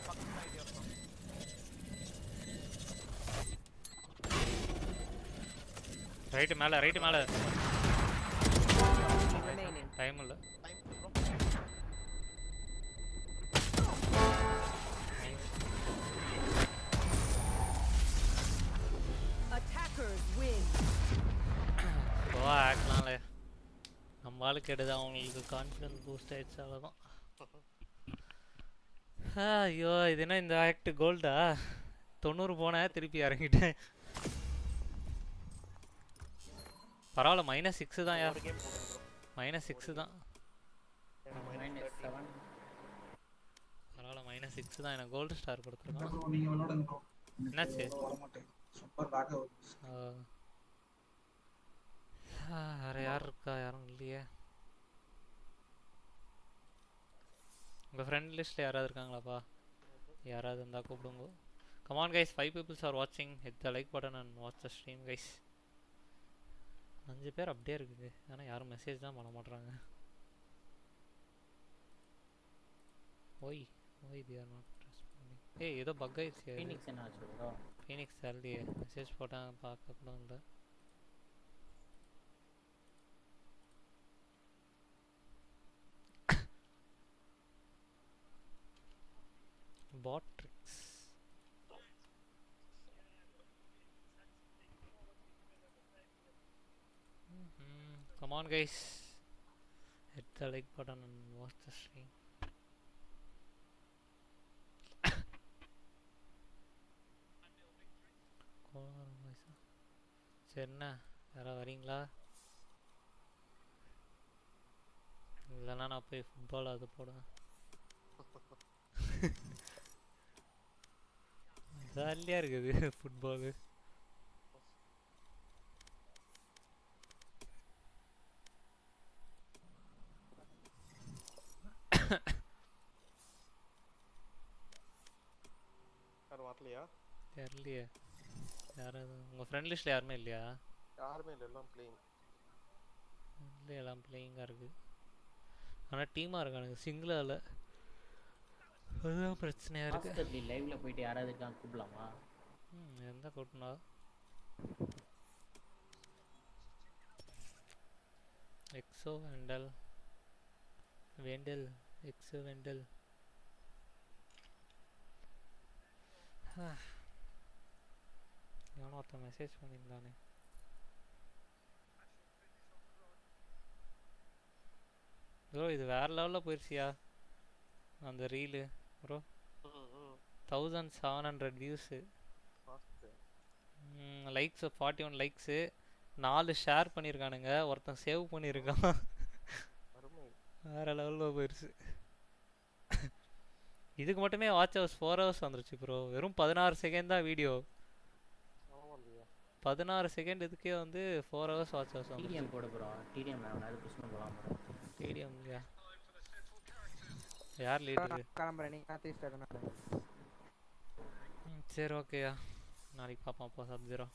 பக்கத்துல ஐடியா இருக்கும். ரைட்டு மேலே Remaining. டைம் இல்லை. Time bro. Attackers win. ஆக்கலாம்ல. நம்ம ஆளுக்கு எடுது அவங்களுக்கு கான்ஃபிடன்ஸ் பூஸ்ட் ஆயிடுச்சு அவ்வளோதான். ஐயோ இது என்ன இந்த ஆக்ட் கோல்டா? 90 போனேன் திருப்பி இறங்கிட்டேன். பரவாயில்ல -6 தான் யார். ஒரு கேம் போடுங்க ப்ரோ. -6 தான். -7. பரவாயில்ல -6 தான். எனக்கு கோல்டு ஸ்டார் கொடுத்துருக்கான். ப்ரோ நீங்க விளையாடுங்க ப்ரோ. என்னாச்சு? வர மாட்டேன். சூப்பர் லாக் ஆகுது. வேற யார் இருக்கா? யாரும் இல்லையே. உங்கள் ஃப்ரெண்ட் லிஸ்ட்டில் யாராவது இருக்காங்களாப்பா? யாராவது இருந்தால் கூப்பிடுங்க. Come on guys, 5 people are watching. hit the like button and watch the stream guys. 5 பேர் அப்படியே இருக்குது, ஆனால் யாரும் மெசேஜ் தான் பண்ண மாட்றாங்க. ஓய் they are not responding. ஏய் ஏதோ பக் ஆயிடுச்சு. ஃபீனிக்ஸ் என்ன ஆச்சு ப்ரோ? ஃபீனிக்ஸ் தள்ளியே மெசேஜ் போட்டாங்க, பார்க்க கூட இல்லை. bot tricks. Come on guys, hit the like button and watch the stream. சரிண்ணா, யாராவது வரீங்களா? இல்லைன்னா நான் போய் ஃபுட்பால் அது போடுவேன். ஜாலியாக இருக்குது ஃபுட்பாலு. யாரும் வரலையா? தெரியலையே யாராவது. உங்கள் ஃப்ரெண்ட் லிஸ்ட்டில் யாருமே இல்லையா? யாருமே இல்லை, எல்லாம் பிளேயிங். இல்லை எல்லாம் பிளேயிங்காக இருக்குது, ஆனால் டீமாக இருக்கானுங்க சிங்கிளாக இல்லை. அதுதான் பிரச்சனையாக இருக்குது. ஹாஸ்டல் லைவ்ல போயிட்டு யாராவது இருக்காங்க கூப்பிடலாமா? எந்த கூட்டினா? Exo Wendell Exo Wendell. எவனோ ஒருத்தன் மெசேஜ் பண்ணியிருந்தானே. ப்ரோ இது வேற லெவலில் போயிடுச்சியா அந்த reel bro. 1700 views, likes 41 likes, 4 share பண்ணியிருக்கானுங்க, ஒருத்தன் சேவ் பண்ணியிருக்கான். வேற லெவலில் போயிடுச்சு. இதுக்கு மட்டுமே வாட்ச் ஹவர்ஸ் 4 hours வந்துருச்சு ப்ரோ. வெறும் 16 செகண்ட் தான் வீடியோ. 16 செகண்ட் இதுக்கே வந்து 4 hours வாட்ச் ஹவர்ஸ் வந்து. டிடிஎம் போடு ப்ரோ. டிடிஎம் நான் புஷ் பண்ணலாம் ப்ரோ. டிடிஎம் யார் லீடர்? கிளம்புறேன், நீங்க காத்தி ஸ்டார்ட் பண்ணு. சரி ஓகேயா, நாளைக்கு பார்ப்போம் அப்போ சப்ஜீரோ.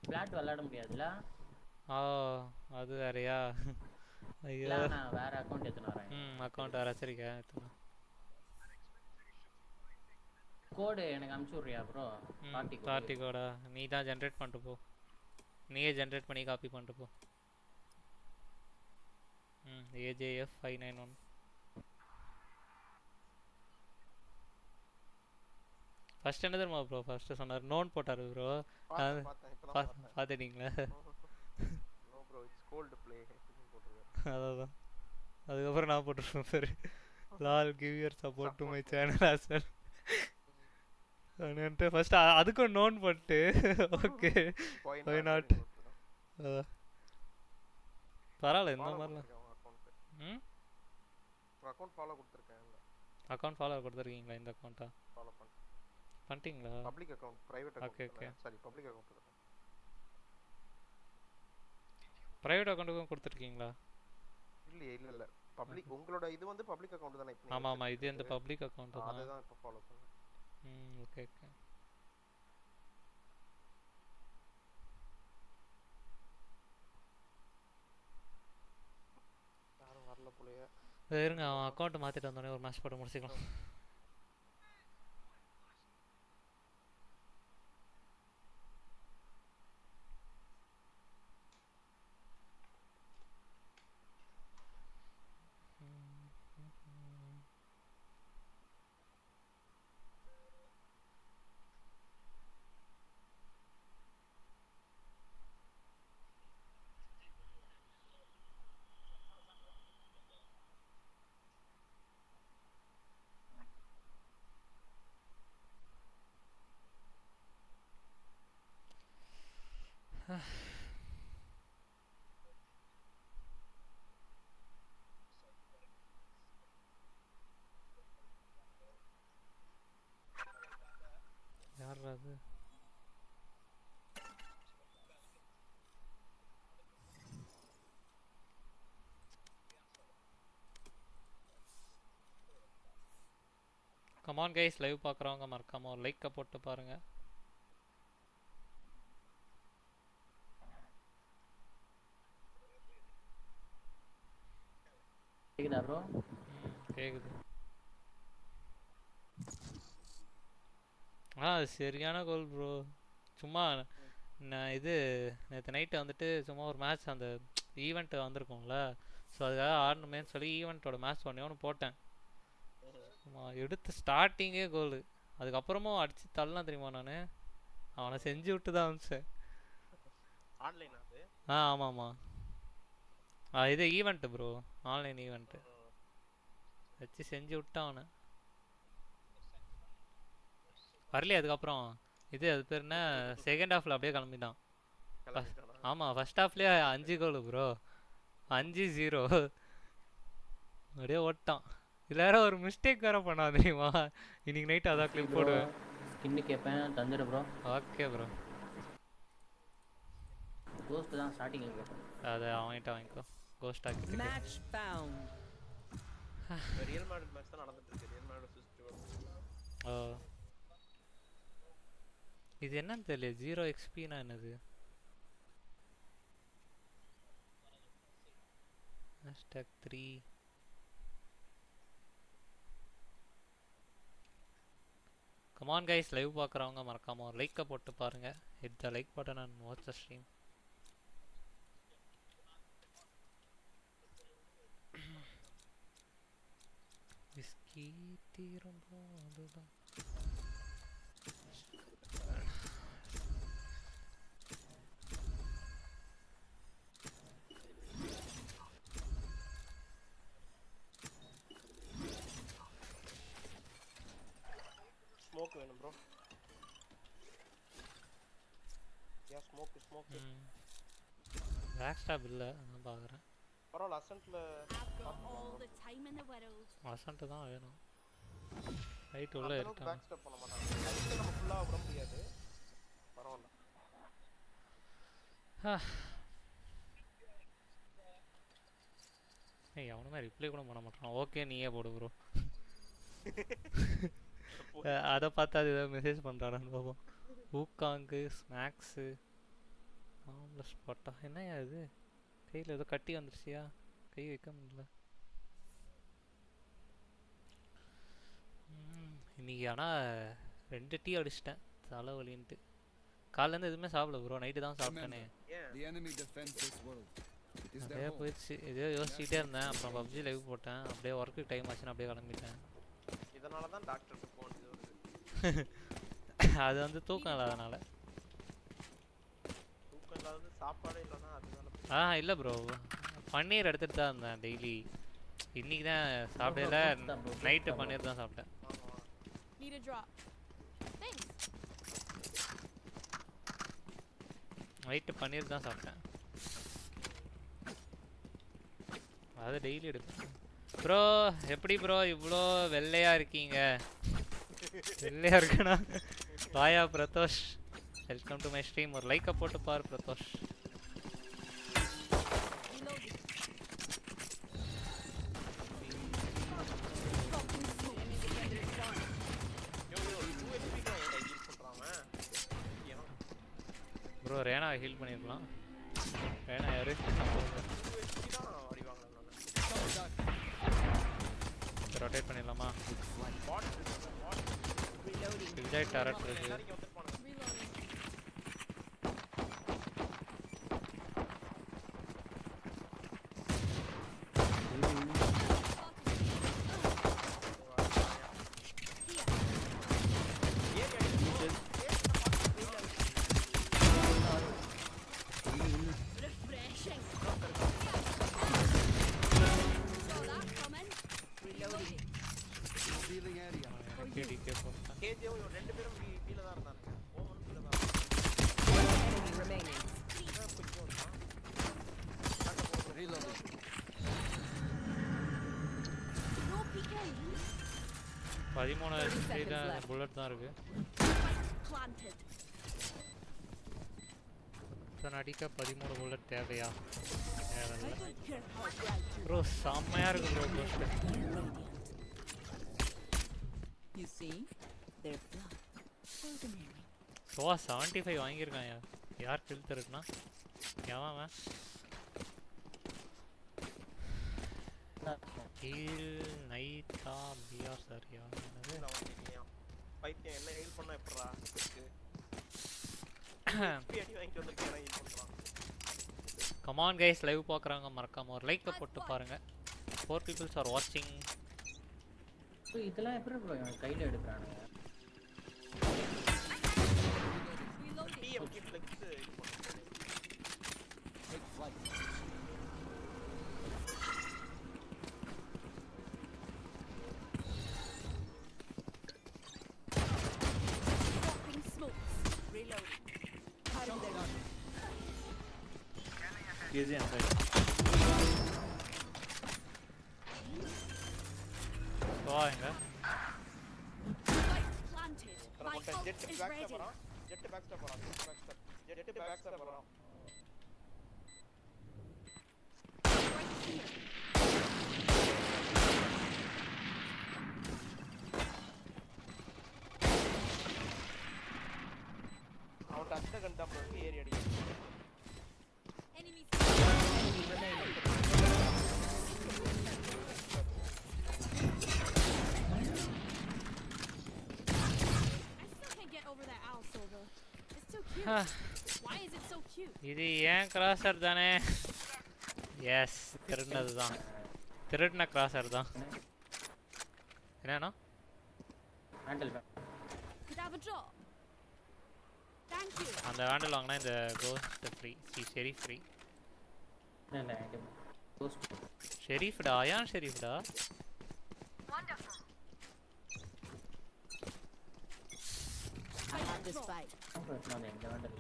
பிளாட் விளையாட முடியாதுல்ல? அது வேறயா? ஐயோ நான் வேற அக்கவுண்ட் எடுத்துட்டு வரேன். அக்கவுண்ட் வேற சரிக்கா எடுத்துனா. கோட் எனக்கு அனுப்பிச்சு விடுறியா ப்ரோ? பார்ட்டி கோடா நீ தான் ஜெனரேட் பண்ணிட்டு போ. நீயே ஜெனரேட் பண்ணி காப்பி பண்ணிட்டு போ. AJF 591. ஃபர்ஸ்ட் என்ன தெரியுமா ப்ரோ ஃபர்ஸ்ட் சொன்னார் நோன் போட்டாரு ப்ரோ பார்த்தேன் இப்பதான் பார்த்தேன். பார்த்துட்டீங்களா no bro it's Coldplay போட்டுருக்காரு. அதான் அதுக்கப்புறம் நான் போட்டுருப்பேன் பேர் லால் give your support to my channel as well அப்படின்ட்டு ஃபர்ஸ்ட் அதுக்கும் நோன் போட்டு ஓகே வை நாட் பரவாயில்ல இந்த மாதிரிலாம் அக்கௌண்ட் ஃபாலோ கொடுத்துருக்கேன். அக்கௌண்ட் ஃபாலோ கொடுத்துருக்கீங்களா இந்த அக்கௌண்ட்டா ஃபாலோ பண்ணிட்டீங்களா public account private okay okay account sorry public account தான். பிரைவேட் அக்கௌண்ட்டுக்கும் கொடுத்துருக்கீங்களா? இல்ல பப்ளிக் உங்களோட இது வந்து பப்ளிக் அக்கௌண்ட் தானே இப்போ? ஆமா ஆமா இது இந்த பப்ளிக் அக்கௌண்ட் தான். அதுதான் இப்போ ஃபாலோ பண்ணேன். Okay okay. யாரும் வரல போலயே. இருங்க அவன் அக்கௌண்ட் மாத்திட்டு வந்தோடனே ஒரு மேட்ச் போட்டு முடிச்சுக்கலாம். யார் அது? கமான் கைஸ், லைவ் பார்க்குறவங்க மறக்காம ஒரு லைக்கை போட்டு பாருங்க. கேக்குதா ப்ரோ? கேக்குது. சரியான கோல் ப்ரோ. சும்மா நான் இது நேற்று நைட்டு வந்துட்டு சும்மா ஒரு மேட்ச் அந்த ஈவெண்ட் வந்திருக்கோம்ல, ஸோ அதுக்காக ஆடணுமேன்னு சொல்லி ஈவெண்ட்டோட மேட்ச் ஒன்று போட்டேன். எடுத்து ஸ்டார்டிங்கே கோலு, அதுக்கப்புறமும் அடித்து தள்ளலாம் தெரியுமா நான் அவனை செஞ்சு விட்டு தான் அனுப்பிச்சேன். ஆமாம்மா இது ஈவெண்ட்டு ப்ரோ, ஆன்லைன் ஈவெண்ட்டு வச்சு செஞ்சு விட்டான் அவனை. வரலையே அதுக்கப்புறம் இது அது பேர் என்ன செகண்ட் ஹாஃபில் அப்படியே கிளம்பிட்டான். ஆமாம் ஃபர்ஸ்ட் ஹாஃப்லேயே 5 கோலு ப்ரோ, 5-0 அப்படியே ஓட்டான். இதில் வேற ஒரு மிஸ்டேக் வேற பண்ணா தெரியுமா? இன்னைக்கு நைட் அதான் கிளிப் போடுவேன். ஸ்கின்னு கேட்பேன் தந்துடு ப்ரோ. Okay bro. கோஸ்ட் தான் ஸ்டார்டிங் கேட்பேன். அதை அவன்கிட்ட வாங்கிக்கோ. கோஸ்ட் ஆக்கி match found. Real Madrid match தான் நடந்துட்டு இருக்கு. ரியல் மேட்ரிட் ஓ இது என்னன்னு தெரியல. 0 XPனா என்னது? #3 கமான் கைஸ், லைவ் பார்க்குறவங்க மறக்காம ஒரு லைக்கை போட்டு பாருங்க. Hit the like button and watch the stream. Whisky தீரும் போதுதான் ஸ்மோக் வேணும் ப்ரோ. யா ஸ்மோக் பேக் ஸ்டாப் இல்லை, நான் பார்க்குறேன். பரவாயில்ல அசன்ட்ல அசன்ட் தான் வேணும். ரைட் உள்ள இருக்கா? பேக் ஸ்டாப் பண்ண மாட்டாங்க. ரைட் நம்ம ஃபுல்லா விட முடியாது. பரவாயில்ல. ஏய் அவனுமே ரிப்ளை கூட பண்ண மாட்டான். ஓகே நீயே போடு ப்ரோ. அதை பார்த்து அது ஏதாவது மெசேஜ் பண்ணுறாடான்னு பார்ப்போம். ஊக்காங்கு ஸ்நாக்ஸு ஆம்லெஸ் போட்டா என்னையா இது? கையில் ஏதோ கட்டி வந்துருச்சியா? கை வைக்க முடியல இன்னைக்கு. ஆனால் 2 டீ அடிச்சிட்டேன் தலைவலின்ட்டு. காலையிலேருந்து எதுவுமே சாப்பிடல ப்ரோ, நைட்டு தான் சாப்பிட்டேனே. அப்படியே போயிடுச்சு. எதையோ யோசிச்சுட்டே இருந்தேன், அப்புறம் பப்ஜி லைவ் போட்டேன். அப்படியே ஒர்க்கு டைம் ஆச்சுன்னு அப்படியே கிளம்பிட்டேன். இதனால தான் டாக்டருக்கு ஃபோன் வருது. அது வந்து தூக்கம் இல்லாதனால. தூக்கம் இல்லாதது சாப்பாடு இல்லைன்னா அதனால. இல்லை ப்ரோ, பன்னீர் எடுத்துகிட்டு தான் இருந்தேன் டெய்லி. இன்னைக்கு தான் சாப்பிடல, நைட்டு பன்னீர் தான் சாப்பிட்டேன். Need a drop. Thanks. Night paneer தான் சாப்பிட்டேன். அது டெய்லி எடுப்பேன். ப்ரோ எப்படி ப்ரோ இவ்வளோ வெள்ளையா இருக்கீங்க? வெள்ளையா இருக்குண்ணா. பாயா Pradosh, welcome to my stream. ஒரு லைக்கை போட்டு பாரு பிரதோஷ். ப்ரோ ரேனா ஹீல் பண்ணிருக்கலாம். ரேனா யாரு? ரொட்டேட் பண்ணிடலாமா? விஜய் டரட் இருக்கு. புல்லட் தான் இருக்கு. அடிக்க 13 புல்லட் தேவையா? ப்ரோ செம்மையா இருக்கு ப்ரோ. ஸோ 75 வாங்கியிருக்கான். யார் கில் தருக்குன்னா எவன்? ஹீல் நைட்டா பிஆர் சரியா? பைத்தியம் என்ன ஹீல் பண்ணா எப்பறா? பிடி வாங்கிட்டு வந்திருக்கேன் ஹீல் பண்றான். கம் ஆன் गाइस, லைவ் பார்க்கறவங்க மறக்காம ஒரு லைக் போட்டு பாருங்க. 4 people are watching. சோ இதெல்லாம் எப்படி ப்ரோ கையில எடுக்கறானுங்க? டிஎம்கி flex easy and right. So आएगा. Jet back step around. Jet back step around. Jet back step around. அவன் டச்ச கண்டா போய் ஏறி அடி. Why is it so cute? இது ஏன் கிராசர் தானே? எஸ், திருடினது தான். திருடின கிராசர் தான். என்னன்னா? Handle Could I have a drop? Thank you. அந்த ஹேண்டில் வாங்கினா இந்த கோஸ்ட் ஃப்ரீ. ஷெரீஃப் ஃப்ரீ. இல்ல ஹேண்டில் கோஸ்ட். ஷெரீஃப்டா, ஏன் ஷெரீஃப்டா? Wonderful. I have this fight. நான் எங்க ஹேண்டில்.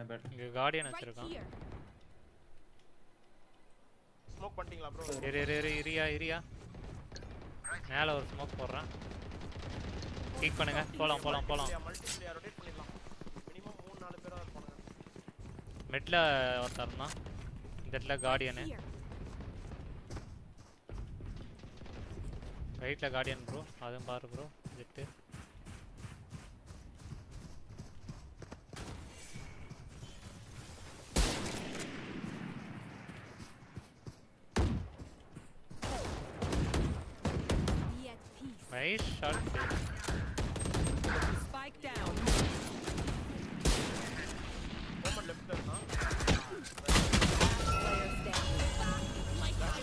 I bet இங்க கார்டியன் வச்சிருக்கான். ஸ்மோக் பண்ணிட்டீங்களா ப்ரோ? இரியா மேல ஒரு ஸ்மோக் போடுறேன். கிக் பண்ணுங்க. போலாம். மல்டி பிளேயர் ரொட்டேட் பண்ணிடலாம். மினிமம் 3-4 பேரா இருப்பாங்க. மெட்ல வரதறனா. இந்த இடத்துல கார்டியன். ரைட்ல கார்டியன் ப்ரோ. அதுவும் பாரு bro. Jett. Nice shot. Spike down. Open left na.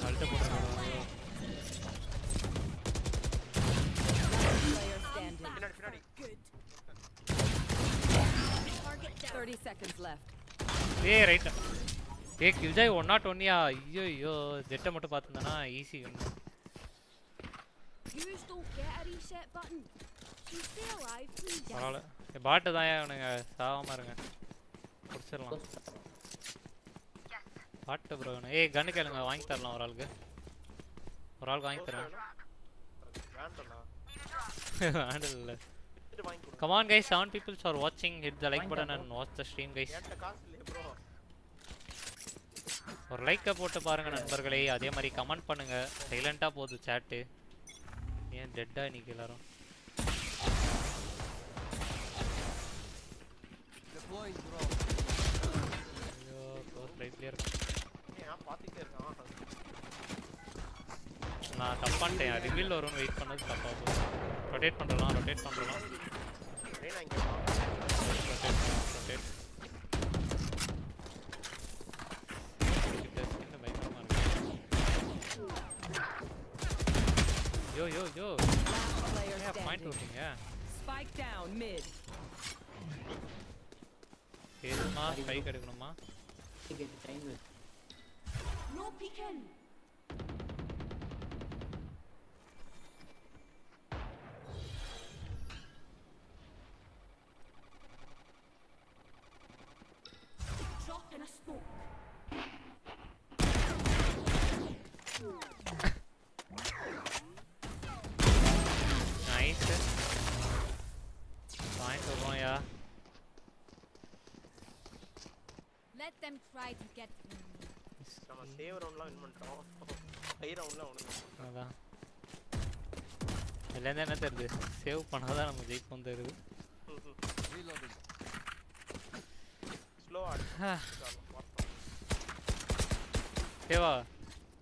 Alta போடுறேன். seconds left. ஏய் ரைட். ஏய் கில்ஜாய் 101 யா. ஐயோ ஜெட்ட மட்டும் பாத்துதானா easy gun. You don't get a reset button. You stay alive, please. பரவாயில்ல. பாட்டு தான் அவனுங்க சாவாம இருங்க. குடிச்சிடலாம். பாட்டு ப்ரோ. ஏய் கன்னு கேளுங்க வாங்கி தரலாம் ஒரு ஆளுக்கு. ஒரு ஆளுக்கு வாங்கி தரேன். வேண்டல. Come on guys, 7 people are watching. Hit the like button and watch the stream guys. ஒரு லைக்க போட்டு பாருங்க நண்பர்களே. அதே மாதிரி கமெண்ட் பண்ணுங்க. சைலண்டா போகுது chat. ஏன் டெட்டா இன்னைக்கு எல்லாரும்? ஐயோ க்ளோஸ் ரைட் கிளியர். ஏன் பாத்துட்டே இருக்கான்? நான் தப்பான்ட்டேன். ரிவீல் வரும்னு வெயிட் பண்ணது தப்பா போகுது. ரொட்டேட் பண்றலாம். ரேனா இங்க வா. Rotate. Yo. Yeah, point shooting, yeah. Spike down mid. Eduma strike edukanuma. No peeking. Drop in a smoke. Nice. Point over ya. Let them try to get through. நம்ம save ரவுண்ட்லாம் win பண்ணிட்டோம். High ரவுண்ட்ல அவனுங்க. அதான். எல்லாம் என்ன தெரியுது? Save பண்ணாதான் நம்ம ஜெயிப்போம் தெரியுது. ஸ்லோ ஆடு.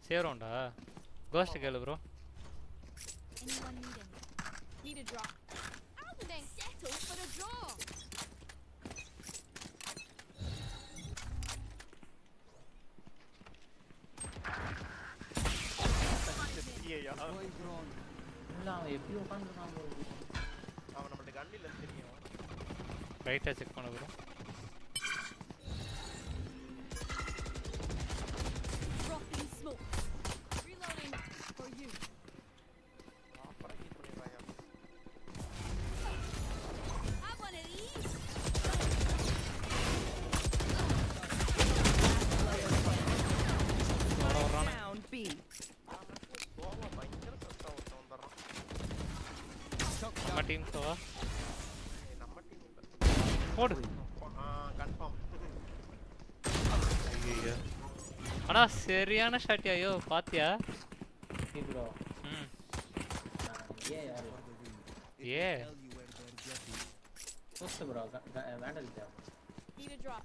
சேவ் ரவுண்டா? கோஸ்ட் கேளு bro. Anyone need a drop? I'll then settle for a draw. எப்படி உட்காந்துருக்கான் அவன் நம்மள்ட்ட கண்ணில தெரியும். ரைட்டா செக் பண்ணு bro. Dropping smoke. Reloading for you. Have one of these. Down B. நம்ம டீம் சோவா. நம்ம டீம் இல்ல. போடு. கன்ஃபார்ம். ஐயோ. அண்ணா சரியான ஷாட் ஐயோ பாத்தியா? ப்ரோ. ஏ. போஸ்ட் ப்ரோ வேண்டல் இல்ல. Need a drop.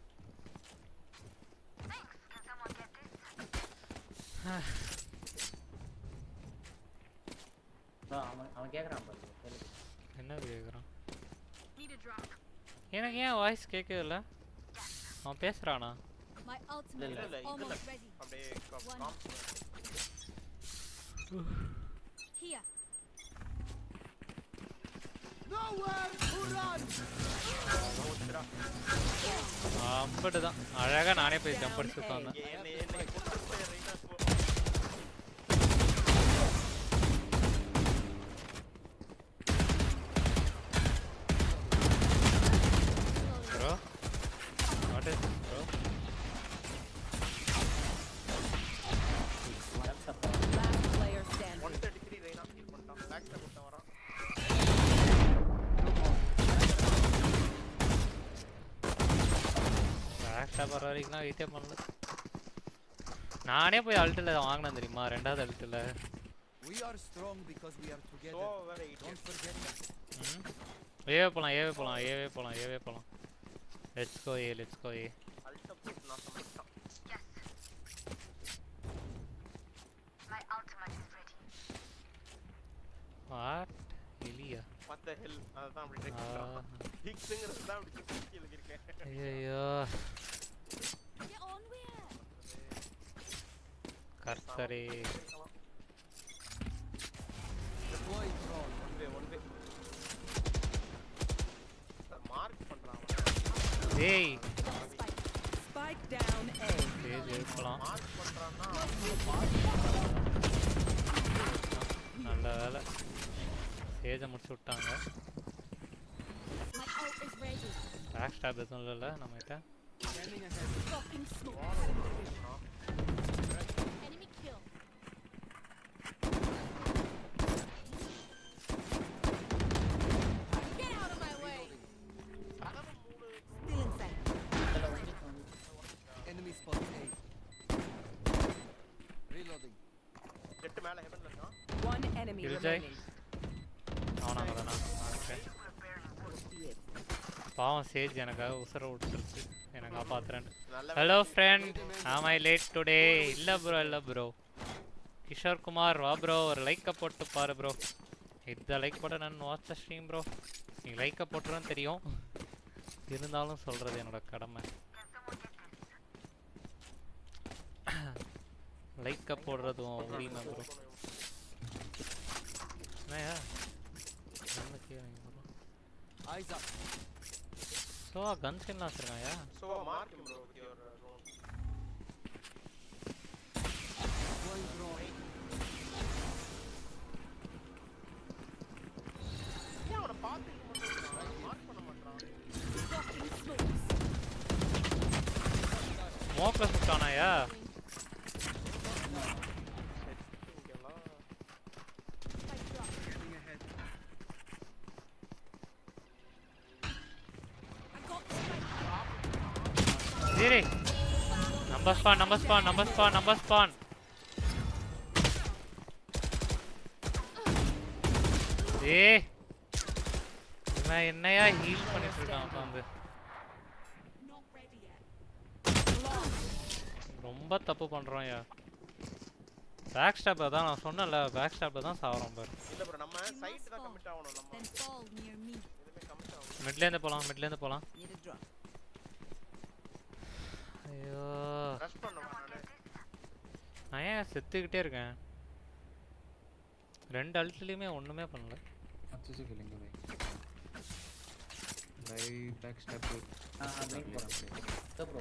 ப்ரோ அவன் கேக்குறான் பாரு. என்ன கேக்குறான்? Need a drop. எனக்கு ஏன் வாய்ஸ் கேட்கவே இல்ல? அவன் பேசுறானா? My ultimate இல்ல is almost ready. அப்படியே Here. Nowhere to run. அப்படிதான் அழகா நானே போய் ஜம்ப் அடிச்சு உட்கார்ந்தேன். Bro, what is this, bro? Last player standing. 133 Reyna heal பண்ணிட்டான். பேக் ஸ்டாப் விட்டு வரான். பேக் ஸ்டாப் வர வரைக்கும் வெயிட்டே பண்ணல. நானே போய் அல்ட்ல வாங்கினேன் தெரியுமா? ரெண்டாவது அல்ட்ல. We are strong because we are together. So very Don't forget that. ஏவே போலாம். Let's go A. Alt put நான் சமைச்சான். My ultimate is ready. What? Elia. What the hell? அதான் அப்படி ட்ரை பண்றான். ஹிக்ஸ்ங்கிறது தான் அப்படி சுத்தி எழுதிருக்கேன். ஐயோ. Get on with it. கர்த்தரே. Deploy drone. One way. Mark பண்றான் அவன். டேய் Spike down A. சேஜ் இருக்கலாம். மார்க் பண்றான்னா நல்ல வேலை சேஜை முடிச்சு விட்டாங்க. My ult is ready. Back stop எதுவும் இல்லைல்ல நம்மகிட்ட. Fucking smoke. Enemy kill. Get out of my way. Still inside. Enemy spot A. Reloading. Jett மேல ஹெவன்ல இருக்கான். One enemy Killjoy. remaining. அவனாங்கதானா பாவம் சேஜ் எனக்காக உசுர விட்டுருச்சு என்னை காப்பாத்துறேன். ஹலோ ஃப்ரெண்ட், ஆம் ஐ லேட் டுடே? இல்லை ப்ரோ கிஷோர் குமார் வா ப்ரோ, ஒரு லைக்கை போட்டு பாரு ப்ரோ. இந்த லைக் போட நான் வாட்ச் ஸ்ட்ரீம் ப்ரோ. நீங்கள் லைக்கை போட்டுருன்னு தெரியும், இருந்தாலும் சொல்கிறது என்னோட கடமை. லைக்கை போடுறதும் உரிமை ப்ரோ. என்னையா Eyes up. ஸோ கன்ஸ் என்ன வச்சுருக்காயா? So mark him bro with your drone. Going drone. ஏன் அவனை பார்த்துக்க மாட்டான், மார்க் பண்ண மாட்டான். Fucking smokes. மோக்கில் சுட்டானாயா? Ziri, number spawn. ஏய் இவன் என்னையா ஹீல் பண்ணிட்டு இருக்கான் உட்காந்து. ரொம்ப தப்பு பண்றான்யா. பேக் ஸ்டாப் தான் நான் சொன்னல, பேக் ஸ்டாப்ல தான் சாவறோம் பாரு. இல்ல ப்ரோ நம்ம சைட் தான் கமிட் ஆவணும். நம்ம Then fall near me. இதுமே கமிட் ஆவணும். மிட்ல இருந்து போலாம். Need a drop. ஐயோ ரஷ் பண்ணுவா நானே. நான் ஏன் செத்துக்கிட்டே இருக்கேன்? ரெண்டு அல்ட்லயுமே ஒண்ணுமே பண்ணல. अच्छे से खेलेंगे भाई बैक स्टेप ब्लिंक போறேன் तो ப்ரோ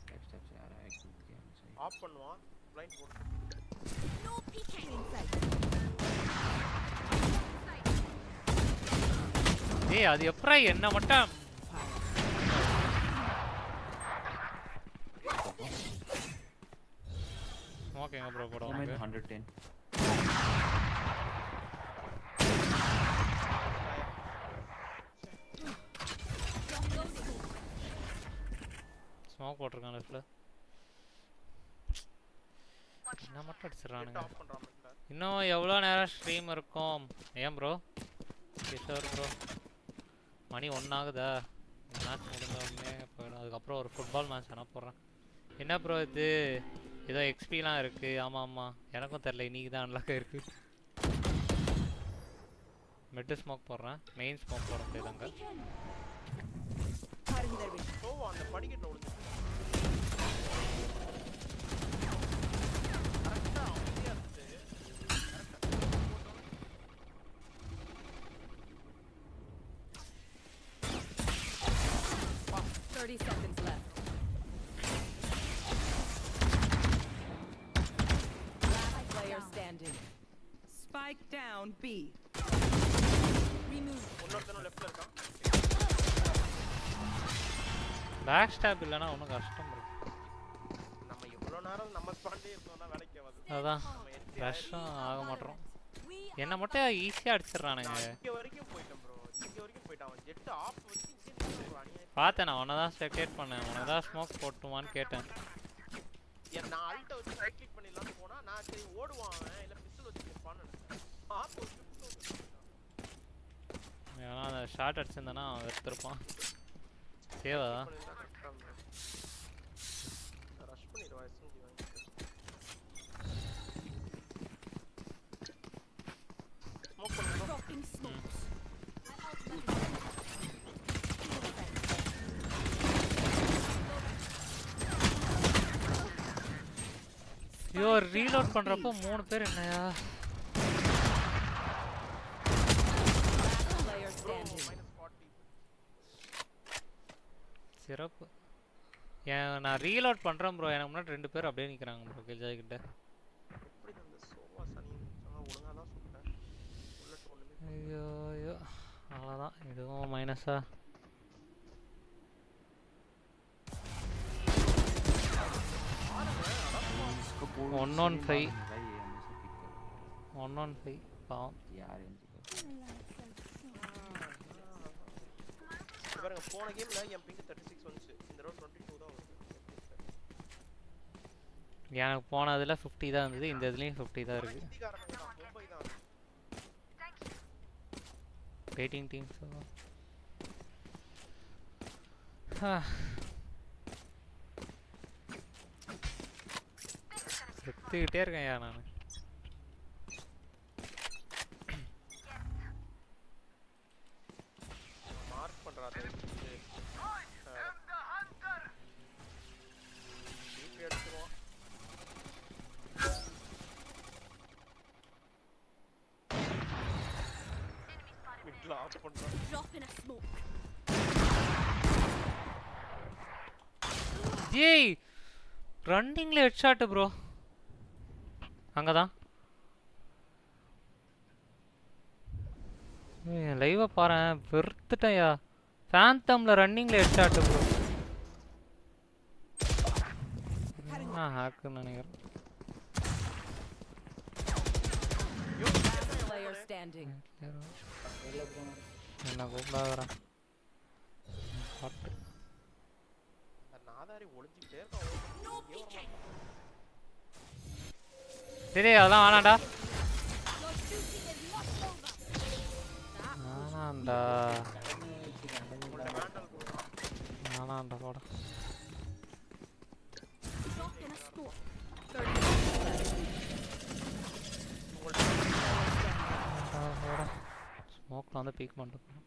बैक स्टेप से आ रहा है खुद के हम सही ஆஃப் பண்ணுவான் ப்ளைண்ட் போடு. No peeking. ஏய் அது எப்பறா என்ன மட்டும் ஸ்மோக்கிங் ப்ரோ போடுவாங்க. 110 ஸ்மோக் போட்டுருக்கான் லெஃப்ட்ல. என்ன மட்டும் அடிச்சிடறானுங்க. ஆஃப் பண்றான் இல்ல. இன்னும் எவ்வளோ நேரம் ஸ்ட்ரீம் இருக்கும்? ஏன் ப்ரோ கிஷோர் ப்ரோ மணி 1 ஆகுதா? மேட்ச் முடிஞ்ச உடனே போயிடும். அதுக்கப்புறம் ஒரு ஃபுட்பால் மேட்ச் வேணா போடுறேன். என்ன ப்ரோ இது ஏதோ எக்ஸ்பிலாம் இருக்குது? ஆமாம் எனக்கும் தெரில, இன்னைக்கு தான் அன்லாக் இருக்குது. மிட் ஸ்மோக் போடுறேன், மெயின் ஸ்மோக் போட முடியாது அங்கே. ஓ அந்த படிக்கட்ட ஒளிஞ்சு கரெக்டா அமைதியா இருக்கு. 30 seconds left. Last player standing. Spike down B. Remove. இன்னொருத்தனும் லெஃப்ட்ல இருக்கான். பேக் ஸ்டாப் இல்லைனா ஒன்றும் கஷ்டம் இருக்கு. நம்ம இவ்வளோ நேரம் நம்ம ஸ்பாண்டே இருந்தோம்னா வேலைக்கு ஆகாது. அதான் ரஷ்ஷும் ஆக மாட்டோம். என்ன மட்டும் ஈஸியாக அடிச்சிடுறானுங்க. இங்கே வரைக்கும் போயிட்டேன் ப்ரோ, இங்கே வரைக்கும் போயிட்டான். அவன் ஜெட் ஆஃப் வச்சு இங்கே பார்த்தேன், நான் உன்னை தான் ஸ்பெக்டேட் பண்ணேன். உன்னை தான் ஸ்மோக் போட்டுமான்னு கேட்டேன். நான் அல்ட்டை வச்சு ரைட் கிளிக் பண்ணிடலாம்னு போனால் நான் சரி ஓடுவான் அவன், இல்லை பிஸ்டல் வச்சு இருப்பான்னு நினைச்சேன். ஆஃப் வச்சு ஏன்னா அந்த ஷார்ட் அடிச்சிருந்தேன்னா அவன் எடுத்துருப்பான். சேவா ரஷ் பண்ணிடுவா எஸ்எம்ஜி வாங்கி. ஸ்மோக் பண்ணுறோம். Fucking smokes. ஐயோ ரீலோட் பண்ணுறப்போ 3 பேர் என்னையா? Player சிறப்பு. நான் ரீலோட் பண்றேன் ப்ரோ. எனக்கு முன்னாடி 2 பேர் அப்படியே நிக்கறாங்க ப்ரோ கில்ஜாய் கிட்ட. எப்படி அந்த சோவா சனி சொன்னா ஒழுங்கா தான் சொல்றேன். புல்லட் ஒண்ணுமே ஐயோ ஐயோ. அவ்வளவுதான். இதுவும் மைனஸா. इसको 115 भाई ये हमेशा पिक कर 115 பாவம். यार பாருங்க போன கேம்ல என் பிங் 36 வந்துச்சு. இந்த ரவுண்ட் 22 தான் வருது. எனக்கு போனதுல 50 தான் இருந்தது. இந்த இதுலயும் 50 தான் இருக்கு. ஹிந்தி காரங்க தான் மும்பை தான். Waiting team so. செத்துக்கிட்டே இருக்கேன்யா நான். மார்க் பண்றாரு. டிபி அடிச்சுவோம். மிட்ல ஆஃப் பண்றான். Drop in a smoke. ஏய் ரன்னிங்ல ஹெட் ஷாட் ப்ரோ. அங்கதான். ஏய் லைவா பாறேன் வெறுத்துட்டயா. ஃபேண்டம்ல ரன்னிங்ல ஹெட் ஷாட் ப்ரோ. நான் ஹேக் நினைக்கிறேன். Player standing. என்ன கூப்பிடாதடா. பாட்டு. நாதாரி ஒளிஞ்சிட்டே இருக்கான். டேய் அதெல்லாம் வேணாம்டா. வேணாம்டா. வேணாம்டா போடா. ஸ்மோக்ல வந்து பீக் பண்ணிட்டு போறோம்.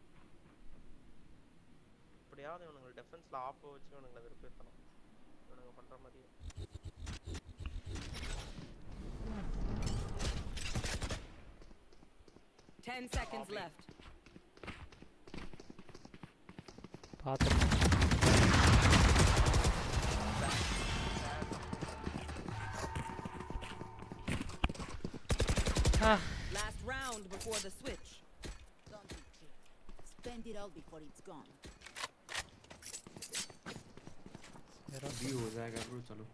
எப்படியாவது இவனுங்க டிஃபென்ஸ்ல ஆஃப் வச்சு இவனுங்களை வெறுப்பேத்தணும். இவனுங்க பண்ற மாதிரி. Ten seconds left. பாத்து. Last round before the switch. Don't be cheap. Spend it all before it's gone. भी हो जाएगा ब्रो चलो.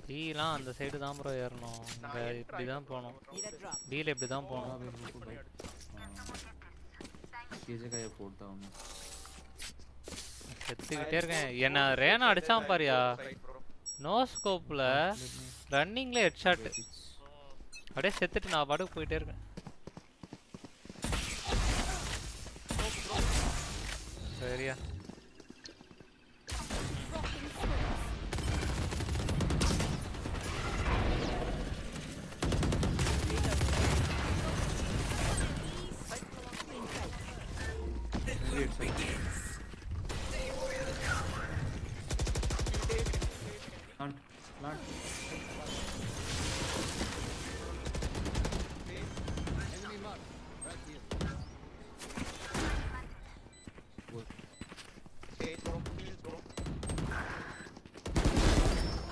பீலாம் அந்த சைடு தான் ப்ரோ ஏறணும். இங்க இப்படி தான் போணும். பீல இப்படி தான் போணும். किसी का ये फोड़ता हूं मैं. செத்துக்கிட்டே இருக்கேன். என்ன ரேனா அடிச்சான் பாரியா. நோ ஸ்கோப்ல ரன்னிங்ல ஹெட் ஷாட். அப்படியே செத்துட்டு நான் பாட்டுக்கு போயிட்டே இருக்கேன். சரியா Plant. Enemy mark. Right here. Hey, please bro.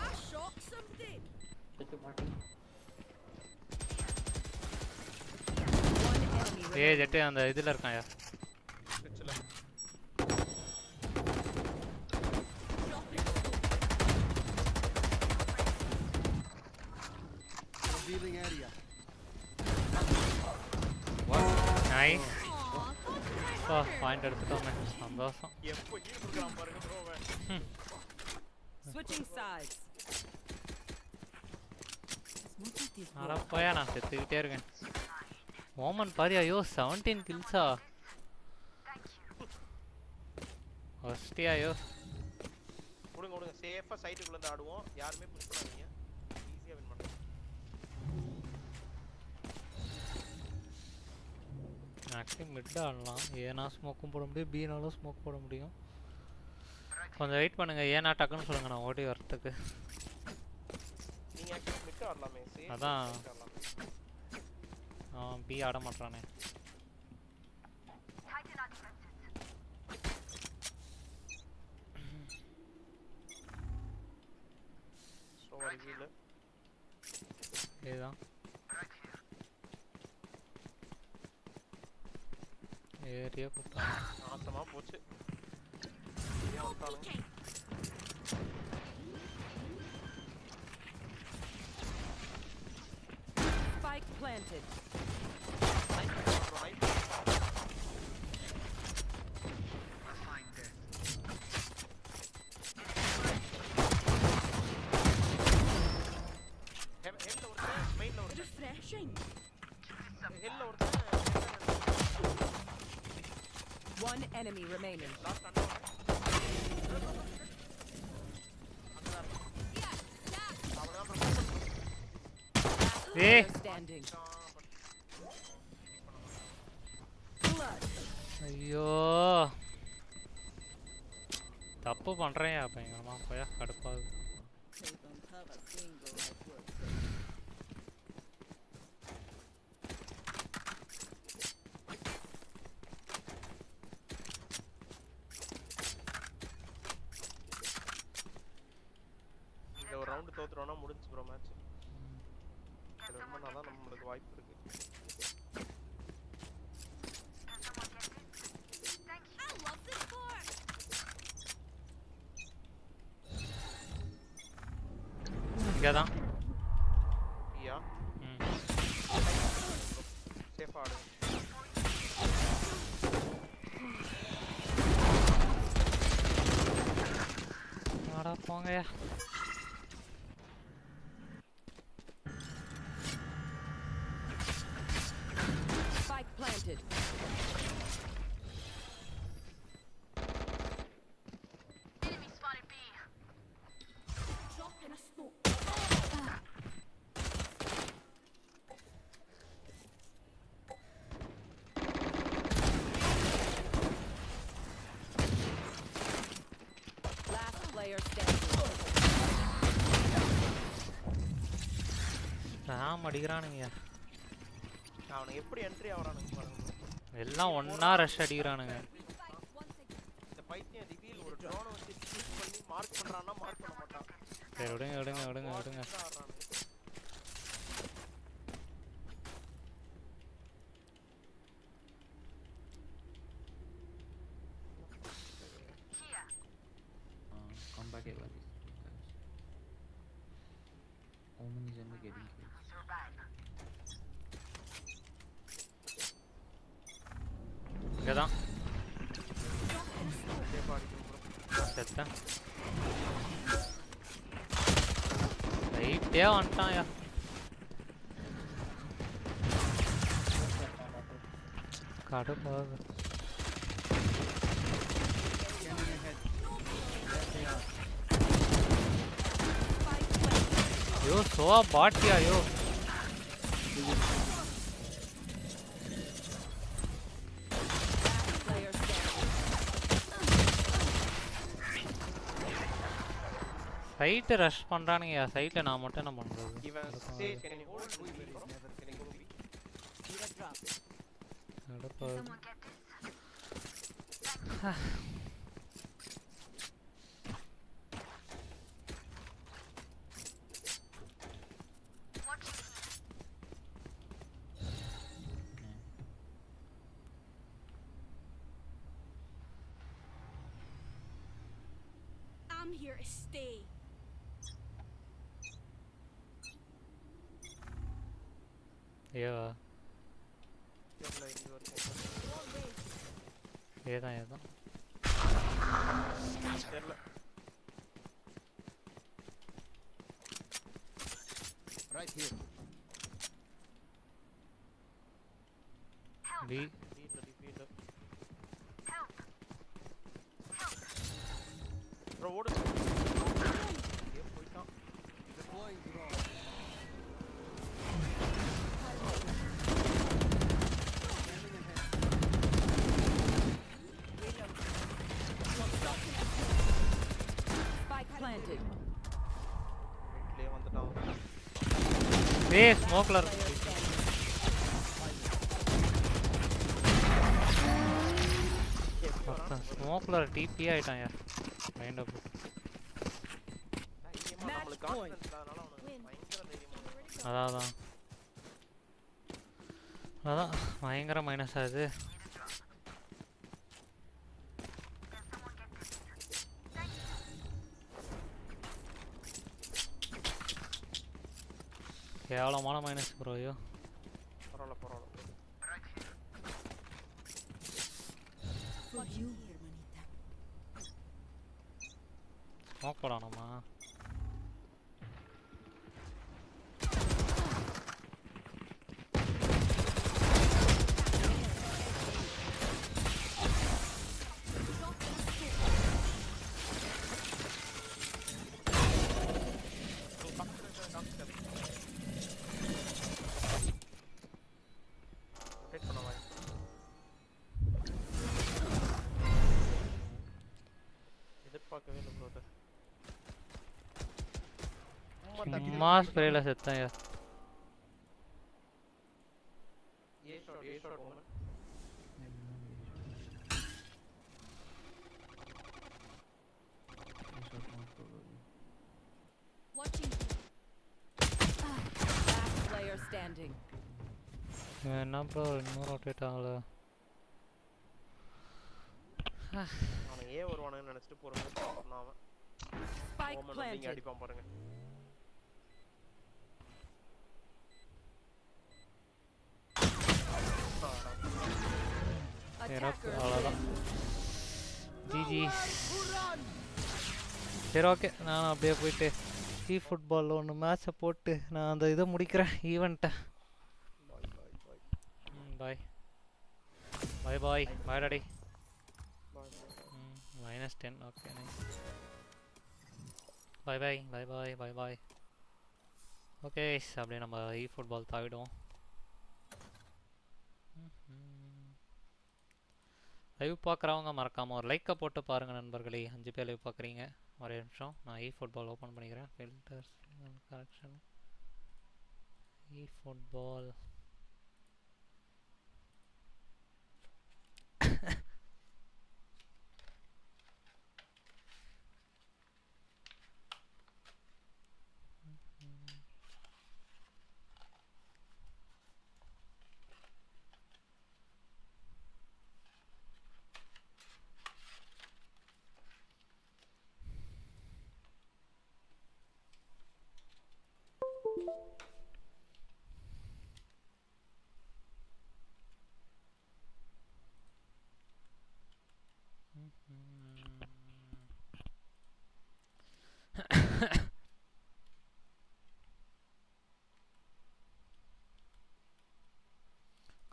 I shot something. ஏய் ஜெட் அந்த இதுல இருக்கான்யா. ஸ்விட்ச்ல. Revealing area. நைஸ். பாயிண்ட் எடுத்துட்டோமே. சந்தோஷம். எப்போ ஹீல் குடுக்குறான் பாருங்க ப்ரோவே. Switching sides. அட போயா நான் செத்துக்கிட்டே இருக்கேன். ஓமன் பாரியா. ஐயோ 17 கில்ஸா. ஹஸ்டியா ஐயோ. கொடுங்க சேஃபா சைடுக்குள்ள இருந்து ஆடுவோம். யாருமே புஷ் பண்ணாதீங்க. ஈஸியா வின் பண்ணலாம். ஆக்சுவலி மிட் ஆடலாம். ஏனா ஸ்மோக்கும் போட முடியும். பீனாலும் ஸ்மோக் போட முடியும். கொஞ்சம் வெயிட் பண்ணுங்க. ஏனா டக்குன்னு சொல்லுங்க நான் ஓடி வரதுக்கு. நீங்க ஆக்சுவலி மிட் ஆடலாமே. சேஃப் அதான் ஆடலாம். பி ஆட மாட்டானே. ரிவீல் ஏதான் ஏரியா போட்டா நாசமா போச்சு Spike planted. Refreshing. One enemy remaining. Hey. Standing. ஐயோ தப்பு பண்றேன் பயங்கரமா போயா கடுப்பாகுது இந்த ஒரு ரவுண்ட் தோத்துறோம்னா முடிஞ்சு ப்ரோ மேட்ச் இது ரொம்ப நல்லா நம்மளுக்கு வாய்ப்பு இருக்கு இங்கதான் யா சேஃப் ஆடு ஆடா போங்கயா Spike planted. Enemy spotted B. Drop in a smoke. Last player standing. Ram அடிக்கிறானுங்க அவனுக்கு எப்படி என்ட்ரி ஆவறானுங்க பாருங்க எல்லாம் ஒண்ணா ரஷ் அடிக்கிறானுங்க இந்த பைத்தியம் ரிவீல் ஒரு ட்ரோன் வச்சு ஷூட் பண்ணி மார்க் பண்றானா மார்க் பண்ண மாட்டான் சரி விடுங்க Come back here, guys. How many gen are getting kills? இங்கதான் செத்தேன் ரைட்டே வந்துட்டான்யா கடுப்பாகுது यो सोआ बाट किया यो சைட் ரஷ் பண்றானுங்க சைட்ல நான் மட்டும் என்ன பண்றது இவன் சே can you hold I'm here to stay. Yeah. ஏதான் Right here. B. Bro, what is Deploying drone. Spike planted. Hey, smoker. Smoker TP ஆயிட்டான் யார் மைண்ட் அப் கான்ஃபிடன்ஸ் இல்லாதனால அவனுக்கு பயங்கர தைரியம். அதான் பயங்கர மைனஸ் ஆகுது. கேவலமான மைனஸ் ப்ரோ. ஐயோ பரவாயில்ல. ஸ்மோக் போடணுமா? சும்மா ஸ்ப்ரேல செத்தேன் யார். என்ன ப்ரோ இன்னும் ரொட்டேட் ஆகல. அவன் ஏன் வருவானுன்னு நினைச்சிட்டு போறேன். அவன் நீங்க அடிப்பான் பாருங்க. அவ்வளோதான். ஜிஜி. சரி ஓகே, நான் அப்படியே போயிட்டு ஃபுட்பாலில் ஒன்று மேட்சை போட்டு நான் அந்த இதை முடிக்கிறேன் ஈவெண்ட்டை. Bye bye bye bye daddy. -10. Okay nice. Bye bye bye bye bye bye. Okay அப்படியே நம்ம ஃபுட்பால் தாவிடுவோம். லைவ் பார்க்குறவங்க மறக்காமல் ஒரு லைக்கை போட்டு பாருங்கள் நண்பர்களே. 5 பேர் லைவ் பார்க்குறீங்க. ஒரே நிமிஷம் நான் ஃபுட்பால் ஓப்பன் பண்ணிக்கிறேன். Filters correction football.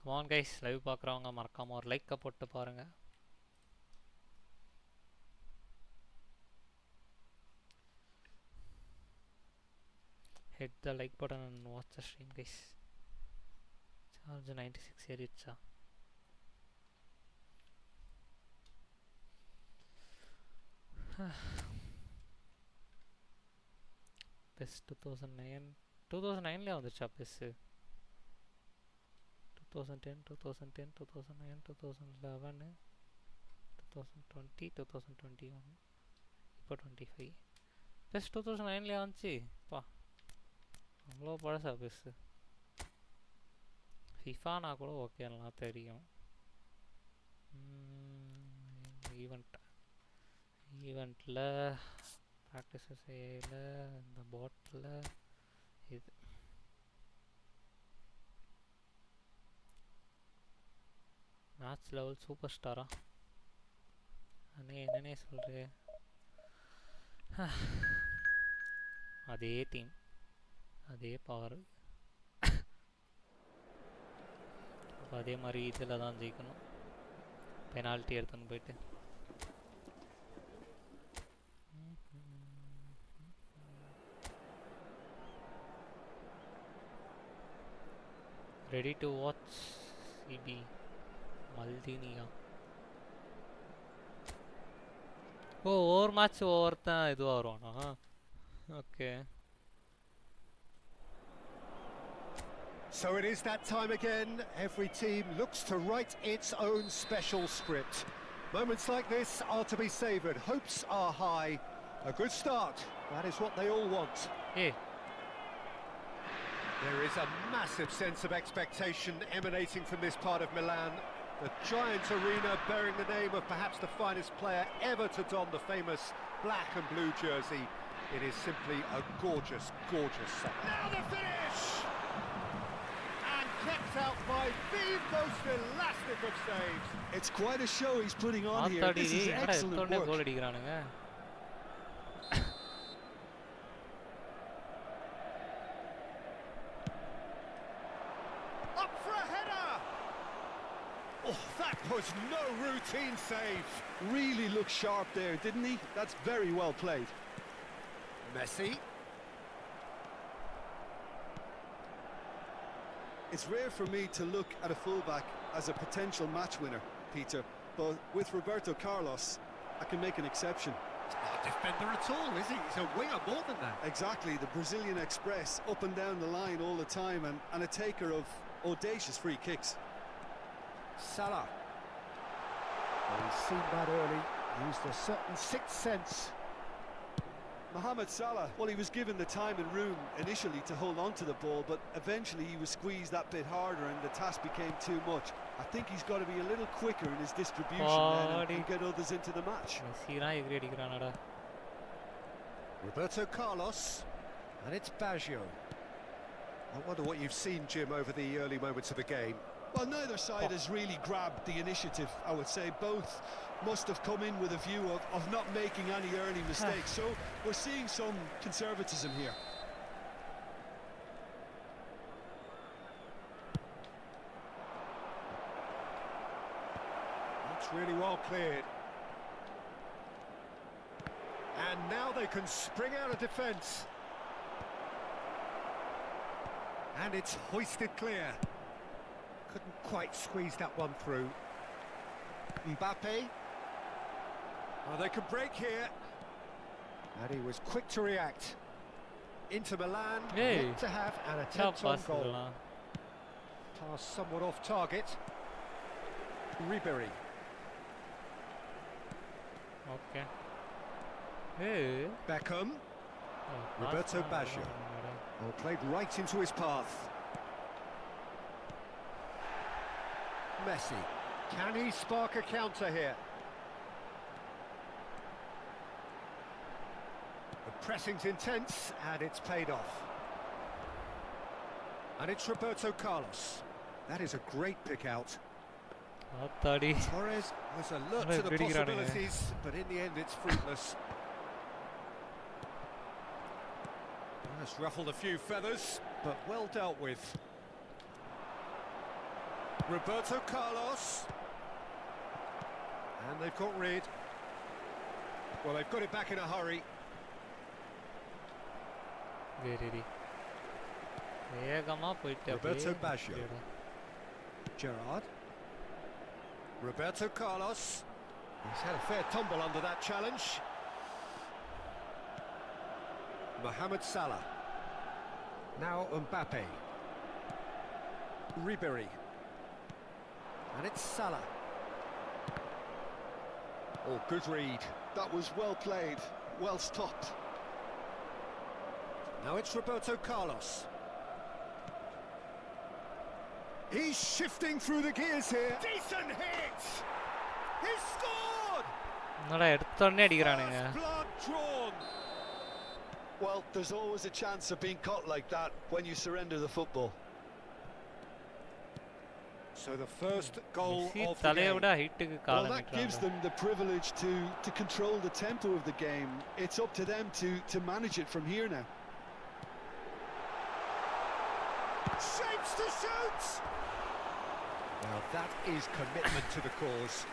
Come on guys, live பார்க்குறவங்க மறக்காம ஒரு லைக்கை போட்டு பாருங்க. Hit the like button and watch the stream guys. Charge 96 ஏறிடுச்சா? PES 2009 வந்துச்சா PES? 2010, 2010, 2009, 2011, 2020, 2021, இப்போ 25. PES 2009 வந்துச்சு. பா அவ்வளோ பழசா PES? ஃபிஃபானா கூட ஓகேலாம் தெரியும். ஈவெண்ட்டில் ப்ராக்டிஸஸ் செய்யல. இந்த பாட்டில் இது மேட்ச் லெவல் சூப்பர் ஸ்டாரா? அண்ணே என்னன்னே சொல்கிறேன். அதே டீம், அதே பவர், அப்போ அதே மாதிரி இதில் தான் ஜெயிக்கணும். பெனால்ட்டி எடுத்துன்னு போயிட்டு ready to watch CB Maldiniya. ஒரு மேட்ச் ஒவ்வொருத்தன் இதுவாக வருவானா? Okay. So it is that time again. Every team looks to write its own special script. Moments like this are to be savoured. Hopes are high, A good start. That is what they all want. Hey. There is a massive sense of expectation emanating from this part of Milan. The giant arena bearing the name of perhaps the finest player ever to don the famous black and blue jersey. It is simply a gorgeous, gorgeous sight. Now the finish! And kept out by the most elastic of saves. It's quite a show he's putting on here. This is excellent work. Up for a header! Oh, that was no routine save. Really looked sharp there, didn't he? That's very well played. Messi. It's rare for me to look at a fullback as a potential match winner, Peter, but with Roberto Carlos, I can make an exception. He's not a defender at all, is he? He's a winger more than that. Exactly, the Brazilian Express, up and down the line all the time, and a taker of audacious free kicks. Salah. Well, he's seen that early, used a certain sixth sense. Mohamed Salah, well, he was given the time and room initially to hold on to the ball, but eventually he was squeezed that bit harder and the task became too much. I think he's got to be a little quicker in his distribution and get others into the match. Roberto Carlos, and it's Baggio. I wonder what you've seen, Jim, over the early moments of the game. Well, neither side has really grabbed the initiative, I would say. Both must have come in with a view of not making any early mistakes. So we're seeing some conservatism here. That's really well cleared. And now they can spring out of defence. And it's hoisted clear. Couldn't quite squeeze that one through. Mbappe. Oh, they could break here. And he was quick to react. Inter Milan yet to have an attempt on goal. Pass somewhat off target. Ribery. Okay. Hey. Beckham. Roberto Baggio. Oh, played right into his path. Messi. Can he spark a counter here? The pressing's intense, and it's paid off. And it's Roberto Carlos. That is a great pick out. Torres was alert to the possibilities, but in the end it's fruitless. That's ruffled a few feathers, but well dealt with. Roberto Carlos. And they've got rid. Well, they've got it back in a hurry. Roberto Baggio. Gerrard. Roberto Carlos. He's had a fair tumble under that challenge. Mohamed Salah. Now Mbappe. Ribery. And it's Salah. Oh, good read. That was well played, well stopped. Now it's Roberto Carlos. He's shifting through the gears here. Decent hit! He scored! First blood drawn. Well, there's always a chance of being caught like that when you surrender the football. So the first goal of the game. Well, that gives them the privilege to control the tempo of the game. It's up to them to manage it from here now. Shapes to shoot! Now that is commitment to the cause.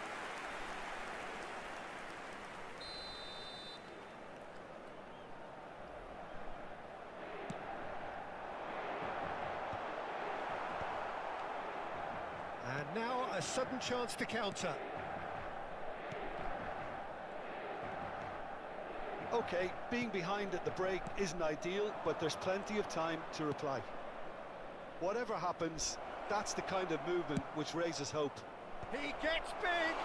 And now a sudden chance to counter. Okay, being behind at the break isn't ideal, but there's plenty of time to reply. Whatever happens, that's the kind of movement which raises hope. He gets big!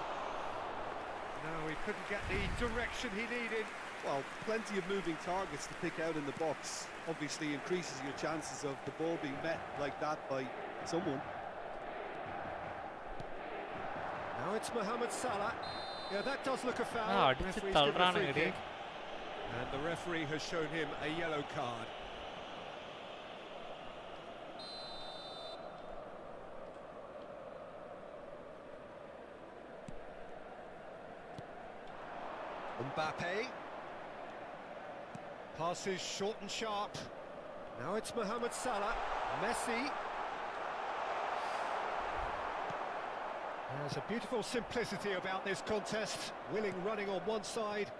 No, he couldn't get the direction he needed. Well, plenty of moving targets to pick out in the box. Obviously increases your chances of the ball being met like that by someone. Now it's Mohamed Salah. Yeah, that does look a foul. Ah, Referee's given a free kick. And the referee has shown him a yellow card. Mbappe. Passes short and sharp. Now it's Mohamed Salah. Messi. There's a beautiful simplicity about this contest. Willing running on one side,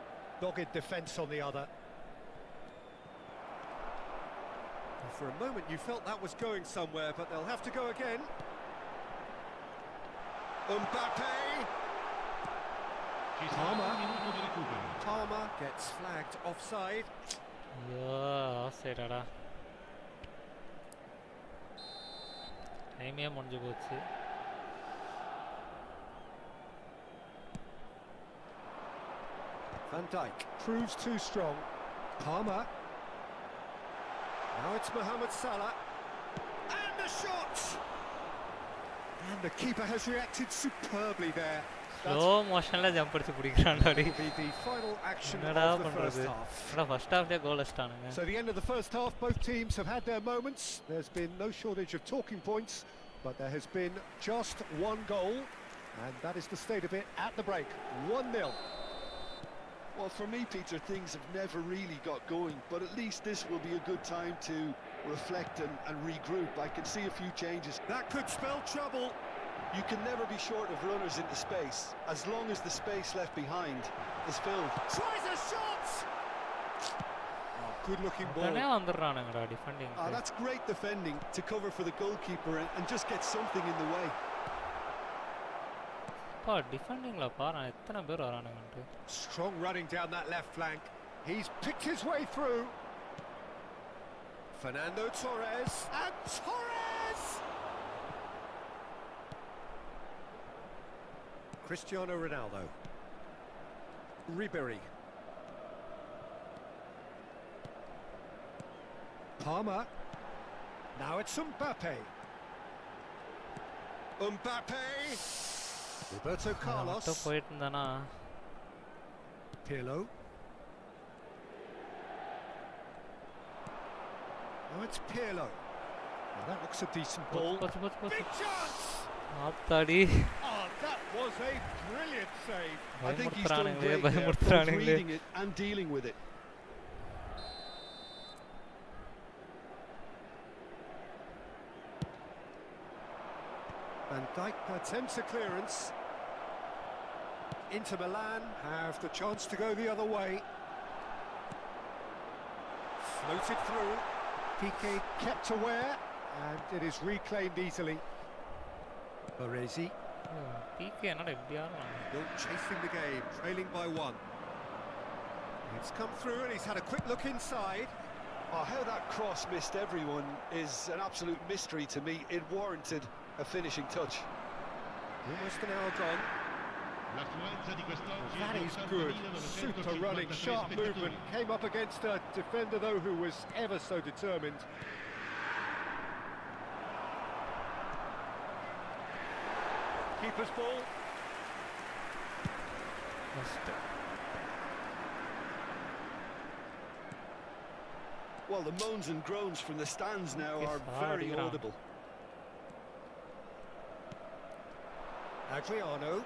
dogged defence on the other. And for a moment you felt that was going somewhere, but they'll have to go again. Mbappe. Palmer gets flagged offside. Yeah, offside ada. Time முடிஞ்சு போச்சு. Van Dijk proves too strong. Palmer. Now it's Mohamed Salah. And the shot! And the keeper has reacted superbly there. Slow motion la jump அடிச்சு புடிக்கறான்டாடி. The final action என்னடா of the பண்றது? first half. first half ல கோல் அடிச்சானுங்க. So the end of the first half, both teams have had their moments. There's been no shortage of talking points, but there has been just one goal, and that is the state of it at the break. 1-0. Well, for me, Peter, things have never really got going, but at least this will be a good time to reflect and regroup. I can see a few changes. That could spell trouble. You can never be short of runners into space, as long as the space left behind is filled. Tries a shot! Oh, good-looking ball. Defending. That's great defending to cover for the goalkeeper and just get something in the way. Defending la paara ettana per varananga. Strong running down that left flank. He's picked his way through. Fernando Torres, and Torres! Cristiano Ronaldo. Ribery. Palmer. Now it's Mbappe. Mbappe! Roberto Carlos. Pirlo. Now it's Pirlo. Now that looks a decent ball. Big chance! Oh, that was a brilliant save. I think he's done great there, both reading it and dealing with it. Van Dijk attempts a clearance. Inter Milan have the chance to go the other way. Floated through. Piqué kept aware, and it is reclaimed easily. Baresi. Piqué not Still chasing the game, trailing by 1. It's come through, and he's had a quick look inside. Oh, how that cross missed everyone is an absolute mystery to me. It warranted a finishing touch. Almost an hour gone. That is good. Super running, sharp movement. Came up against a defender, though, who was ever so determined. Keeper's ball. Well, the moans and groans from the stands now are very audible. Adriano.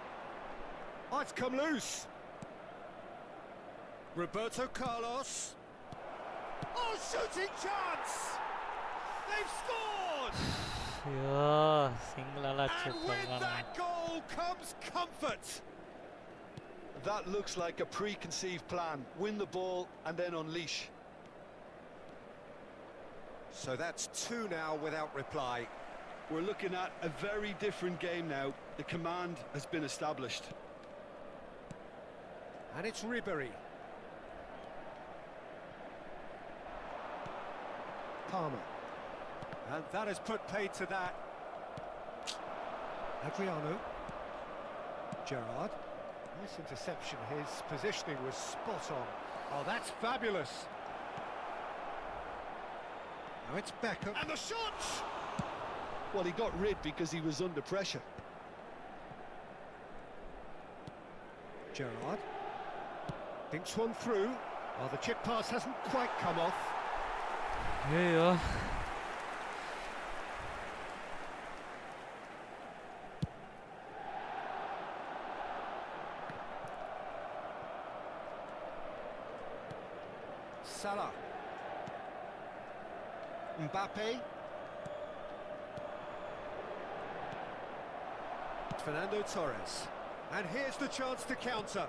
Oh, it's come loose. Roberto Carlos. Oh, shooting chance! They've scored! And with that goal comes comfort. That looks like a preconceived plan. Win the ball and then unleash. So that's 2 now without reply. We're looking at a very different game now. The command has been established. And it's Ribery. Palmer. And that has put paid to that. Adriano. Gerrard. Nice interception. His positioning was spot on. Oh, that's fabulous. Now it's Beckham. And the shot! Well, he got rid because he was under pressure. Gerrard thinks one through. Well, the chip pass hasn't quite come off. Here you are. Salah. Mbappe. Fernando Torres. And here's the chance to counter.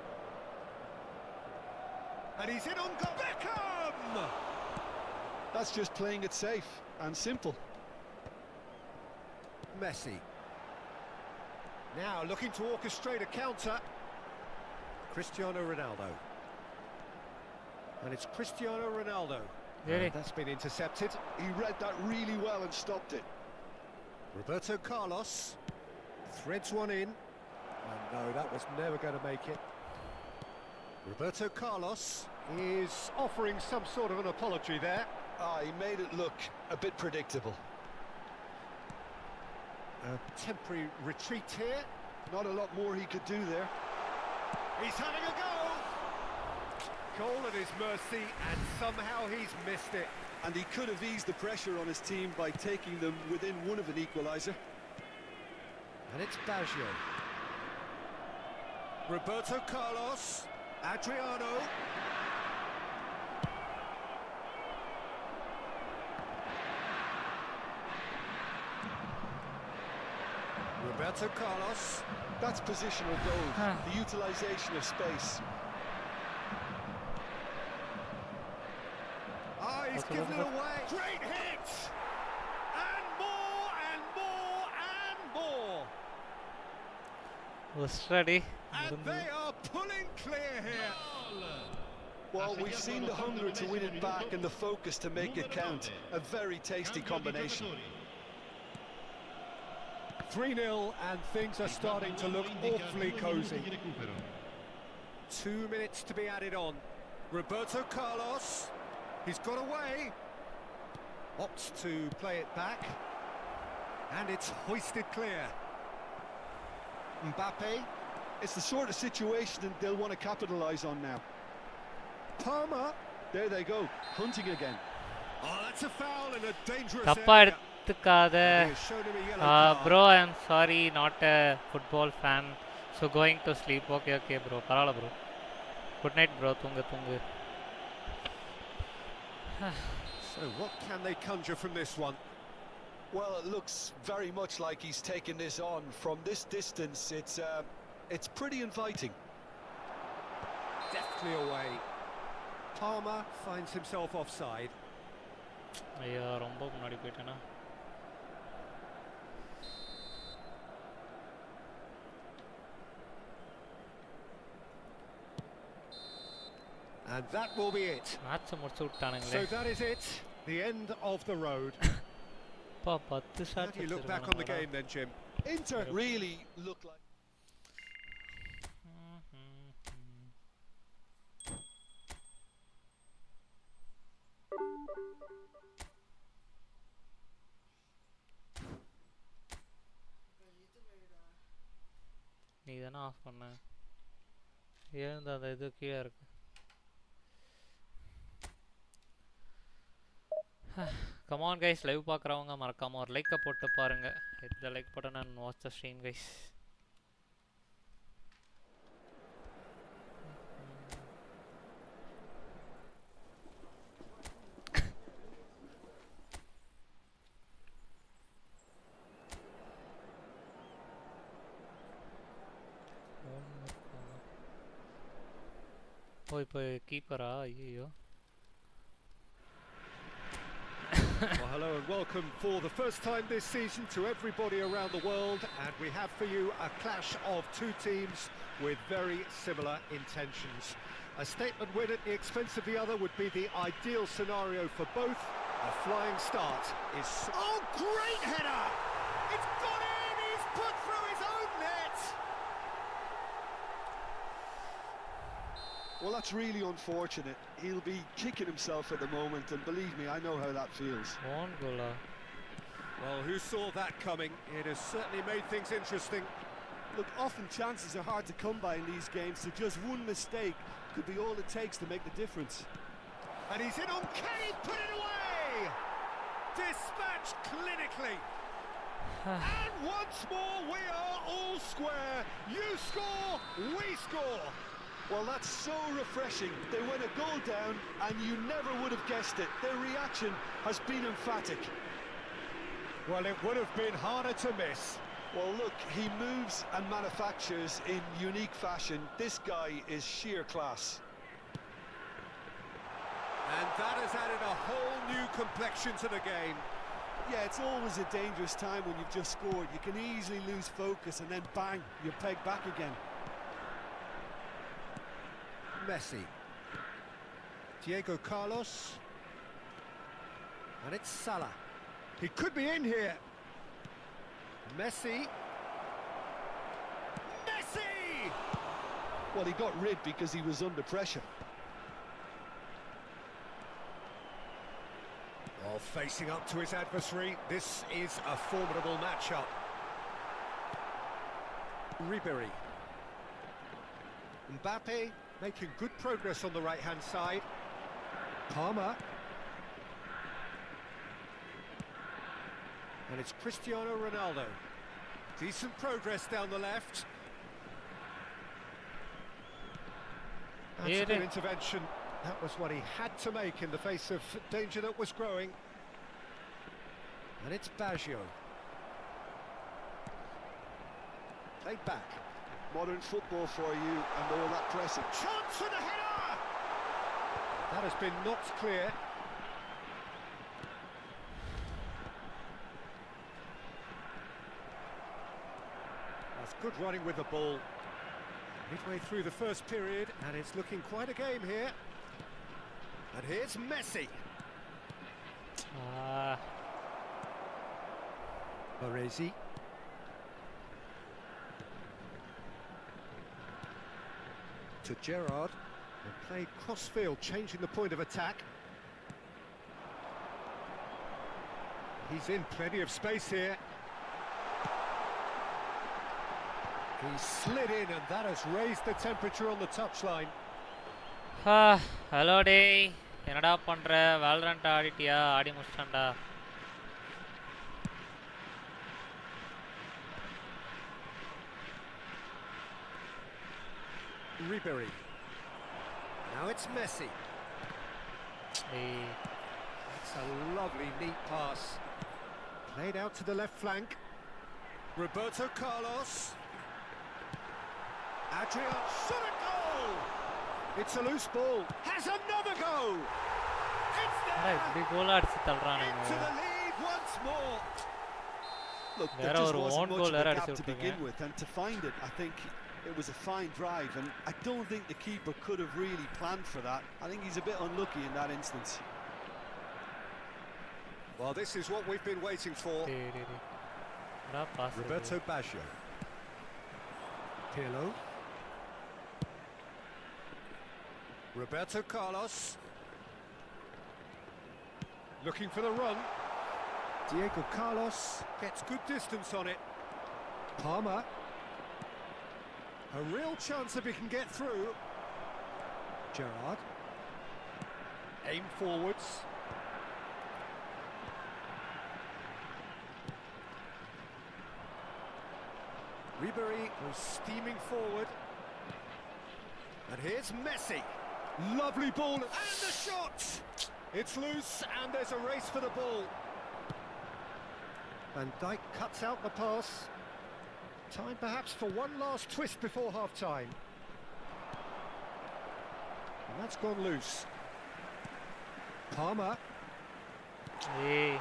And he's in on goal. Beckham! That's just playing it safe and simple. Messi. Now looking to orchestrate a counter. Cristiano Ronaldo. And it's Cristiano Ronaldo. That's been intercepted. He read that really well and stopped it. Roberto Carlos threads one in. And no, that was never going to make it. Roberto Carlos is offering some sort of an apology there. He made it look a bit predictable. A temporary retreat here. Not a lot more he could do there. He's having a go! Goal at his mercy, and somehow he's missed it. And he could have eased the pressure on his team by taking them within one of an equaliser. And it's Baggio. Roberto Carlos. Adriano. Roberto Carlos. That's positional goal. The utilisation of space. Ah, he's given it away. Great hit! And more, and more, and more. Was ready. And they are pulling clear here. Well, we've seen the hunger to win it back and the focus to make it count. A very tasty combination. 3-0, and things are starting to look awfully cosy. 2 minutes to be added on. Roberto Carlos. He's got away. Opts to play it back. And it's hoisted clear. Mbappe. It's the sort of situation that they'll want to capitalise on now. Palmer. There they go, hunting again. Oh, that's a foul in a dangerous Tappa area. eduttukada. Bro, I'm sorry, not a football fan. So going to sleep. Okay, bro. Parala, bro. Good night, bro. Tunga. So what can they conjure from this one? Well, it looks very much like he's taken this on. From this distance, it's pretty inviting. Deftly away. Palmer finds himself offside. ஐயா ரொம்ப முன்னாடி போயிட்டேனா. And that will be it. Match முடிச்சு விட்டானுங்களே. So that is it. The end of the road. பா 10 shot. How do you look back on the game then, Jim? Inter really look like நீ தானே of பண்ண. ஏன் அந்த இது கீழே இருக்கு. Come on guys, live பார்க்குறவங்க மறக்காம ஒரு லைக்கை போட்டு பாருங்க. hit the like button and watch the stream guys. ஓ இப்போ கீப்பரா? ஐயோ. Well, hello and welcome for the first time this season to everybody around the world, and we have for you a clash of two teams with very similar intentions. A statement win at the expense of the other would be the ideal scenario for both. A flying start is... Oh, great header! It's gone in! He's put through his own net! Well, that's really unfortunate. He'll be kicking himself at the moment, and believe me, I know how that feels. Own goal. Well, who saw that coming? It has certainly made things interesting. Look, often chances are hard to come by in these games, so just one mistake could be all it takes to make the difference. And he's in on Kane, put it away! Dispatched clinically. And once more, we are all square. You score, we score. Well, that's so refreshing. They went a goal down, and you never would have guessed it. Their reaction has been emphatic. Well, it would have been harder to miss. Well, look, he moves and manufactures in unique fashion. This guy is sheer class. And that has added a whole new complexion to the game. Yeah, it's always a dangerous time when you've just scored. You can easily lose focus and then bang, you're pegged back again. Messi. Diego Carlos. And it's Salah. He could be in here. Messi. Messi! Well, he got rid because he was under pressure. While facing up to his adversary, this is a formidable matchup. Ribery. Mbappe making good progress on the right-hand side. Palmer. And it's Cristiano Ronaldo. Decent progress down the left. That's a good intervention. That was what he had to make in the face of danger that was growing. And it's Baggio. Played back. Modern football for you and all that pressing. Chance for the header! That has been knocked clear. That's good running with the ball. Midway through the first period, and it's looking quite a game here. And here's Messi. Baresi. To Gerrard. And played cross-field, changing the point of attack. He's in plenty of space here. He slid in, and that has raised the temperature on the touchline. Hello day. என்னடா பண்ற? Valorant ஆடிட்டியா? Aadi முடிச்சிட்டேன்டா. Ribery. Now it's Messi. Hey. It's a lovely, neat pass. Played out to the left flank. Roberto Carlos. Adrian, shot a goal! It's a loose ball. Has another go! It's there! Into the lead once more. Look, there just wasn't much of a gap to begin with, and to find it, I think it was a fine drive, and I don't think the keeper could have really planned for that. I think he's a bit unlucky in that instance. Well, this is what we've been waiting for. Roberto Baggio. Pirlo. Roberto Carlos. Looking for the run. Diego Carlos gets good distance on it. Palmer. A real chance if he can get through. Gerrard. Aim forwards. Ribery was steaming forward. And here's Messi. Lovely ball, and the shot! It's loose, and there's a race for the ball. Van Dijk cuts out the pass. Time perhaps for one last twist before half-time. And that's gone loose. Palmer. Hey.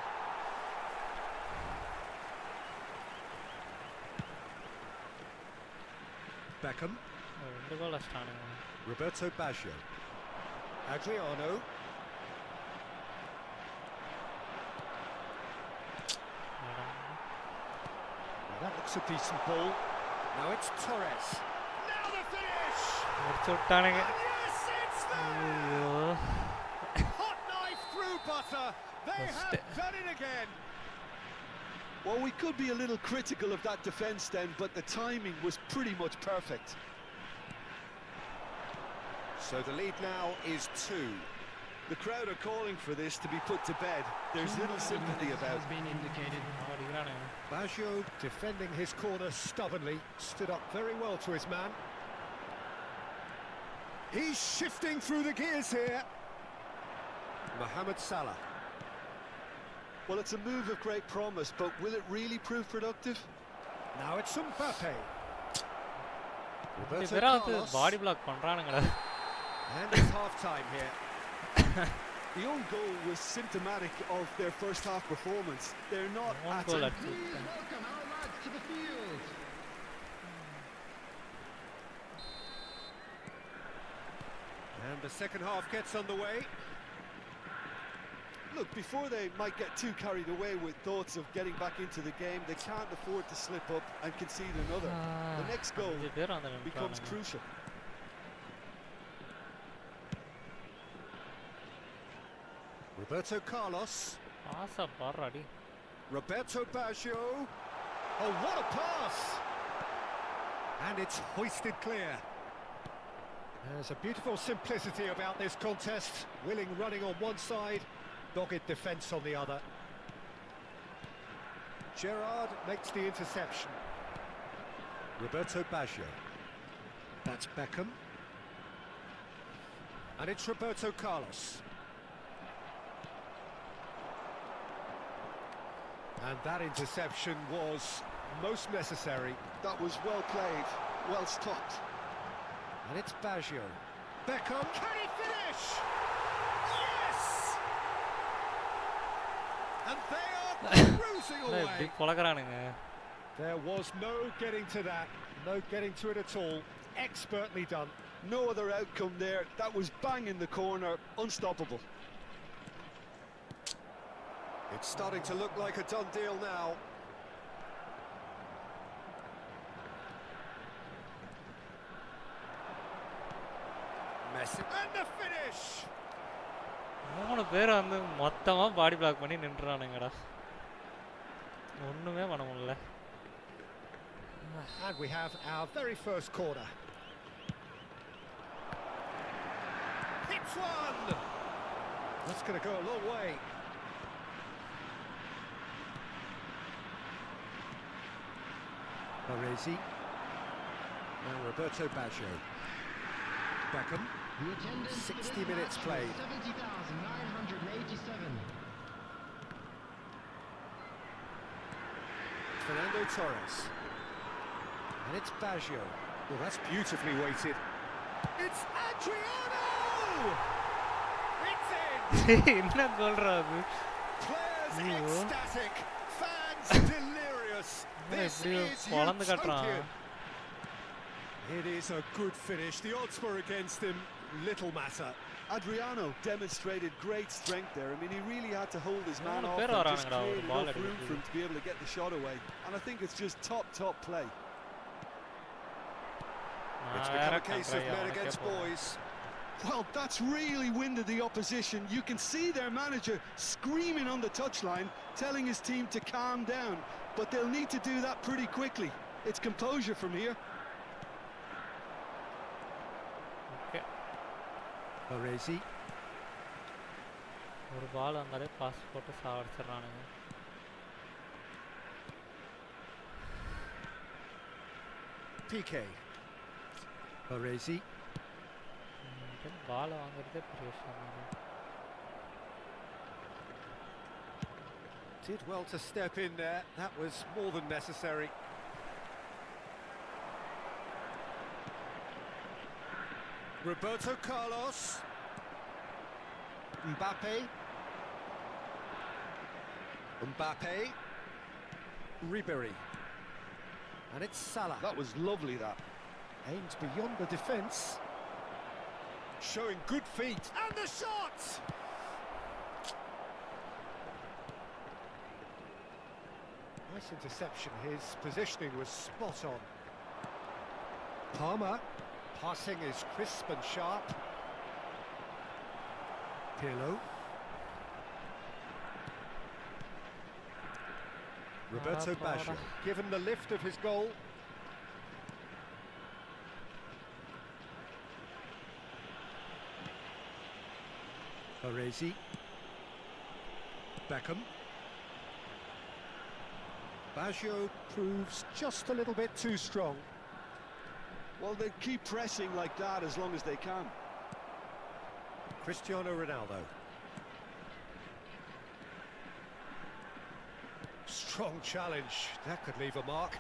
Beckham. Roberto Baggio. Adriano. Well, that looks a decent ball. Now it's Torres. Now the finish! And yes, there! Hot knife through butter. They have done it again. Well, we could be a little critical of that defence then, but the timing was pretty much perfect. So the lead now is 2. The crowd are calling for this to be put to bed. There's little sympathy about it. Baggio defending his corner stubbornly, stood up very well to his man. He's shifting through the gears here. Mohamed Salah. Well, it's a move of great promise, but will it really prove productive? Now it's Mbappe. body block பண்றானுங்கடா. And it's half-time here. The own goal was symptomatic of their first half performance. They're not at Welcome our lads to the field. And the second half gets underway. Look, before they might get too carried away with thoughts of getting back into the game, they can't afford to slip up and concede another. The next goal becomes crucial. Roberto Carlos. Roberto Baggio. Oh, what a pass! And it's hoisted clear. There's a beautiful simplicity about this contest. Willing running on one side, dogged defence on the other. Gerrard makes the interception. Roberto Baggio. That's Beckham. And it's Roberto Carlos. And that interception was most necessary. That was well played, well stopped. And it's Baggio. Beckham, can he finish? Yes! And they are cruising away. There was no getting to that, no getting to it at all. Expertly done. No other outcome there. That was bang in the corner, unstoppable. It's starting to look like a done deal now. Messi and the finish. மூணு பேர் வந்து மொத்தமா பாடி black பண்ணி நின்றானுங்கடா. ஒண்ணுமே பண்ண முடியல. And we have our very first corner. Hits one. That's going to go a long way. Baresi. Now Roberto Baggio. Beckham. 60 minutes played. 70,987. Fernando Torres. And it's Baggio. Well, that's beautifully weighted. It's Adriano! It's in! Players ecstatic. Fans delirious. This is utopian. It is a good finish. The odds were against him. Little matter. Adriano demonstrated great strength there. I mean, he really had to hold his man off and just create enough room for him to be able to get the shot away. And I think it's just top play. It's become a case of men against boys. Well, that's really winded the opposition. You can see their manager screaming on the touchline, telling his team to calm down. But they'll need to do that pretty quickly. It's composure from here. Baresi. ஒரு பால் வந்தாலே pass போட்டு சாவடிச்சிடறானுங்க. PK. Baresi. பால் வாங்குறதே பெரிய விஷயம். Did well to step in there. That was more than necessary. Roberto Carlos. Mbappe. Ribéry. And it's Salah. That was lovely, that. Aims beyond the defence. Showing good feet. And the shot! Nice interception. His positioning was spot on. Palmer. Passing is crisp and sharp. Pirlo. Roberto Baggio, given the lift of his goal. Baresi. Beckham. Baggio proves just a little bit too strong. Well, they keep pressing like that as long as they can. Cristiano Ronaldo. Strong challenge. That could leave a mark.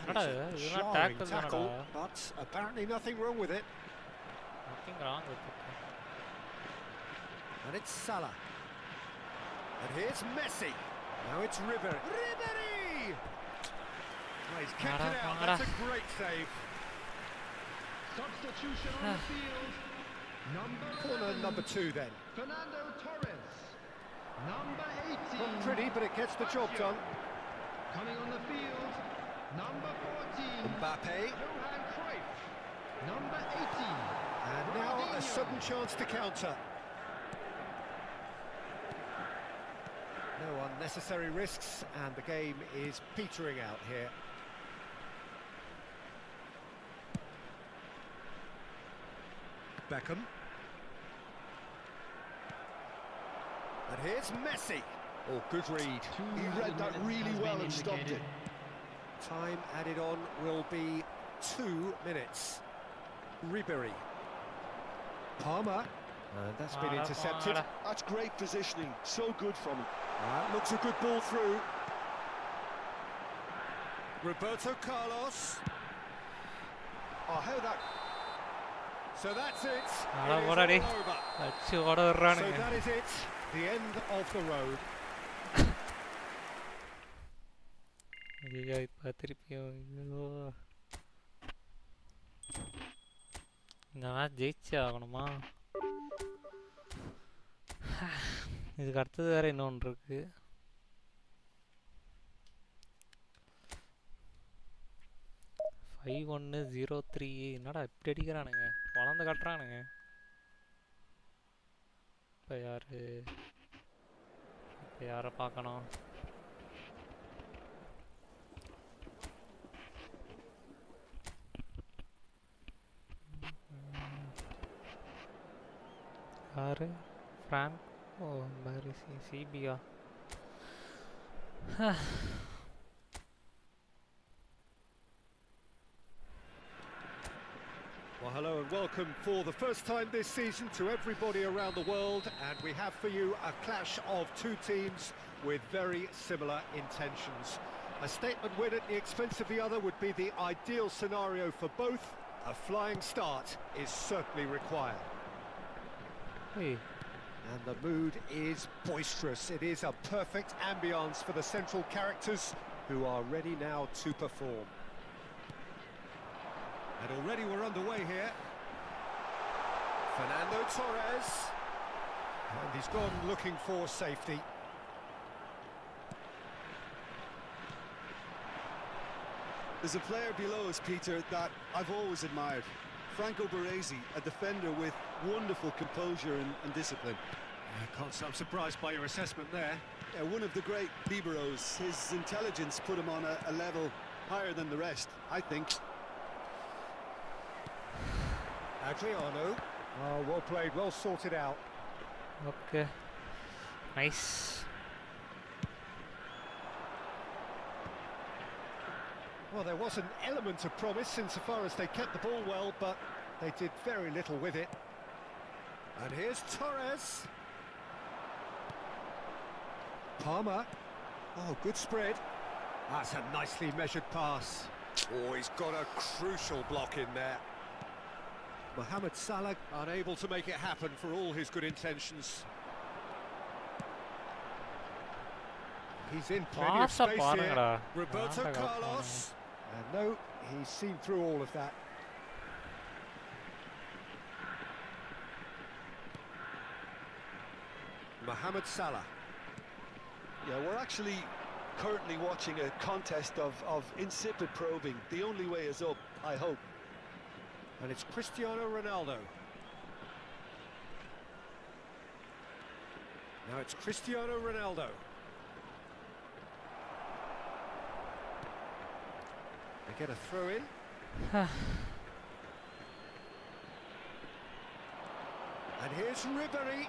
That is a jarring tackle, but apparently nothing wrong with it. Nothing wrong with it. And it's Salah. And here's Messi. Now it's Ribery. Oh, he's kicked it out. That's a great save. Substitution on the field. Corner number 2 then. Fernando Torres. Number 18. Not pretty, but it gets the job done. Coming on the field. Number 14. Mbappe. Johan Cruyff. Number 18. And now a sudden chance to counter. No unnecessary risks, and the game is petering out here. Beckham. And here's Messi. Oh, good read. He read that really well and stopped it. Time added on will be 2 minutes. Ribery. Palmer. And that's been intercepted. That's great positioning. So good from him. Looks a good ball through. Roberto Carlos. Oh, how that... So that's it. It is all over. So that is it. The end of the road. இதுக்கு அடுத்தது வேற இன்னொன்று இருக்கு. Five 1-0-3 என்னடா இப்படி அடிக்கிறானுங்க, வளர்ந்து காட்டுறானுங்க. இப்போ யாரை பார்க்கணும்? யாரு? ஃப்ராங்க். ஓ, பாரிசி சிபியா. Well, hello and welcome for the first time this season to everybody around the world, and we have for you a clash of two teams with very similar intentions. A statement win at the expense of the other would be the ideal scenario for both. A flying start is certainly required. Hey. And the mood is boisterous. It is a perfect ambience for the central characters who are ready now to perform. And already we're underway here. Fernando Torres. And he's gone looking for safety. There's a player below us, Peter, that I've always admired. Franco Baresi, a defender with wonderful composure and discipline. I'm surprised by your assessment there. Yeah, one of the great liberos. His intelligence put him on a level higher than the rest, I think. Adriano. Oh, well played, well sorted out. Okay. Nice. Well, there was an element of promise insofar as they kept the ball well, but they did very little with it. And here's Torres. Palmer. Oh, good spread. That's a nicely measured pass. Oh, he's got a crucial block in there. Mohamed Salah unable to make it happen for all his good intentions. He's in plenty of space here. Roberto Carlos. And no, he's seen through all of that. Mohamed Salah. Yeah, we're actually currently watching a contest of insipid probing. The only way is up, I hope. And it's Cristiano Ronaldo. Now it's Cristiano Ronaldo. They get a throw in. And here's Ribery.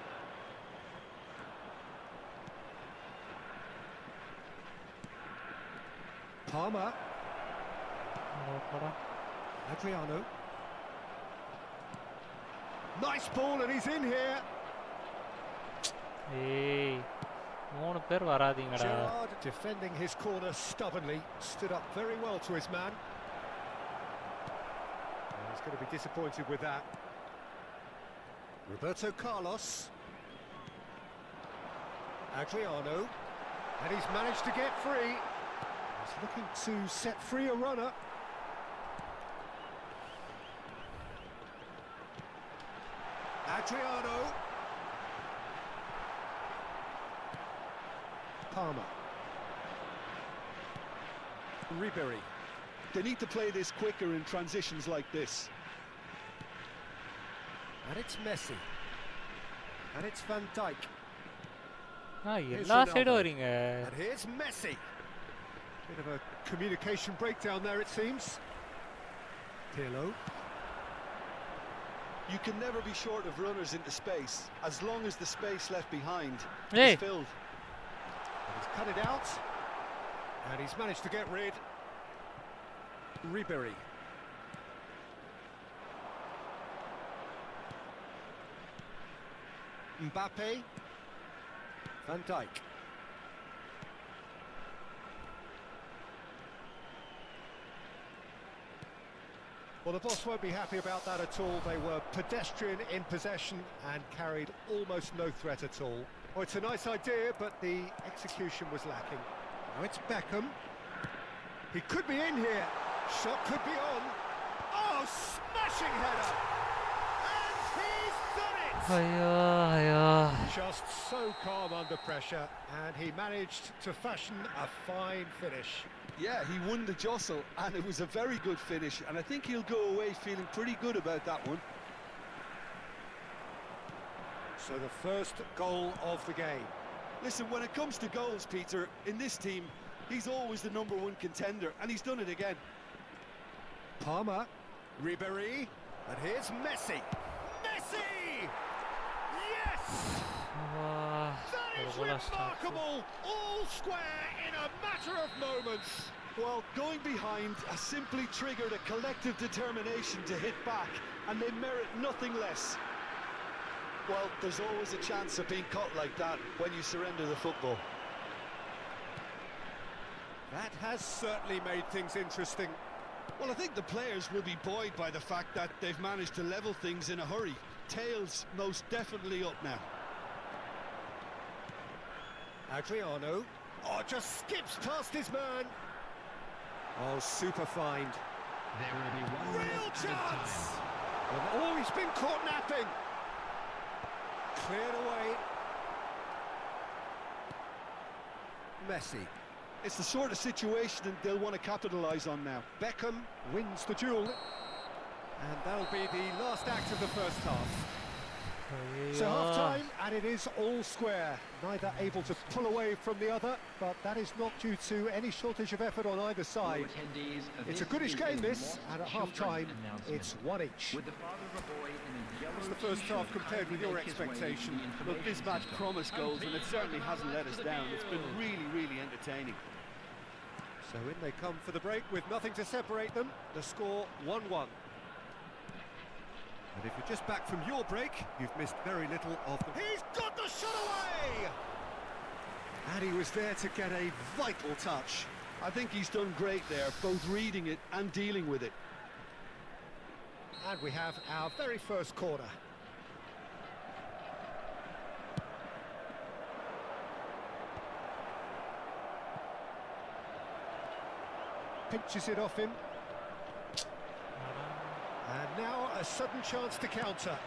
Palmer. Adriano. Nice ball, and he's in here. Hey, Gerrard defending his corner stubbornly, stood up very well to his man. And he's going to be disappointed with that. Roberto Carlos. Adriano. And he's managed to get free. He's looking to set free a runner. Adriano. Palmer. Ribery. They need to play this quicker in transitions like this. And it's Messi. And it's Van Dijk. Here's Ronaldo. And here's Messi. Bit of a communication breakdown there, it seems. Pirlo. You can never be short of runners into space, as long as the space left behind is filled. And he's cut it out. And he's managed to get rid. Ribery. Mbappe. Van Dijk. Well, the boss won't be happy about that at all. They were pedestrian in possession and carried almost no threat at all. Well, it's a nice idea, but the execution was lacking. Now it's Beckham. He could be in here. Shot could be on. Oh, smashing header! And he's done it! Just so calm under pressure, and he managed to fashion a fine finish. Yeah, he won the jostle, and it was a very good finish, and I think he'll go away feeling pretty good about that one. So the first goal of the game. Listen, when it comes to goals, Peter, in this team, he's always the #1 contender, and he's done it again. Palmer, Ribery, and here's Messi. Messi! Yes! That is remarkable! All square in a matter of moments. Well, going behind has simply triggered a collective determination to hit back, and they merit nothing less. Well, there's always a chance of being caught like that when you surrender the football. That has certainly made things interesting. Well, I think the players will be buoyed by the fact that they've managed to level things in a hurry. Tails most definitely up now. Adriano. Oh, just skips past his man. Oh, super find. There will be one real chance. Oh, he's been caught napping. Cleared away. Messi. It's the sort of situation that they'll want to capitalise on now. Beckham wins the duel. And that'll be the last act of the first half. So half-time, and it is all square. Neither able to pull away from the other, but that is not due to any shortage of effort on either side. It's a goodish game, this, and at half-time, it's one each. What's the first half compared with your expectation? Look, this match promised goals, and it certainly hasn't let us down. It's been really, really entertaining. So in they come for the break with nothing to separate them. The score 1-1. And if you're just back from your break, you've missed very little of them. He's got the shot away! And he was there to get a vital touch. I think he's done great there, both reading it and dealing with it. And we have our very first corner. Pinches it off him. And now a sudden chance to counter.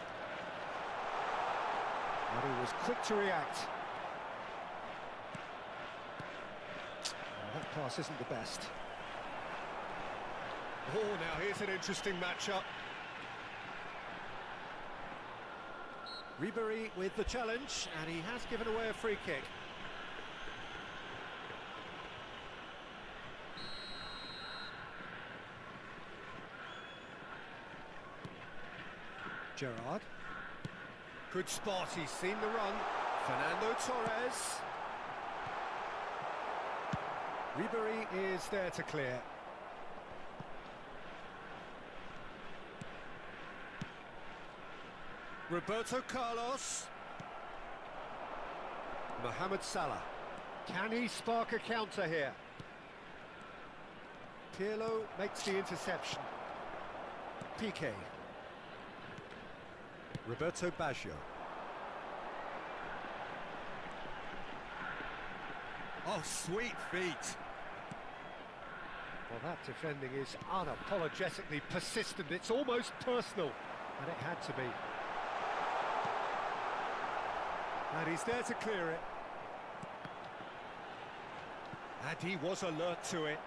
And he was quick to react. That pass isn't the best. Oh, now here's an interesting matchup. Ribery with the challenge, and he has given away a free kick. Gerrard. Good spot, he's seen the run. Fernando Torres. Ribery is there to clear. Roberto Carlos. Mohamed Salah. Can he spark a counter here? Pirlo makes the interception. Piqué. Roberto Baggio. Oh, sweet feet. Well, that defending is unapologetically persistent. It's almost personal, and it had to be. And he's there to clear it. And he was alert to it.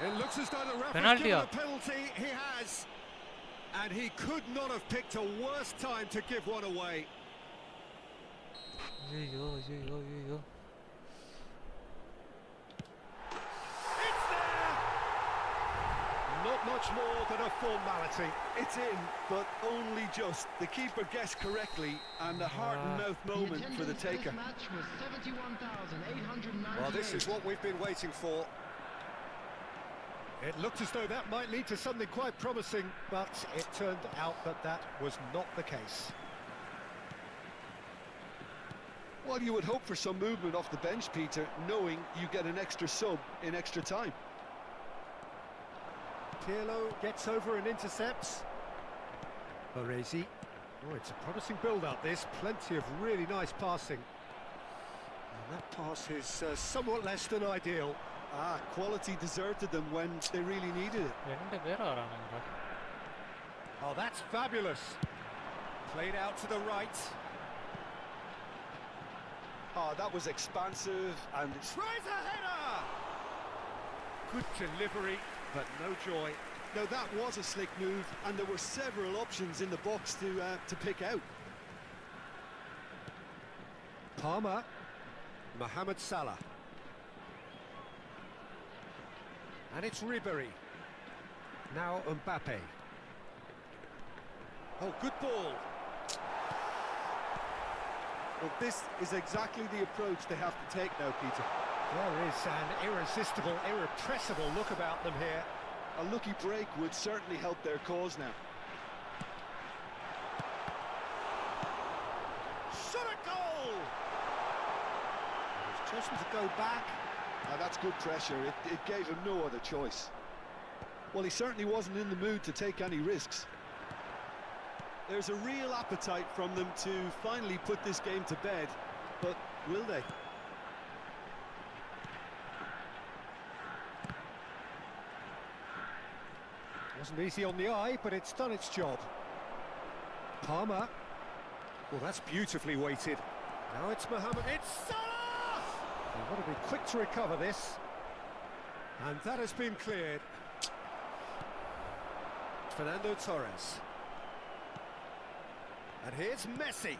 It looks as though the referee's given a penalty. He has. And he could not have picked a worse time to give one away. It's there! Not much more than a formality. It's in, but only just. The keeper guessed correctly, and a heart-and-mouth moment for the taker. Well, this is what we've been waiting for. It looked as though that might lead to something quite promising, but it turned out that that was not the case. Well, you would hope for some movement off the bench, Peter, knowing you get an extra sub in extra time. Pirlo gets over and intercepts. Baresi. Oh, it's a promising build-up, this. Plenty of really nice passing. And that pass is somewhat less than ideal. Ah, quality deserted them when they really needed it. Oh, that's fabulous. Played out to the right. Oh, that was expansive and... Tries a header! Good delivery, but no joy. Now, that was a slick move, and there were several options in the box to pick out. Palmer. Mohamed Salah. And it's Ribery. Now Mbappe. Oh, good ball. Well, this is exactly the approach they have to take now, Peter. There is an irresistible, irrepressible look about them here. A lucky break would certainly help their cause now. Shot a goal! He's chosen to go back. Now, that's good pressure. It gave him no other choice. Well, he certainly wasn't in the mood to take any risks. There's a real appetite from them to finally put this game to bed, but will they? Wasn't easy on the eye, but it's done its job. Palmer. Well, that's beautifully weighted. Now it's Mohamed. It's Salah! They've got to be quick to recover this. And that has been cleared. Fernando Torres. And here's Messi.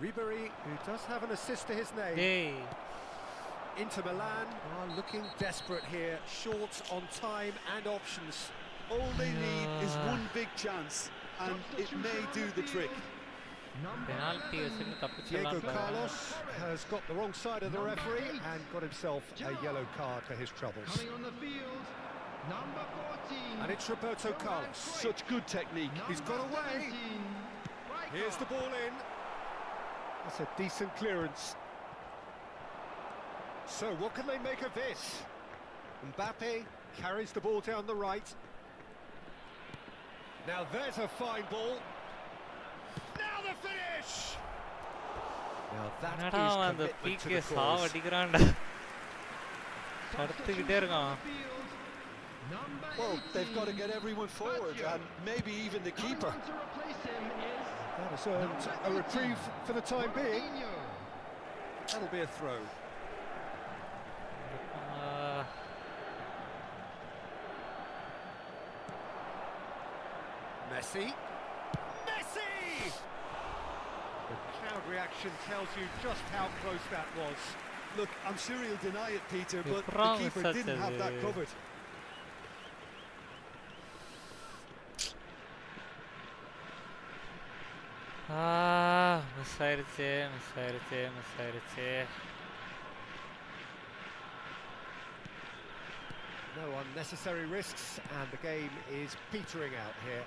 Ribery, who does have an assist to his name. Hey. Inter Milan are looking desperate here. Short on time and options. All they need is one big chance, and it may do the trick. Diego Carlos has got the wrong side of the referee and got himself a yellow card for his troubles. On the field, number 14. And it's Roberto Carlos. Such good technique. He's got away. Here's the ball in. That's a decent clearance. So what can they make of this? Mbappe carries the ball down the right. Now there's a fine ball. Now the finish! Now that is commitment to the cause. Well, they've got to get everyone forward, and maybe even the keeper. That has earned a reprieve for the time being. That'll be a throw. Messi. crowd reaction tells you just how close that was. Look, I'm sure he'll deny it, Peter, but the wrong keeper such didn't have that covered. Miss ஆயிருச்சு. No unnecessary risks, and the game is petering out here.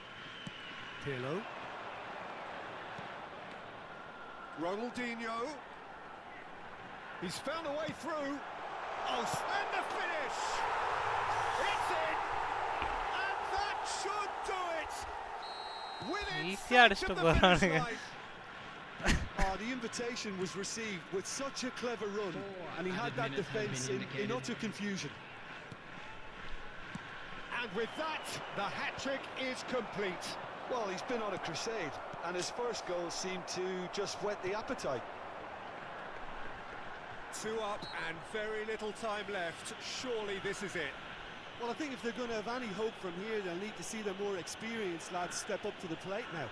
Pirlo. Ronaldinho. He's found a way through. Oh, and the finish! It's in! And that should do it! Within sight of the finish line. The invitation was received with such a clever run, and he had that defence in utter confusion. And with that, the hat-trick is complete. Well, he's been on a crusade, and his first goal seemed to just whet the appetite. 2 up and very little time left. Surely this is it. Well, I think if they're going to have any hope from here, they'll need to see the more experienced lads step up to the plate now.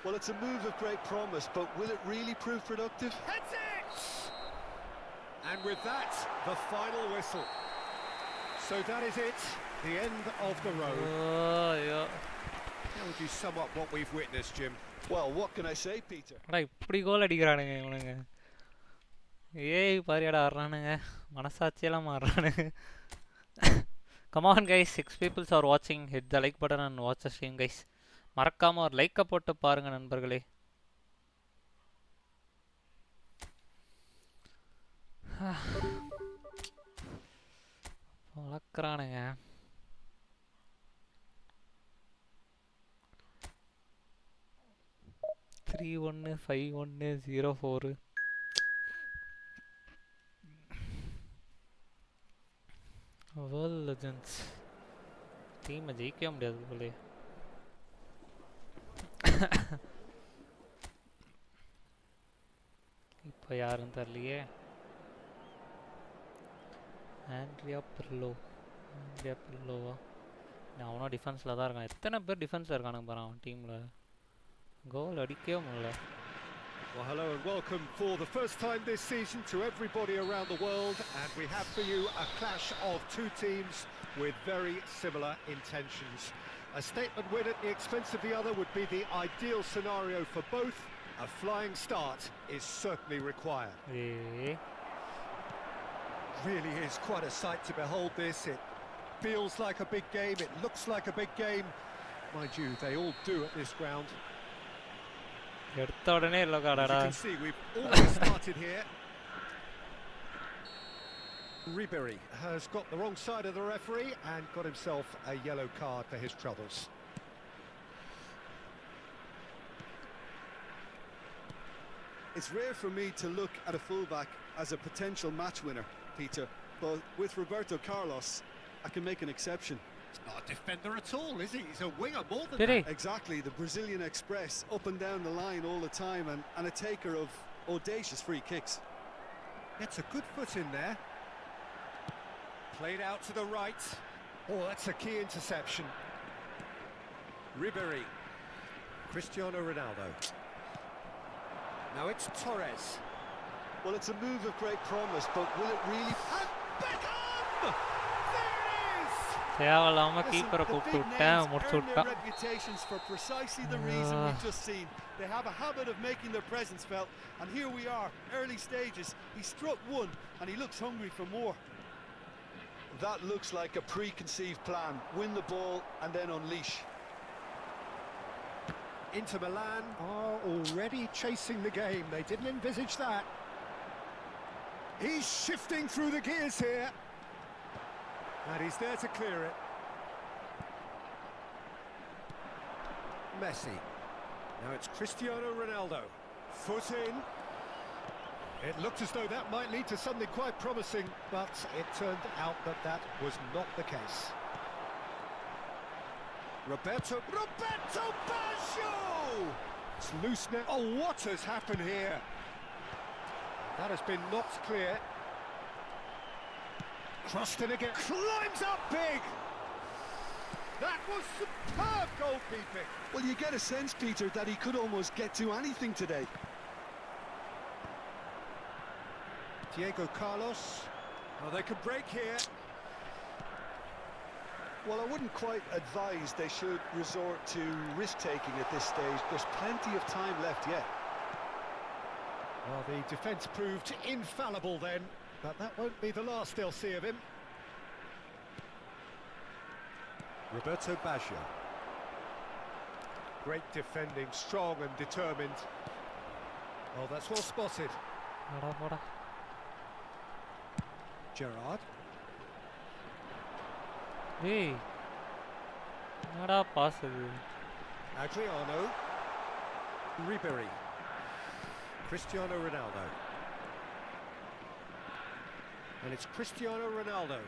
Well, it's a move of great promise, but will it really prove productive? Heads it! And with that, the final whistle. So that is it, the end of the road. How would you sum up what we've witnessed, Jim? Well, what can I say, Peter? இப்படி கோல் அடிக்கிறானுங்க இவனுங்க. ஏய் பாரியாடா ஆடுறானுங்க. மனசாட்சியெல்லாம் மாறுறானுங்க. Come on guys, 6 people are watching. Hit the like button and watch the stream guys. மறக்காம ஒரு லைக்கை போட்டு பாருங்க நண்பர்களே. வளர்க்குறானுங்க. 3-1-5-1-0-4. World Legends டீமை ஜெயிக்கவே முடியாது போலே. இப்போ யாரும் தெரியலையே. ஆண்ட்ரியா பிர்லோவா? அவனும் டிஃபென்ஸில் தான் இருக்கான். எத்தனை பேர் டிஃபென்ஸில் இருக்கானுங்க பாரு அவன் டீமில். கோல் அடிக்கவே முடியல. Well, hello and welcome for the first time this season to everybody around the world, and we have for you a clash of 2 teams with very similar intentions. A statement win at the expense of the other would be the ideal scenario for both. A flying start is certainly required. Really is quite a sight to behold this. It feels like a big game, it looks like a big game. Mind you, they all do at this ground. As you can see, we've already started here. Ribery has got the wrong side of the referee and got himself a yellow card for his troubles. It's rare for me to look at a fullback as a potential match winner, Peter, but with Roberto Carlos, I can make an exception. He's not a defender at all, is he? He's a winger more than that. Exactly, the Brazilian Express, up and down the line all the time, and a taker of audacious free kicks. Gets a good foot in there. Played out to the right. Oh, that's a key interception. Ribery. Cristiano Ronaldo. Now it's Torres. Well, it's a move of great promise, but will it really... And Beckham! தேவையில்லாம கீப்பரை கூப்பிட்டு விட்டேன், முடிச்சு விட்டான். Reputations for precisely the reason we've just seen. They have a habit of making their presence felt, and here we are, early stages. He struck one, and he looks hungry for more. That looks like a preconceived plan. Win the ball and then unleash. Inter Milan are already chasing the game. They didn't envisage that. He's shifting through the gears here. And he's there to clear it. Messi. Now it's Cristiano Ronaldo. Foot in. It looked as though that might lead to something quite promising, but it turned out that that was not the case. Roberto Baggio! It's loose now. Oh, what has happened here? That has been knocked clear. Crossed in again. Climbs up big. That was superb goalkeeping. Well, you get a sense, Peter, that he could almost get to anything today. Diego Carlos. Oh, they could break here. Well, I wouldn't quite advise they should resort to risk-taking at this stage. There's plenty of time left yet. Well, the defence proved infallible then, but that won't be the last they'll see of him. Roberto Baggio. Great defending, strong and determined. Oh, that's well spotted. Gerrard. Hey, nada pass இது. Adriano. Ribery. Cristiano Ronaldo. And it's Cristiano Ronaldo.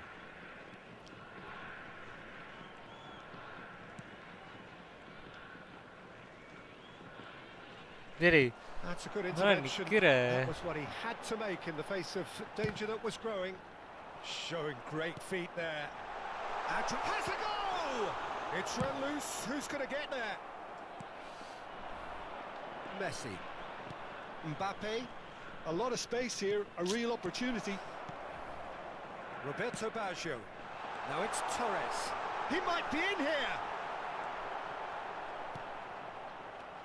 Jerry. That's a good intervention. That was what he had to make in the face of danger that was growing. Showing great feet there. Has a goal! It's run loose. Who's going to get there? Messi. Mbappe. A lot of space here, a real opportunity. Roberto Baggio. Now it's Torres. He might be in here.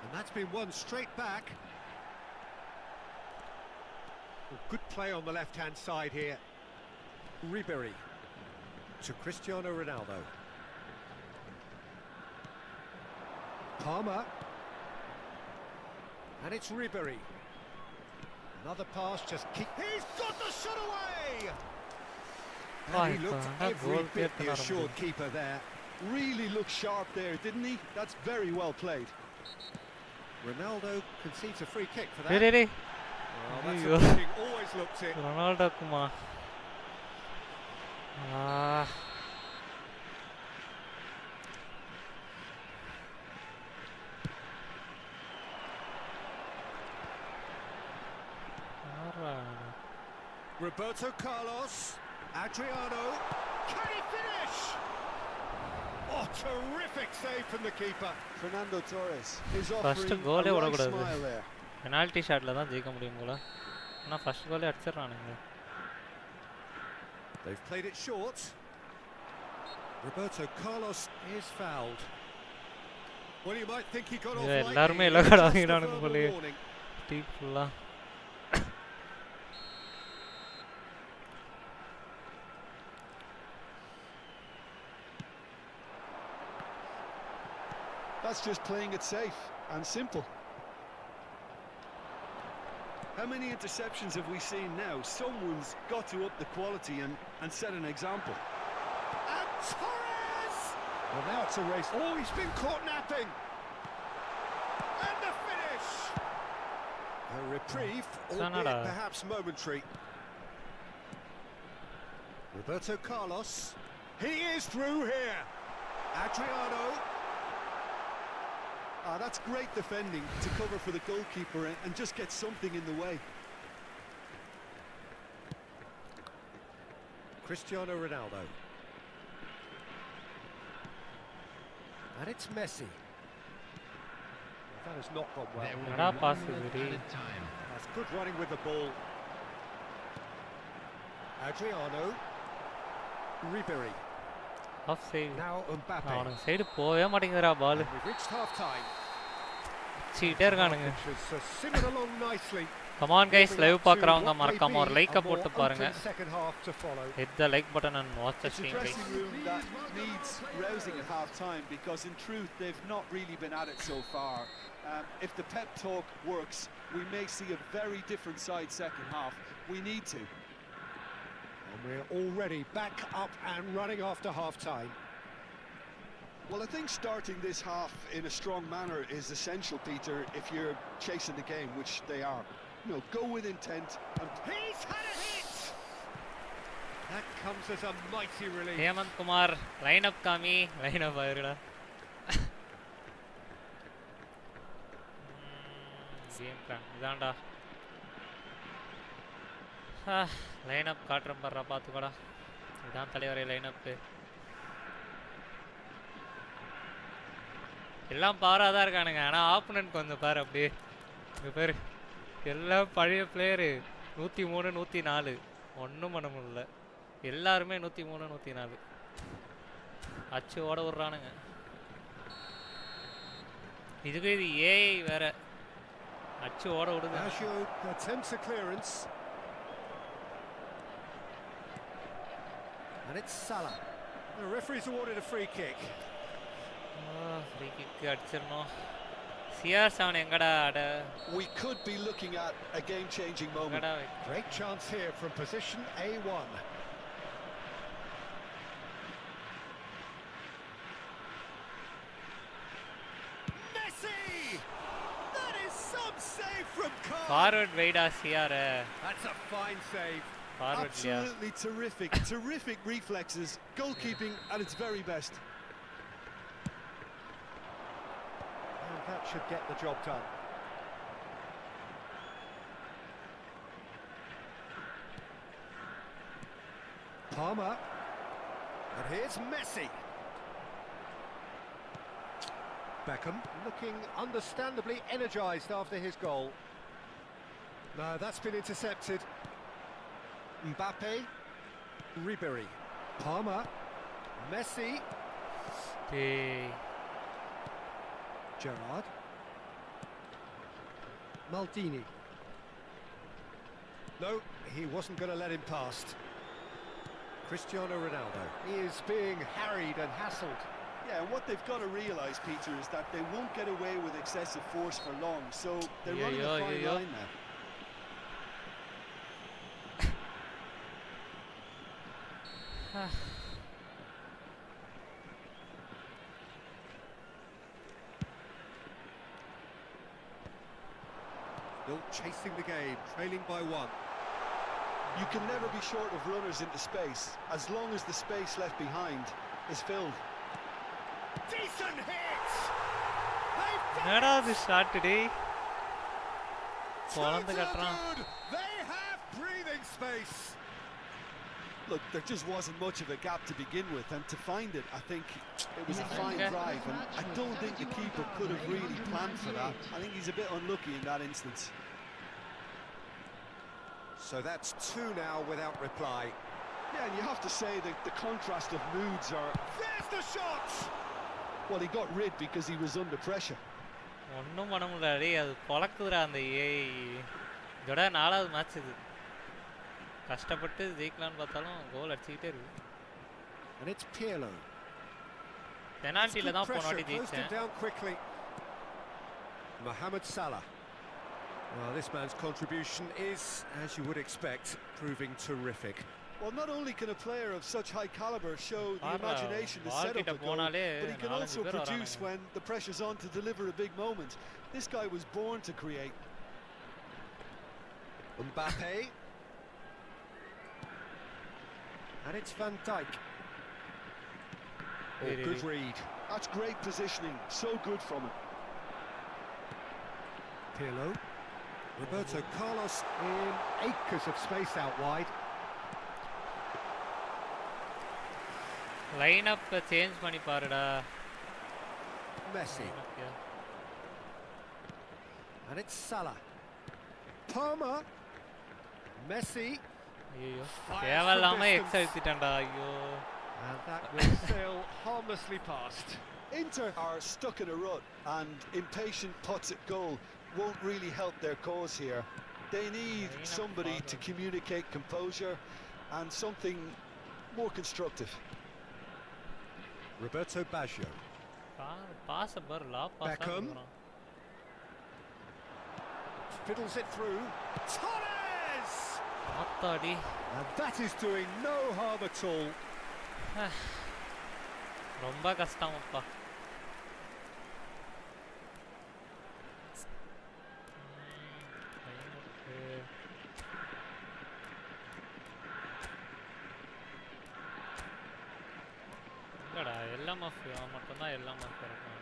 And that's been won straight back. Well, good play on the left-hand side here. Ribery to Cristiano Ronaldo. Palmer. And it's Ribery. Another pass, just keep... He's got the shot away! And he looked every bit the assured keeper there. Really looked sharp there, didn't he? That's very well played. Ronaldo concedes a free kick for that. Hey. Well, that's a booking, always looked it. Ronaldo kuma. Roberto Carlos. Adriano. Can he finish? Oh, terrific save from the keeper. Fernando Torres is offering a nice smile there. Penalty shot la dhaan jeeka mudiyum pola. Ana first goal adichirraanga. They've played it short. Roberto Carlos is fouled. Well, you might think he got off lightly. Ellarume illa kada vaangiraanga pole. Team fulla. That's just playing it safe and simple. How many interceptions have we seen now? Someone's got to up the quality and set an example. And Torres! Well, now it's a race. Oh, he's been caught napping. And the finish! A reprieve, albeit perhaps momentary. Roberto Carlos. He is through here. Adriano. That's great defending to cover for the goalkeeper and just get something in the way. Cristiano Ronaldo. And it's Messi. That has not gone well. That's good running with the ball. Adriano. Ribery. Off side. Now Mbappe. Avanga side poya matingara ball. We've reached half time. Cheater gaanunga. Simmered along nicely. Come on guys, live paakravanga marakama or like pottu paarenga. Second half to follow. Hit the like button and watch the stream. It's a dressing room that needs rousing at half time because in truth they've not really been at it so far. If the pep talk works, we may see a very different side second half. We need to. And we're already back up and running after half-time. Well, I think starting this half in a strong manner is essential, Peter, if you're chasing the game, which they are. You know, go with intent. And he's had a hit! That comes as a mighty relief. Hemant Kumar, line up kami, line up ayirada. Game plan, idanda. Lineup காட்டுறேன் பாடுறா பார்த்துக்கோடா. இதுதான் தலைவரே லைனப்பு. எல்லாம் பாராக தான் இருக்கானுங்க. ஆனால் opponent கொஞ்சம் பாரு அப்படியே இங்கே பேர் எல்லாம் பழைய பிளேயரு. 103 104 ஒன்றும் பண்ண முடியல. எல்லாருமே 103 104 அச்சு ஓட விட்றானுங்க. இதுக்கு இது ஏஐ வேற அச்சு ஓட விடுது. And it's Salah. The referee's awarded a free kick. Free kick அடிச்சிரணும். CR7 எங்கடா அட. We could be looking at a game-changing moment. Great chance here from position A1. Messi! That is some save from Carl. Forward Vaida CR. That's a fine save. Forward, absolutely terrific. Terrific reflexes. Goalkeeping at its very best. And that should get the job done. Palmer. And here's Messi. Beckham looking understandably energised after his goal. No, that's been intercepted. Mbappe. Ribery. Palmer. Messi. Gerrard. Maldini. No, he wasn't going to let him past. Cristiano Ronaldo. He is being harried and hassled. Yeah, and what they've got to realise, Peter, is that they won't get away with excessive force for long, so they're running a fine line now. Still chasing the game, trailing by 1. You can never be short of runners into space, as long as the space left behind is filled. Decent hit! Nada this shot today. They have breathing space. Look, there just wasn't much of a gap to begin with, and to find it, I think it was a fine drive, and I don't think the keeper could have really planned for that. I think he's a bit unlucky in that instance. So that's 2 now without reply. Yeah, and you have to say that the contrast of moods are... There's the shot! Well, he got rid because he was under pressure. ஒன்றும் பண்ண முடியல. அது பழக்குதுடா அந்த AI. இதோட 4வது match இது. கஷ்டப்பட்டு ஜெயிக்கலாம்னு பார்த்தாலும் கோல் அடிச்சுக்கிட்டே இருக்கு. And it's Pirlo. பெனால்ட்டில தான் போனாடி ஜெயிச்சேன். Down quickly. Mohamed Salah. Well, this man's contribution is, as you would expect, proving terrific. Well, not only can a player of such high caliber show the imagination to set up a goal, but he can also produce when the pressure's on to deliver a big moment. This guy was born to create. Mbappe. And it's Van Dijk. Oh, good read. That's great positioning. So good from him. Pirlo. Roberto Carlos in acres of space out wide. Line up change பண்ணி பாருடா. Messi. And it's Salah. Palmer. Messi. ஐயோ கேவலமா X அடிச்சிட்டான்டா. ஐயோ. And that was still harmlessly passed. Inter are stuck in a rut, and impatient putts at goal won't really help their cause here. They need somebody to communicate composure and something more constructive. Roberto Baggio. Pass a bar la pass. Beckham. Fiddles it through. Torres! And that is doing no harm at all. ரொம்ப கஷ்டம் அப்பா. இல்லடா எல்லாம் of மட்டும்தான் எல்லாம் of இருக்கும்.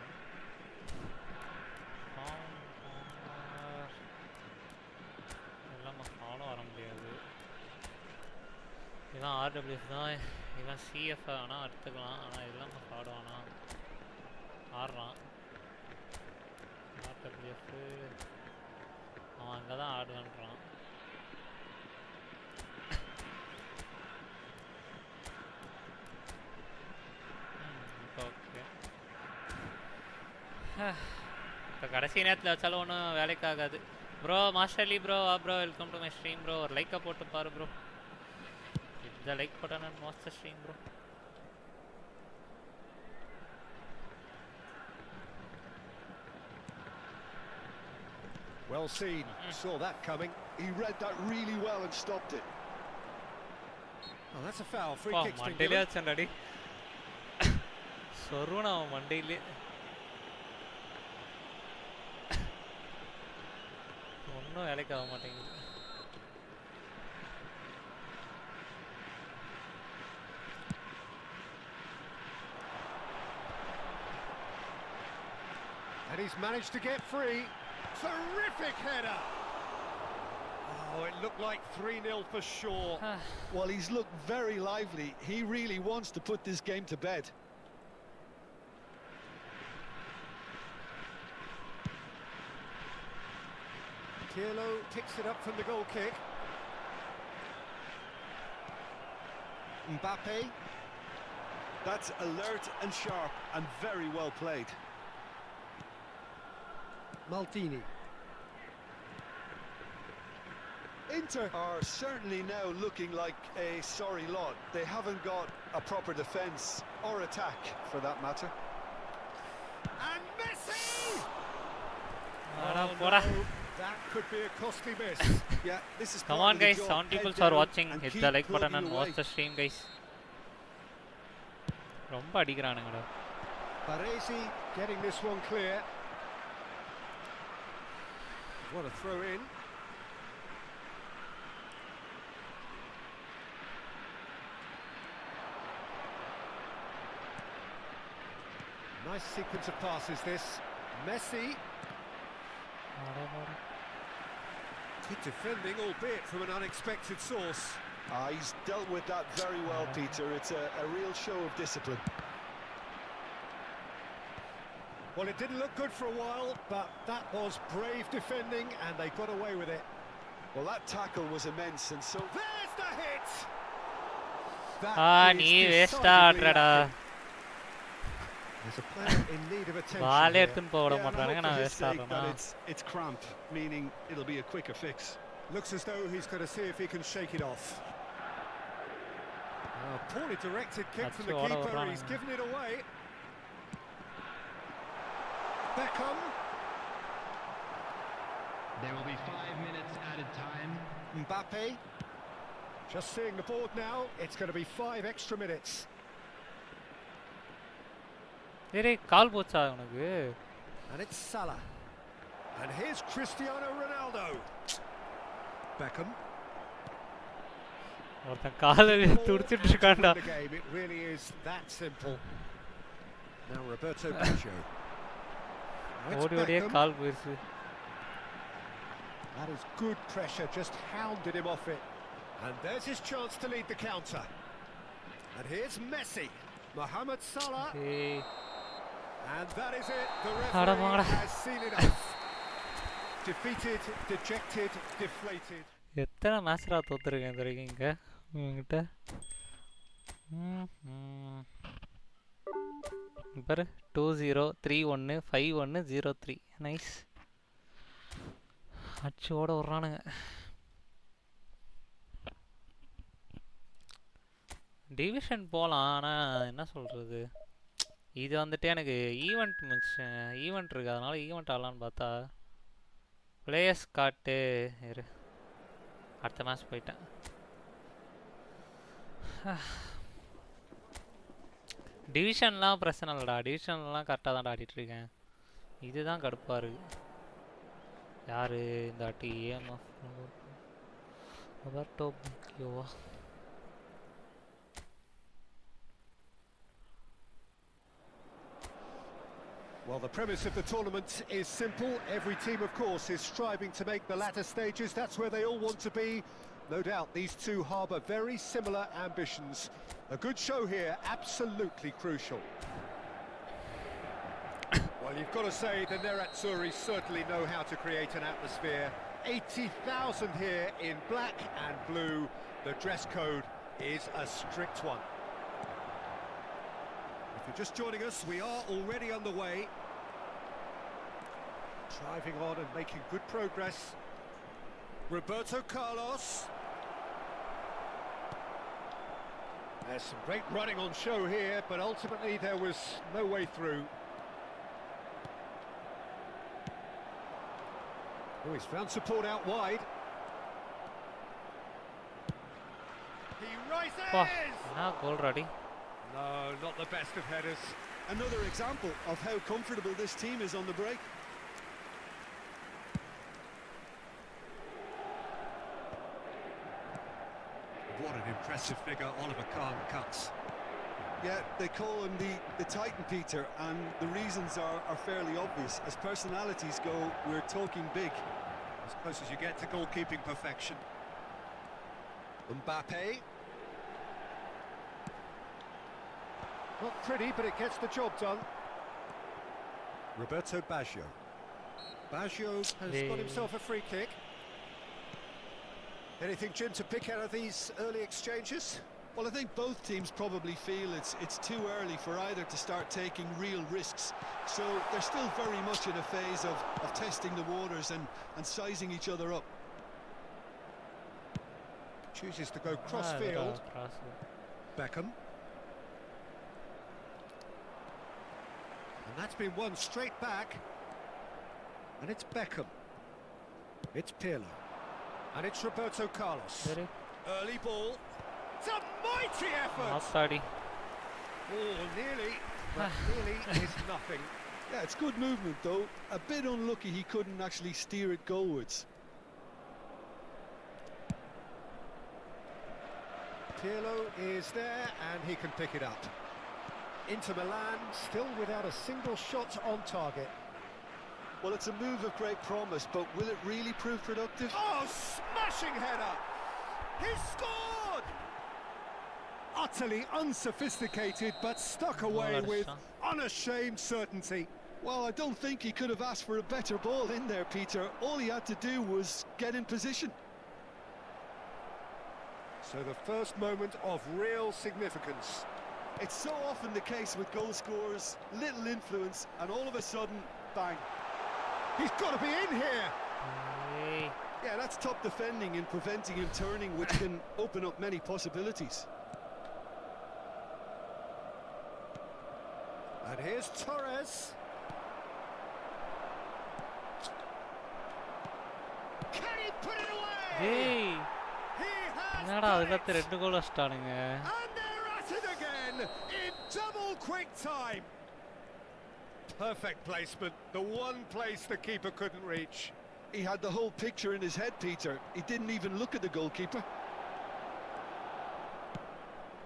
எல்லாம் of ஆனும் வர முடியாது. இவன் ஆர்டபிள்யூஎஃப் தான், இவன் சிஎஃப் ஆனால் எடுத்துக்கலாம். ஆனால் இதெல்லாம் ஆடுவானா, ஆடுறான் ஆர்டபிள்யூஎஃப். அவன் அங்கே தான் ஆடுவான்றான். ஓகே, இப்போ கடைசி நேரத்தில் வச்சாலும் ஒன்றும் வேலைக்கு ஆகாது. Bro masterly bro, bro welcome to my stream bro. ஒரு லைக்கை போட்டு பாரு ப்ரோ. இந்த like button and watch the stream bro. Well seen, saw that coming. He read that really well and stopped it. Oh, that's a foul. Free kick's been மண்டையிலே given. வச்சான்டாடி சொருவன அவன் மண்டையிலே. ஒன்றும் வேலைக்கு ஆக மாட்டேங்குது. And he's managed to get free. Terrific header. Oh, it looked like 3-0 for sure. Well, he's looked very lively. He really wants to put this game to bed. Pirlo picks it up from the goal kick. Mbappe. That's alert and sharp and very well played. Maldini. Inter are certainly now looking like a sorry lot. They haven't got a proper defence or attack, for that matter. And Messi! Oh, no, that could be a costly miss. Yeah, this is. Come on, guys! 7 people are watching. Hit the like button and watch the stream, guys. ரொம்ப அடிக்குறானுங்கடா. Baresi getting this one clear. What a throw in. Nice sequence of passes this. Messi. Good defending, albeit from an unexpected source. He's dealt with that very well, Peter. It's a real show of discipline. Well, it didn't look good for a while, but that was brave defending, and they got away with it. Well, that tackle was immense, and so... There's the hit! நீ வேஸ்டா ஆடுறடா. There's a player in need of attention. பால் எடுத்துன்னு போக விட மாட்டானுங்க, நான் வேஸ்டா ஆடுறேனா. It's cramp, meaning it'll be a quicker fix. Looks as though he's going to see if he can shake it off. Poorly directed kick from the keeper. He's given it away. Beckham. There will be 5 minutes added time. Mbappe. Just seeing the board now. It's going to be 5 extra minutes. Hey, கால் போச்சா உனக்கு? And it's Salah. And here's Cristiano Ronaldo. Beckham. ஒருத்தன் காலில் துடிச்சிட்டு இருக்கான்டா. It really is that simple. Now Roberto Baggio. ஓடி ஓடியே கால் போயிருச்சு. That is good pressure, just hounded him off it. And there's his chance to lead the counter. And here's Messi. Mohamed Salah. Hey. And that is it. The referee has seen it off. Defeated, dejected, deflated. எத்தனை மேட்ச்ரா தோத்துருக்கேன் இந்த வரைக்கும் இங்க உங்ககிட்ட. பாரு 2-0 3-1 5-1 0-3. Nice. அச்சோட வர்றானுங்க. Division போகலாம், ஆனால் என்ன சொல்கிறது, இது வந்துட்டு எனக்கு ஈவெண்ட் இருக்குது, அதனால் ஈவெண்ட் ஆடலான்னு பார்த்தா பிளேயர்ஸ் காட்டு இரு, அடுத்த மேட்ச் போயிட்டேன். டிவிஷன்லாம் பிரச்சனை இல்லைடா, டிவிஷன்லாம் கரெக்டாக தான் ஆடிட்டுருக்கேன். இதுதான் கடுப்பாக இருக்குது. யார் இந்த வாட்டி ஏஎம்எஃப் ரொபர்டோ பாக்கியோவா? Well, the premise of the tournament is simple. Every team, of course, is striving to make the latter stages. That's where they all want to be. No doubt these two harbour very similar ambitions. A good show here, absolutely crucial. Well, you've got to say the Nerazzurri certainly know how to create an atmosphere. 80,000 here in black and blue. The dress code is a strict one. If you're just joining us, we are already underway. Driving on and making good progress. Roberto Carlos. There's some great running on show here, but ultimately there was no way through. Oh, he's found support out wide. He rises! Oh, now goal ready. No, not the best of headers. Another example of how comfortable this team is on the break. What an impressive figure Oliver Kahn cuts. Yeah, they call him the Titan, Peter, and the reasons are fairly obvious. As personalities go, we're talking big. As close as you get to goalkeeping perfection. Mbappe. Not pretty, but it gets the job done. Roberto Baggio. Baggio has got himself a free kick. Anything, Jim, to pick out of these early exchanges? Well, I think both teams probably feel it's too early for either to start taking real risks. So they're still very much in a phase of testing the waters and sizing each other up. Chooses to go cross-field. Beckham. And that's been won straight back. And it's Beckham. It's Pirlo. And it's Roberto Carlos. Early ball. It's a mighty effort! Oh, nearly, but nearly is nothing. Yeah, it's good movement, though. A bit unlucky he couldn't actually steer it goalwards. Pirlo is there, and he can pick it up. Inter Milan, still without a single shot on target. Well, it's a move of great promise, but will it really prove productive? Oh, smashing header! He scored! Utterly unsophisticated, but stuck away with unashamed certainty. Well, I don't think he could have asked for a better ball in there, Peter. All he had to do was get in position. So the first moment of real significance. It's so often the case with goal scorers, little influence, and all of a sudden, bang. He's got to be in here! Yeah, that's top defending and preventing him turning, which can open up many possibilities. And here's Torres. Can he put it away? Hey! He has ரெண்டு கோல் அடிச்சிட்டானுங்க. And they're at it again in double quick time. Perfect placement, the one place the keeper couldn't reach. He had the whole picture in his head, Peter. He didn't even look at the goalkeeper.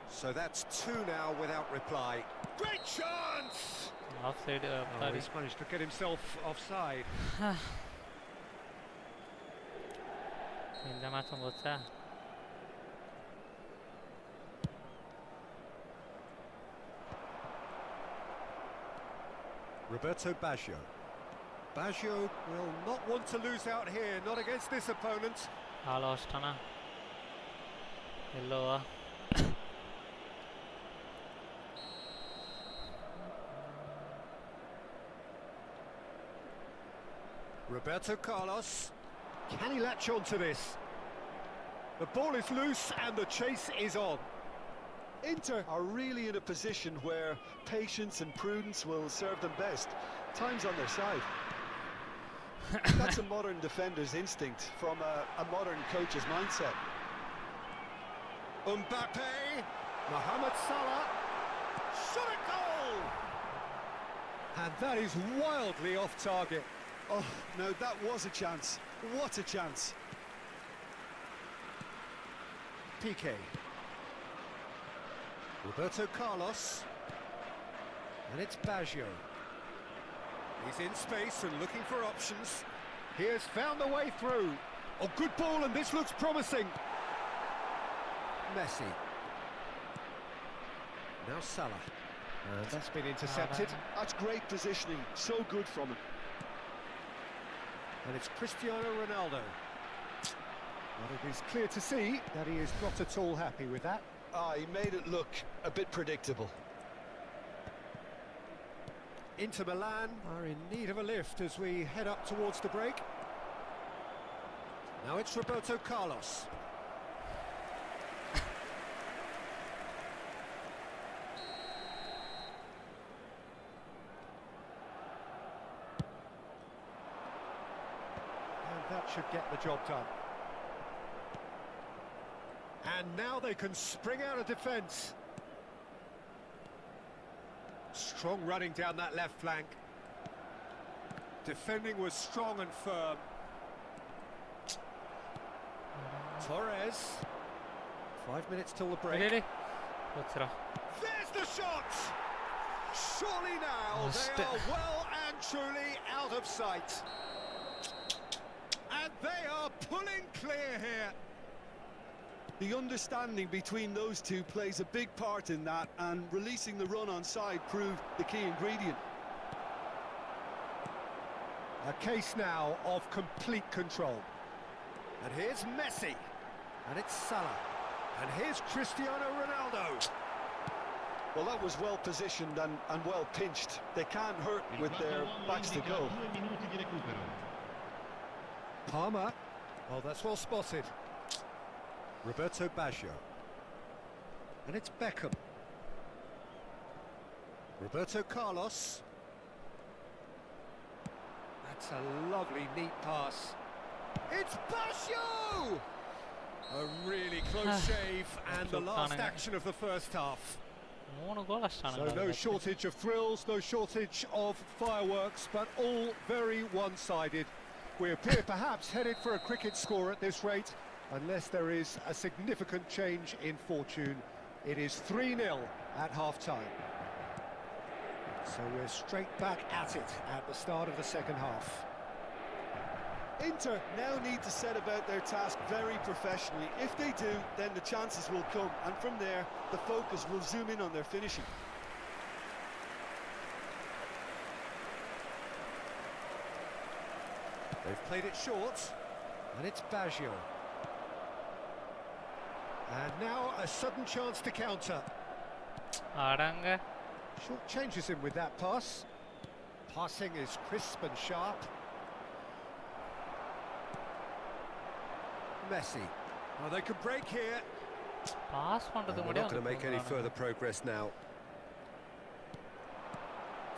So that's two now without reply. Great chance! Offside. He's managed to get himself offside. இந்த மேட்சும் போச்சா? Roberto Baggio. Baggio will not want to lose out here, not against this opponent. Alostana. Hello. Roberto Carlos. Can he latch on to this? The ball is loose and the chase is on. Inter are really in a position where patience and prudence will serve them best. Time's on their side. That's a modern defender's instinct from a modern coach's mindset. Mbappe, Mohamed Salah, shot a goal! And that is wildly off target. Oh, no, that was a chance. What a chance. Piqué. Roberto Carlos. And it's Baggio. He's in space and looking for options. He has found the way through. Oh, good ball, and this looks promising. Messi. Now Salah. And that's been intercepted. That's great positioning. So good from him. And it's Cristiano Ronaldo. But it is clear to see that he is not at all happy with that. He made it look a bit predictable. Inter Milan are in need of a lift as we head up towards the break. Now it's Roberto Carlos. And that should get the job done. And now they can spring out of defence. Strong running down that left flank. Defending was strong and firm. Torres. 5 minutes till the break. Really? There's the shot! Surely now they are well and truly out of sight. And they are pulling clear here. The understanding between those two plays a big part in that, and releasing the run on side proved the key ingredient. A case now of complete control. And here's Messi. And it's Salah. And here's Cristiano Ronaldo. Well, that was well positioned and well pinched. They can't hurt with their backs to goal. Palmer. Oh, that's well spotted. Roberto Baggio. And it's Beckham. Roberto Carlos. That's a lovely, neat pass. It's Baggio! A really close shave, and the last action of the first half. So no shortage of thrills, no shortage of fireworks, but all very one-sided. We appear perhaps headed for a cricket score at this rate, unless there is a significant change in fortune. It is 3-0 at half-time. So we're straight back at it at the start of the second half. Inter now need to set about their task very professionally. If they do, then the chances will come, and from there, the focus will zoom in on their finishing. They've played it short, and it's Baggio. And now a sudden chance to counter. Short changes him with that pass. Passing is crisp and sharp. Messi. Oh, they could break here. We're not going to make any further progress now.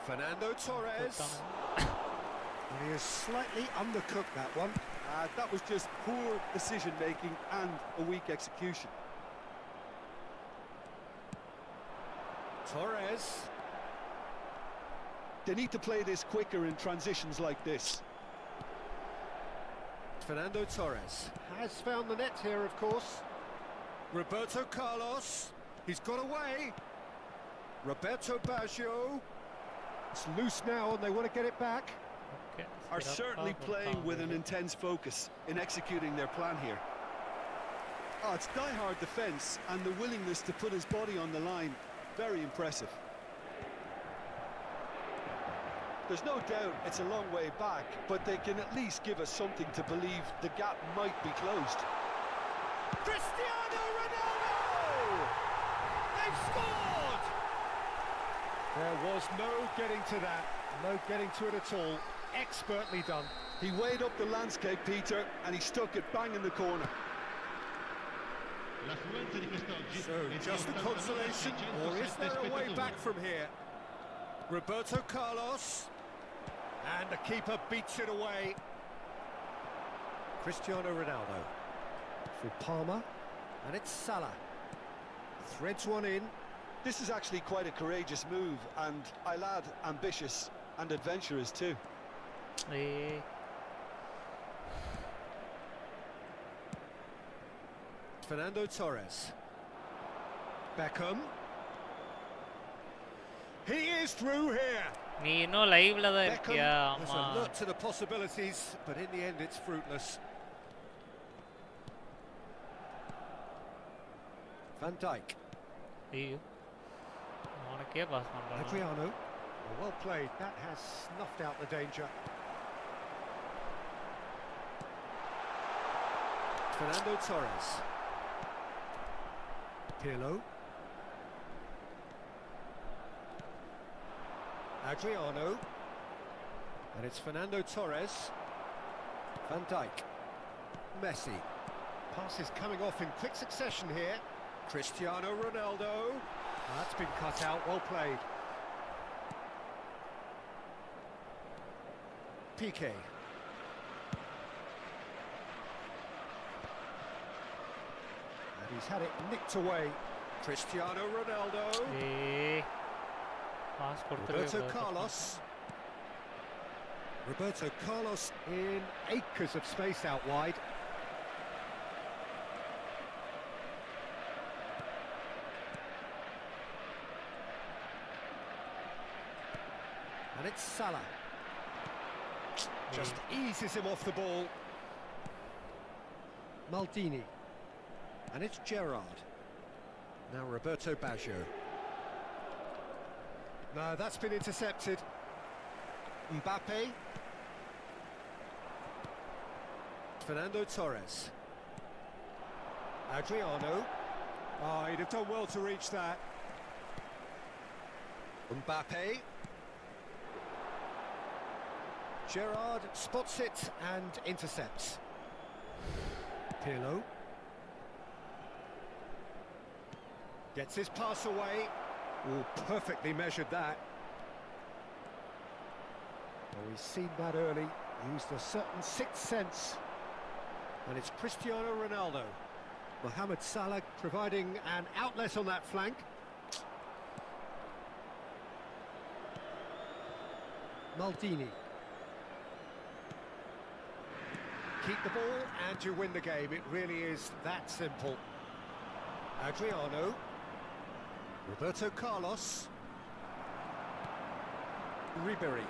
Fernando Torres. And he has slightly undercooked that one. That was just poor decision-making and a weak execution. Torres. They need to play this quicker in transitions like this. Fernando Torres has found the net here, of course. Roberto Carlos. He's got away. Roberto Baggio. It's loose now and they want to get it back. Are certainly playing with an intense focus in executing their plan here. Oh, it's die-hard defence and the willingness to put his body on the line. Very impressive. There's no doubt it's a long way back, but they can at least give us something to believe the gap might be closed. Cristiano Ronaldo! They've scored! There was no getting to that, no getting to it at all. Expertly done. He weighed up the landscape, Peter, and he stuck it bang in the corner. So, just a consolation, or is there a way back from here? Roberto Carlos, and the keeper beats it away. Cristiano Ronaldo for Palmer, and it's Salah. Threads one in. This is actually quite a courageous move, and I'll add ambitious and adventurous too. Fernando Torres. Beckham. He is through here. நீ இன்னும் லைவ்ல தான் Beckham இருக்கியா? has ஆமா. alert to the possibilities, but in the end it's fruitless. Van Dijk. ஐயோ. உனக்கே pass பண்றான். Adriano. Well played. That has snuffed out the danger. Fernando Torres. Pirlo. Adriano. And it's Fernando Torres. Van Dijk. Messi. Passes coming off in quick succession here. Cristiano Ronaldo. That's been cut out. Well played. Piqué. And he's had it nicked away. Cristiano Ronaldo. Roberto Carlos. Roberto Carlos in acres of space out wide. And it's Salah. Just eases him off the ball. Maldini. And it's Gerrard. Now Roberto Baggio. No, that's been intercepted. Mbappe. Fernando Torres. Adriano. Oh, he'd have done well to reach that. Mbappe. Gerrard spots it and intercepts. Pirlo. Gets his pass away. Oh, perfectly measured that. Oh, he's seen that early. Used a certain sixth sense. And it's Cristiano Ronaldo. Mohamed Salah providing an outlet on that flank. Maldini. Keep the ball and you win the game. It really is that simple. Adriano. Roberto Carlos. Ribery.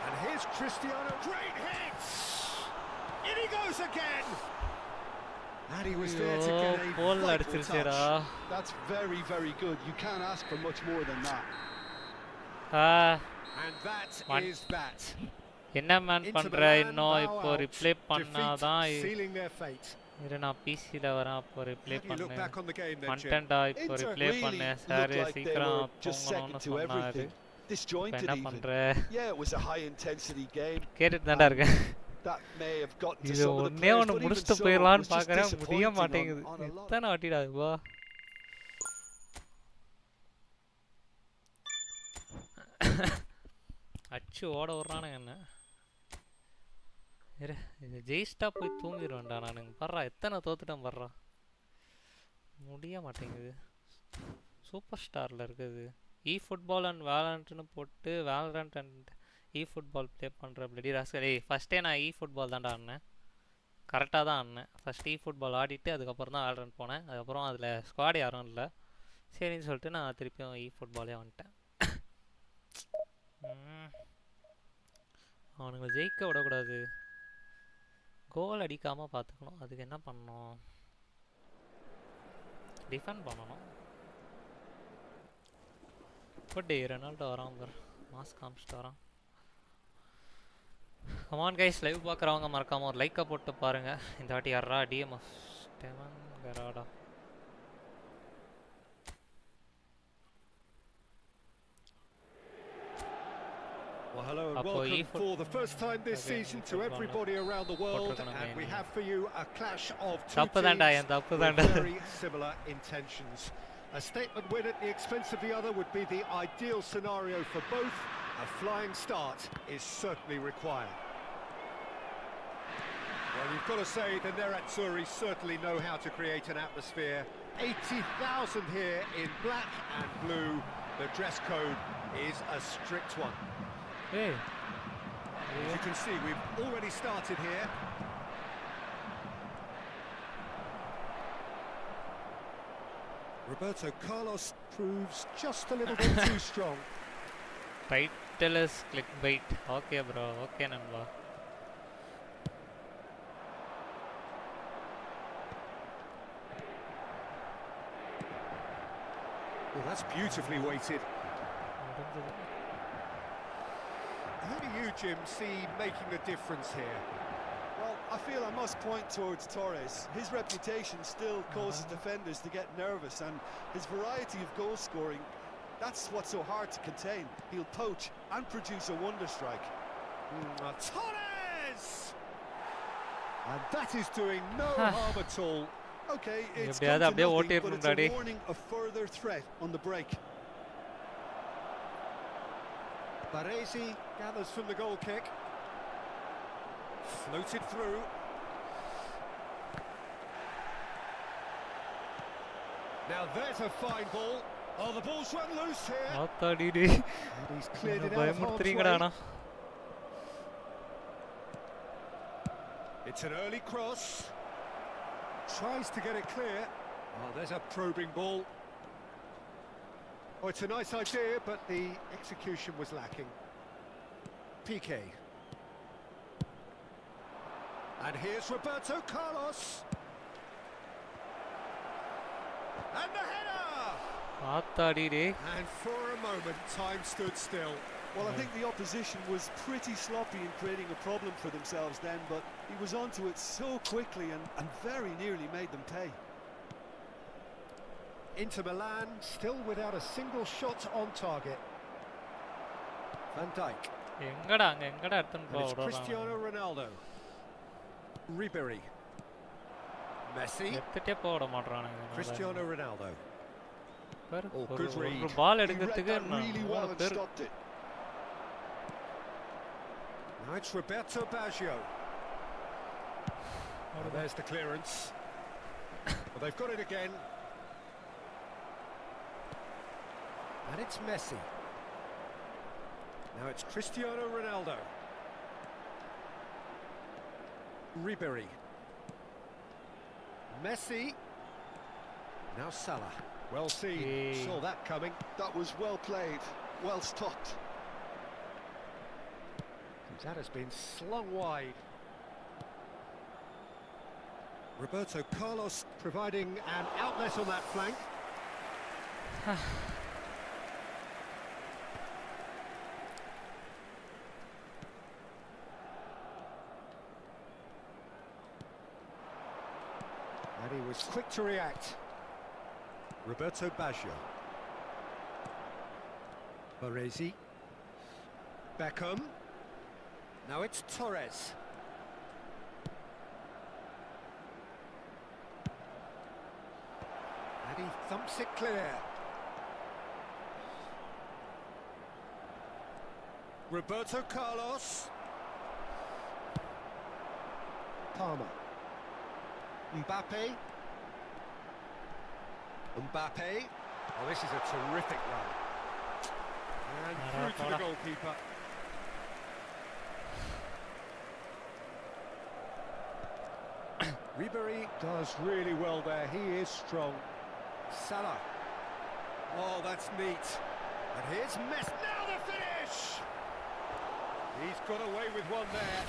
And here's Cristiano. Great hit! In he goes again! And he was there to get a vital touch. That's very, very good. You can't ask for much more than that. And that is that. என்ன man பண்ற இன்னும் இப்போ reply பண்ணாதான் sealing their fate. இரு நான் பிசில வரேன் அப்போ reply பண்ணேன் கண்டென்ட்டா இப்போ ரிப்ளை பண்ணேன் சார் சீக்கிரம் போங்கணும்னு சொன்னாரு Disjointed என்ன even. பண்ற Yeah, it was a high intensity game. கேட்டுட்டு தான்டா இருக்கேன் That may have gotten to இது some of the ஒண்ணே players, ஒண்ணு but even முடிச்சிட்டு so, it போயிடலாம்னு was just பார்க்கறேன் முடிய disappointing மாட்டேங்குது on a lot. எத்தனை வாட்டிடா இது வா அச்சு ஓட விடுறானுங்க என்ன இது ஜெயிஸ்டா போய் தூங்கிடுவேன்டா நானுங்க பர்றா எத்தனை தோத்துட்டேன் பர்றா முடிய மாட்டேங்குது சூப்பர் ஸ்டாரில் இருக்குது eFootball அண்ட் வேலரண்ட்னு போட்டு வேலரண்ட் அண்ட் eFootball ப்ளே பண்ணுற பிளடி ராஸ்கல் ஃபஸ்ட்டே நான் eFootball தான்டா ஆடினேன் கரெக்டாக தான் ஆடினேன் ஃபஸ்ட் eFootball ஆடிட்டு அதுக்கப்புறம் தான் வேலரண்ட் போனேன் அதுக்கப்புறம் அதில் ஸ்குவாட் யாரும் இல்லை சரின்னு சொல்லிட்டு நான் திருப்பியும் eFootballே வந்துட்டேன் அவனுங்களை ஜெயிக்க விடக்கூடாது கோல் அடிக்காமல் பார்த்துக்கணும் அதுக்கு என்ன பண்ணணும் டிஃபெண்ட் பண்ணணும் பட் ரெனால்டோ வரான் பார் மாஸ் காமிச்சிட்டு வரான் கமான் கைஸ் லைவ் பார்க்குறவங்க மறக்காமல் ஒரு லைக்கை போட்டு பாருங்கள் இந்த வாட்டி யாரா TMF ஸ்டெவன் கராடா Well, hello and welcome for the first time this season to everybody around the world, and we have for you a clash of two teams with very similar intentions. A statement win at the expense of the other would be the ideal scenario for both. A flying start is certainly required. Well, you've got to say the Nerazzurri certainly know how to create an atmosphere. 80,000 here in black and blue. The dress code is a strict one. Hey. As you can see, we've already started here. Roberto Carlos proves just a little bit too strong. Title is clickbait. Okay bro, okay namba. Well, that's beautifully weighted. Who do you, Jim, see making the difference here? Well, I feel I must point towards Torres. His reputation still causes defenders to get nervous, and his variety of goal scoring, that's what's so hard to contain. He'll poach and produce a wonder strike. Torres! And that is doing no harm at all. Okay, it's come to nothing, but it's a warning of further threat on the break. Baresi gathers from the goal kick. Floated through. Now there's a fine ball. Oh, the ball's run loose here. And he's cleared it out of harm's way. It's an early cross. Tries to get it clear. Oh, there's a probing ball. Oh, it's a nice idea, but the execution was lacking. Piqué. And here's Roberto Carlos. And the header! And for a moment, time stood still. Well, I think the opposition was pretty sloppy in creating a problem for themselves then, but he was onto it so quickly and very nearly made them pay. Inter Milan still without a single shot on target. Van Dijk. And it's Cristiano Ronaldo. Ribery. Messi. Cristiano Ronaldo. Oh, good read. He read that really well and stopped it. Now it's Roberto Baggio. Oh, there's the clearance. Well, they've got it again. And it's Messi. Now it's Cristiano Ronaldo. Ribery. Messi. Now Salah. Well seen. Saw that coming. That was well played. Well stopped. That has been slung wide. Roberto Carlos providing an outlet on that flank. And he was quick to react. Roberto Baggio. Baresi. Beckham. Now it's Torres. And he thumps it clear. Roberto Carlos. Palmer. Mbappe. Mbappe. Oh, this is a terrific run. And through to the goalkeeper. Ribery does really well there. He is strong. Salah. Oh, that's neat. And here's Messi. Now the finish! He's got away with one there.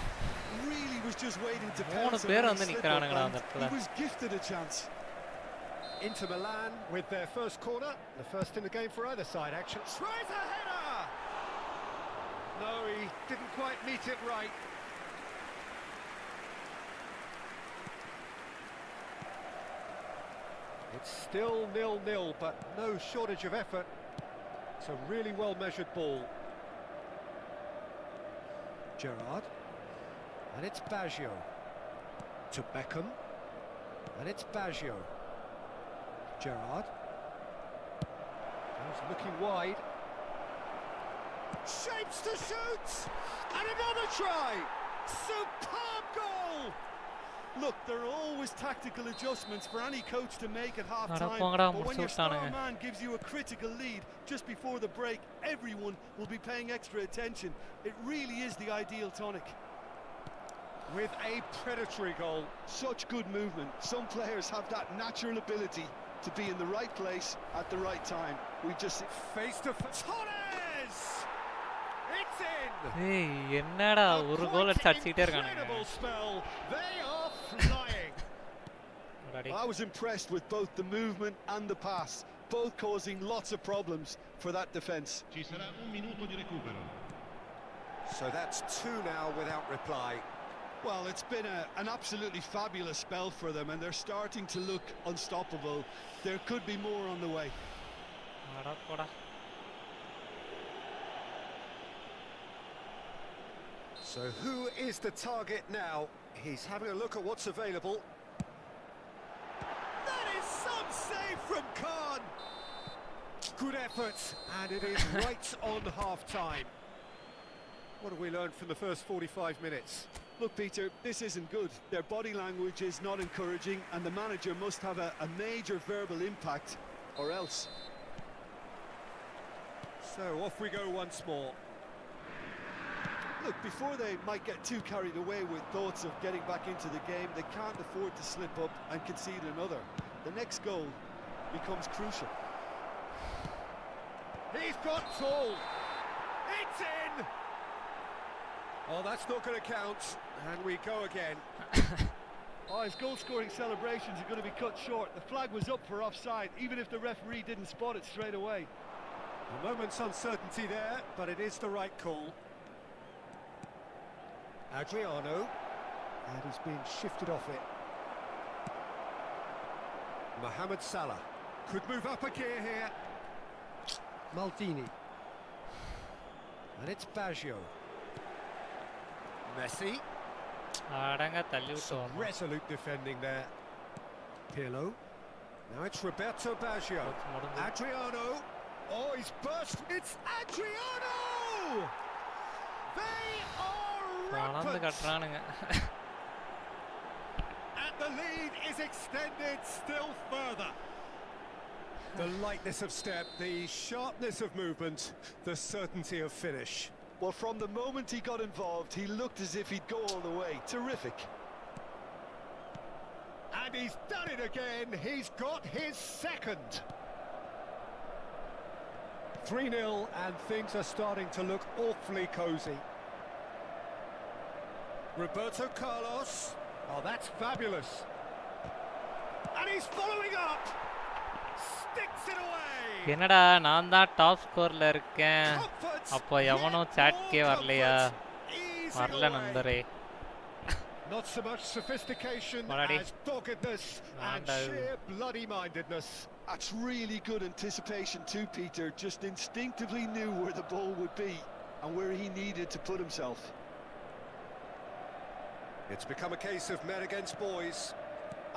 Really was just waiting to pounce. He was gifted a chance. Inter Milan with their first corner. The first in the game for either side, actually. Tries a header! No, he didn't quite meet it right. It's still 0-0, but no shortage of effort. It's a really well-measured ball. Gerrard. And it's Baggio. To Beckham. And it's Baggio. Gerrard. He's looking wide. Shapes to shoot! And another try! Superb goal! Look, there are always tactical adjustments for any coach to make at half-time, but when your star man gives you a critical lead just before the break, everyone will be paying extra attention. It really is the ideal tonic. With a predatory goal. Such good movement. Some players have that natural ability to be in the right place at the right time. We just face to face. Torres! It's in! Hey, என்னடா ஒரு கோல் அடிச்சு அடிச்சிட்டே இருக்கானுங்க. Incredible spell. They are flying. I was impressed with both the movement and the pass, both causing lots of problems for that defence. Ci sarà un minuto di recupero. So that's 2 now without reply. Well, it's been an absolutely fabulous spell for them, and they're starting to look unstoppable. There could be more on the way. So who is the target now? He's having a look at what's available. That is some save from Khan. Good effort, and it is right on half-time. What have we learned from the first 45 minutes? Look, Peter, this isn't good. Their body language is not encouraging, and the manager must have a major verbal impact, or else. So off we go once more. Look, before they might get too carried away with thoughts of getting back into the game, they can't afford to slip up and concede another. The next goal becomes crucial. He's got tall. It's in! Oh, that's not going to count. And we go again. His goal-scoring celebrations are going to be cut short. The flag was up for offside, even if the referee didn't spot it straight away. A moment's uncertainty there, but it is the right call. Adriano, and he's been shifted off it. Mohamed Salah could move up a gear here. Maldini, and it's Baggio. Messi. Some resolute defending there. Pirlo. Now it's Roberto Baggio. Adriano. Oh, he's burst. It's Adriano! They are rampant. And the lead is extended still further. The lightness of step, the sharpness of movement, the certainty of finish. Well, from the moment he got involved, he looked as if he'd go all the way. Terrific. And he's done it again. He's got his second. 3-0, and things are starting to look awfully cosy. Roberto Carlos. Oh, that's fabulous. And he's following up. Sticks it away. என்னடா நான் தான் top ஸ்கோர்ல இருக்கேன். அப்போ எவனோ சாட்கே வரலையா? வரல நண்பரே. Not so much sophistication as doggedness and sheer bloody-mindedness. That's really good anticipation too, Peter. Just instinctively knew where the ball would be and where he needed to put himself. It's become a case of men against boys.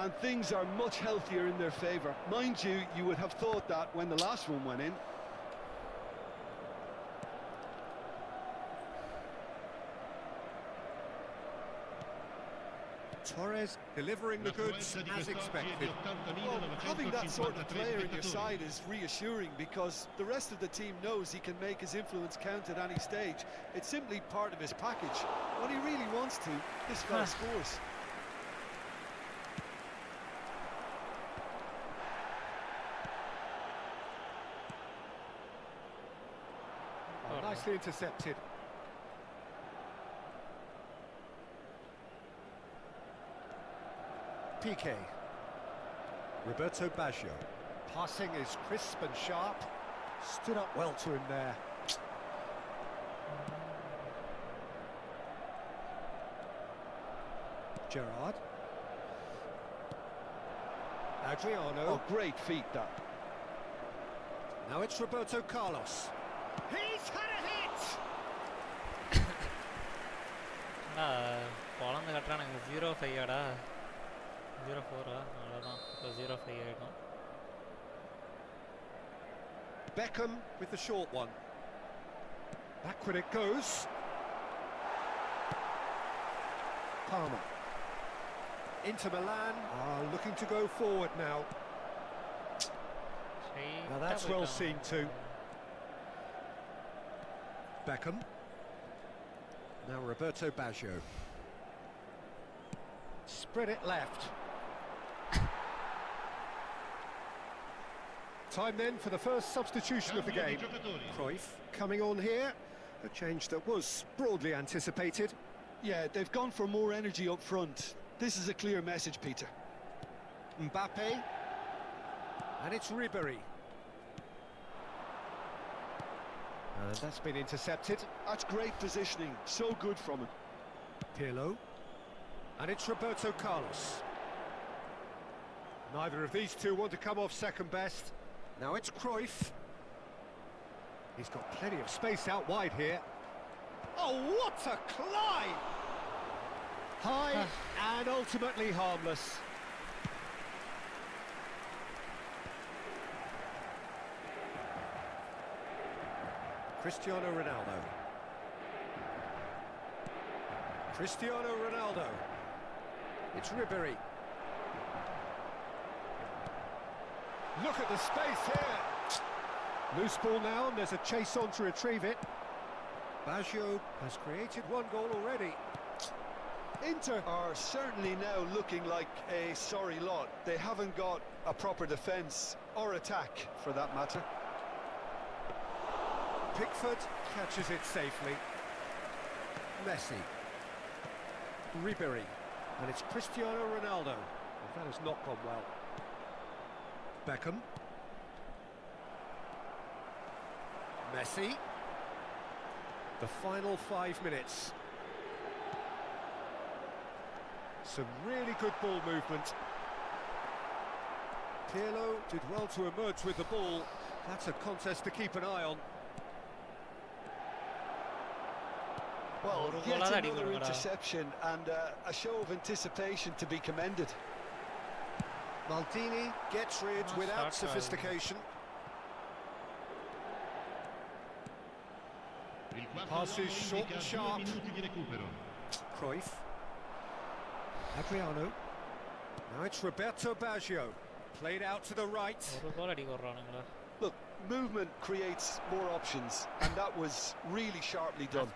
And things are much healthier in their favour. Mind you, you would have thought that when the last one went in. Torres delivering the goods as expected. Well, having that sort of player in your side is reassuring because the rest of the team knows he can make his influence count at any stage. It's simply part of his package. When he really wants to, this fella scores. Nicely intercepted. Piqué. Roberto Baggio. Passing is crisp and sharp. Stood up well to him there. Gerrard. Adriano. Oh, great feat that. Now it's Roberto Carlos. He's had a hit! குழந்தை கட்டுறானுங்க 0-5 0-4 அவ்வளோதான் இப்போ 0-5 ஆகிடும். Beckham with the short one. Backward it goes. Palmer. Inter Milan are looking to go forward now. Now that's well seen too. Beckham. Now Roberto Baggio. Spread it left. Time then for the first substitution of the game. Cruyff coming on here, a change that was broadly anticipated. Yeah, they've gone for more energy up front. This is a clear message, Peter. Mbappe, and it's Ribéry. And that's been intercepted. That's great positioning, so good from him. Pirlo, and it's Roberto Carlos. Neither of these two want to come off second best. Now it's Cruyff. He's got plenty of space out wide here. Oh, what a climb! High and ultimately harmless. Cristiano Ronaldo. Cristiano Ronaldo. It's Ribéry. Look at the space here. Loose ball now, and there's a chase on to retrieve it. Baggio has created one goal already. Inter are certainly now looking like a sorry lot. They haven't got a proper defence or attack, for that matter. Pickford catches it safely. Messi. Ribéry. And it's Cristiano Ronaldo. Well, that has not gone well. Beckham. Messi. The final 5 minutes. Some really good ball movement. Pirlo did well to emerge with the ball. That's a contest to keep an eye on. Well, yet another interception and a show of anticipation to be commended. Maldini gets rid without sophistication. Passes short and sharp. Cruyff. Adriano. Now it's Roberto Baggio. Played out to the right. Look, movement creates more options, and that was really sharply done.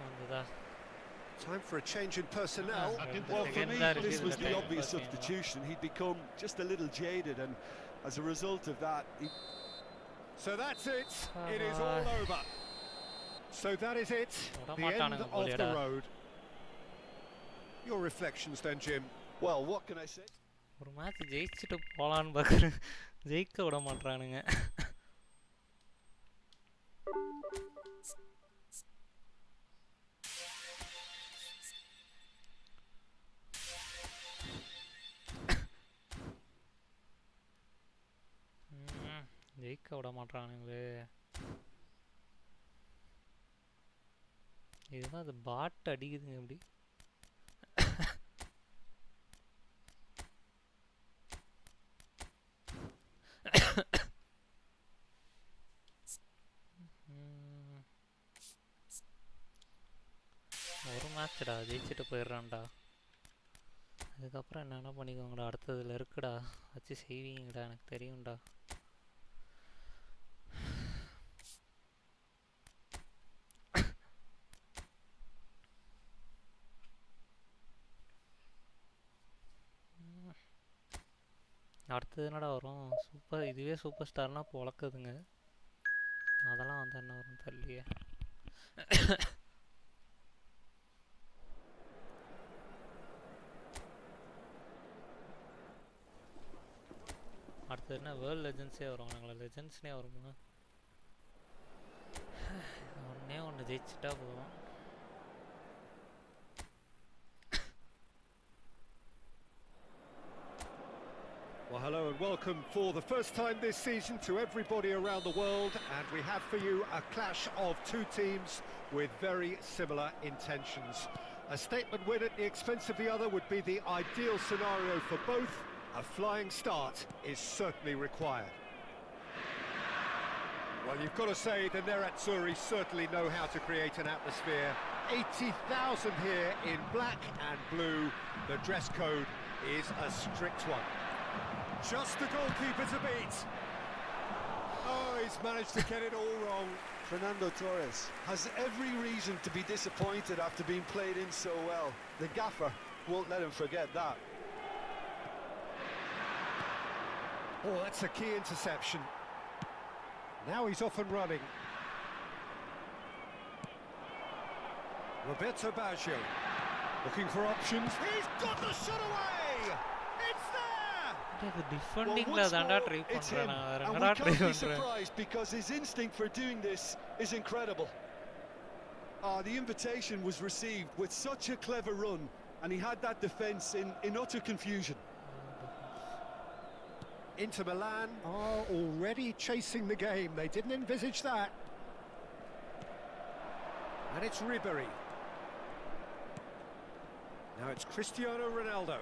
Time for a change in personnel. Well, for me, this was the obvious substitution. He'd become just a little jaded, and as a result of that... So that's it. It is all over. So that is it. The end of the road. Your reflections then, Jim. Well, what can I say? ஒரு match ஜெயிச்சிட்டு போலான்னு பார்க்குறேன், ஜெயிக்க விட மாட்டானுங்க. ஜெயிக்க விட மாட்டானுங்களே. இதுதான் அது பாட் அடிக்குதுங்க எப்படி. ஒரு மேட்ச்டா ஜெயிச்சுட்டு போயிடுறான்டா. அதுக்கப்புறம் என்ன பண்ணிக்கோங்கடா, அடுத்ததில் இருக்குடா, வச்சு செய்வீங்கடா, எனக்கு தெரியும்டா. அடுத்தது என்னடா வரும்? சூப்பர், இதுவே சூப்பர் ஸ்டார்னா பொழக்குதுங்க. அதெல்லாம் வந்து என்ன வரும் தெரியலையே. அடுத்தது என்ன வேர்ல்ட் லெஜெண்ட்ஸே வரும். நாங்களா லெஜெண்ட்ஸ்னே வருமா? ஒன்றே ஒன்று ஜெயிச்சுட்டா போதும். Well, hello and welcome for the first time this season to everybody around the world, and we have for you a clash of two teams with very similar intentions. A statement win at the expense of the other would be the ideal scenario for both. A flying start is certainly required. Well, you've got to say the Nerazzurri certainly know how to create an atmosphere. 80,000 here in black and blue. The dress code is a strict one. Just the goalkeeper to beat. Oh, he's managed to get it all wrong. Fernando Torres has every reason to be disappointed after being played in so well. The gaffer won't let him forget that. Oh, that's a key interception. Now he's off and running. Roberto Baggio looking for options. He's got the shot away. It's there. The defending la danda try பண்றானா and we can't be surprised because his instinct for doing this is incredible. The invitation was received with such a clever run, and he had that defence in utter confusion. Inter Milan are already chasing the game. They didn't envisage that. And it's Ribery. Now it's Cristiano Ronaldo.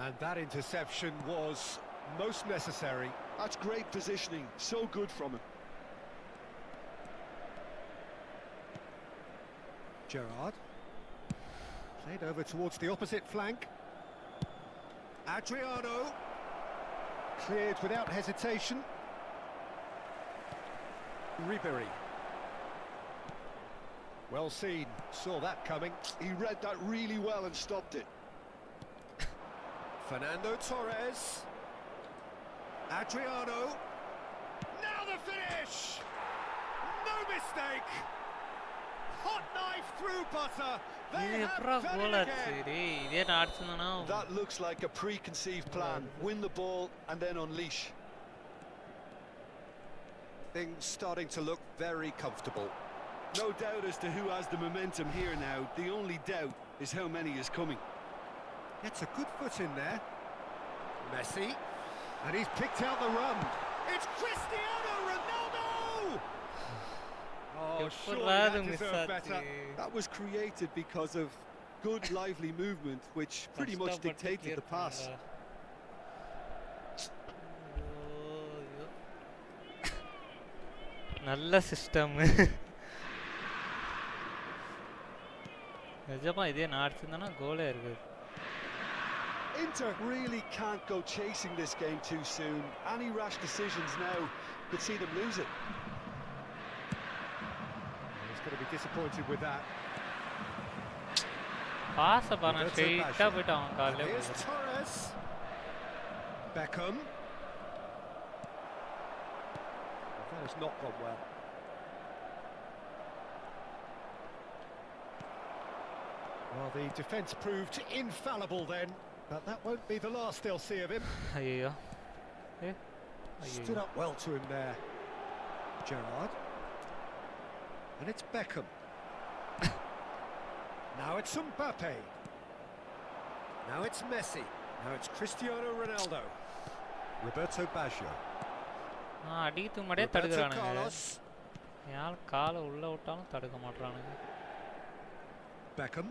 And that interception was most necessary. That's great positioning. So good from him. Gerrard. Played over towards the opposite flank. Adriano. Cleared without hesitation. Ribery. Well seen. Saw that coming. He read that really well and stopped it. Fernando Torres. Adriano. Now the finish! No mistake! Hot knife through butter. They have done it again. That looks like a preconceived plan. Win the ball and then unleash. Things starting to look very comfortable. No doubt as to who has the momentum here now. The only doubt is how many is coming. Gets a good foot in there. Messi. And he's picked out the run. It's Cristiano Ronaldo! Oh, surely that deserved better. That was created because of good, lively movement, which pretty much dictated the pass. நல்ல system. நிஜமா இதே நான் அடிச்சிருந்தேன்னா கோலே இருக்குது. Inter really can't go chasing this game too soon. Any rash decisions now could see them lose it. He's going to be disappointed with that. Pass பண்ண ஸ்ட்ரைட்டா போய்ட்டு அவன் கால்ல. Here's Torres. Beckham. That has not gone well. Well, the defence proved infallible then, but that won't be the last they'll see of him. Ayyo. Stood up well to him there. Gerrard. And it's Beckham. Now it's Mbappe. Now it's Messi. Now it's Cristiano Ronaldo. Roberto Baggio. அடித்து மடே தடுக்குறானுங்க. யார் காலை உள்ள விட்டாலும் தடுக்க மாட்டறானுங்க. Beckham.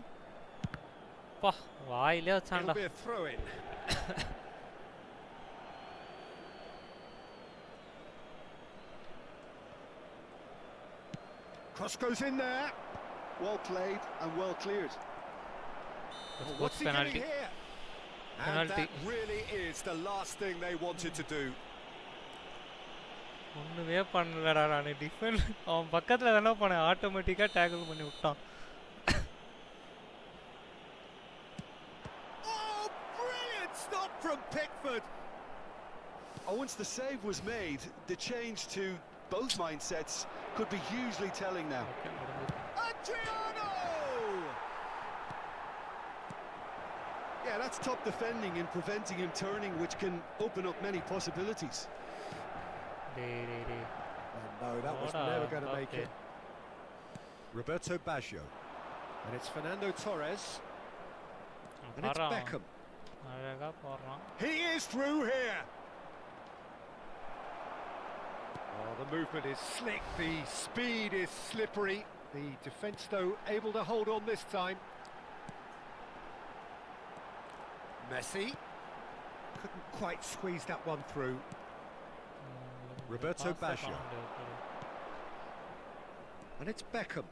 பா வாயிலே வச்சான்டா. It'll be a throw in. Cross goes in there. Well played and well cleared. What's he penalty here? And that really is the last thing they wanted to do. ஒண்ணுமே பண்ணலடா நான் டிஃபெண்ட் அவன் பக்கத்துல தான போனே ஆட்டோமேட்டிக்கா tackle பண்ணி விட்டான். Oh, brilliant stop from Pickford. Once the save was made, the change to both mindsets could be hugely telling now. Adriano! Yeah, that's top defending and preventing him turning, which can open up many possibilities. No, that was never going to make it. Roberto Baggio. And it's Fernando Torres. And it's Beckham. He is through here. Oh, the movement is slick, the speed is slippery. The defence, though, able to hold on this time. Messi. Couldn't quite squeeze that one through. Roberto Baggio. And it's Beckham.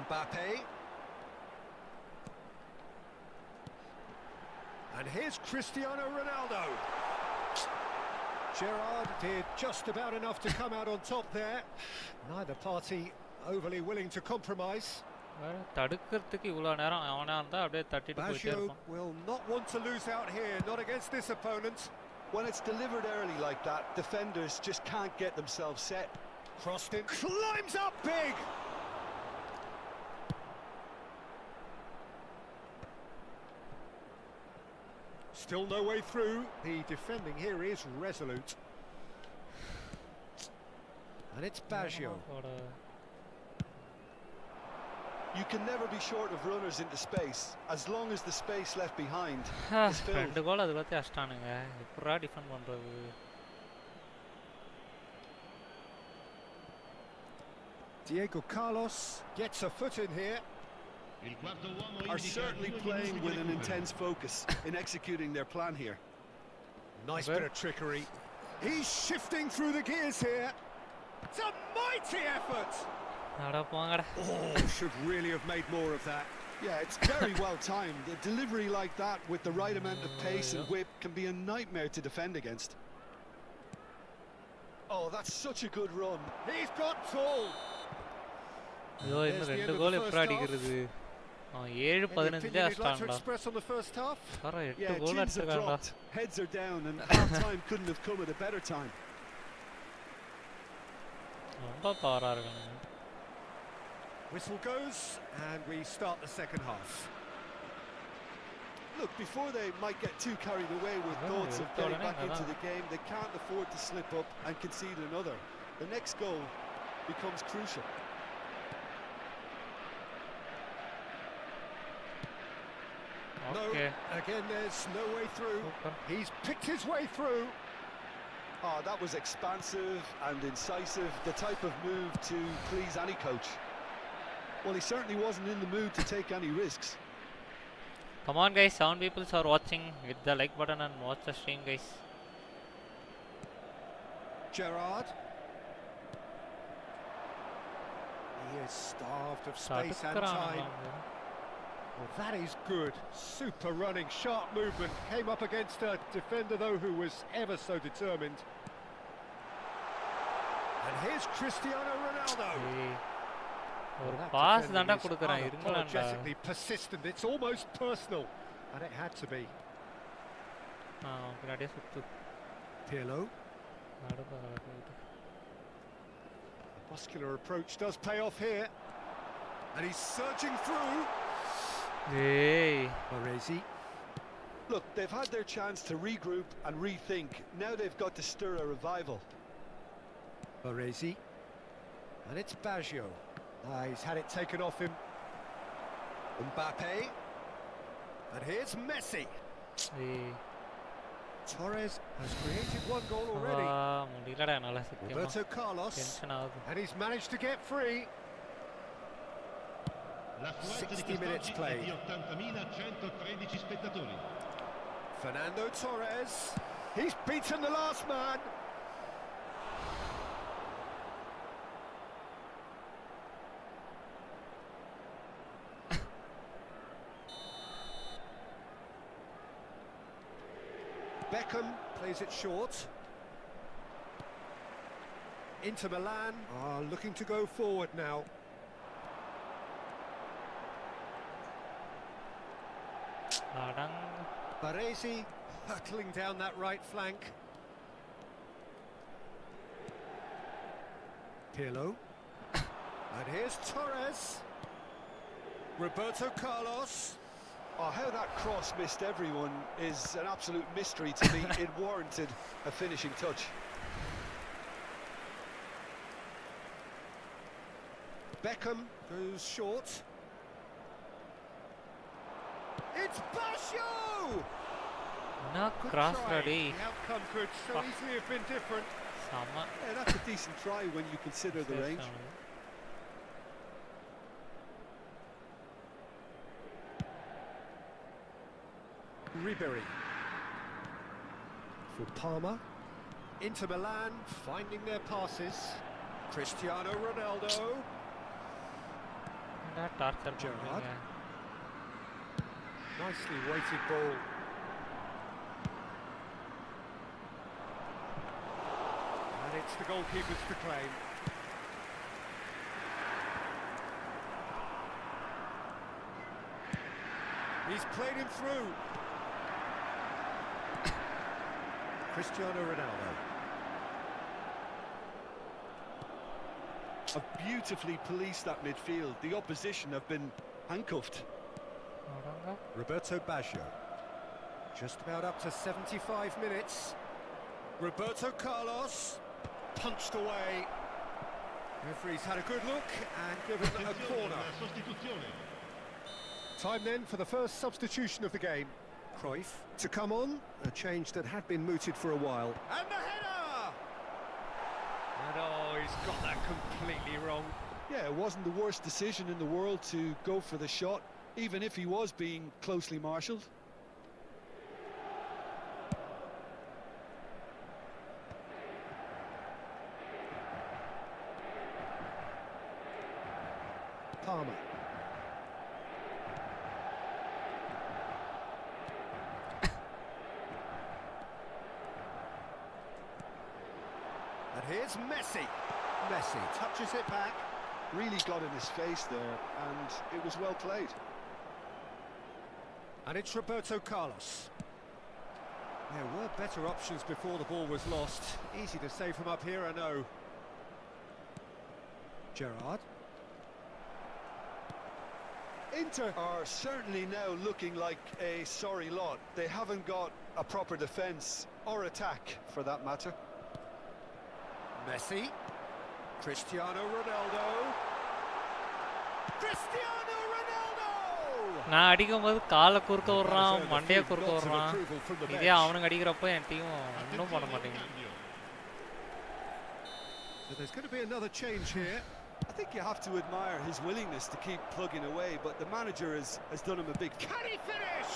Mbappe. And here's Cristiano Ronaldo. Gerrard did just about enough to come out on top there. Neither party overly willing to compromise. தடுக்கிறதுக்கு இவ்வளவு நேரம் அவனா இருந்தா அப்படியே தட்டிட்டு போயிட்டே இருப்பான். Baggio will not want to lose out here, not against this opponent. When it's delivered early like that, defenders just can't get themselves set. Crossed in, climbs up big! Still no way through. The defending here is resolute. And it's Baggio. You can never be short of runners into space, as long as the space left behind is filled. ரெண்டு கோல் அது பத்தி அஷ்டானுங்க. எப்பறா defend பண்றது? Diego Carlos gets a foot in here. Are certainly playing with an intense focus in executing their plan here. Nice bit of trickery. He's shifting through the gears here. It's a mighty effort. Oh, should really have made more of that. Yeah, it's very well timed. A delivery like that with the right amount of pace and whip can be a nightmare to defend against. Oh, that's such a good run. He's got tall. ஐயோ இன்னும் ரெண்டு கோல் எப்பறா அடிக்கிறது? அவன் 7-15 அஷ்டான்டா. வர 8 கோல் அடிச்சான்டா. Heads are down and half time couldn't have come at a better time. ரொம்ப பவரா இருக்காங்க. Whistle goes and we start the second half. Look, before they might get too carried away with thoughts of getting back into the game, they can't afford to slip up and concede another. The next goal becomes crucial. Okay. No, again there's no way through. He's picked his way through. Oh, that was expansive and incisive, the type of move to please any coach. Well, he certainly wasn't in the mood to take any risks. Come on guys, 7 people are watching. Hit the like button and watch the stream guys. Gerrard. He is starved of space and time. Well, that is good. Super running, sharp movement. Came up against a defender, though, who was ever so determined. And here's Cristiano Ronaldo. ஒரு pass தான்டா கொடுக்கறான் இருங்களாடா. Apologetically persistent. It's almost personal, and it had to be. பின்னாடியே சுத்து. Pirlo. Muscular approach does pay off here, and he's surging through. Hey, Baresi. Look, they've had their chance to regroup and rethink. Now they've got to stir a revival. Baresi. And it's Baggio. He's had it taken off him. Mbappe. And here's Messi. Hey. Torres has created one goal already. Roberto Carlos. And he's managed to get free. 60 minutes played. Fernando Torres. He's beaten the last man. Beckham plays it short. Inter Milan are looking to go forward now. Baresi hurtling down that right flank. Pirlo. And here's Torres. Roberto Carlos. Oh, how that cross missed everyone is an absolute mystery to me. It warranted a finishing touch. Beckham goes short. It's Baggio! Not cross ready. The outcome could so easily have been different. Yeah, that's a decent try when you consider the range. Ribery. For Palmer. Inter Milan finding their passes. Cristiano Ronaldo. Gerrard. Nicely weighted ball. And it's the goalkeeper's to claim. He's played him through. Cristiano Ronaldo. Have beautifully policed that midfield. The opposition have been handcuffed. Roberto Baggio. Just about up to 75 minutes. Roberto Carlos. Punched away. Referee's had a good look and given a corner. Time then for the first substitution of the game. Cruyff to come on, a change that had been mooted for a while. And the header! And oh, he's got that completely wrong. Yeah, it wasn't the worst decision in the world to go for the shot, even if he was being closely marshalled. Palmer. And here's Messi. Messi touches it back. Really got in his face there, and it was well played. And it's Roberto Carlos. There were better options before the ball was lost. Easy to say from up here, I know. Gerrard. Inter are certainly now looking like a sorry lot. They haven't got a proper defence or attack, for that matter. Messi. Cristiano Ronaldo. Cristiano Ronaldo! நான் அடிக்கும்போது காலை குறுக்க விடுறான், மண்டையை குறுக்க விடுறான். இதே அவனுக்கு அடிக்கிறப்போ என் டீம் ஒன்றும் பண்ண மாட்டேங்குது. So there's going to be another change here. I think you have to admire his willingness to keep plugging away, but the manager has done him a big... Can he finish?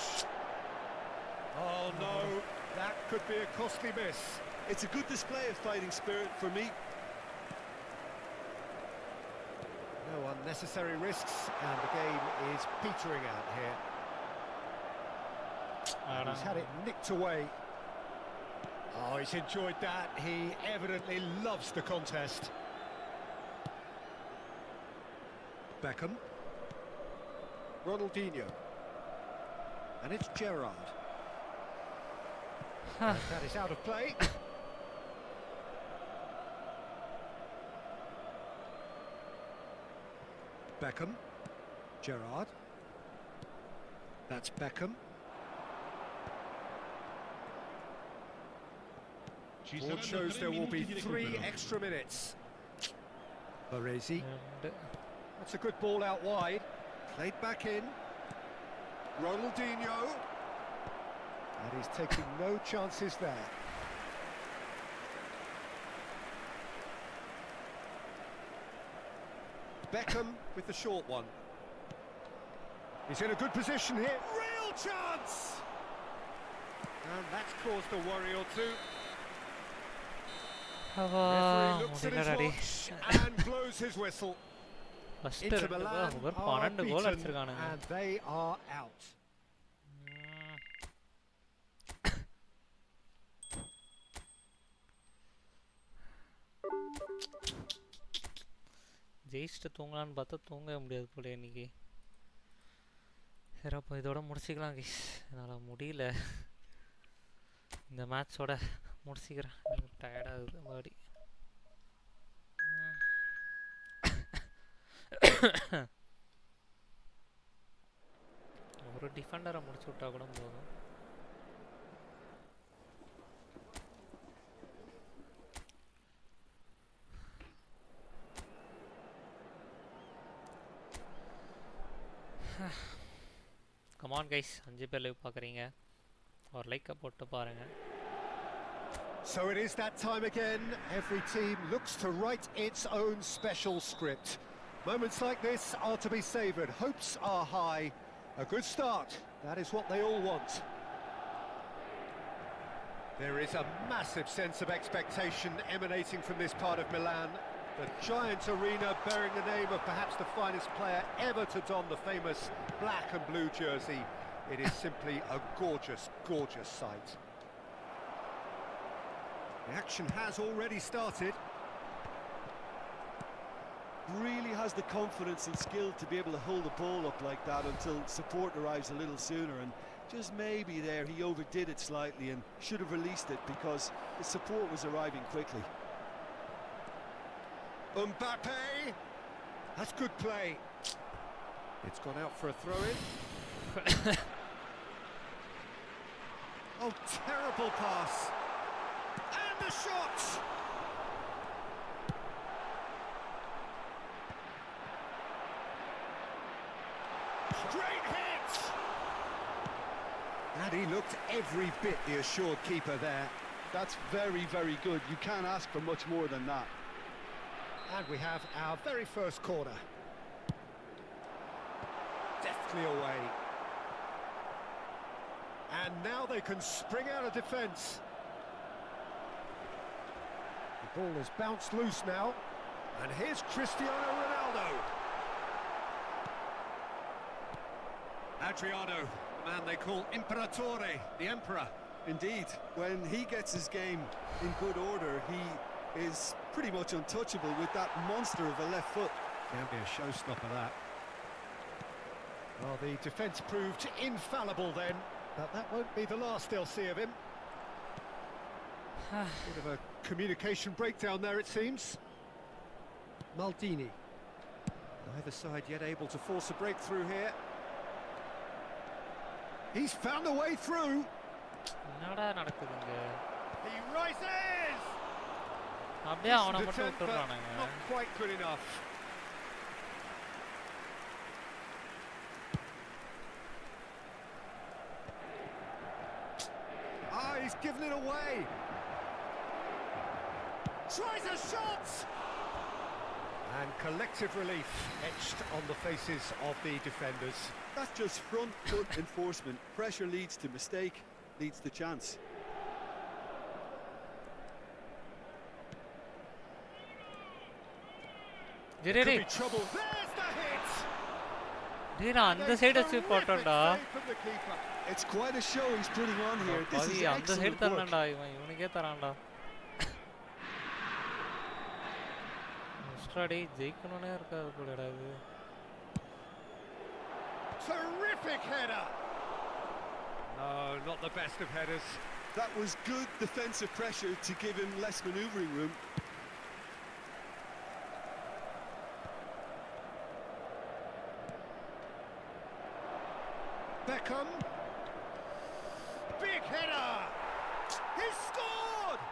Oh no, that could be a costly miss. It's a good display of fighting spirit for me. No unnecessary risks, and the game is petering out here. And he's had it nicked away. Oh, he's enjoyed that. He evidently loves the contest. Beckham. Ronaldinho. And it's Gerrard. That is out of play. Beckham. Gerrard. That's Beckham. Board shows there will be 3 extra minutes. Baresi. That's a good ball out wide. Played back in. Ronaldinho. And he's taking no chances there. Beckham with the short one. He's in a good position here. Real chance! And that's caused a worry or two. Referee looks at his watch and blows his whistle. Inter Milan are beaten and they are out. ஜெயிச்சுட்டு தூங்கலான்னு பார்த்தா தூங்கவே முடியாது போல இன்னைக்கு. சரி அப்போ இதோட முடிச்சிக்கலாம் guys. என்னால் முடியல, இந்த மேட்சோட முடிச்சிக்கிறேன். எனக்கு டயர்டாகுது பாடி. ஒரு டிஃபெண்டரை முடிச்சு விட்டா கூட போதும். Come on guys, 5 பேர் லைவ் பார்க்குறீங்க, ஒரு லைக்கை போட்டு பாருங்க. So it is that time again. Every team looks to write its own special script. Moments like this are to be savoured. Hopes are high. A good start. That is what they all want. There is a massive sense of expectation emanating from this part of Milan. The giant arena bearing the name of perhaps the finest player ever to don the famous black and blue jersey. It is simply a gorgeous, gorgeous sight. The action has already started. Really has the confidence and skill to be able to hold the ball up like that until support arrives a little sooner, and Just maybe there he overdid it slightly and should have released it because the support was arriving quickly. Mbappe! That's good play. It's gone out for a throw-in. Oh, terrible pass. And the shot! Great hit! And he looked every bit the assured keeper there. That's very, very good. You can't ask for much more than that. And we have our very first corner. Deftly away. And now they can spring out of defence. The ball has bounced loose now. And here's Cristiano Ronaldo. Adriano, the man they call Imperatore, the Emperor. Indeed, when he gets his game in good order, he is pretty much untouchable with that monster of a left foot. Can be a showstopper, that. Well, the defence proved infallible then, but that won't be the last they'll see of him. Bit of a communication breakdown there, it seems. Maldini. Neither side yet able to force a breakthrough here. He's found a way through. He rises! Decent attempt, but not quite good enough. Ah, he's given it away. Tries a shot! And collective relief etched on the faces of the defenders. That's just front foot enforcement. Pressure leads to mistake, leads to chance. Could be trouble. There's the hit! அந்த side sweep போட்டோம்டா. It's quite a show he's putting on here. This is அந்த side தரணும்டா, இவனுக்கே தரான்டா. ஸ்ட்ராடி ஜெயிக்கணும்னே இருக்காது போலடா இது. Terrific header! No, not the best of headers. That was good defensive pressure to give him less manoeuvring room. Beckham. Big header! He scored!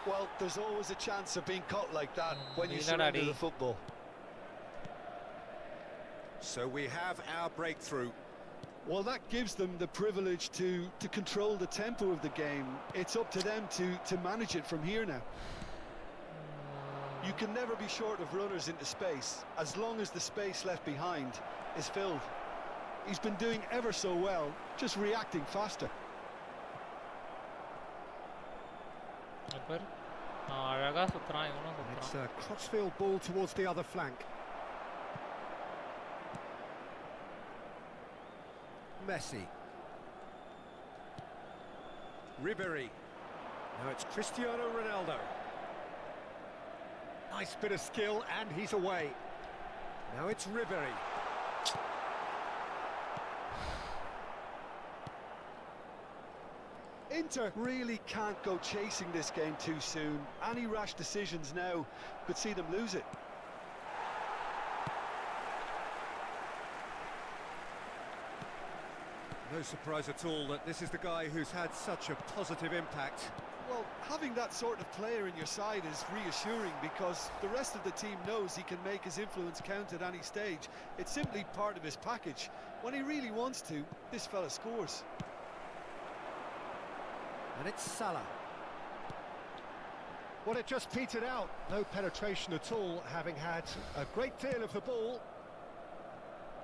Well, there's always a chance of being caught like that when you surrender the football. So we have our breakthrough. Well, that gives them the privilege to control the tempo of the game. It's up to them to manage it from here now. You can never be short of runners into space, as long as the space left behind is filled. He's been doing ever so well, just reacting faster. It's a crossfield ball towards the other flank. Messi. Ribéry. Now it's Cristiano Ronaldo. Nice bit of skill, and he's away. Now it's Ribéry. Inter really can't go chasing this game too soon. Any rash decisions now could see them lose it. No surprise at all that this is the guy who's had such a positive impact. Well, having that sort of player in your side is reassuring because the rest of the team knows he can make his influence count at any stage. It's simply part of his package. When he really wants to, this fella scores. And it's Salah. Well, it just petered out. No penetration at all, having had a great deal of the ball.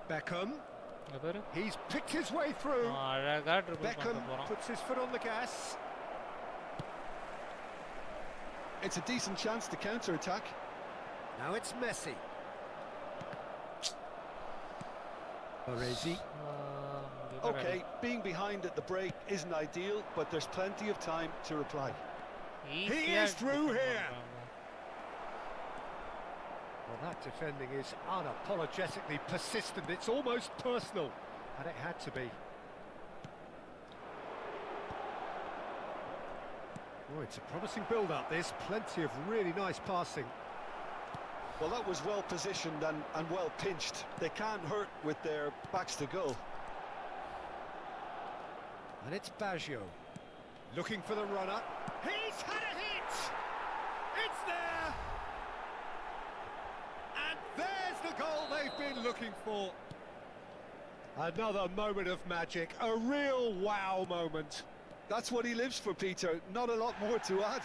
Beckham. He's picked his way through. Beckham puts his foot on the gas. It's a decent chance to counter-attack. Now it's Messi. Baresi. Okay, being behind at the break isn't ideal, but there's plenty of time to reply. He is through here. Well, that defending is unapologetically persistent. It's almost personal, and it had to be. Oh, it's a promising build-up, this. Plenty of really nice passing. Well, that was well positioned and well pinched. They can't hurt with their backs to goal. And it's Baggio. Looking for the runner. He's had a hit! It's there! And there's the goal they've been looking for. Another moment of magic, a real wow moment. That's what he lives for, Peter. Not a lot more to add.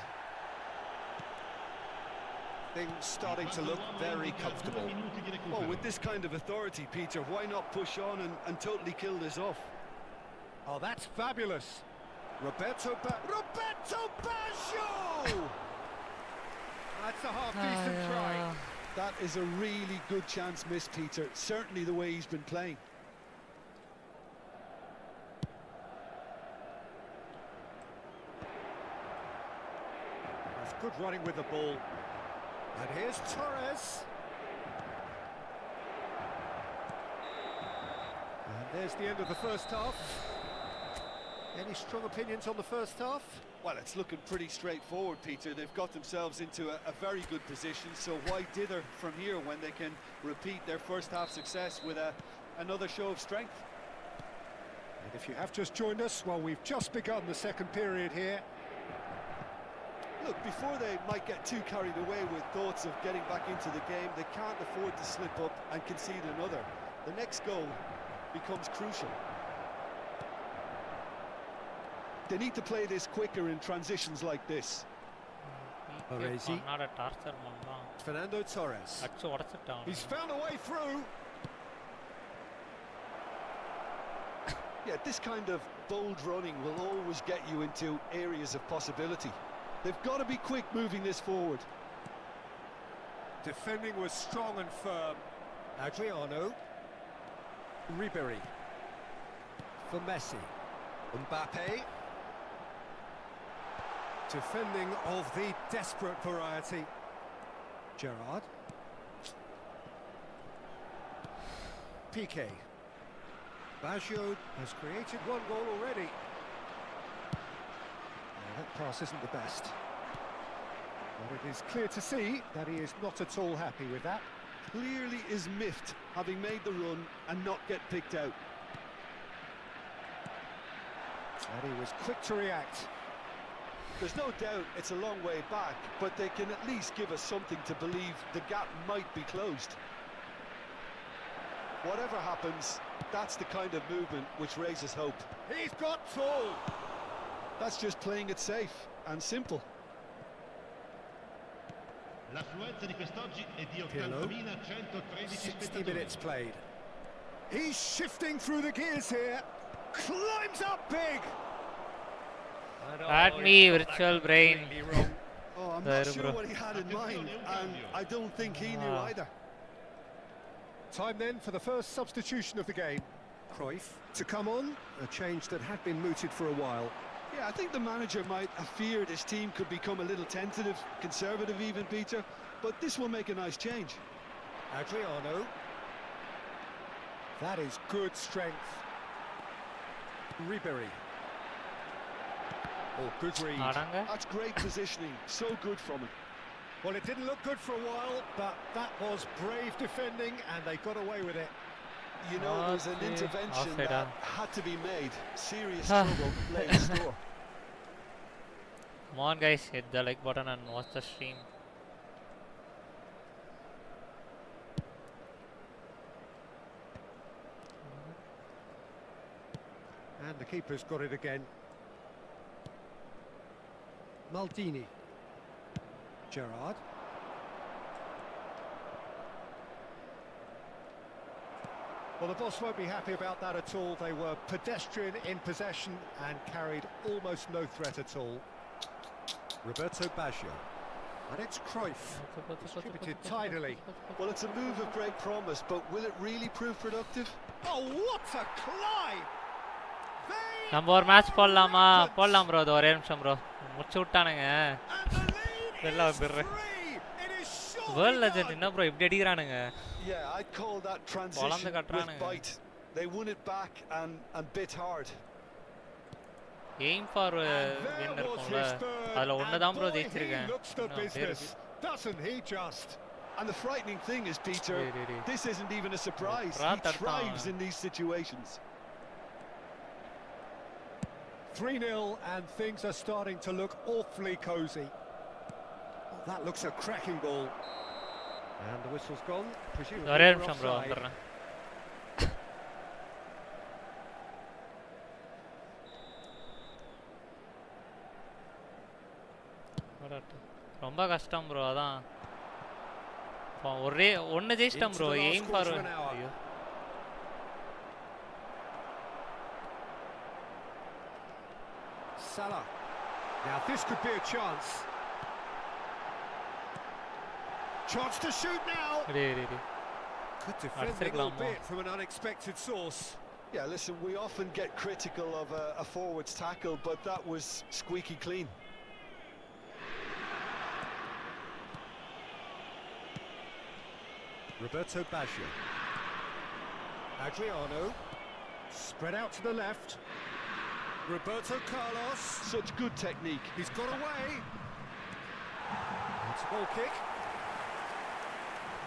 Things starting to look very comfortable. Well, with this kind of authority, Peter, why not push on and totally kill this off? Oh, that's fabulous. Roberto Baggio! That's a half-decent try. That is a really good chance missed, Peter. Certainly the way he's been playing. That's good running with the ball. And here's Torres. And there's the end of the first half. Any strong opinions on the first half? Well, it's looking pretty straightforward, Peter. They've got themselves into a very good position, so why dither from here when they can repeat their first half success with another show of strength? And if you have just joined us, well, we've just begun the second period here. Look, before they might get too carried away with thoughts of getting back into the game, they can't afford to slip up and concede another. The next goal becomes crucial. They need to play this quicker in transitions like this. Fernando Torres. He's found a way through. Yeah, this kind of bold running will always get you into areas of possibility. They've got to be quick moving this forward. Defending was strong and firm. Adriano. Ribery. For Messi. Mbappe. Defending of the desperate variety. Gerrard. Piqué. Baggio has created one goal already. That pass isn't the best. But it is clear to see that he is not at all happy with that. Clearly is miffed, having made the run and not get picked out. And he was quick to react. There's no doubt it's a long way back, but they can at least give us something to believe the gap might be closed. Whatever happens, that's the kind of movement which raises hope. He's got tall! That's just playing it safe and simple. L'affluenza di quest'oggi è di 80.113 60 minutes played. He's shifting through the gears here. Climbs up big. At me, virtual brain. Oh, I'm not sure what he had in mind, and I don't think he knew either. Time then for the first substitution of the game. Cruyff to come on, a change that had been mooted for a while. Yeah, I think the manager might have feared his team could become a little tentative, conservative even, Peter, but this will make a nice change. Adriano. That is good strength. Ribery. Oh, good read. That's great positioning, so good from him. Well, it didn't look good for a while, but that was brave defending, and they got away with it. You know, there's an intervention that had to be made. Serious trouble lay in store. Come on, guys, hit the like button and watch the stream. And the keeper's got it again. Maldini. Gerrard. Well, the boss won't be happy about that at all. They were pedestrian in possession and carried almost no threat at all. Roberto Baggio. And it's Cruyff. Distributed tidily. Well, it's a move of great promise, but will it really prove productive? Oh, what a climb! நம்ம ஒரு match போடலாமா? போடலாம் bro. ஒரே நிமிஷம் bro. முடிச்சு விட்டானுங்க. வெல்ல வந்துறேன். World legend என்ன bro இப்படி அடிக்குறானுங்க? Yeah, I'd call that transition with bite. They won it back and bit hard. Aim for win இருக்கும்ல அதுல ஒன்னு தான் ப்ரோ ஜெயிச்சிருக்கேன் அப்படியே இருக்கு Doesn't he just? And the frightening thing is, Peter, this isn't even a surprise. He thrives in these situations. 3-0 and things are starting to look awfully cosy. Well, that looks a cracking ball. And the whistle's gone. ஒரே நிமிஷம் bro வந்துறேன் ரொம்ப கஷ்டம் bro அதான் ஒரே ஒன்னு ஜெயிச்சிட்டேன் bro aim for ஐயோ Salah. Now this could be a chance. Chance to shoot now. Could defend a little bit from an unexpected source. Yeah, listen, we often get critical of a forward's tackle, but that was squeaky clean. Roberto Baggio. Adriano. Spread out to the left. Roberto Carlos. Such good technique. He's got away. It's a ball kick.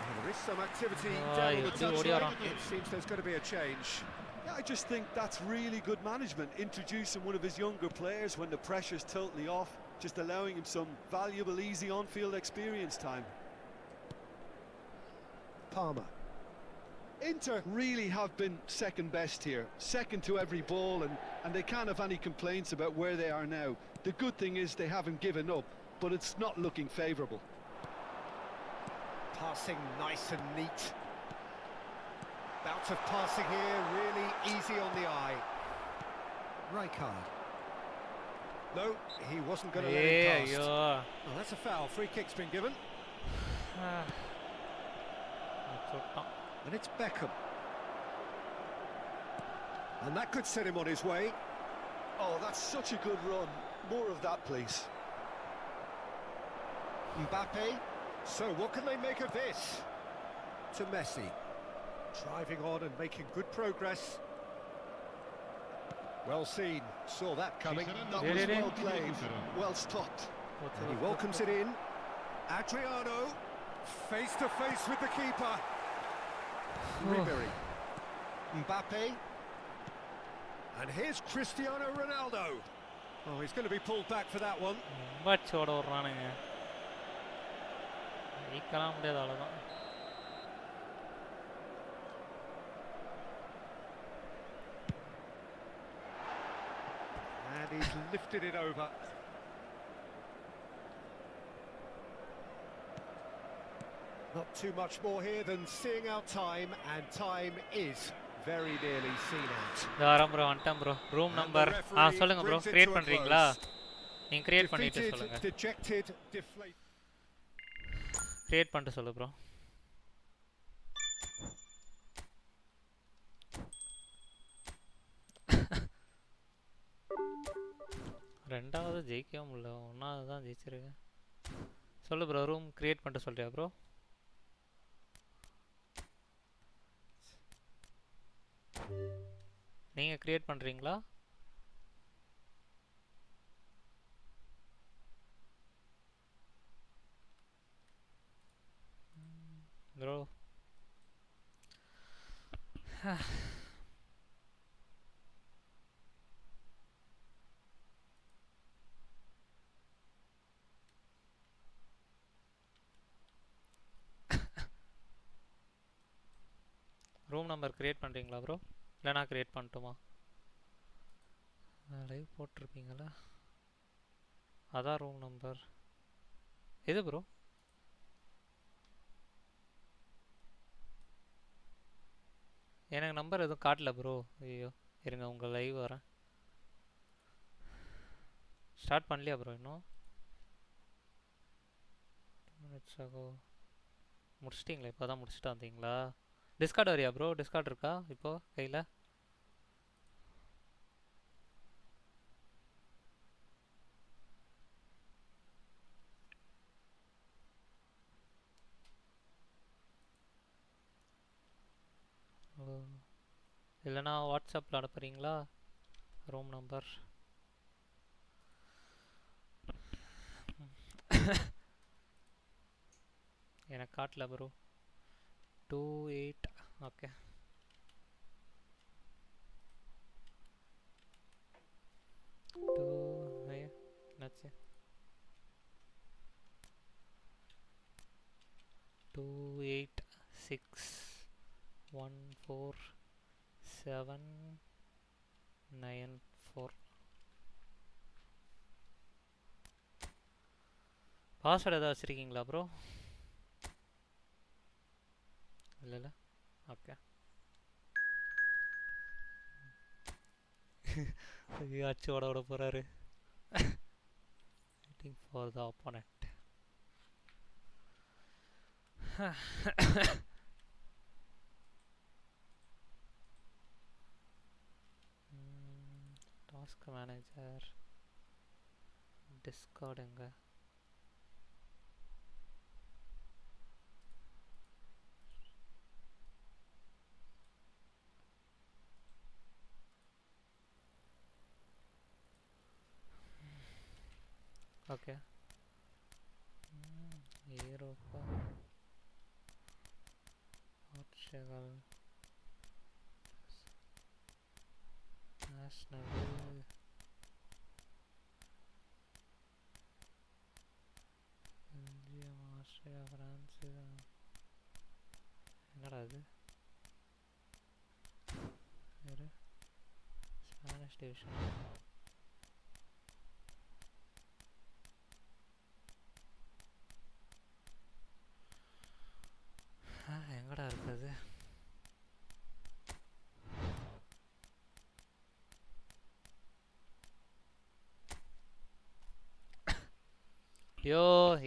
There is some activity down on the touchline. It seems there's going to be a change. Yeah, I just think that's really good management. Introducing one of his younger players when the pressure's totally off, just allowing him some valuable, easy on-field experience time. Palmer. Inter really have been second best here, second to every ball, and they can't have any complaints about where they are now. The good thing is they haven't given up, but it's not looking favourable. Passing nice and neat. Bout of passing here, really easy on the eye. Rijkaard. No, he wasn't going to let it pass. Oh, that's a foul. Free kick's been given. And it's Beckham. And that could set him on his way. Oh, that's such a good run. More of that, please. Mbappe. So what can they make of this? To Messi. Driving on and making good progress. Well seen. Saw that coming. That was well played. Well stopped. And he welcomes it in. Adriano. Face to face with the keeper. Ribery. Mbappe. And here's Cristiano Ronaldo. Oh, he's going to be pulled back for that one. பச்சோட வர்றானுங்க ஈக்கலாம் முடியாது அவ்வளவுதான் And he's lifted it over. Not too much more here than seeing out time, and time is very nearly seen out. தாரம் bro வந்துட்டேன் bro room number சொல்லுங்க bro create பண்றீங்களா நீங்க create பண்ணிட்டு சொல்லுங்க create பண்ணிட்டு சொல்லு ப்ரோ ரெண்டாவது ஜெயிக்கவே முடியல ஒன்றாவது தான் ஜெயிச்சிருக்கேன் சொல்லு ப்ரோ ரூம் கிரியேட் பண்ணிட்டு சொல்றியா ப்ரோ நீங்கள் கிரியேட் பண்ணுறீங்களா ப்ரோ ரூம் நம்பர் கிரியேட் பண்ணுறீங்களா ப்ரோ இல்லை நான் கிரியேட் பண்ணட்டுமா லைவ் போட்டிருப்பீங்களா அதான் ரூம் நம்பர் எது ப்ரோ எனக்கு நம்பர் எதுவும் காட்டல ப்ரோ ஐயோ இருங்க உங்கள் லைவ் வரேன் ஸ்டார்ட் பண்ணலையா ப்ரோ இன்னும் மினிட்ஸ் ஆகோ முடிச்சிட்டிங்களா இப்போ தான் முடிச்சுட்டு வந்தீங்களா டிஸ்கார்ட் வரியா ப்ரோ டிஸ்கார்ட் இருக்கா இப்போ கையில் இல்லைனா வாட்ஸ்அப்பில் அனுப்புகிறீங்களா ரூம் நம்பர் எனக்கு காட்டல ப்ரோ. 2-8. ஓகே. என்னாச்சு? 286147994. பாஸ்வேர்டு ஏதாவது வச்சுருக்கீங்களா ப்ரோ? இல்லைல்ல. ஓகே. அச்சு ஓட போகிறாரு. Waiting for the opponent. Task manager. Discord எங்க? Okay. Europa, Portugal, national, Belgium, Austria, France. என்னடா இது? வேறு ஸ்பானிஷ் டிவிஷன். எங்கடா இருக்குது? யோ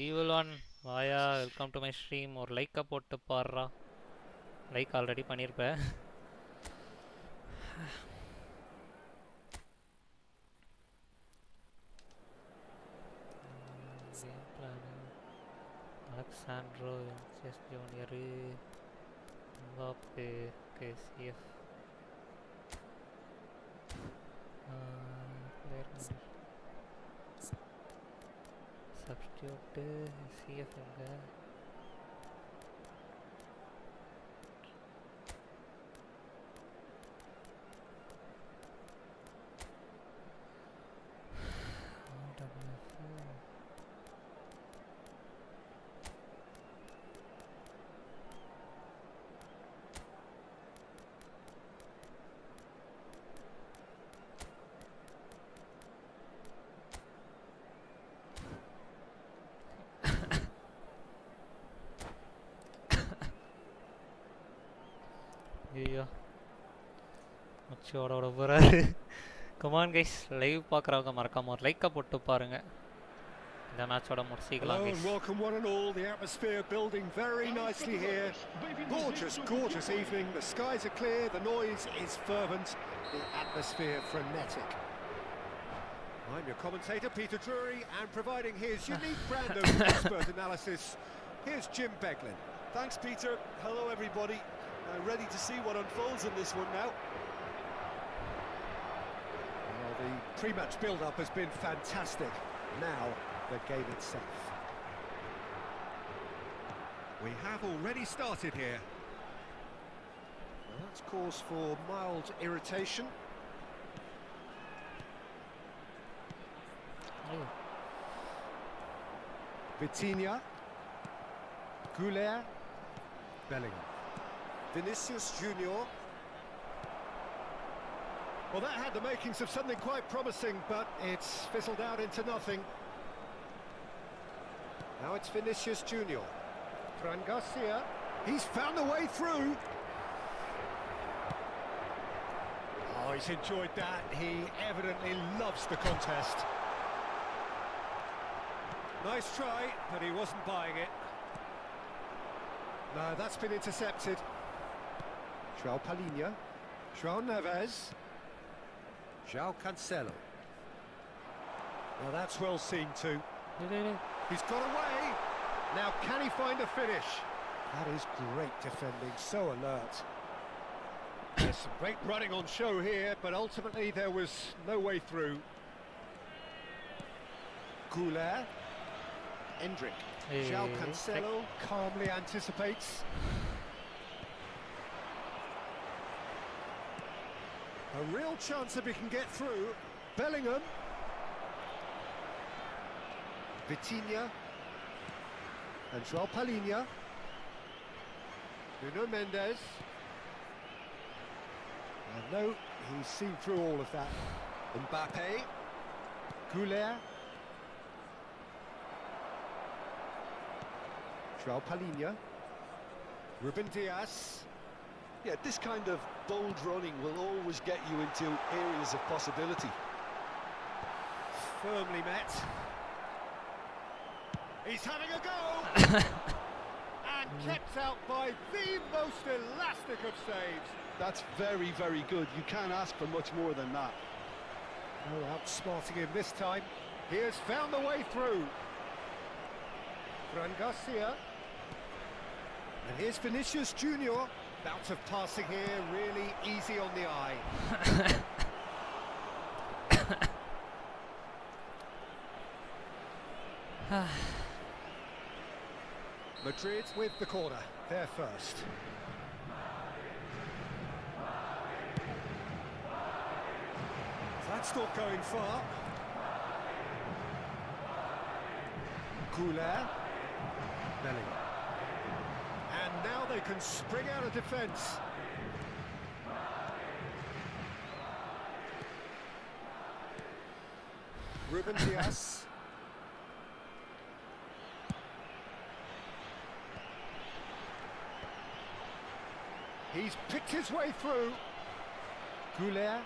ஈவில் ஒன் வாயா, வெல்கம் டு மை ஸ்ட்ரீம். ஒரு லைக்கை போட்டு பாடுறா. லைக் ஆல்ரெடி பண்ணியிருப்பேன். Game plan Alessandro NCS junior Mbappe, KCF. Player substitute CF எங்க? ஐயோ மச்சி ஓட போகிறாரு. கமான் கைஸ், லைவ் பார்க்குறவங்க மறக்காம ஒரு லைக்கை போட்டு பாருங்க. இந்த மேட்சோட முடிச்சிக்கலாம் guys. Welcome one and all. The atmosphere building very nicely here. Gorgeous evening. The skies are clear, the noise is fervent, the atmosphere frenetic. I'm your commentator Peter Drury, and providing his unique brand of expert analysis, here's Jim Beglin. Thanks, Peter. Hello, everybody. Ready to see what unfolds in this one now. Well, the pre-match build-up has been fantastic. Now, the game itself. We have already started here. Well, that's cause for mild irritation. Vitinha, Goulet, Bellingham, Vinicius Junior. Well, that had the makings of something quite promising, but it's fizzled out into nothing. Now it's Vinicius Junior. Fran Garcia, he's found a way through. Oh, he's enjoyed that. He evidently loves the contest. Nice try, but he wasn't buying it. No, that's been intercepted. João Palhinha, João Neves, João Cancelo. Now that's well seen too. He's got away. Now can he find a finish? That is great defending, so alert. There's some great running on show here, but ultimately there was no way through. Goulet. Endrick. João Cancelo calmly anticipates. A real chance if he can get through. Bellingham. Vitinha. And João Palhinha. Nuno Mendes. And no, he's seen through all of that. Mbappe. Goulet. João Palhinha. Ruben Dias. Yeah, this kind of bold running will always get you into areas of possibility. Firmly met. He's having a go! And kept out by the most elastic of saves. That's very, very good. You can't ask for much more than that. Oh, outsmarting him this time. He has found the way through. Fran Garcia. And here's Vinicius Junior. Bout of passing here, really easy on the eye. Madrid with the corner, they're first. That's not going far. Goulet. Bellingham. And now they can spring out of defence. Ruben Dias. He's picked his way through. Goulet.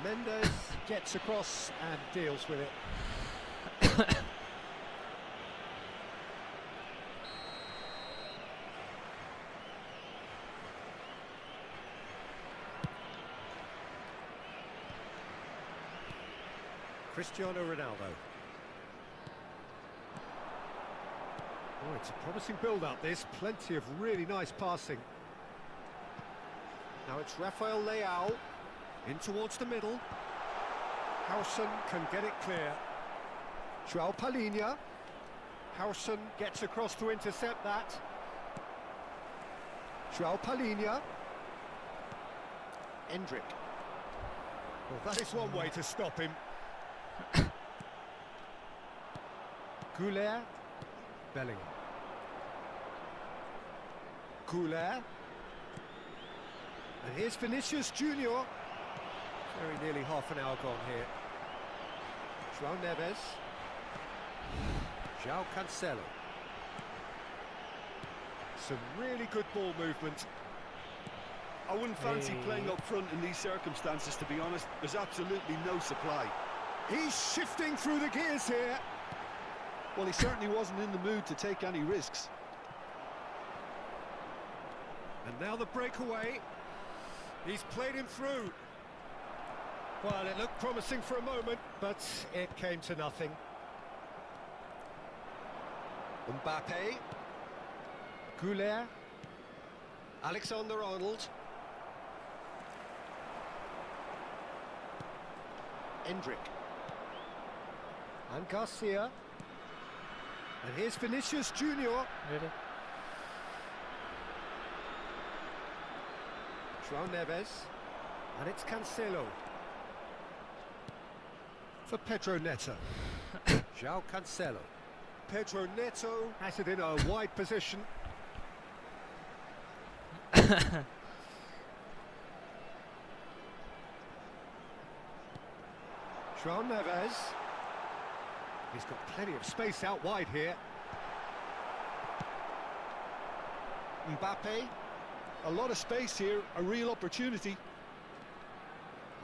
Mendes gets across and deals with it. Cristiano Ronaldo. Oh, it's a promising build-up, this. Plenty of really nice passing. Now it's Rafael Leao. In towards the middle. Howson can get it clear. João Palhinha. Howson gets across to intercept that. João Palhinha. Endrick. Well, that is one way to stop him. Goulet. Bellingham. Goulet. And here's Vinicius Junior. Very nearly half an hour gone here. João Neves. João Cancelo. Some really good ball movement. I wouldn't fancy playing up front in these circumstances, to be honest. There's absolutely no supply. He's shifting through the gears here. Well, he certainly wasn't in the mood to take any risks. And now the breakaway. He's played him through. Well, it looked promising for a moment, but it came to nothing. Mbappe. Goulet. Alexander-Arnold. Endrick. And Garcia. And here's Vinicius Junior. Really? João Neves. And it's Cancelo. For Pedro Neto. João Cancelo. Pedro Neto has it in a wide position. João Neves. He's got plenty of space out wide here. Mbappe. A lot of space here, a real opportunity.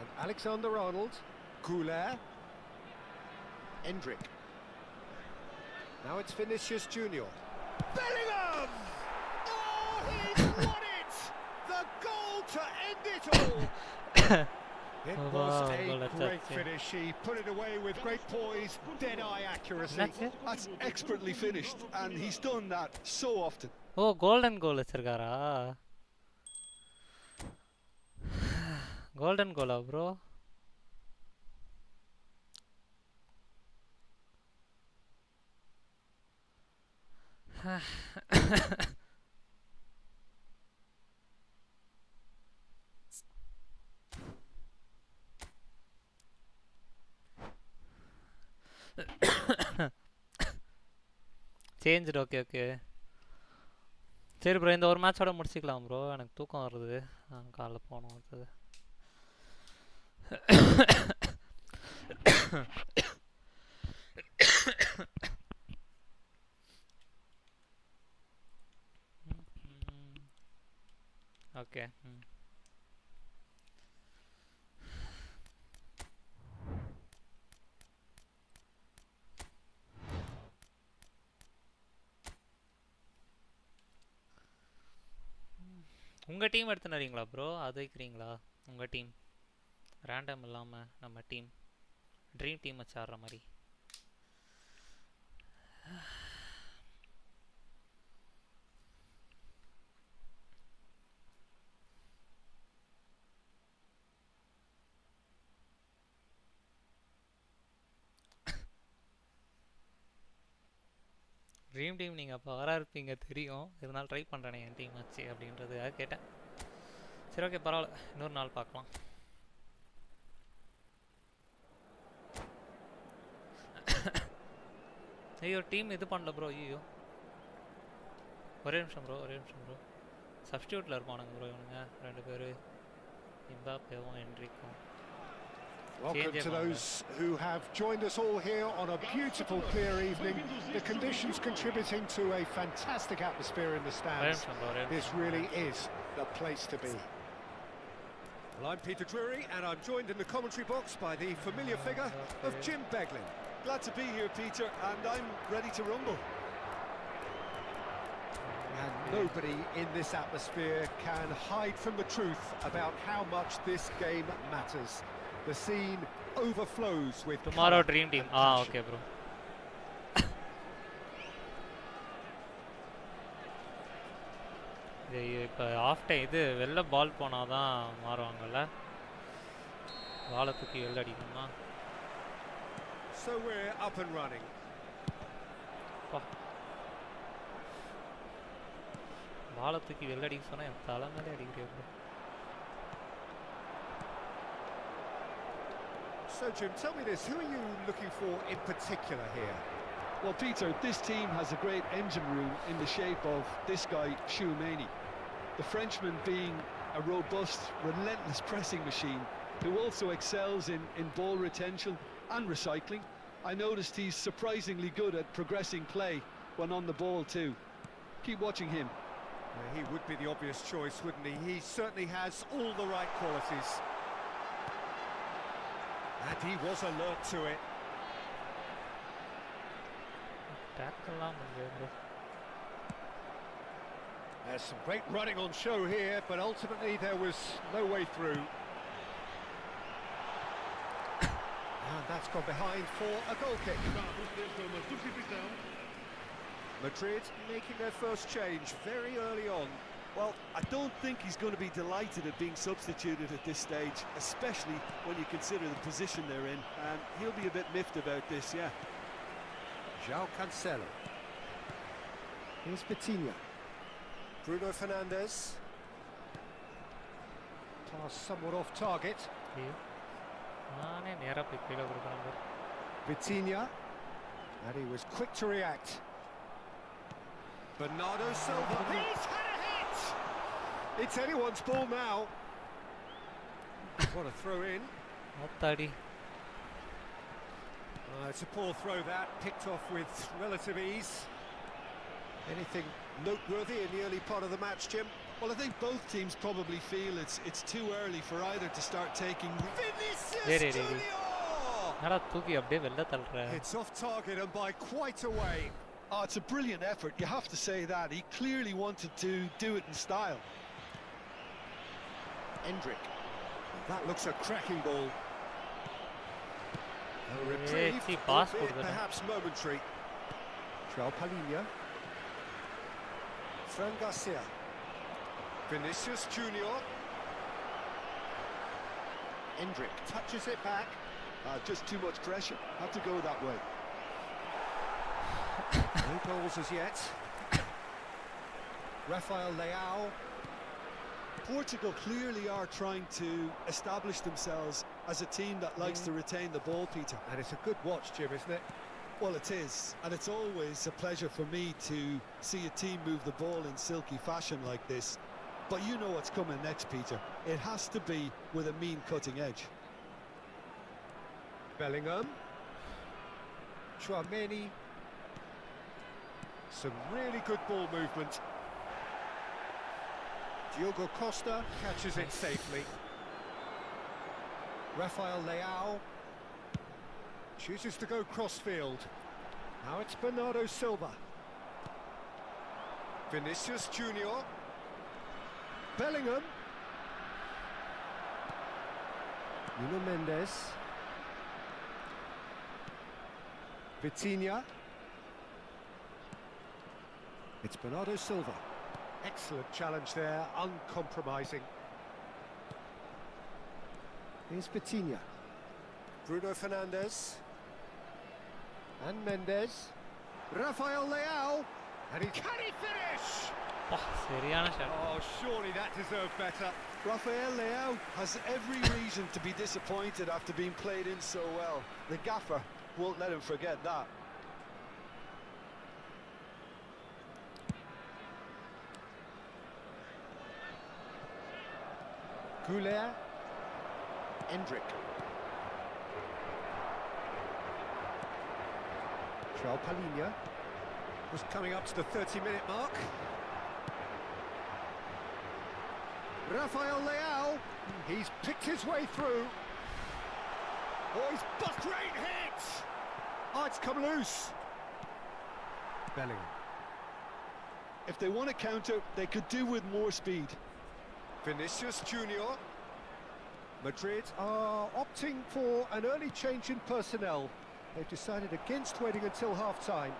And Alexander-Arnold. Goulet. Endrick. Now it's Vinicius Junior. Bellingham! Oh, he's won it! The goal to end it all! It was a great finish. He put it away with great poise, dead-eye accuracy. That's expertly finished, and he's done that so often. Oh, golden goal வச்சிருக்காரா? Golden goal, bro. Change okay okay சரி bro இந்த ஒரு மேட்சோட முடிச்சிக்கலாம் bro எனக்கு தூக்கம் வருது காலைல போகணும் அடுத்தது ஓகே உங்கள் டீம் எடுத்துன்னு வரீங்களா ப்ரோ அது வைக்கிறீங்களா உங்கள் டீம் ரேண்டம் இல்லாமல் நம்ம டீம் ட்ரீம் டீம் வச்சு ஆடுற மாதிரி ட்ரீம் டீம் நீங்கள் அப்போ வர இருப்பீங்க தெரியும் இருந்தாலும் ட்ரை பண்ணுறேனே என் டீம் வச்சு அப்படின்றதுக்காக கேட்டேன் சரி ஓகே பரவாயில்ல இன்னொரு நாள் பார்க்கலாம் ஐயோ டீம் இது பண்ணல ப்ரோ ஐயோ ஒரே நிமிஷம் ப்ரோ சப்ஸ்டியூட்டில் இருப்பானுங்க ப்ரோ இவனுங்க ரெண்டு பேர் இம்பாப்பேவும் என்ட்ரிக்கும் Welcome to those who have joined us all here on a beautiful, clear evening. The conditions contributing to a fantastic atmosphere in the stands. This really is the place to be. Well, I'm Peter Drury, and I'm joined in the commentary box by the familiar figure of Jim Beglin. Glad to be here, Peter, and I'm ready to rumble. And nobody in this atmosphere can hide from the truth about how much this game matters. The scene overflows with tomorrow dream team. Okay bro. இப்போ of time இது வெளில பால் போனால் தான் மாறுவாங்கல்ல பாலை தூக்கி வெளில அடிக்கணுமா So we're up and running. பாலை தூக்கி வெளில அடிக்க சொன்னால் என் தலை மேலே அடிக்கிறேன். So Jim, tell me this, who are you looking for in particular here? Well, Peter, this team has a great engine room in the shape of this guy, Chouameni. The Frenchman being a robust, relentless pressing machine who also excels in ball retention and recycling. I noticed he's surprisingly good at progressing play when on the ball too. Keep watching him. He would be the obvious choice, wouldn't he? He certainly has all the right qualities. And he was alert to it. There's some great running on show here, but ultimately there was no way through. And that's gone behind for a goal kick. Madrid making their first change very early on. Well, I don't think he's going to be delighted at being substituted at this stage, especially when you consider the position they're in, and he'll be a bit miffed about this, yeah. João Cancelo. Here's Vitinha. Bruno Fernandes. Pass somewhat off target. Vitinha. And he was quick to react. Bernardo Silva. He's had a hit! It's anyone's ball now. What a throw in. It's a poor throw that, picked off with relative ease. Anything noteworthy in the early part of the match, Jim? Well, I think both teams probably feel it's too early for either to start taking... Vinicius Junior! It's off target and by quite a way. Oh, it's a brilliant effort, you have to say that. He clearly wanted to do it in style. Endrick. That looks a cracking ball. A reprieve, perhaps momentary. João Palhinha. Fran Garcia. Vinicius Junior. Endrick touches it back. Just too much pressure. Had to go that way. No goals as yet. Rafael Leao. Portugal clearly are trying to establish themselves as a team that likes to retain the ball, Peter. And it's a good watch, Jim, isn't it? Well, it is, and it's always a pleasure for me to see a team move the ball in silky fashion like this. But you know what's coming next, Peter. It has to be with a mean cutting edge. Bellingham. Chouameni. Some really good ball movement. Diogo Costa catches it safely. Rafael Leao chooses to go crossfield. Now it's Bernardo Silva. Vinicius Junior. Bellingham. Nuno Mendes. Vitinha. It's Bernardo Silva. Excellent challenge there, uncompromising. Here's Vitinha. Bruno Fernandes. And Mendes. Rafael Leao. And can he finish? Oh, surely that deserved better. Rafael Leao has every reason to be disappointed after being played in so well. The gaffer won't let him forget that. Goulet. Endrick. João Palhinha was coming up to the 30-minute mark. Rafael Leao, he's picked his way through. Oh, he's butt great hit! Oh, it's come loose. Bellingham. If they want to counter, they could do with more speed. Vinicius Junior. Madrid are opting for an early change in personnel. They've decided against waiting until half-time.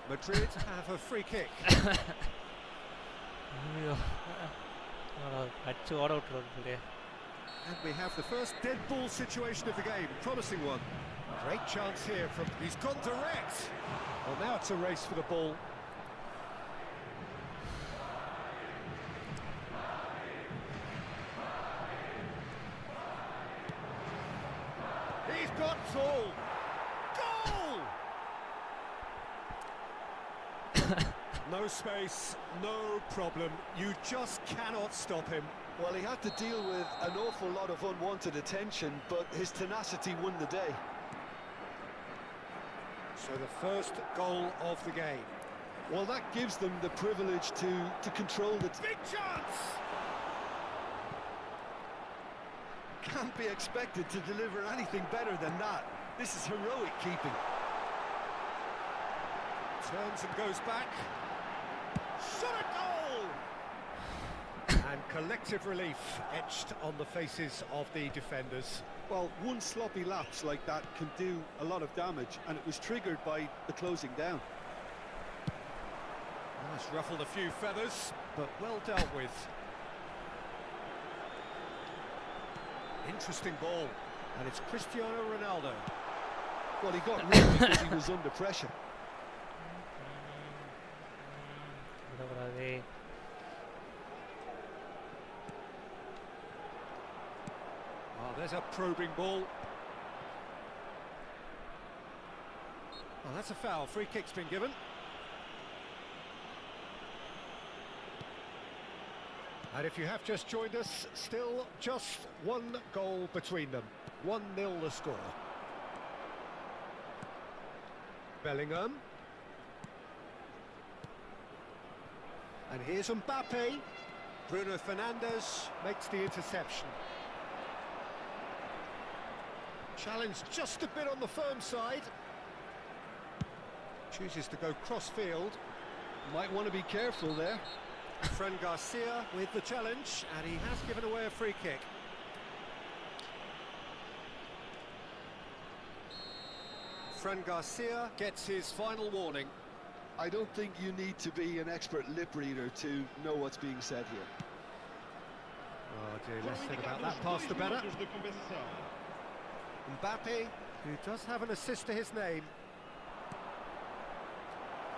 Madrid have a free kick. And we have the first dead ball situation of the game. Promising one. Great chance here from... He's gone direct. Well, now it's a race for the ball. He's got full. Goal! No space, no problem. You just cannot stop him. Well, he had to deal with an awful lot of unwanted attention, but his tenacity won the day. So the first goal of the game. Well, that gives them the privilege to control the... Big chance! Can't be expected to deliver anything better than that. This is heroic keeping. Turns and goes back. Shot a goal! And collective relief etched on the faces of the defenders. Well, one sloppy lapse like that can do a lot of damage, and it was triggered by the closing down. That's ruffled a few feathers, but well dealt with. Interesting ball, and it's Cristiano Ronaldo. Well, he got rid because he was under pressure. Oh, there's a probing ball. Oh, that's a foul. Free kick's been given. And if you have just joined us, still just one goal between them. 1-0 the score. Bellingham. And here's Mbappe. Bruno Fernandes makes the interception. Challenge just a bit on the firm side. Chooses to go cross-field. Might want to be careful there. Fran Garcia with the challenge, and he has given away a free kick. Fran Garcia gets his final warning. I don't think you need to be an expert lip reader to know what's being said here. Oh dear, less said about that pass the better. Mbappe, who does have an assist to his name.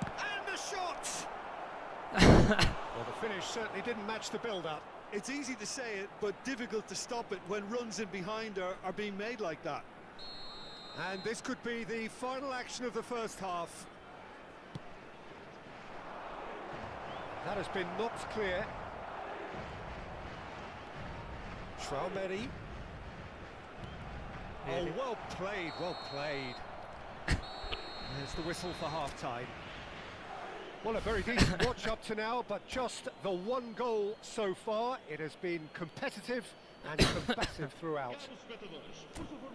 And the shot! Well, the finish certainly didn't match the build-up. It's easy to say it, but difficult to stop it when runs in behind are being made like that. And this could be the final action of the first half. That has been knocked clear. Traumeri. Oh, well played, well played. There's the whistle for half-time. Well, a very decent watch up to now, but just the one goal so far. It has been competitive and combative throughout.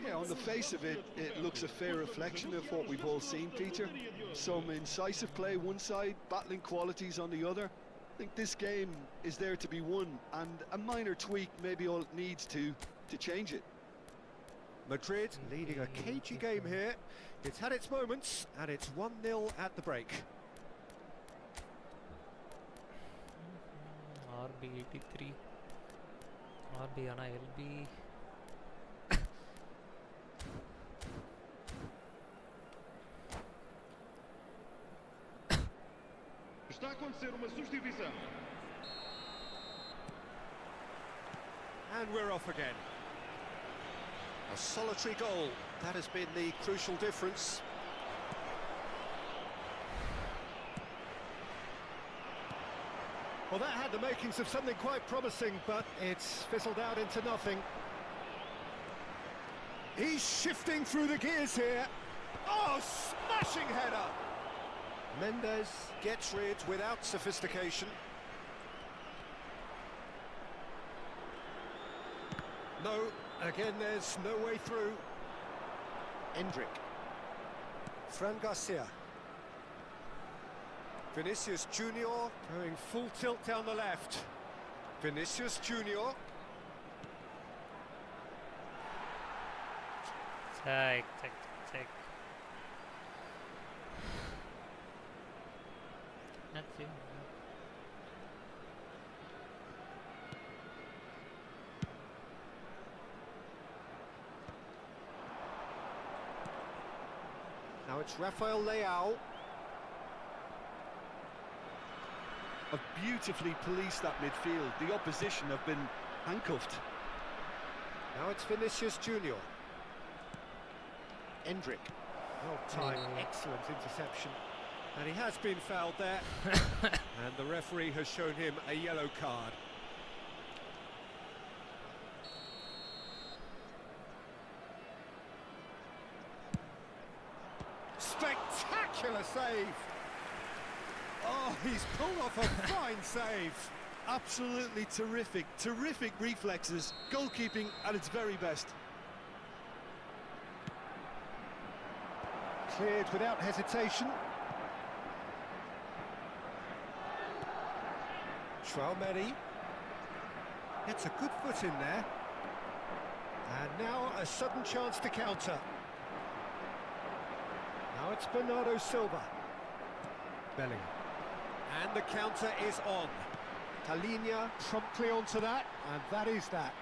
Yeah, on the face of it, it looks a fair reflection of what we've all seen, Peter. Some incisive play one side, battling qualities on the other. I think this game is there to be won, and a minor tweak may be all it needs to change it. Madrid leading a cagey game here. It's had its moments, and it's 1-0 at the break. RB 83. RB ana LB. Está a acontecer uma substituição. And we're off again. A solitary goal, that has been the crucial difference. Well, that had the makings of something quite promising, but it's fizzled out into nothing. He's shifting through the gears here. Oh, smashing header! Mendes gets rid without sophistication. No, again there's no way through. Endrick. Fran Garcia. Vinicius Junior going full tilt down the left. Vinicius Junior. Check. That's it. Now it's Rafael Leao. Have beautifully policed that midfield. The opposition have been handcuffed. Now it's Vinicius Junior. Endrick. Well timed, excellent interception. And he has been fouled there. And the referee has shown him a yellow card. Spectacular save! Oh, he's pulled off a fine save. Absolutely terrific reflexes. Goalkeeping at its very best. Cleared without hesitation. Traumeri gets a good foot in there. And now a sudden chance to counter. Now it's Bernardo Silva. Bellingham. And the counter is on. Talinia promptly onto that, and that is that.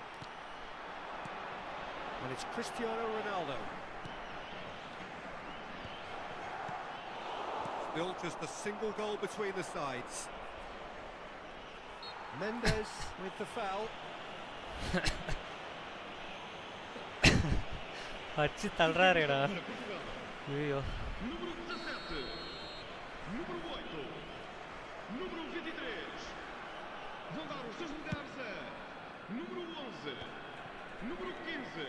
And it's Cristiano Ronaldo. Still just a single goal between the sides. Mendes with the foul. அடிச்சு தள்ளுறாருடா. ஐயோ. Número 17. Número 8. Número 23. Vão dar os seus lugares a número 11. Número 15.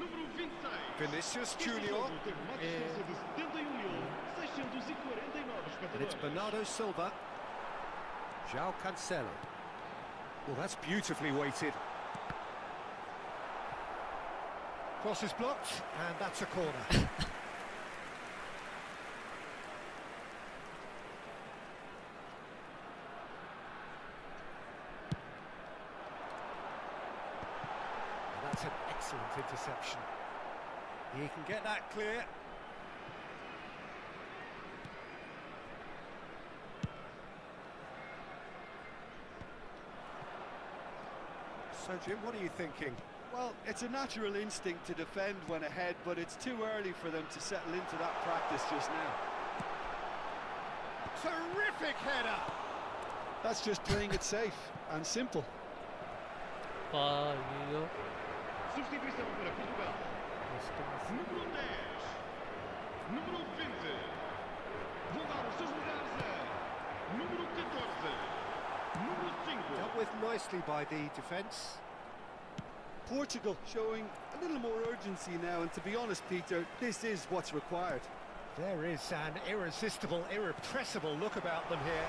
Número 26. Vinicius Junior. And it's Bernardo Silva. João Cancelo. Well, that's beautifully weighted. Cross is blocked, and that's a corner. That's an excellent interception. He can get that clear. So, Jim, what are you thinking? Well, it's a natural instinct to defend when ahead, but it's too early for them to settle into that practice just now. Terrific header! That's just playing it safe and simple. Substituição para Portugal. Número 10. Número 20. Vão dar os seus lugares a número 14. Número 5. Dealt with nicely by the defence. Portugal showing a little more urgency now, and to be honest, Peter, this is what's required. There is an irresistible, irrepressible look about them here.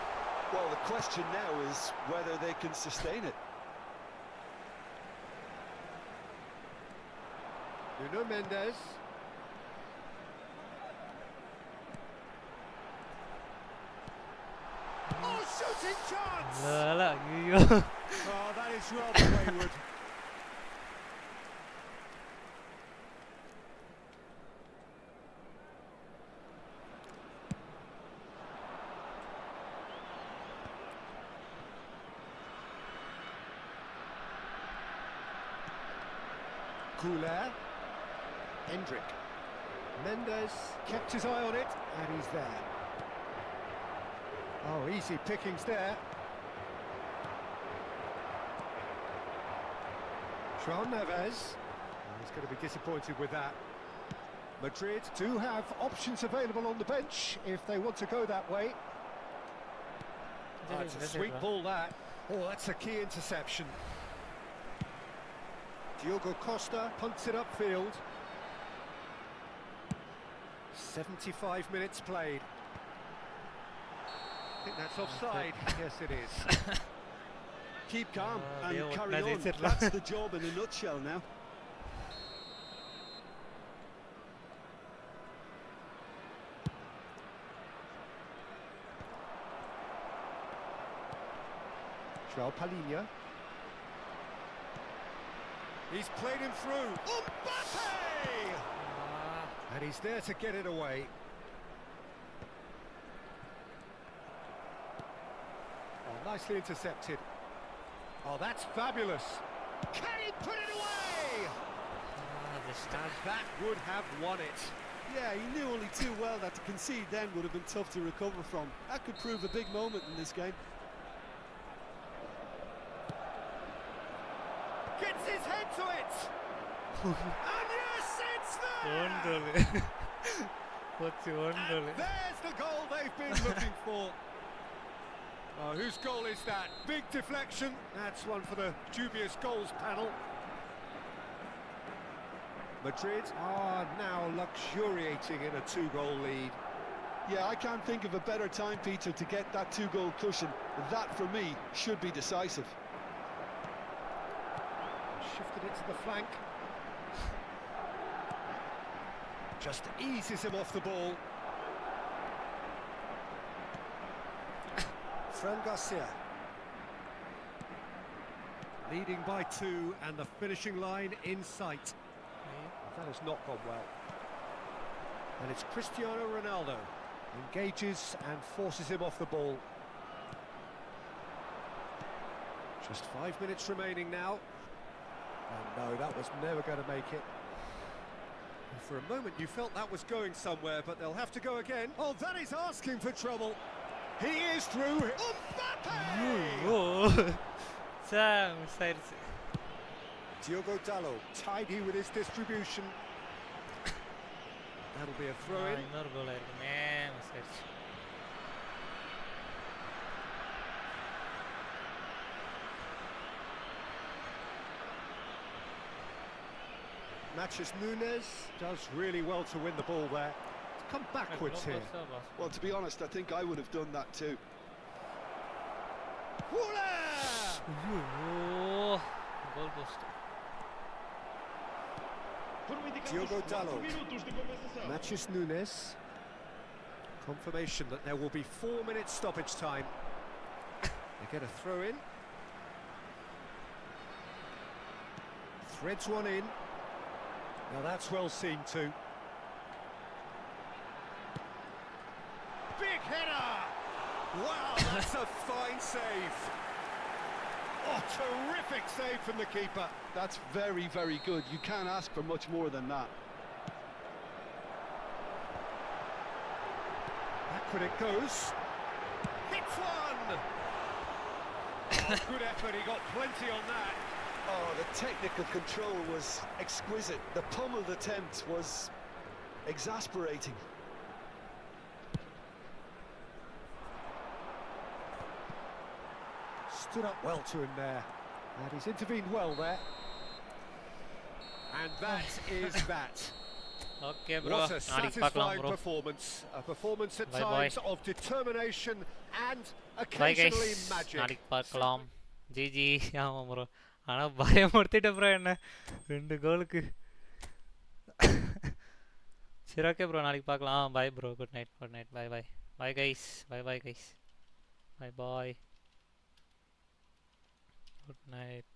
Well, the question now is whether they can sustain it. Nuno Mendes. Oh, shooting chance! Oh, that is rather wayward. Goulet. Hendrick. Mendes kept his eye on it, and he's there. Oh, easy pickings there. João Neves. Oh, he's going to be disappointed with that. Madrid do have options available on the bench if they want to go that way. Oh, it's a sweet ball, that. Oh, that's a key interception. Diogo Costa punts it upfield. 75 minutes played. I think that's offside. Yes, it is. Keep calm and carry on. That's the job in a nutshell now. João Palhinha. He's played him through. Mbappe! And he's there to get it away. Oh, nicely intercepted. Oh, that's fabulous. Can he put it away? And that would have won it. Yeah, he knew only too well that to concede then would have been tough to recover from. That could prove a big moment in this game. Gets his head to it. And yes, it's there! And there's the goal they've been looking for. Oh, whose goal is that? Big deflection. That's one for the dubious goals panel. Madrid are now luxuriating in a 2-goal lead. Yeah, I can't think of a better time, Peter, to get that 2-goal cushion. That, for me, should be decisive. Shifted it to the flank. Just eases him off the ball. Fran Garcia. Leading by 2 and the finishing line in sight. That has not gone well. And it's Cristiano Ronaldo. Engages and forces him off the ball. Just 5 minutes remaining now. And no, that was never going to make it. And for a moment you felt that was going somewhere, but they'll have to go again. Oh, that is asking for trouble. He is through. Mbappe! Diogo Dalot, tidy with his distribution. That'll be a throw-in. Matches Nunes does really well to win the ball there. It's come backwards here. Well, to be honest, I think I would have done that too. Diogo Dalot matches Nunes. Confirmation that there will be 4 minutes stoppage time. They get a throw in. Threads one in. Now that's well seen too. Big header! Wow, that's a fine save. Oh, terrific save from the keeper. That's very, very good. You can't ask for much more than that. Back when it goes. Hits one! Oh, good effort, he got plenty on that. Oh, the technical control was exquisite. The pummeled attempt was exasperating. Stood up well to him there, and he's intervened well there. And that is that. Okay, bro. What a நாளைக்கு பார்க்கலாம் satisfying bro. performance. A performance at Bye, times bye. of determination and Bye occasionally guys. magic. நாளைக்கு பார்க்கலாம். GG. ஆமா bro. ஆனா பயமுறுத்திட்ட bro என்ன 2 கோலுக்கு. சரி okay bro நாளைக்கு பார்க்கலாம். Bye bro. Good night. Good night. Bye bye. Bye guys. Bye bye guys. Bye bye. Good night.